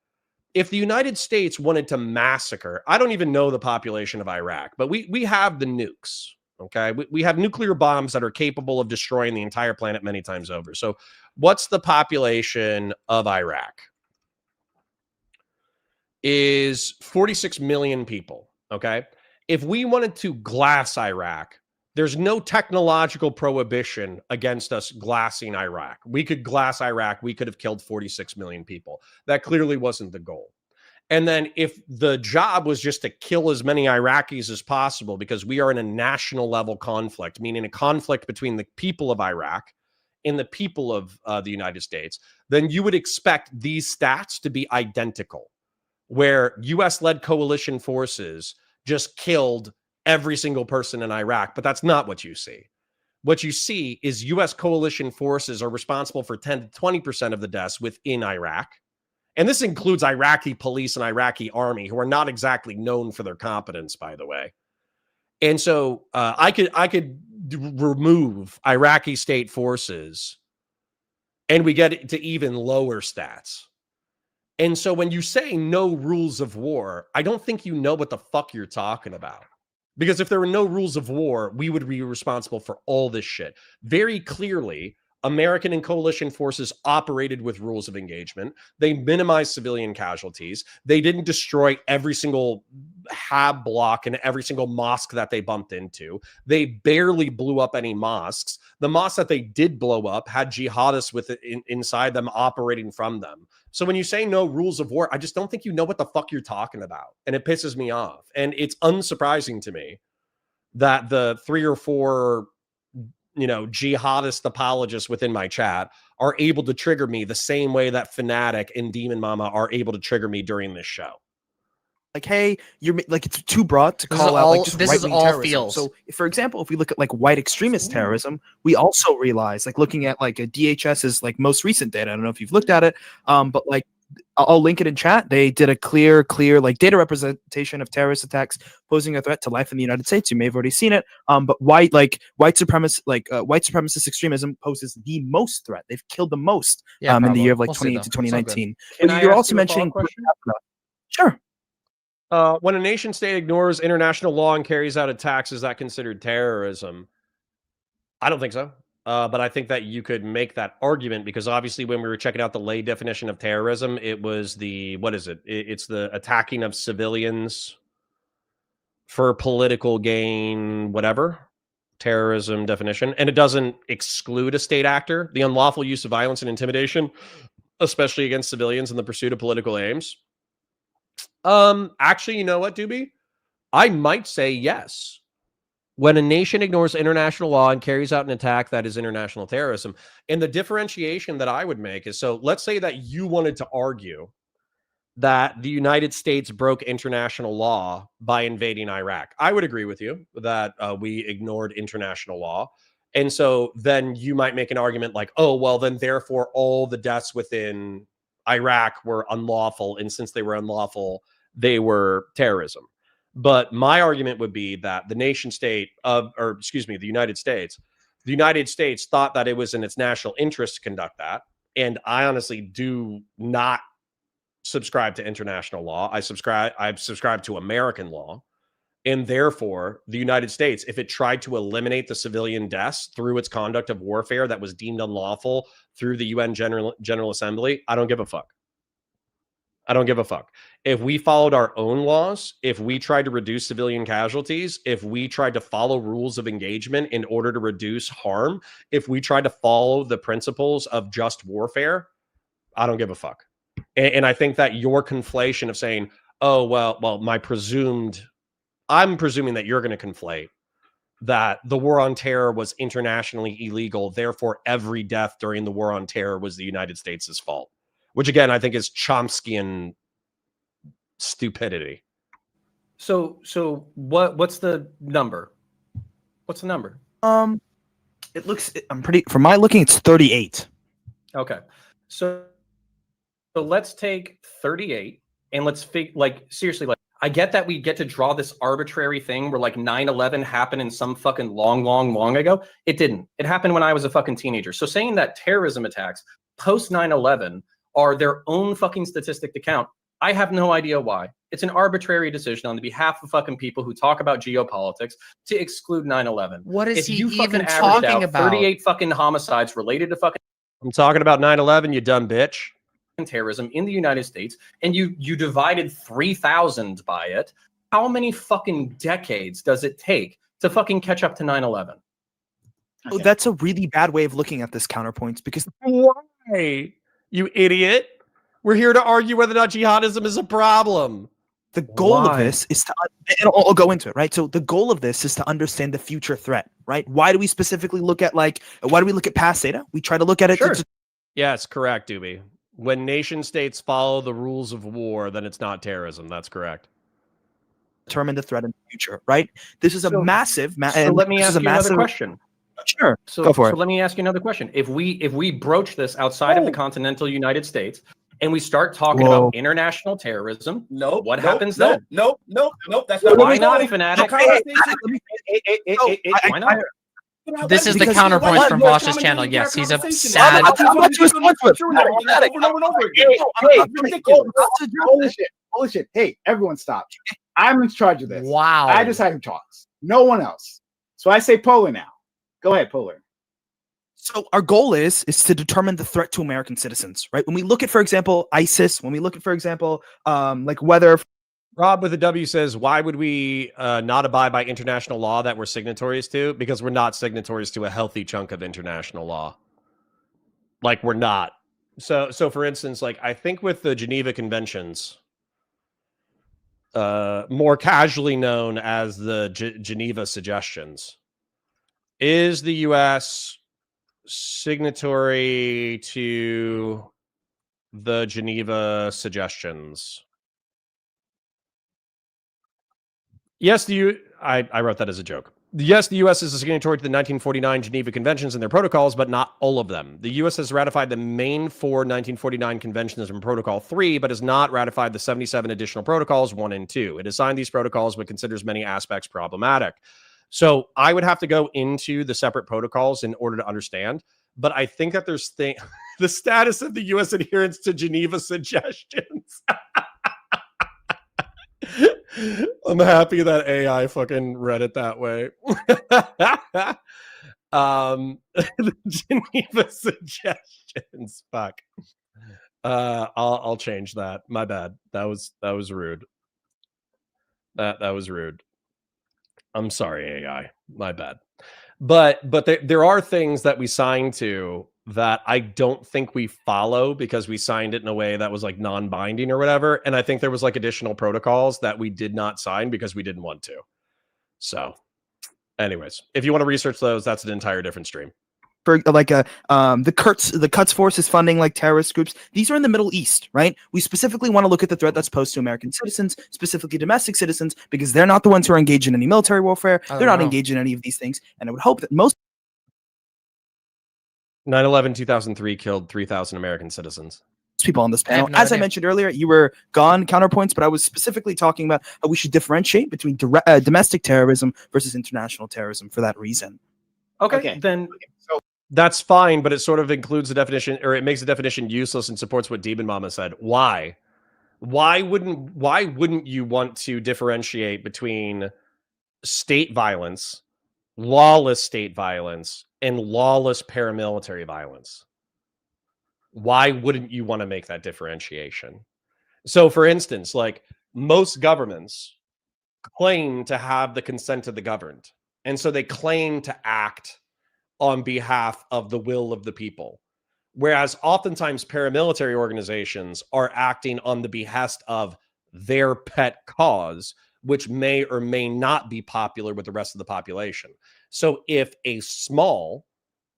If the United States wanted to massacre, I don't even know the population of Iraq, but we have the nukes. Okay, we have nuclear bombs that are capable of destroying the entire planet many times over. So what's the population of Iraq? Is 46 million people. Okay, if we wanted to glass Iraq, There's no technological prohibition against us glassing Iraq. We could glass Iraq. We could have killed 46 million people. That clearly wasn't the goal. And then if the job was just to kill as many Iraqis as possible, because we are in a national level conflict, meaning a conflict between the people of Iraq and the people of the United States, then you would expect these stats to be identical, where US-led coalition forces just killed every single person in Iraq. But that's not what you see. What you see is US coalition forces are responsible for 10 to 20% of the deaths within Iraq. And this includes Iraqi police and Iraqi army, who are not exactly known for their competence, by the way. And so I could remove Iraqi state forces and we get to even lower stats. And so when you say no rules of war, I don't think you know what the fuck you're talking about. Because if there were no rules of war, we would be responsible for all this shit. Very clearly, American and coalition forces operated with rules of engagement. They minimized civilian casualties. They didn't destroy every single hab block and every single mosque that they bumped into. They barely blew up any mosques. The mosques that they did blow up had jihadists with it inside them operating from them. So when you say no rules of war, I just don't think you know what the fuck you're talking about. And it pisses me off. And it's unsurprising to me that the 3 or 4 jihadist apologists within my chat are able to trigger me the same way that Fanatic and Demon Mama are able to trigger me during this show. Like, hey, you're like, it's too broad to call out like just right-wing terrorism. Feels. So, for example, if we look at like white extremist terrorism, we also realize, like, looking at like a DHS's like most recent data. I don't know if you've looked at it, but like, I'll link it in chat. They did a clear like data representation of terrorist attacks posing a threat to life in the United States. You may have already seen it. But white supremacist extremism poses the most threat. They've killed the most in the year of like 2018 to 2019. But you're also mentioning. Sure. When a nation state ignores international law and carries out attacks, is that considered terrorism? I don't think so. But I think that you could make that argument because obviously when we were checking out the lay definition of terrorism, it was it's the attacking of civilians for political gain, whatever. Terrorism definition. And it doesn't exclude a state actor. The unlawful use of violence and intimidation, especially against civilians in the pursuit of political aims. Actually, you know what, Doobie? I might say yes. When a nation ignores international law and carries out an attack, that is international terrorism. And the differentiation that I would make is, so let's say that you wanted to argue that the United States broke international law by invading Iraq. I would agree with you that we ignored international law. And so then you might make an argument like, oh, well, then therefore all the deaths within Iraq were unlawful. And since they were unlawful, they were terrorism. But my argument would be that the nation state the United States thought that it was in its national interest to conduct that. And I honestly do not subscribe to international law. I subscribe to American law. And therefore, the United States, if it tried to eliminate the civilian deaths through its conduct of warfare that was deemed unlawful through the UN General Assembly, I don't give a fuck. I don't give a fuck. If we followed our own laws, if we tried to reduce civilian casualties, if we tried to follow rules of engagement in order to reduce harm, if we tried to follow the principles of just warfare, I don't give a fuck. And I think that your conflation of saying, oh, well, I'm presuming that you're going to conflate that the war on terror was internationally illegal. Therefore, every death during the war on terror was the United States' fault. Which, again, I think is Chomskyan stupidity. So what's the number? What's the number? It looks. From my looking, it's 38. Okay, so let's take 38 and let's seriously, like, I get that we get to draw this arbitrary thing where like 9/11 happened in some fucking long ago. It didn't. It happened when I was a fucking teenager. So saying that terrorism attacks post 9/11 are their own fucking statistic to count, I have no idea why. It's an arbitrary decision on the behalf of fucking people who talk about geopolitics to exclude 9/11. What is he you even talking talking about? 38 fucking homicides related to fucking I'm talking about 9/11, you dumb bitch. terrorism in the United States, and you divided 3,000 by it. How many fucking decades does it take to fucking catch up to 9/11. Oh, that's a really bad way of looking at this counterpoints because why, you idiot? We're here to argue whether or not jihadism is a problem. The goal of this is to, and I'll go into it, right? So the goal of this is to understand the future threat, right? Why do we specifically look at why do we look at past data? We try to look at it to Yes, correct, Doobie. When nation states follow the rules of war, then it's not terrorism. That's correct. determine the threat in the future, right? This is a massive. So let me ask you another question. Sure, So, go for it. So let me ask you another question. If we broach this outside of the continental United States and we start talking about international terrorism, what happens then? Nope. That's not. Why not not, Fanatic? Why not? This is the counterpoint from Vosh's channel. Yes, he's a sad. Holy shit. Hey, everyone stop. I'm in charge of this. Wow. I decide who talks. No one else. So I say Polar now. Go ahead, Polar. So our goal is to determine the threat to American citizens, right? When we look at, for example, ISIS, when we look at, for example, whether Rob with a W says, why would we not abide by international law that we're signatories to? Because we're not signatories to a healthy chunk of international law. Like, we're not. So for instance, like, I think with the Geneva Conventions, more casually known as the Geneva Suggestions, is the U.S. signatory to the Geneva Suggestions? Yes, I wrote that as a joke. Yes, the U.S. is a signatory to the 1949 Geneva Conventions and their protocols, but not all of them. The U.S. has ratified the main 4 1949 conventions and Protocol 3, but has not ratified the 77 additional protocols 1 and 2. It has signed these protocols, but considers many aspects problematic. So I would have to go into the separate protocols in order to understand. But I think that there's the status of the U.S. adherence to Geneva Suggestions. I'm happy that AI fucking read it that way. The Geneva Suggestions. Fuck. I'll change that. My bad. That was rude. That was rude. I'm sorry, AI. My bad. But there are things that we signed to that I don't think we follow because we signed it in a way that was like non-binding or whatever. And I think there was like additional protocols that we did not sign because we didn't want to. So anyways, if you want to research those, that's an entire different stream. For the Quds Force is funding like terrorist groups. These are in the Middle East, right? We specifically want to look at the threat that's posed to American citizens, specifically domestic citizens, because they're not the ones who are engaged in any military warfare. They're not engaged in any of these things. And I would hope that most 9/11 2003 killed 3,000 American citizens. People on this panel, as I mentioned earlier, you were gone counterpoints, but I was specifically talking about how we should differentiate between domestic terrorism versus international terrorism for that reason. Okay. Then that's fine, but it sort of includes the definition, or it makes the definition useless and supports what Demon Mama said. Why? Why wouldn't you want to differentiate between state violence, lawless state violence, and lawless paramilitary violence? Why wouldn't you want to make that differentiation? So, for instance, like most governments claim to have the consent of the governed, and so they claim to act on behalf of the will of the people. Whereas oftentimes paramilitary organizations are acting on the behest of their pet cause, which may or may not be popular with the rest of the population. So if a small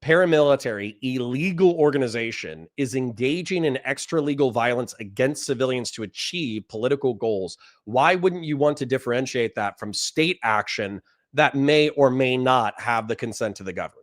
paramilitary illegal organization is engaging in extra-legal violence against civilians to achieve political goals, why wouldn't you want to differentiate that from state action that may or may not have the consent of the governed?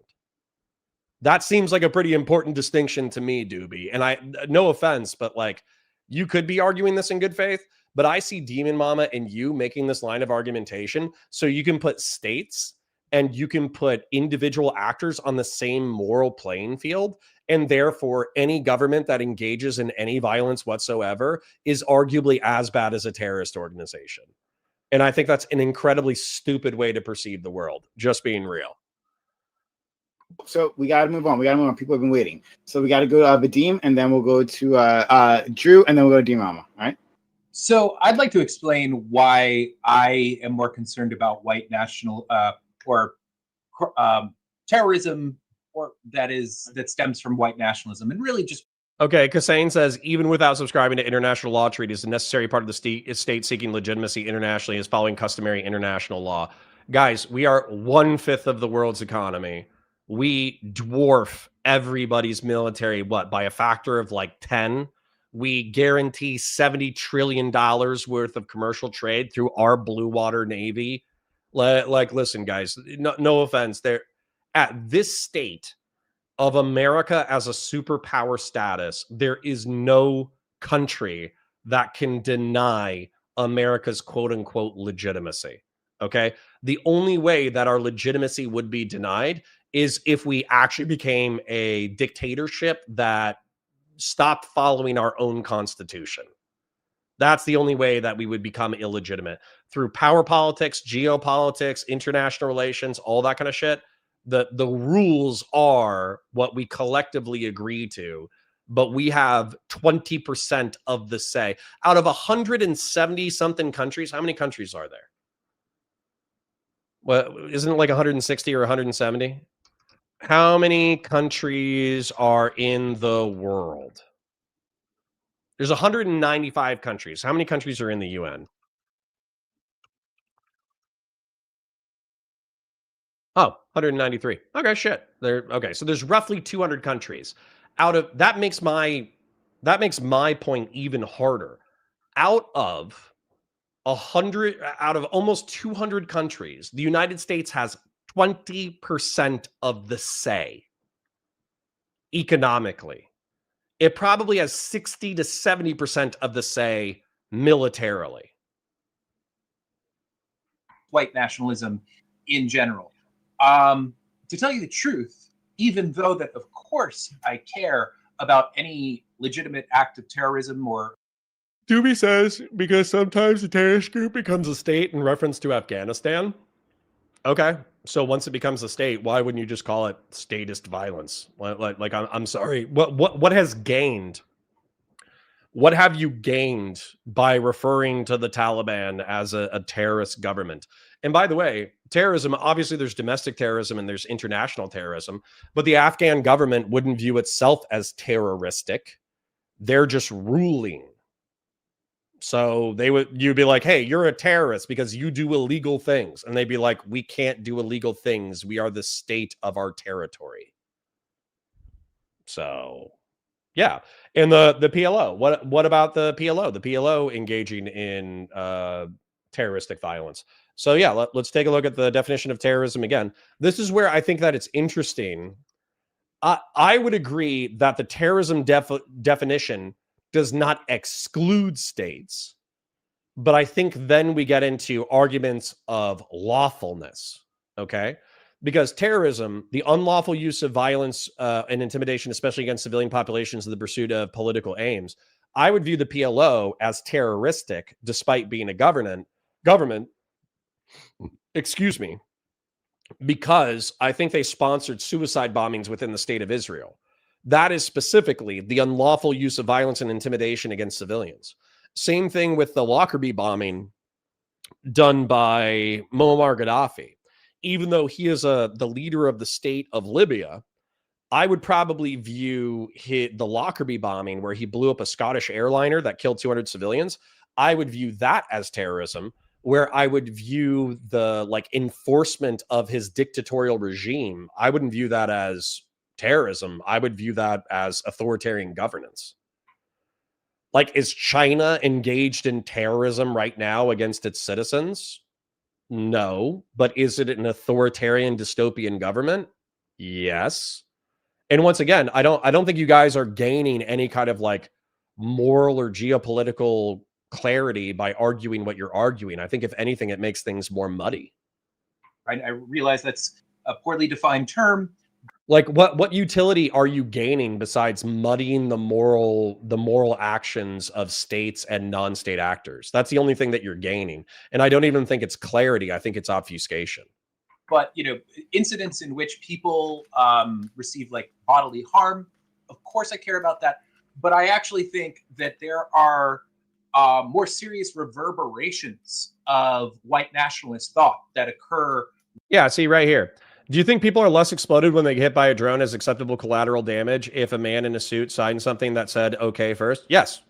That seems like a pretty important distinction to me, Doobie. And I, no offense, but like, you could be arguing this in good faith, but I see Demon Mama and you making this line of argumentation so you can put states and you can put individual actors on the same moral playing field. And therefore, any government that engages in any violence whatsoever is arguably as bad as a terrorist organization. And I think that's an incredibly stupid way to perceive the world, just being real. So we got to move on. People have been waiting. So we got to go to Vadim, and then we'll go to Drew, and then we'll go to D-Mama. All right? So I'd like to explain why I am more concerned about white national or terrorism, or that stems from white nationalism, and really just. Okay, Kassane says, even without subscribing to international law treaties, a necessary part of the state seeking legitimacy internationally is following customary international law. Guys, we are 1/5 of the world's economy. We dwarf everybody's military, by a factor of like 10? We guarantee $70 trillion worth of commercial trade through our blue water navy. Listen, guys, no offense. At this state of America as a superpower status, there is no country that can deny America's quote unquote legitimacy. Okay. The only way that our legitimacy would be denied is if we actually became a dictatorship that stopped following our own constitution. That's the only way that we would become illegitimate. Through power politics, geopolitics, international relations, all that kind of shit. The rules are what we collectively agree to, but we have 20% of the say. Out of 170 something countries, how many countries are there? Well, isn't it like 160 or 170? How many countries are in the world? There's 195 countries. How many countries are in the UN? Oh, 193. Okay, shit. Okay, so there's roughly 200 countries. Out of that makes my point even harder. Out of almost 200 countries, the United States has 20% of the say economically. It probably has 60 to 70% of the say militarily. White nationalism in general. To tell you the truth, even though that, of course, I care about any legitimate act of terrorism or. Doobie says, because sometimes a terrorist group becomes a state in reference to Afghanistan. Okay, so once it becomes a state, why wouldn't you just call it statist violence? Like I'm sorry. What has gained? What have you gained by referring to the Taliban as a terrorist government? And by the way, terrorism, obviously there's domestic terrorism and there's international terrorism, but the Afghan government wouldn't view itself as terroristic. They're just ruling. So you'd be like, hey, you're a terrorist because you do illegal things. And they'd be like, we can't do illegal things. We are the state of our territory. So yeah. And the PLO, what about the PLO? The PLO engaging in terroristic violence. So yeah, let's take a look at the definition of terrorism again. This is where I think that it's interesting. I would agree that the terrorism definition does not exclude states, but I think then we get into arguments of lawfulness, okay? Because terrorism, the unlawful use of violence and intimidation, especially against civilian populations in the pursuit of political aims, I would view the PLO as terroristic, despite being a government, excuse me, because I think they sponsored suicide bombings within the state of Israel. That is specifically the unlawful use of violence and intimidation against civilians. Same thing with the Lockerbie bombing done by Muammar Gaddafi. Even though he is the leader of the state of Libya, I would probably view the Lockerbie bombing, where he blew up a Scottish airliner that killed 200 civilians, I would view that as terrorism, where I would view the enforcement of his dictatorial regime. I wouldn't view that as terrorism. I would view that as authoritarian governance. Is China engaged in terrorism right now against its citizens? No. But is it an authoritarian dystopian government? Yes. And once again, I don't think you guys are gaining any kind of moral or geopolitical clarity by arguing what you're arguing. I think if anything, it makes things more muddy. I realize that's a poorly defined term. What utility are you gaining besides muddying the moral actions of states and non-state actors? That's the only thing that you're gaining. And I don't even think it's clarity. I think it's obfuscation. But, incidents in which people receive bodily harm, of course I care about that. But I actually think that there are more serious reverberations of white nationalist thought that occur Yeah, see right here. Do you think people are less exploded when they get hit by a drone as acceptable collateral damage if a man in a suit signed something that said okay first? Yes.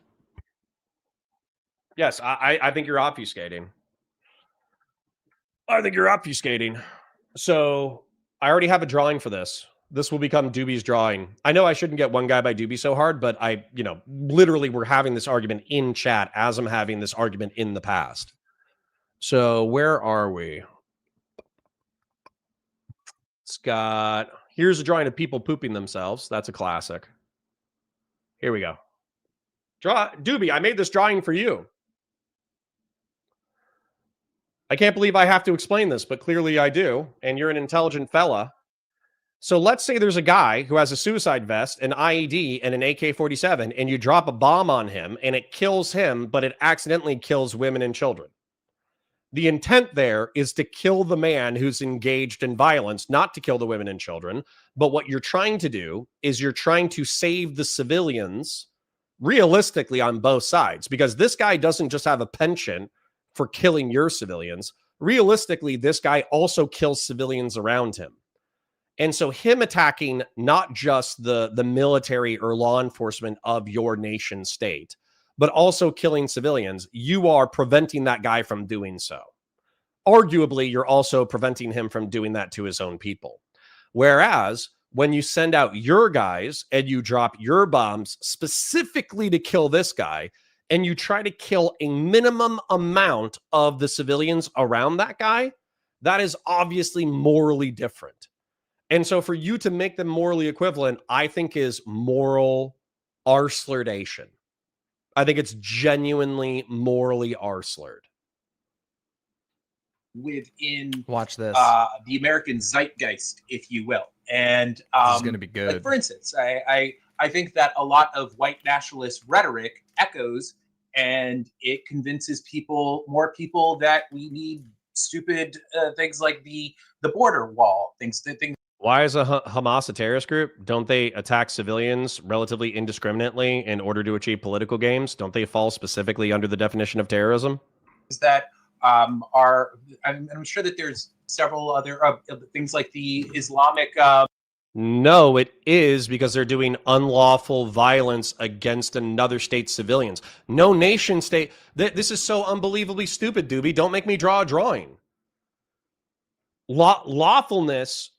Yes, I think you're obfuscating. I think you're obfuscating. So I already have a drawing for this. This will become Doobie's drawing. I know I shouldn't get one guy by Doobie so hard, but literally we're having this argument in chat as I'm having this argument in the past. So where are we? Scott, here's a drawing of people pooping themselves. That's a classic. Here we go. Doobie, I made this drawing for you. I can't believe I have to explain this, but clearly I do. And you're an intelligent fella. So let's say there's a guy who has a suicide vest, an IED, and an AK-47, and you drop a bomb on him, and it kills him, but it accidentally kills women and children. The intent there is to kill the man who's engaged in violence, not to kill the women and children. But what you're trying to do is you're trying to save the civilians realistically on both sides, because this guy doesn't just have a penchant for killing your civilians. Realistically, this guy also kills civilians around him. And so him attacking not just the military or law enforcement of your nation state, but also killing civilians, you are preventing that guy from doing so. Arguably, you're also preventing him from doing that to his own people. Whereas when you send out your guys and you drop your bombs specifically to kill this guy, and you try to kill a minimum amount of the civilians around that guy, that is obviously morally different. And so for you to make them morally equivalent, I think is moral arslerdation. I think it's genuinely morally arslerd. Within watch this, the American zeitgeist, if you will. And this is going to be good. Like for instance, I think that a lot of white nationalist rhetoric echoes, and it convinces more people that we need stupid things like the border wall, things. Why is Hamas a terrorist group? Don't they attack civilians relatively indiscriminately in order to achieve political gains? Don't they fall specifically under the definition of terrorism? Is that I'm sure that there's several other things like the Islamic. No, it is, because they're doing unlawful violence against another state's civilians. No nation state. This is so unbelievably stupid, Doobie. Don't make me draw a drawing. Lawfulness.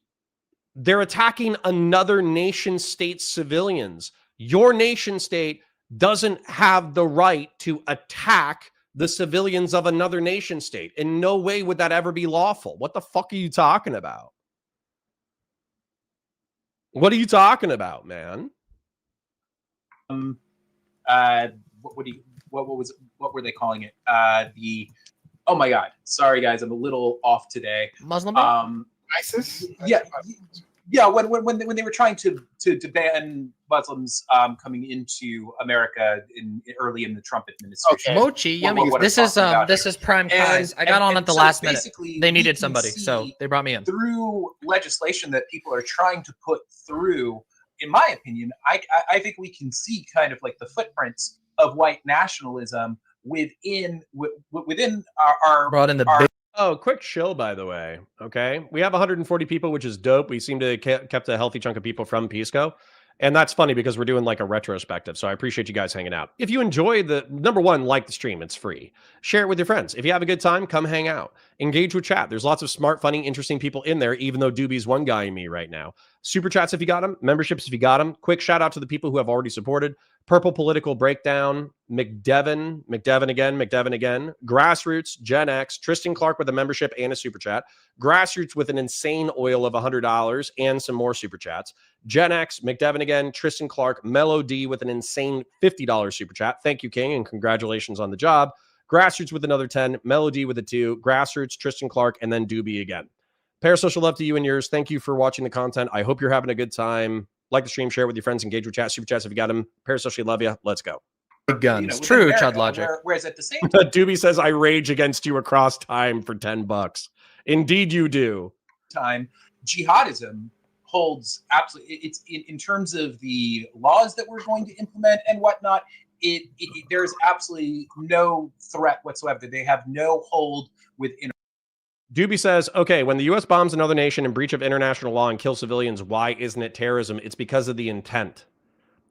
They're attacking another nation state's civilians. Your nation state doesn't have the right to attack the civilians of another nation state. In no way would that ever be lawful. What the fuck are you talking about? What are you talking about, man? What were they calling it? Oh my God. Sorry guys, I'm a little off today. Muslim ISIS? Yeah, when they were trying to ban Muslims coming into America early in the Trump administration. Okay. Mochi, yummy. This is prime time. I got on at the last minute. They needed somebody, so they brought me in. Through legislation that people are trying to put through, in my opinion, I think we can see kind of like the footprints of white nationalism within our brought in the big. Oh, quick chill, by the way. Okay. We have 140 people, which is dope. We seem to have kept a healthy chunk of people from Pisco. And that's funny because we're doing like a retrospective. So I appreciate you guys hanging out. If you enjoy number one, like the stream, it's free. Share it with your friends. If you have a good time, come hang out. Engage with chat. There's lots of smart, funny, interesting people in there, even though Doobie's one guy in me right now. Super chats if you got them. Memberships if you got them. Quick shout out to the people who have already supported. Purple Political Breakdown, McDevin again, Grassroots, Gen X, Tristan Clark with a membership and a super chat, Grassroots with an insane oil of $100 and some more super chats, Gen X, McDevin again, Tristan Clark, Mellow D with an insane $50 super chat. Thank you, King, and congratulations on the job. Grassroots with another 10, Mellow D with a 2, Grassroots, Tristan Clark, and then Doobie again. Parasocial love to you and yours. Thank you for watching the content. I hope you're having a good time. Like the stream, share it with your friends, engage with chat, super chats if you got them. Parasocial, love you. Let's go. Big guns. True, America, Chud Logic. Whereas at the same time, Doobie says, I rage against you across time for $10. Indeed you do. Jihadism holds absolutely, it's in terms of the laws that we're going to implement and whatnot, there's absolutely no threat whatsoever. They have no hold within Doobie says, okay, when the U.S. bombs another nation in breach of international law and kills civilians, why isn't it terrorism? It's because of the intent.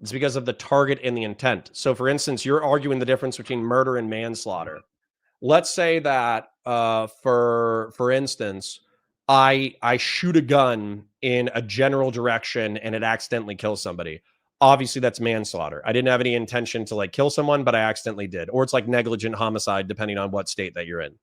It's because of the target and the intent. So, for instance, you're arguing the difference between murder and manslaughter. Let's say that, for instance, I shoot a gun in a general direction and it accidentally kills somebody. Obviously, that's manslaughter. I didn't have any intention to like kill someone, but I accidentally did. Or it's like negligent homicide, depending on what state that you're in.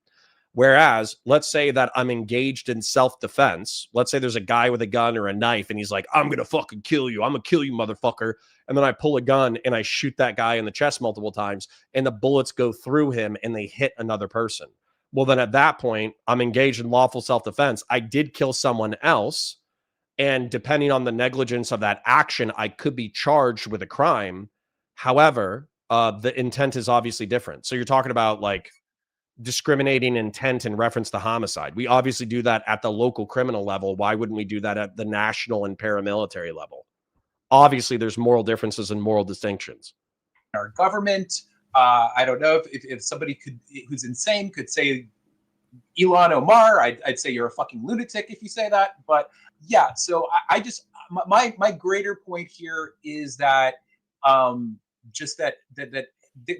Whereas, let's say that I'm engaged in self-defense. Let's say there's a guy with a gun or a knife and he's like, I'm going to fucking kill you. I'm going to kill you, motherfucker. And then I pull a gun and I shoot that guy in the chest multiple times and the bullets go through him and they hit another person. Well, then at that point, I'm engaged in lawful self-defense. I did kill someone else. And depending on the negligence of that action, I could be charged with a crime. However, the intent is obviously different. So you're talking about like discriminating intent in reference to homicide. We obviously do that at the local criminal level. Why wouldn't we do that at the national and paramilitary level? Obviously, there's moral differences and moral distinctions. Our government, I don't know if somebody who's insane could say Elon Omar, I'd say you're a fucking lunatic if you say that. But yeah, so I just my greater point here is that just that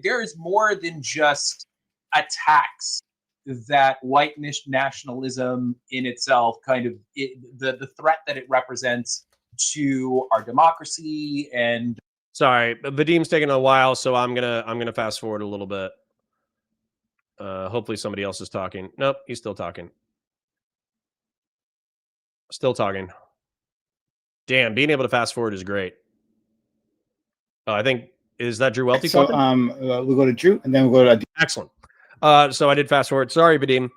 there is more than just attacks that white nationalism in itself kind of the threat that it represents to our democracy. And sorry, Vadim's taking a while, so I'm gonna fast forward a little bit. Hopefully somebody else is talking. Nope, he's still talking. Still talking. Damn, being able to fast forward is great. I think, is that Drew Welty? So we'll go to Drew and then we'll go to excellent. So I did fast forward. Sorry, Vadim.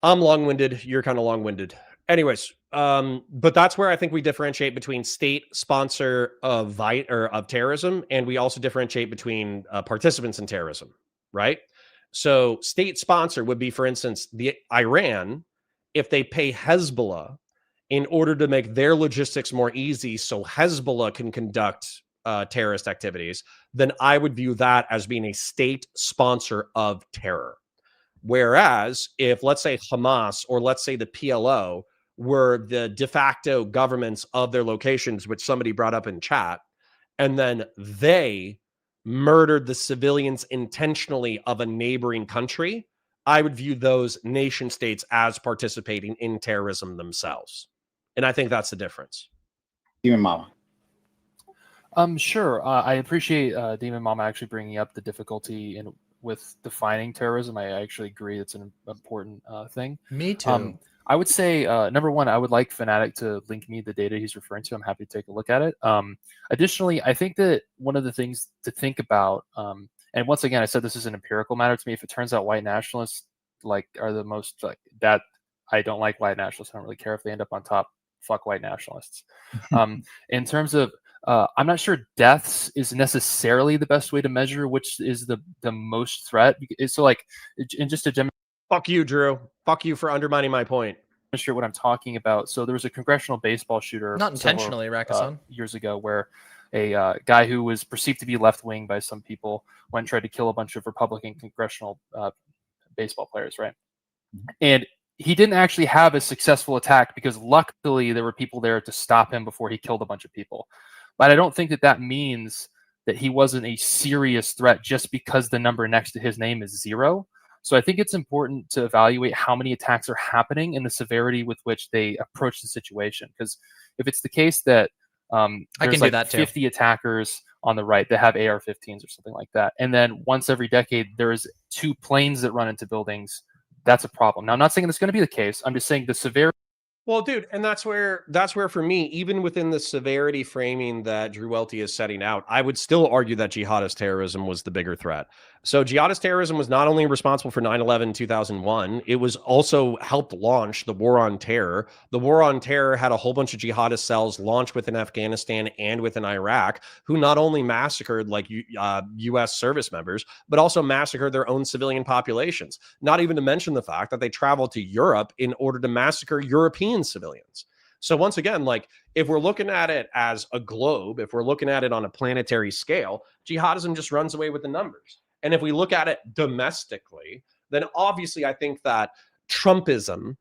I'm long-winded. You're kind of long-winded. Anyways, but that's where I think we differentiate between state sponsor of terrorism, and we also differentiate between participants in terrorism, right? So state sponsor would be, for instance, the Iran, if they pay Hezbollah in order to make their logistics more easy so Hezbollah can conduct terrorist activities, then I would view that as being a state sponsor of terror. Whereas if, let's say, Hamas or let's say the PLO were the de facto governments of their locations, which somebody brought up in chat, and then they murdered the civilians intentionally of a neighboring country, I would view those nation states as participating in terrorism themselves. And I think that's the difference. Demon Mama. Sure. I appreciate Demon Mama actually bringing up the difficulty with defining terrorism. I actually agree it's an important thing. Me too. I would say, number one, I would like Fanatic to link me the data he's referring to. I'm happy to take a look at it. Additionally, I think that one of the things to think about, and once again, I said this is an empirical matter to me. If it turns out white nationalists are the most that I don't like white nationalists. I don't really care if they end up on top. Fuck white nationalists. In terms of, I'm not sure deaths is necessarily the best way to measure which is the most threat. So and just to fuck you, Drew. Fuck you for undermining my point. I'm not sure what I'm talking about. So there was a congressional baseball shooter, not intentionally, Rakasan, years ago, where a guy who was perceived to be left wing by some people went and tried to kill a bunch of Republican congressional baseball players, right? And he didn't actually have a successful attack because luckily there were people there to stop him before he killed a bunch of people. But I don't think that means that he wasn't a serious threat just because the number next to his name is 0. So I think it's important to evaluate how many attacks are happening and the severity with which they approach the situation. Because if it's the case that there's like 50 attackers on the right that have AR-15s or something like that, and then once every decade there's 2 planes that run into buildings, that's a problem. Now, I'm not saying that's going to be the case. I'm just saying the severity. Well, dude, and that's where for me, even within the severity framing that Drew Welty is setting out, I would still argue that jihadist terrorism was the bigger threat. So jihadist terrorism was not only responsible for 9/11 2001, it was also helped launch the War on Terror. The War on Terror had a whole bunch of jihadist cells launched within Afghanistan and within Iraq, who not only massacred U.S. service members, but also massacred their own civilian populations. Not even to mention the fact that they traveled to Europe in order to massacre European civilians. So once again, if we're looking at it as a globe, if we're looking at it on a planetary scale, jihadism just runs away with the numbers. And if we look at it domestically, then obviously I think that Trumpism,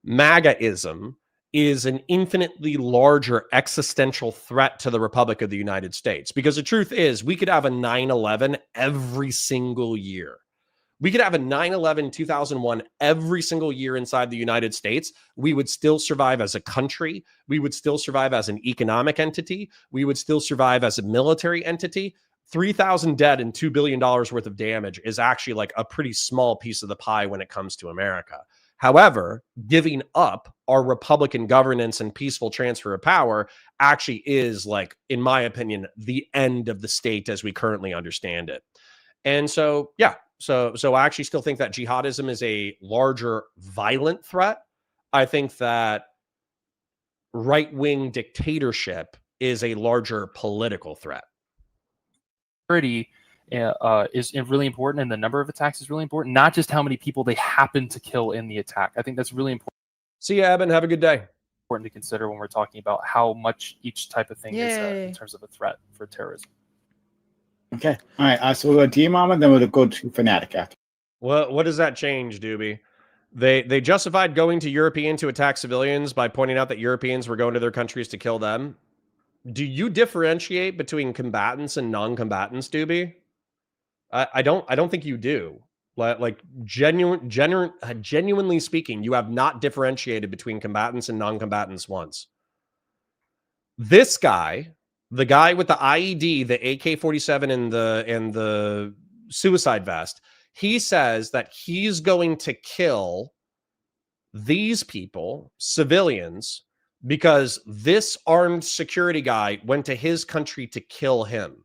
MAGAism is an infinitely larger existential threat to the Republic of the United States. Because the truth is, we could have a 9/11 every single year. We could have a 9/11 2001 every single year inside the United States. We would still survive as a country. We would still survive as an economic entity. We would still survive as a military entity. 3,000 dead and $2 billion worth of damage is actually like a pretty small piece of the pie when it comes to America. However, giving up our Republican governance and peaceful transfer of power actually is, like, in my opinion, the end of the state as we currently understand it. And so, yeah, so I actually still think that jihadism is a larger violent threat. I think that right-wing dictatorship is a larger political threat. Security is really important, and the number of attacks is really important, not just how many people they happen to kill in the attack. I think that's really important. See you, Eben. Have a good day. Important to consider when we're talking about how much each type of thing is in terms of a threat for terrorism. Okay. All right. So we'll go to you, Mama, then we'll go to Fanatic after. What does that change, Doobie? They justified going to European to attack civilians by pointing out that Europeans were going to their countries to kill them. Do you differentiate between combatants and non-combatants, Doobie? I don't think you do. Like genuinely speaking, you have not differentiated between combatants and non-combatants once. This guy, the guy with the IED, the AK-47 and the suicide vest, he says that he's going to kill these people, civilians, because this armed security guy went to his country to kill him.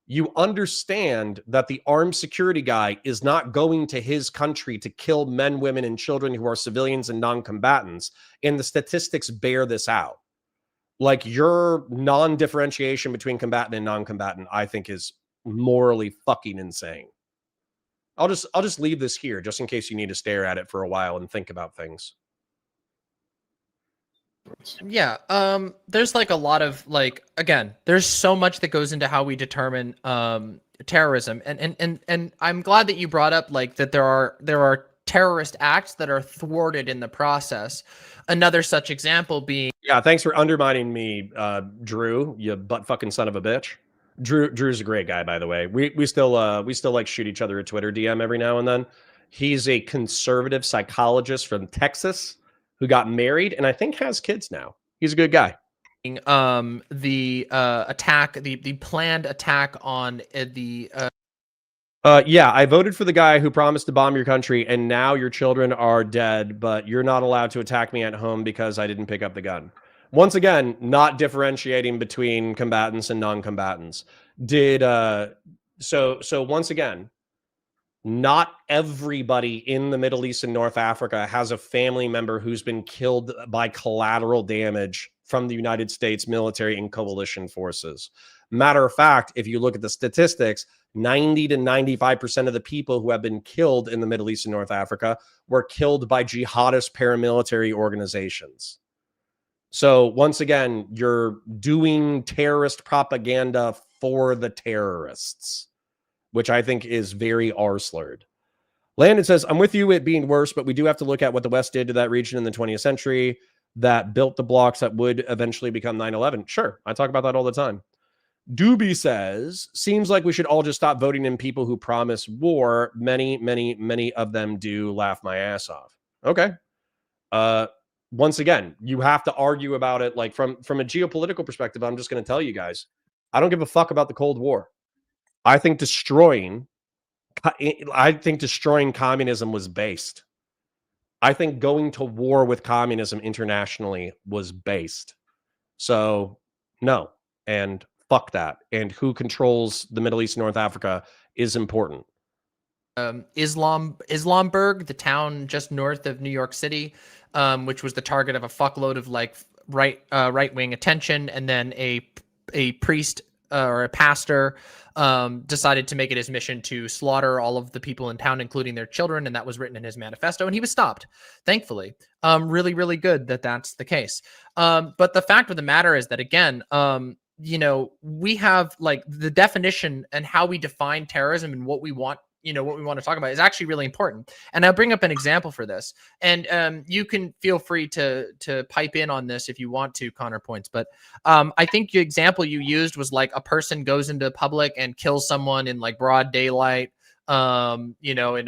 You understand that the armed security guy is not going to his country to kill men, women, and children who are civilians and non-combatants, and the statistics bear this out. Like, your non-differentiation between combatant and non-combatant, I think, is morally fucking insane. I'll just leave this here just in case you need to stare at it for a while and think about things. Yeah, there's like a lot of, like, again, there's so much that goes into how we determine terrorism, and I'm glad that you brought up, like, that there are terrorist acts that are thwarted in the process. Another such example being, yeah, thanks for undermining me, Drew, you butt fucking son of a bitch. Drew's a great guy, by the way. We still like shoot each other a Twitter DM every now and then. He's a conservative psychologist from Texas who got married and I think has kids now. He's a good guy. The attack, the planned attack on yeah, I voted for the guy who promised to bomb your country, and now your children are dead, but you're not allowed to attack me at home because I didn't pick up the gun. Once again, not differentiating between combatants and non-combatants. So once again, not everybody in the Middle East and North Africa has a family member who's been killed by collateral damage from the United States military and coalition forces. Matter of fact, if you look at the statistics, 90 to 95% of the people who have been killed in the Middle East and North Africa were killed by jihadist paramilitary organizations. So once again, you're doing terrorist propaganda for the terrorists, which I think is very R-slurred. Landon says, I'm with you it being worse, but we do have to look at what the West did to that region in the 20th century that built the blocks that would eventually become 9/11. Sure, I talk about that all the time. Doobie says, seems like we should all just stop voting in people who promise war. Many of them do. Laugh my ass off. Okay. Once again, you have to argue about it. Like from a geopolitical perspective, I'm just going to tell you guys, I don't give a fuck about the Cold War. I think destroying communism was based. I think going to war with communism internationally was based. So no, and fuck that. And who controls the Middle East and North Africa is important. Islamburg, the town just north of New York City, which was the target of a fuckload of like right-wing attention, and then a priest or a pastor decided to make it his mission to slaughter all of the people in town, including their children, and that was written in his manifesto, and he was stopped, thankfully. Really, really good that that's the case. But the fact of the matter is that, again, you know, we have like the definition and how we define terrorism and what we want what we want to talk about is actually really important. And I'll bring up an example for this. And you can feel free to pipe in on this if you want to, Counterpoints. But I think the example you used was like a person goes into public and kills someone in like broad daylight, in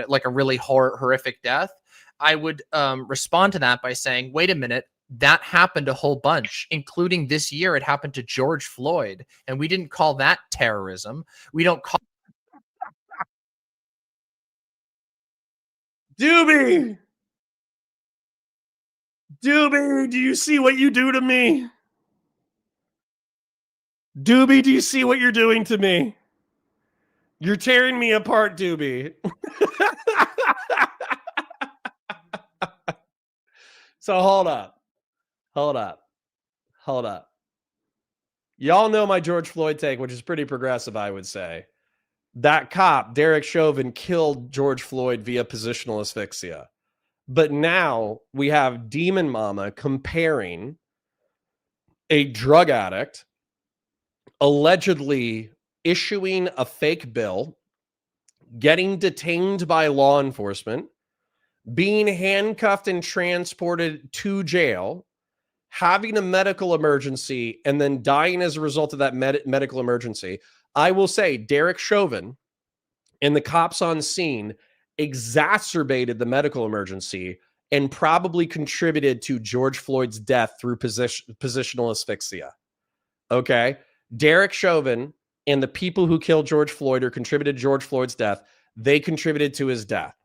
like a really horrific death. I would respond to that by saying, wait a minute, that happened a whole bunch, including this year. It happened to George Floyd, and we didn't call that terrorism. We don't call Doobie, do you see what you do to me? Doobie, do you see what you're doing to me? You're tearing me apart, Doobie. So hold up. Y'all know my George Floyd take, which is pretty progressive, I would say. That cop, Derek Chauvin, killed George Floyd via positional asphyxia. But now we have Demon Mama comparing a drug addict allegedly issuing a fake bill, getting detained by law enforcement, being handcuffed and transported to jail, having a medical emergency, and then dying as a result of that medical emergency. I will say Derek Chauvin and the cops on scene exacerbated the medical emergency and probably contributed to George Floyd's death through positional asphyxia. Okay? Derek Chauvin and the people who killed George Floyd or contributed to George Floyd's death, they contributed to his death.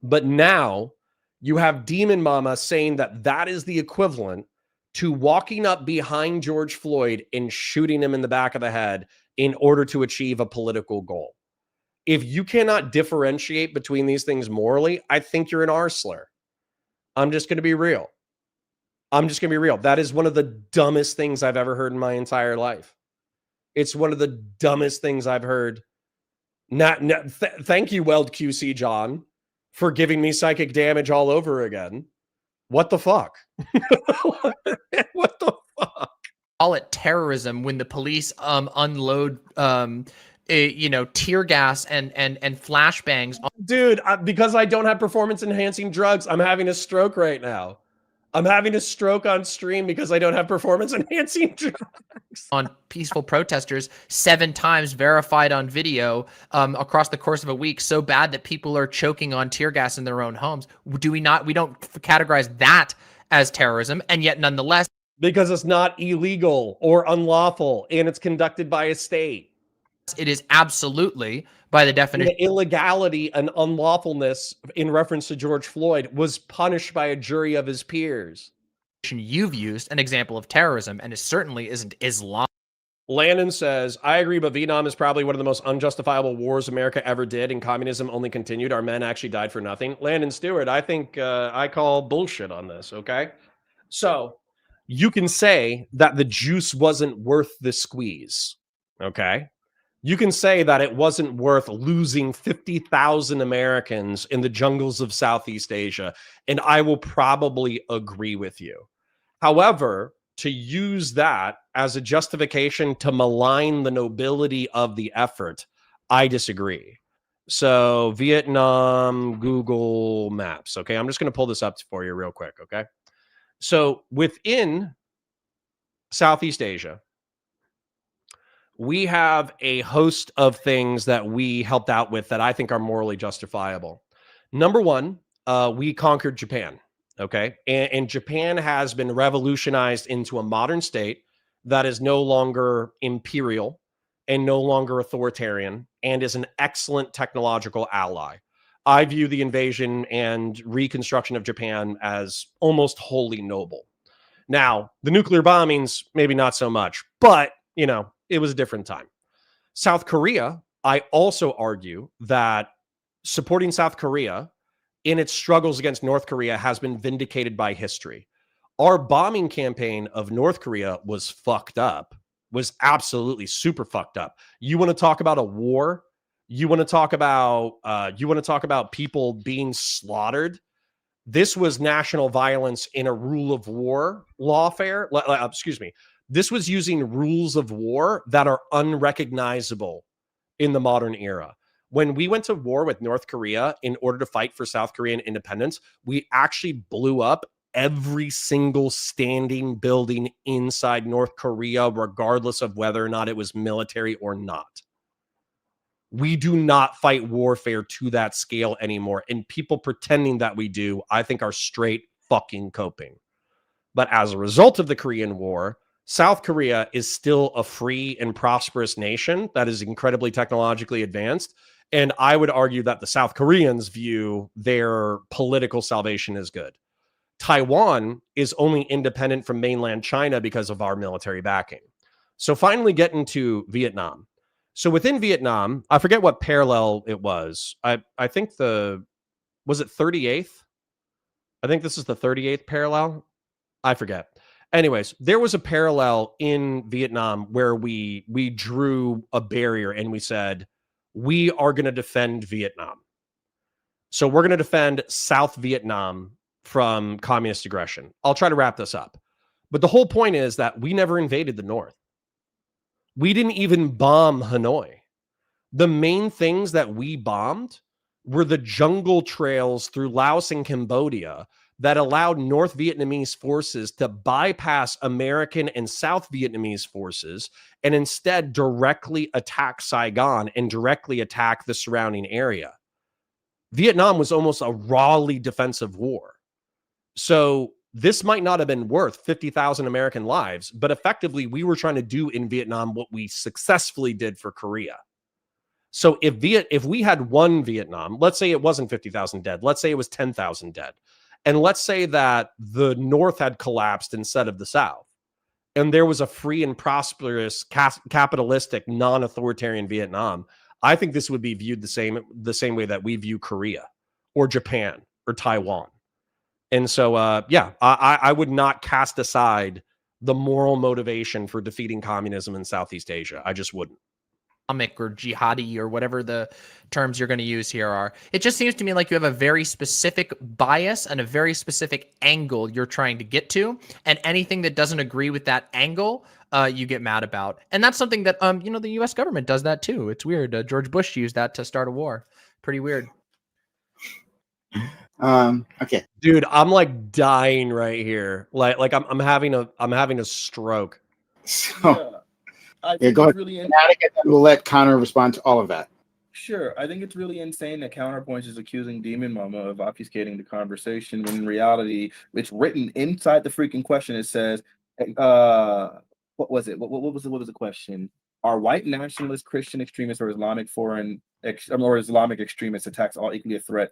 But now you have Demon Mama saying that that is the equivalent to walking up behind George Floyd and shooting him in the back of the head in order to achieve a political goal. If you cannot differentiate between these things morally, I think you're an arseler. I'm just going to be real. That is one of the dumbest things I've ever heard in my entire life. It's one of the dumbest things I've heard. Thank you, Weld QC John, for giving me psychic damage all over again. What the fuck? What the fuck? Call it terrorism when the police unload tear gas and flashbangs. Dude, because I don't have performance enhancing drugs, I'm having a stroke right now. I'm having a stroke on stream because I don't have performance enhancing drugs. On peaceful protesters 7 times verified on video across the course of a week, so bad that people are choking on tear gas in their own homes. We don't categorize that as terrorism, and yet nonetheless, because it's not illegal or unlawful and it's conducted by a state. It is absolutely, by the definition, the illegality and unlawfulness in reference to George Floyd was punished by a jury of his peers. You've used an example of terrorism, and it certainly isn't Islam. Landon says, I agree, but Vietnam is probably one of the most unjustifiable wars America ever did, and communism only continued. Our men actually died for nothing. Landon Stewart, I think I call bullshit on this, okay? So you can say that the juice wasn't worth the squeeze, okay? You can say that it wasn't worth losing 50,000 Americans in the jungles of Southeast Asia, and I will probably agree with you. However, to use that as a justification to malign the nobility of the effort, I disagree. So Vietnam, Google Maps. Okay, I'm just going to pull this up for you real quick, okay? So within Southeast Asia, we have a host of things that we helped out with that I think are morally justifiable. Number one, we conquered Japan, okay? And Japan has been revolutionized into a modern state that is no longer imperial and no longer authoritarian and is an excellent technological ally. I view the invasion and reconstruction of Japan as almost wholly noble. Now, the nuclear bombings, maybe not so much, but, you know, it was a different time. South Korea, I also argue that supporting South Korea in its struggles against North Korea has been vindicated by history. Our bombing campaign of North Korea was fucked up, was absolutely super fucked up. You want to talk about a war? You want to talk about people being slaughtered? This was national violence in a rule of war lawfare. Excuse me. This was using rules of war that are unrecognizable in the modern era. When we went to war with North Korea in order to fight for South Korean independence, we actually blew up every single standing building inside North Korea, regardless of whether or not it was military or not. We do not fight warfare to that scale anymore. And people pretending that we do, I think, are straight fucking coping. But as a result of the Korean War, South Korea is still a free and prosperous nation that is incredibly technologically advanced. And I would argue that the South Koreans view their political salvation as good. Taiwan is only independent from mainland China because of our military backing. So finally getting to Vietnam. So within Vietnam, I forget what parallel it was. I think was it 38th? I think this is the 38th parallel. I forget. Anyways, there was a parallel in Vietnam where we drew a barrier and we said, we are going to defend Vietnam. So we're going to defend South Vietnam from communist aggression. I'll try to wrap this up. But the whole point is that we never invaded the North. We didn't even bomb Hanoi. The main things that we bombed were the jungle trails through Laos and Cambodia that allowed North Vietnamese forces to bypass American and South Vietnamese forces and instead directly attack Saigon and directly attack the surrounding area. Vietnam was almost a rawly defensive war. So this might not have been worth 50,000 American lives, but effectively we were trying to do in Vietnam what we successfully did for Korea. So if we had won Vietnam, let's say it wasn't 50,000 dead, let's say it was 10,000 dead. And let's say that the North had collapsed instead of the South, and there was a free and prosperous, capitalistic, non-authoritarian Vietnam. I think this would be viewed the same way that we view Korea or Japan or Taiwan. And so, yeah, I would not cast aside the moral motivation for defeating communism in Southeast Asia. I just wouldn't. Or jihadi or whatever the terms you're going to use here are. It just seems to me like you have a very specific bias and a very specific angle you're trying to get to, and anything that doesn't agree with that angle, you get mad about. And that's something that the U.S. government does that too. It's weird. George Bush used that to start a war. Pretty weird. Okay, dude, I'm like dying right here. Like I'm having a stroke. So. I Yeah, think go it's ahead. really We'll let Connor respond to all of that. Sure. I think it's really insane that Counterpoints is accusing Demon Mama of obfuscating the conversation when in reality it's written inside the freaking question. It says, what was it? What was the question? Are white nationalist Christian extremists or Islamic Islamic extremist attacks all equally a threat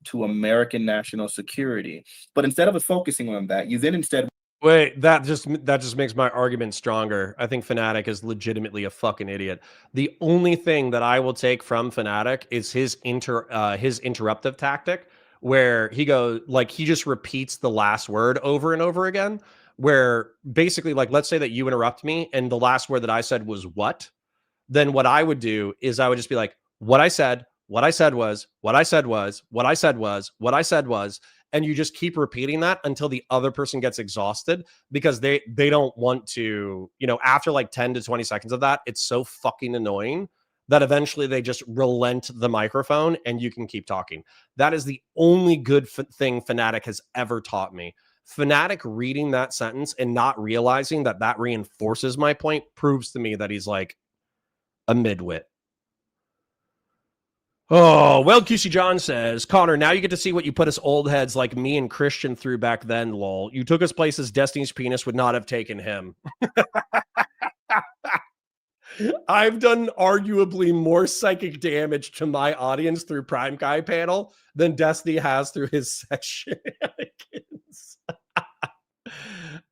to American national security? But instead of focusing on that, you then instead Wait, that just makes my argument stronger. I think Fanatic is legitimately a fucking idiot. The only thing that I will take from Fanatic is his interruptive tactic, where he goes, like, he just repeats the last word over and over again, where basically, like, let's say that you interrupt me and the last word that I said was what, then what I would do is I would just be like, what I said was, what I said was, what I said was, what I said was. And you just keep repeating that until the other person gets exhausted, because they don't want to, after like 10 to 20 seconds of that, it's so fucking annoying that eventually they just relent the microphone and you can keep talking. That is the only good thing Fanatic has ever taught me. Fanatic reading that sentence and not realizing that that reinforces my point proves to me that he's like a midwit. Oh, well, QC John says, Connor, now you get to see what you put us old heads like me and Christian through back then, lol. You took us places Destiny's penis would not have taken him. I've done arguably more psychic damage to my audience through Prime Guy panel than Destiny has through his sex shenanigans.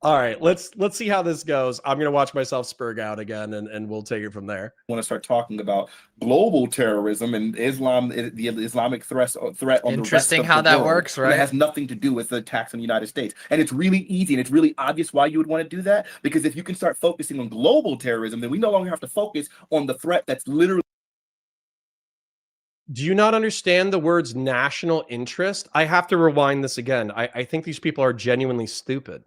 All right, let's see how this goes. I'm gonna watch myself spurg out again, and we'll take it from there. Want to start talking about global terrorism and Islam, the Islamic threat on the rest of Interesting the how that world. works, And right? it has nothing to do with the attacks on the United States. And it's really easy and it's really obvious why you would want to do that, because if you can start focusing on global terrorism, then we no longer have to focus on the threat that's literally. Do you not understand the words national interest? I have to rewind this again. I think these people are genuinely stupid.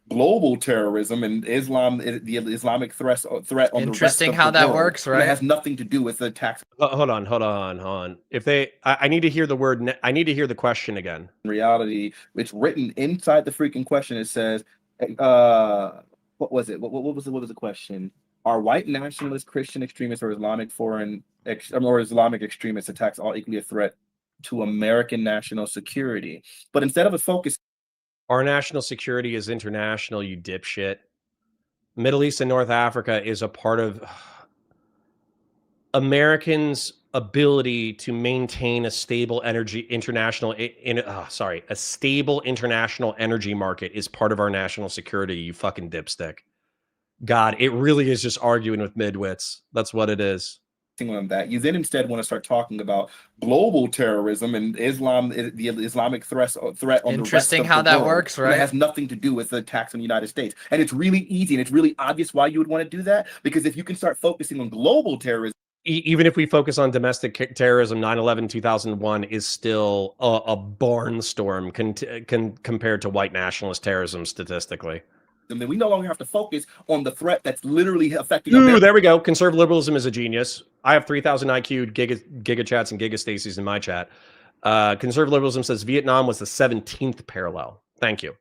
global terrorism and the Islamic threat on the rest Interesting of how the that world. works, And right? it has nothing to do with the tax. Hold on. If I need to hear the word. I need to hear the question again. In reality, it's written inside the freaking question. It says, what was it? What was the question? Are white nationalist, Christian extremists, or Islamic extremist attacks all equally a threat to American national security? But instead of a focus, our national security is international, you dipshit. Middle East and North Africa is a part of Americans' ability to maintain a stable a stable international energy market is part of our national security, you fucking dipstick. God, it really is just arguing with midwits. That's what it is. on that, you then instead want to start talking about global terrorism and the Islamic threat on the rest of the world. Interesting how that works, right? And it has nothing to do with the attacks on the United States. And it's really easy and it's really obvious why you would want to do that, because if you can start focusing on global terrorism, even if we focus on domestic terrorism, 9/11, 2001 is still a barnstorm compared to white nationalist terrorism statistically. And then we no longer have to focus on the threat that's literally affecting America. There we go. Conservative liberalism is a genius. I have 3,000 IQ giga chats and giga Stacies in my chat. Conservative liberalism says Vietnam was the 17th parallel. Thank you.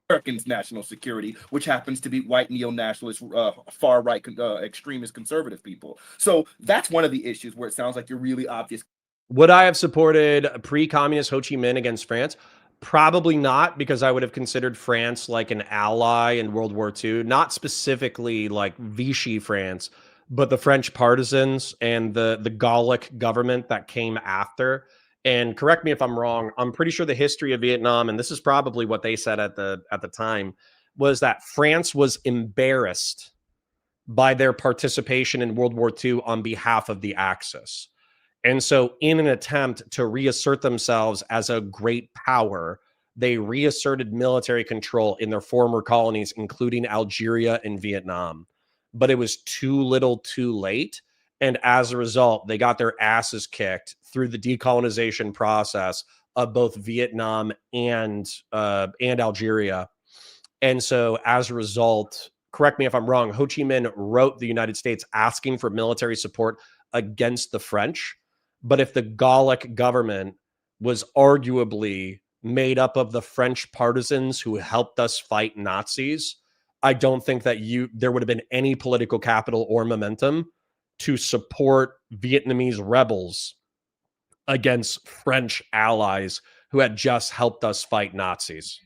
Americans' national security, which happens to be white neo-nationalist, far-right, extremist conservative people. So that's one of the issues where it sounds like you're really obvious. Would I have supported pre-communist Ho Chi Minh against France? Probably not, because I would have considered France like an ally in World War II, not specifically like Vichy France, but the French partisans and the Gallic government that came after. And correct me if I'm wrong, I'm pretty sure the history of Vietnam, and this is probably what they said at the time, was that France was embarrassed by their participation in World War II on behalf of the Axis. And so in an attempt to reassert themselves as a great power, they reasserted military control in their former colonies, including Algeria and Vietnam. But it was too little too late. And as a result, they got their asses kicked through the decolonization process of both Vietnam and Algeria. And so as a result, correct me if I'm wrong, Ho Chi Minh wrote the United States asking for military support against the French. But if the Gallic government was arguably made up of the French partisans who helped us fight Nazis, I don't think that there would have been any political capital or momentum to support Vietnamese rebels against French allies who had just helped us fight Nazis.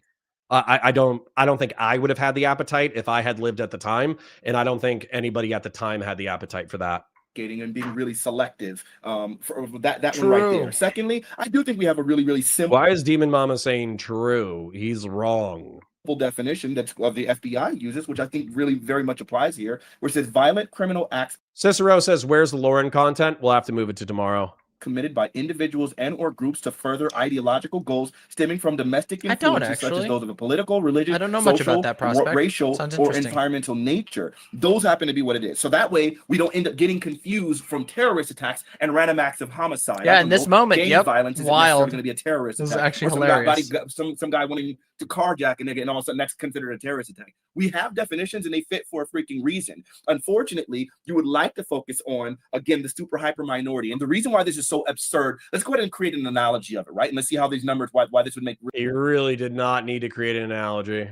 I don't think I would have had the appetite if I had lived at the time, and I don't think anybody at the time had the appetite for that. And being really selective for that one right there. Secondly, I do think we have a really simple. Why is Demon Mama saying true? He's wrong. Definition that the FBI uses, which I think really very much applies here, where it says violent criminal acts. Cicero says, where's the Lauren content? We'll have to move it to tomorrow. Committed by individuals and or groups to further ideological goals stemming from domestic influences such as those of a political, religious, I don't know social, much about that prospect. racial, or environmental nature. Those happen to be what it is. So that way we don't end up getting confused from terrorist attacks and random acts of homicide. Yeah, in this moment, gang violence isn't necessarily going to be a terrorist attack. This is actually hilarious. Some guy wanting to carjack a nigga, and all of a sudden that's considered a terrorist attack. We have definitions and they fit for a freaking reason. Unfortunately, you would like to focus on, again, the super hyper minority. And the reason why this is so absurd, let's go ahead and create an analogy of it, right? And let's see how these numbers, why this would make. You really did not need to create an analogy.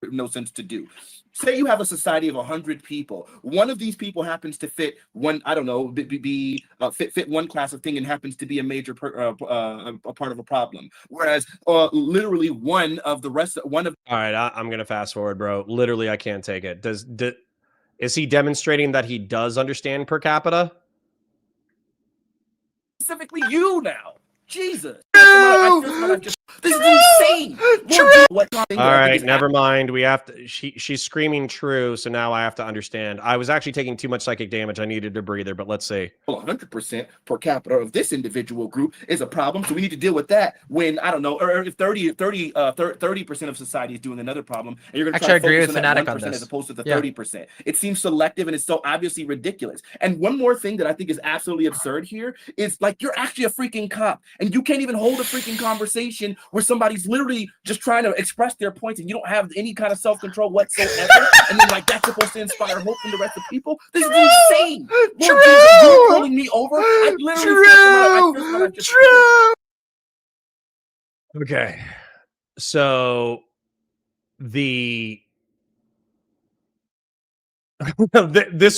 No sense to do. Say you have a society of 100 people. One of these people happens to fit one, I don't know, fit one class of thing and happens to be a major a part of a problem. Whereas literally one of the rest, one of. All right, I'm going to fast forward, bro. Literally, I can't take it. Is he demonstrating that he does understand per capita? Specifically you now. Jesus. This is insane. All right, never mind. We have to. She's screaming true, so now I have to understand. I was actually taking too much psychic damage. I needed a breather, but let's see. 100% per capita of this individual group is a problem, so we need to deal with that. When I don't know, or if 30% of society is doing another problem, and you're going to try to focus on that 1% as opposed to the 30%. It seems selective and it's so obviously ridiculous. And one more thing that I think is absolutely absurd here is like you're actually a freaking cop, and you can't even hold a freaking conversation where somebody's literally just trying to express their points and you don't have any kind of self-control whatsoever, and then like that's supposed to inspire hope in the rest of people? This is insane. Lord Jesus, you're pulling me over. I literally True. Okay. So this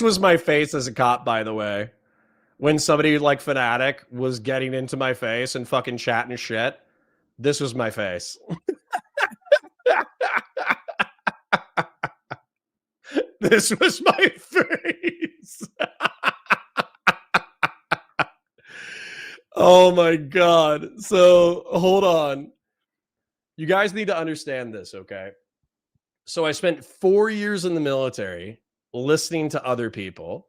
was my face as a cop, by the way. When somebody like Fanatic was getting into my face and fucking chatting shit, this was my face. This was my face. Oh my God. So hold on. You guys need to understand this, okay? So I spent 4 years in the military listening to other people.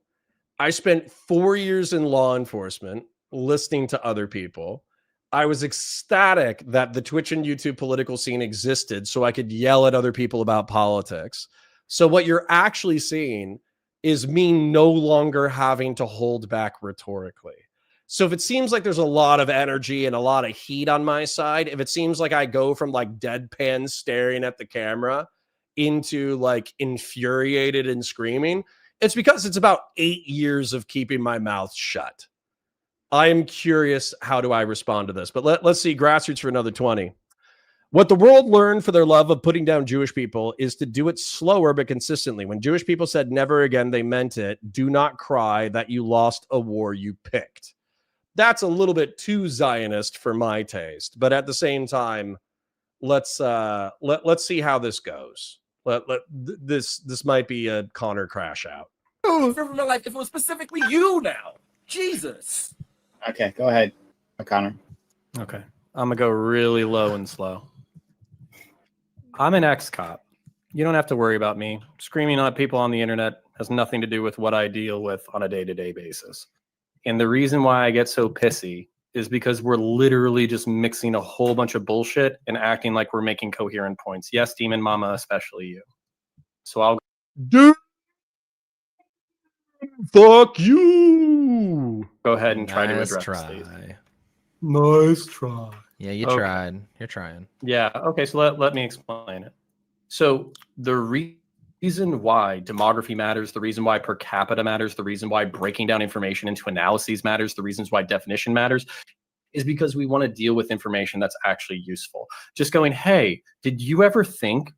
I spent 4 years in law enforcement listening to other people. I was ecstatic that the Twitch and YouTube political scene existed so I could yell at other people about politics. So what you're actually seeing is me no longer having to hold back rhetorically. So if it seems like there's a lot of energy and a lot of heat on my side, if it seems like I go from like deadpan staring at the camera into like infuriated and screaming, it's because it's about 8 years of keeping my mouth shut. I am curious, how do I respond to this? But let's see, Grassroots for another 20. What the world learned for their love of putting down Jewish people is to do it slower but consistently. When Jewish people said never again, they meant it. Do not cry that you lost a war you picked. That's a little bit too Zionist for my taste. But at the same time, let's see how this goes. This might be a Connor crash out. For my life, if it was specifically you now. Jesus. Okay, go ahead, Connor. Okay. I'm going to go really low and slow. I'm an ex-cop. You don't have to worry about me. Screaming at people on the internet has nothing to do with what I deal with on a day-to-day basis. And the reason why I get so pissy is because we're literally just mixing a whole bunch of bullshit and acting like we're making coherent points. Yes, Demon Mama, especially you. So I'll fuck you. Go ahead and try to address these. Nice try. Yeah, you tried. You're trying. Yeah. Okay. So let me explain it. So the reason why demography matters, the reason why per capita matters, the reason why breaking down information into analyses matters, the reasons why definition matters is because we want to deal with information that's actually useful. Just going, hey, did you think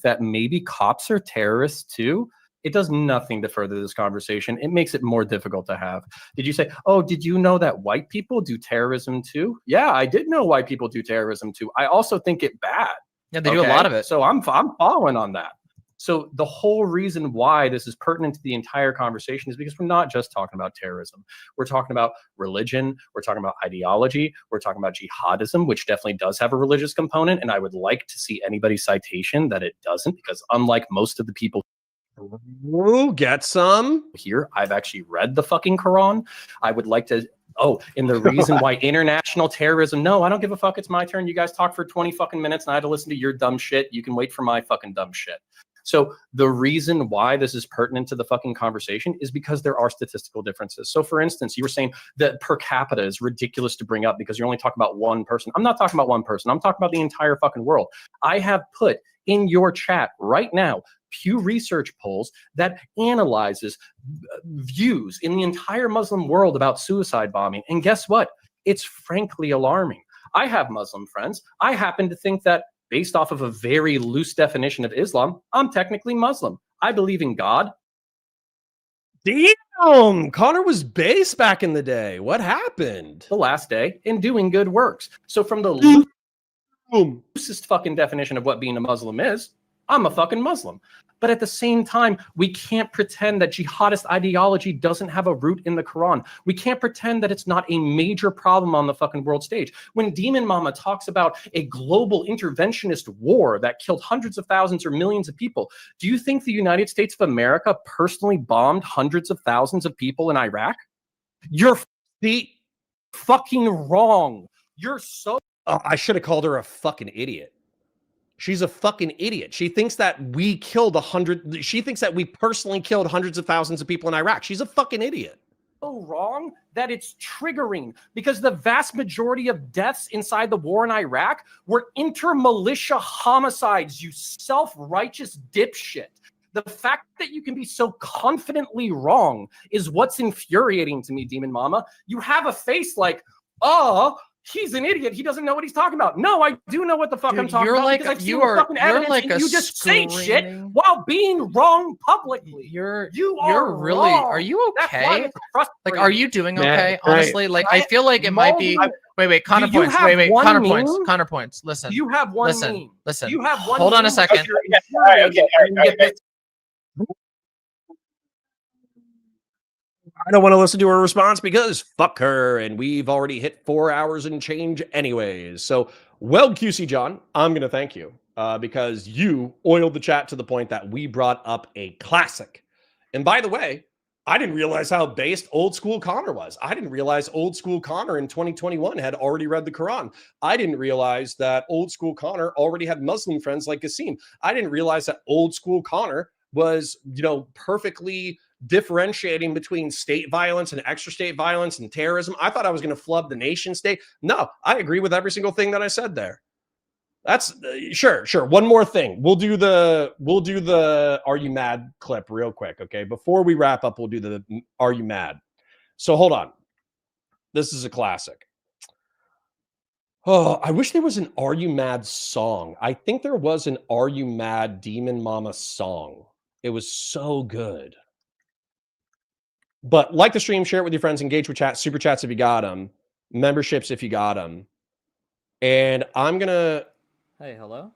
that maybe cops are terrorists too? It does nothing to further this conversation. It makes it more difficult to have. Did you say, oh, did you know that white people do terrorism too? Yeah, I did know white people do terrorism too. I also think it bad. Yeah, they do a lot of it. So I'm following on that. So the whole reason why this is pertinent to the entire conversation is because we're not just talking about terrorism. We're talking about religion. We're talking about ideology. We're talking about jihadism, which definitely does have a religious component. And I would like to see anybody's citation that it doesn't, because unlike most of the people We'll get some here, I've actually read the fucking Quran. I would like to. Oh, and the reason why international terrorism. No, I don't give a fuck. It's my turn. You guys talk for 20 fucking minutes and I had to listen to your dumb shit. You can wait for my fucking dumb shit. So the reason why this is pertinent to the fucking conversation is because there are statistical differences. So for instance, you were saying that per capita is ridiculous to bring up because you're only talking about one person. I'm not talking about one person. I'm talking about the entire fucking world. I have put in your chat right now Pew Research polls that analyzes views in the entire Muslim world about suicide bombing. And guess what? It's frankly alarming. I have Muslim friends. I happen to think that based off of a very loose definition of Islam, I'm technically Muslim. I believe in God. Damn, Connor was base back in the day. What happened? The last day and doing good works. So from the loosest fucking definition of what being a Muslim is, I'm a fucking Muslim. But at the same time, we can't pretend that jihadist ideology doesn't have a root in the Quran. We can't pretend that it's not a major problem on the fucking world stage. When Demon Mama talks about a global interventionist war that killed hundreds of thousands or millions of people, do you think the United States of America personally bombed hundreds of thousands of people in Iraq? You're fucking wrong. You're so... Oh, I should have called her a fucking idiot. She's a fucking idiot. She thinks that we killed she thinks that we personally killed hundreds of thousands of people in Iraq. She's a fucking idiot. so wrong that it's triggering, because the vast majority of deaths inside the war in Iraq were inter-militia homicides, you self-righteous dipshit. The fact that you can be so confidently wrong is what's infuriating to me, Demon Mama. You have a face like, oh, he's an idiot. He doesn't know what he's talking about. No, I do know what the fuck I'm talking about, because I've seen the fucking evidence, and you just say shit while being wrong publicly. You're are really wrong. Are you That's why okay? it's frustrating. Like, are you doing Man, okay? right. Honestly, like, I feel like it might be. Wait, counterpoints. Wait, counterpoints. Listen. Do you have one Listen. meme? Listen. Do you have one Hold on a meme second. because you're infuriated? I don't want to listen to her response because fuck her, and we've already hit 4 hours and change anyways. So, well, QC John, I'm going to thank you because you oiled the chat to the point that we brought up a classic. And by the way, I didn't realize how based Old School Connor was. I didn't realize Old School Connor in 2021 had already read the Quran. I didn't realize that Old School Connor already had Muslim friends like Qasim. I didn't realize that Old School Connor was, perfectly differentiating between state violence and extra state violence and terrorism. I thought I was going to flub the nation state. No, I agree with every single thing that I said there. That's sure. One more thing. We'll do the Are You Mad clip real quick. Okay. Before we wrap up, we'll do the Are You Mad? So hold on. This is a classic. Oh, I wish there was an Are You Mad song. I think there was an Are You Mad Demon Mama song. It was so good. But like the stream, share it with your friends, engage with chat, super chats if you got them, memberships if you got them. And I'm going to... Hey, hello?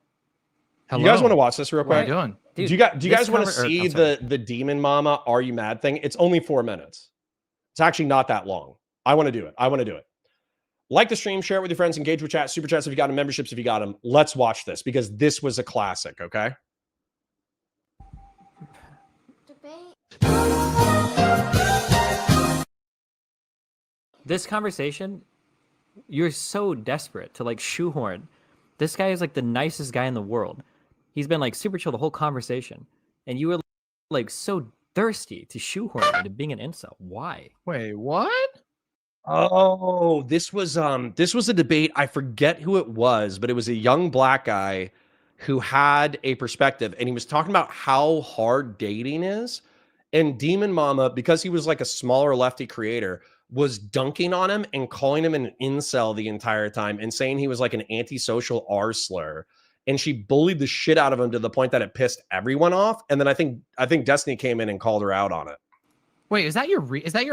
You guys want to watch this real quick? What are you doing? Do you guys want to see the Demon Mama Are You Mad thing? It's only 4 minutes. It's actually not that long. I want to do it. Like the stream, share it with your friends, engage with chat, super chats if you got them, memberships if you got them. Let's watch this because this was a classic, okay? This conversation, you're so desperate to like shoehorn. This guy is like the nicest guy in the world. He's been like super chill the whole conversation. And you were like so thirsty to shoehorn it into being an incel. Why? Wait, what? Oh, this was a debate. I forget who it was, but it was a young black guy who had a perspective, and he was talking about how hard dating is. And Demon Mama, because he was like a smaller lefty creator, was dunking on him and calling him an incel the entire time and saying he was like an antisocial R slur. And she bullied the shit out of him to the point that it pissed everyone off. And then I think Destiny came in and called her out on it. Wait, is that your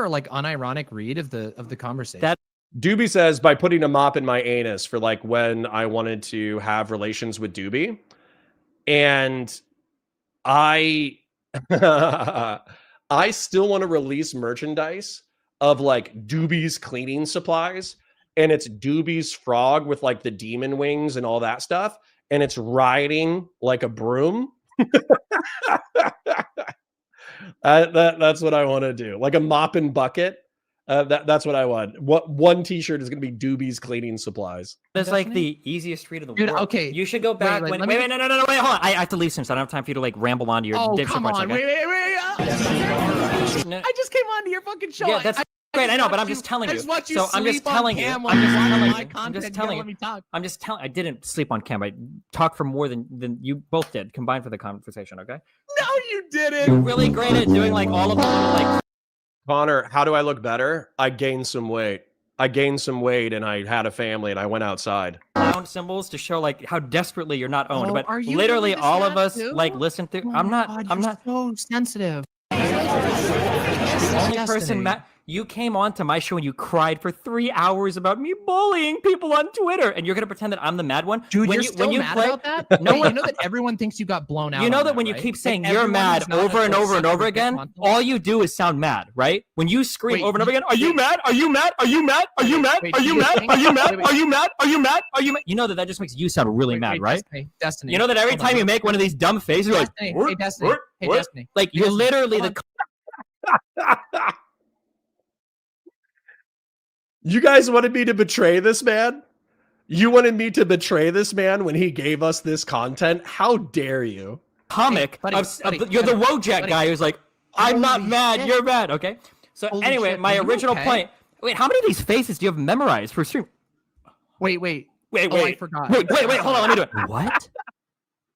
like unironic read of the conversation? That Doobie says by putting a mop in my anus for like when I wanted to have relations with Doobie. And I still want to release merchandise of like Doobie's cleaning supplies, and it's Doobie's frog with like the demon wings and all that stuff, and it's riding like a broom. That's what I want to do, like a mop and bucket. That's what I want. What one T-shirt is going to be Doobie's cleaning supplies. That's like the easiest read of the Dude, world. okay. You should go back. Wait, Wait, let me no, wait, hold on. I have to leave soon, so I don't have time for you to like ramble on to your Oh, dipshit come points. on. Okay? Wait. I just came on to your fucking show. Yeah, that's great. I know, but I'm just telling you. So I'm just telling you. I'm just telling. I didn't sleep on cam. I talked for more than you both did combined for the conversation. Okay. No, you didn't. You're really great at doing like all of the like. Connor, how do I look better? I gained some weight. And I had a family and I went outside. Clown symbols to show like how desperately you're not owned. Oh, but are you literally doing this all of now, us too? like listen through. Oh I'm my not. God, I'm you're not. so sensitive. The only person, you came on to my show and you cried for 3 hours about me bullying people on Twitter, and you're gonna pretend that I'm the mad one. Dude, when you're you, still when you mad play, about that? No, you know that everyone thinks you got blown out. You know on that when you right? keep saying Like, you're everyone mad is not over and a over and over sucker again, content. all you do is sound mad, right? When you scream Wait, over and over again, are you mad? Are you mad? Are you mad? Are you mad? Wait, Are you you're mad? saying- Are you mad? wait. Are you mad? Are you mad? Are you mad? You know that just makes you sound really mad, right? Destiny. You know that every Hold on. time you make one of these dumb faces, you're like, Hey, Destiny. Hey, Destiny. like you're literally the. You guys wanted me to betray this man? You wanted me to betray this man when he gave us this content? How dare you? Comic Hey, buddy, you're the Wojak guy who's like, I'm not Holy mad, shit. you're mad, okay? So Holy anyway, shit, my are you original okay? point. Wait, how many of these faces do you have memorized for stream? Wait. Wait, Oh, I wait. forgot. Wait, hold on, let me do it. What?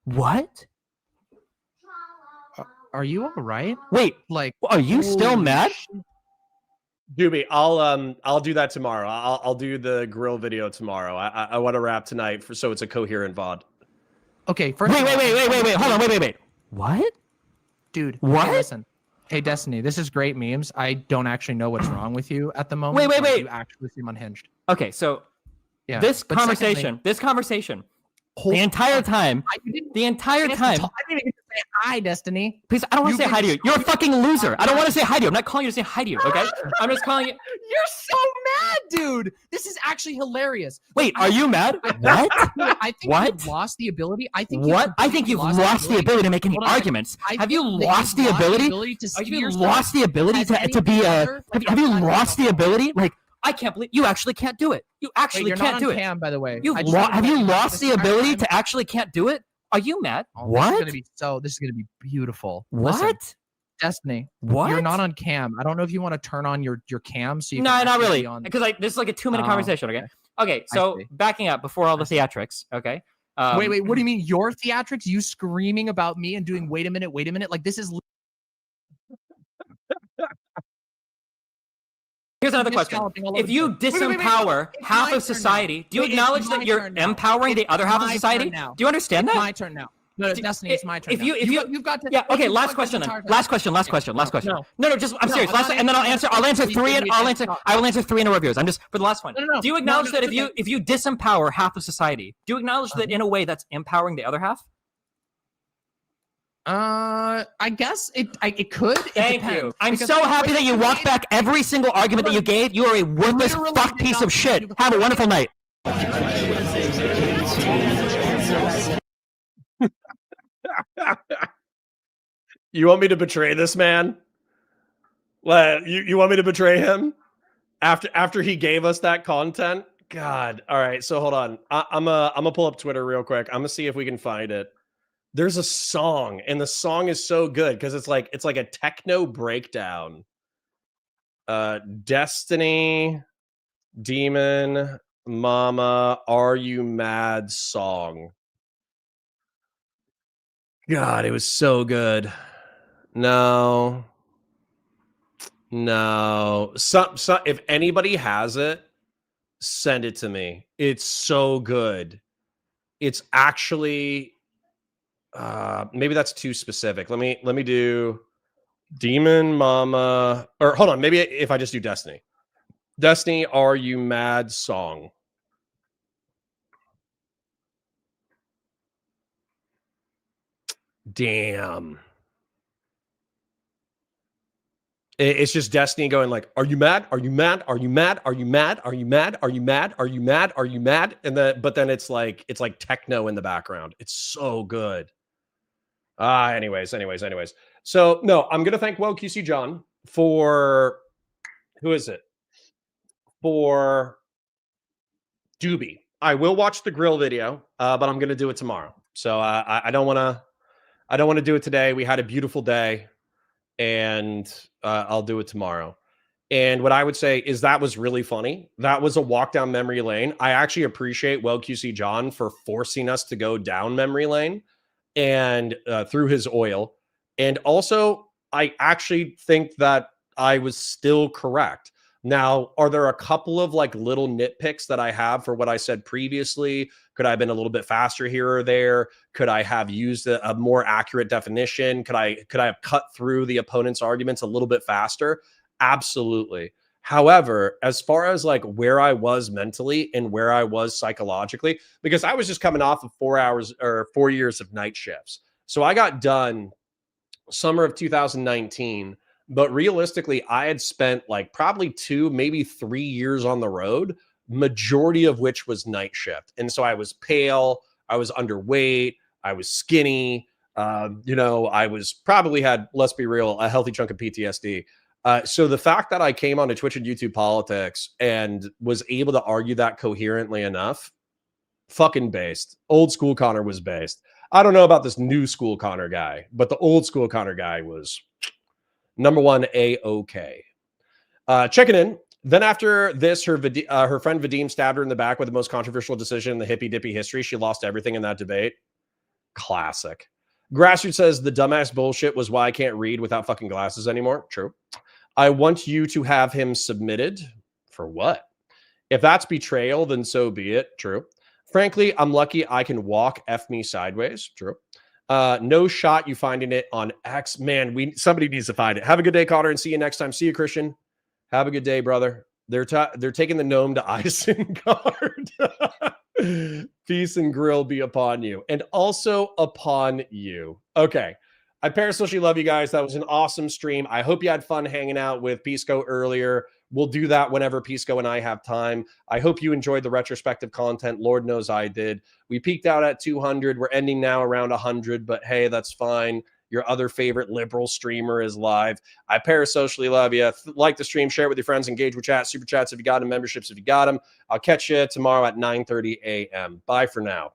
What? Are you all right? Wait, Like, are you still holy mad? shit. Doobie, I'll do that tomorrow. I'll do the grill video tomorrow. I want to wrap tonight so it's a coherent VOD. Okay, first Wait, of all, wait. Hold on, wait. What? Dude, What? Hey, listen. Hey, Destiny, this is great memes. I don't actually know what's wrong with you at the moment. Wait. You actually seem unhinged. Okay, so Yeah. this but conversation, the entire time, I didn't even get to say hi, Destiny. Please, I don't want to say hi to you. You're a fucking loser. I don't want to say hi to you. I'm not calling you to say hi to you, okay? I'm just calling you. You're so mad, dude. This is actually hilarious. Wait, are you mad? What? I think What? you've lost the ability. I think What? I think you've lost the ability to make any Hold on a second. arguments. I Have you think that lost you've the ability? to Have see you yourself lost the ability as to be anything a? other, like Have you outside of lost the yourself? ability? Like, I can't believe you actually can't do it. You Wait, actually you're can't not do on it. cam, by the way. You've I just wanna have let you you know lost this the entire ability time- to actually can't do it? Are you mad? Oh, What? This is gonna be beautiful. What? Listen, Destiny, What? you're not on cam. I don't know if you want to turn on your cam so you No, can not actually really. be on. Because like this is like a 2-minute Oh, conversation. Okay. Okay. I So see. backing up before all the theatrics. Okay. Wait. What do you mean your theatrics? You screaming about me and doing wait a minute. Like this is. Here's another question. Galloping all over If the you place. Wait. disempower It's half my of turn society, now. do you Wait, it's acknowledge my that you're turn now. empowering the It's other half of my society? turn now. Do you understand It's that? my turn now. No, Destiny, it's my turn. If you, now. You've got to. yeah, okay. you've Last got question this then. entire time. Last question. No. Just I'm No, serious. I'm Last, not and then I'll answering answer. I'll answer Please, three. And please, I'll please, answer. stop. I will answer 3 in a row of yours. I'm just for the last one. No. Do you acknowledge that it's okay. if you disempower half of society, do you acknowledge that in a way that's empowering the other half? I guess it could. Thank you. I'm so happy that you walked back every single argument that you gave. You are a worthless fuck piece of shit. Have a wonderful night. You want me to betray this man? You want me to betray him after he gave us that content? God. All right. So hold on. I'm gonna pull up Twitter real quick. I'm gonna see if we can find it. There's a song, and the song is so good because it's like a techno breakdown. Destiny, Demon, Mama, Are You Mad song. God, it was so good. No. If anybody has it, send it to me. It's so good. It's actually maybe that's too specific. Let me do Demon Mama, or hold on, maybe if I just do Destiny. Destiny, Are You Mad song. Damn. It's just Destiny going like, "Are you mad? Are you mad? Are you mad? Are you mad? Are you mad? Are you mad? Are you mad? Are you mad?" And but then it's like techno in the background. It's so good. Anyways. So no, I'm gonna thank QC John for who is it? For Doobie. I will watch the grill video, but I'm gonna do it tomorrow. So I don't want to do it today. We had a beautiful day. And I'll do it tomorrow. And what I would say is that was really funny. That was a walk down memory lane. I actually appreciate QC John for forcing us to go down memory lane and through his oil. And also, I actually think that I was still correct. Now, are there a couple of like little nitpicks that I have for what I said previously? Could I have been a little bit faster here or there? Could I have used a more accurate definition? Could I have cut through the opponent's arguments a little bit faster? Absolutely. However, as far as like where I was mentally and where I was psychologically, because I was just coming off of 4 years of night shifts. So I got done summer of 2019. But realistically, I had spent like probably 2, maybe 3 years on the road, majority of which was night shift. And so I was pale, I was underweight, I was skinny. I was probably had, let's be real, a healthy chunk of PTSD. So the fact that I came onto Twitch and YouTube politics and was able to argue that coherently enough, fucking based. Old school Connor was based. I don't know about this new school Connor guy, but the old school Connor guy was number one, A-OK. Checking in. Then after this, her friend Vadim stabbed her in the back with the most controversial decision in the hippy dippy history. She lost everything in that debate. Classic. Grassroots says the dumbass bullshit was why I can't read without fucking glasses anymore. True. I want you to have him submitted. For what? If that's betrayal, then so be it. True. Frankly, I'm lucky I can walk. F me sideways. True. No shot you finding it on X. Man, somebody needs to find it. Have a good day, Connor, and see you next time. See you, Christian. Have a good day, brother. They're taking the gnome to Isengard. Peace and grill be upon you, and also upon you. Okay. I parasocially love you guys. That was an awesome stream. I hope you had fun hanging out with Pisco earlier. We'll do that whenever Pisco and I have time. I hope you enjoyed the retrospective content. Lord knows I did. We peaked out at 200. We're ending now around 100, but hey, that's fine. Your other favorite liberal streamer is live. I parasocially love you. Like the stream, share it with your friends, engage with chat, super chats if you got them, memberships if you got them. I'll catch you tomorrow at 9:30 a.m. Bye for now.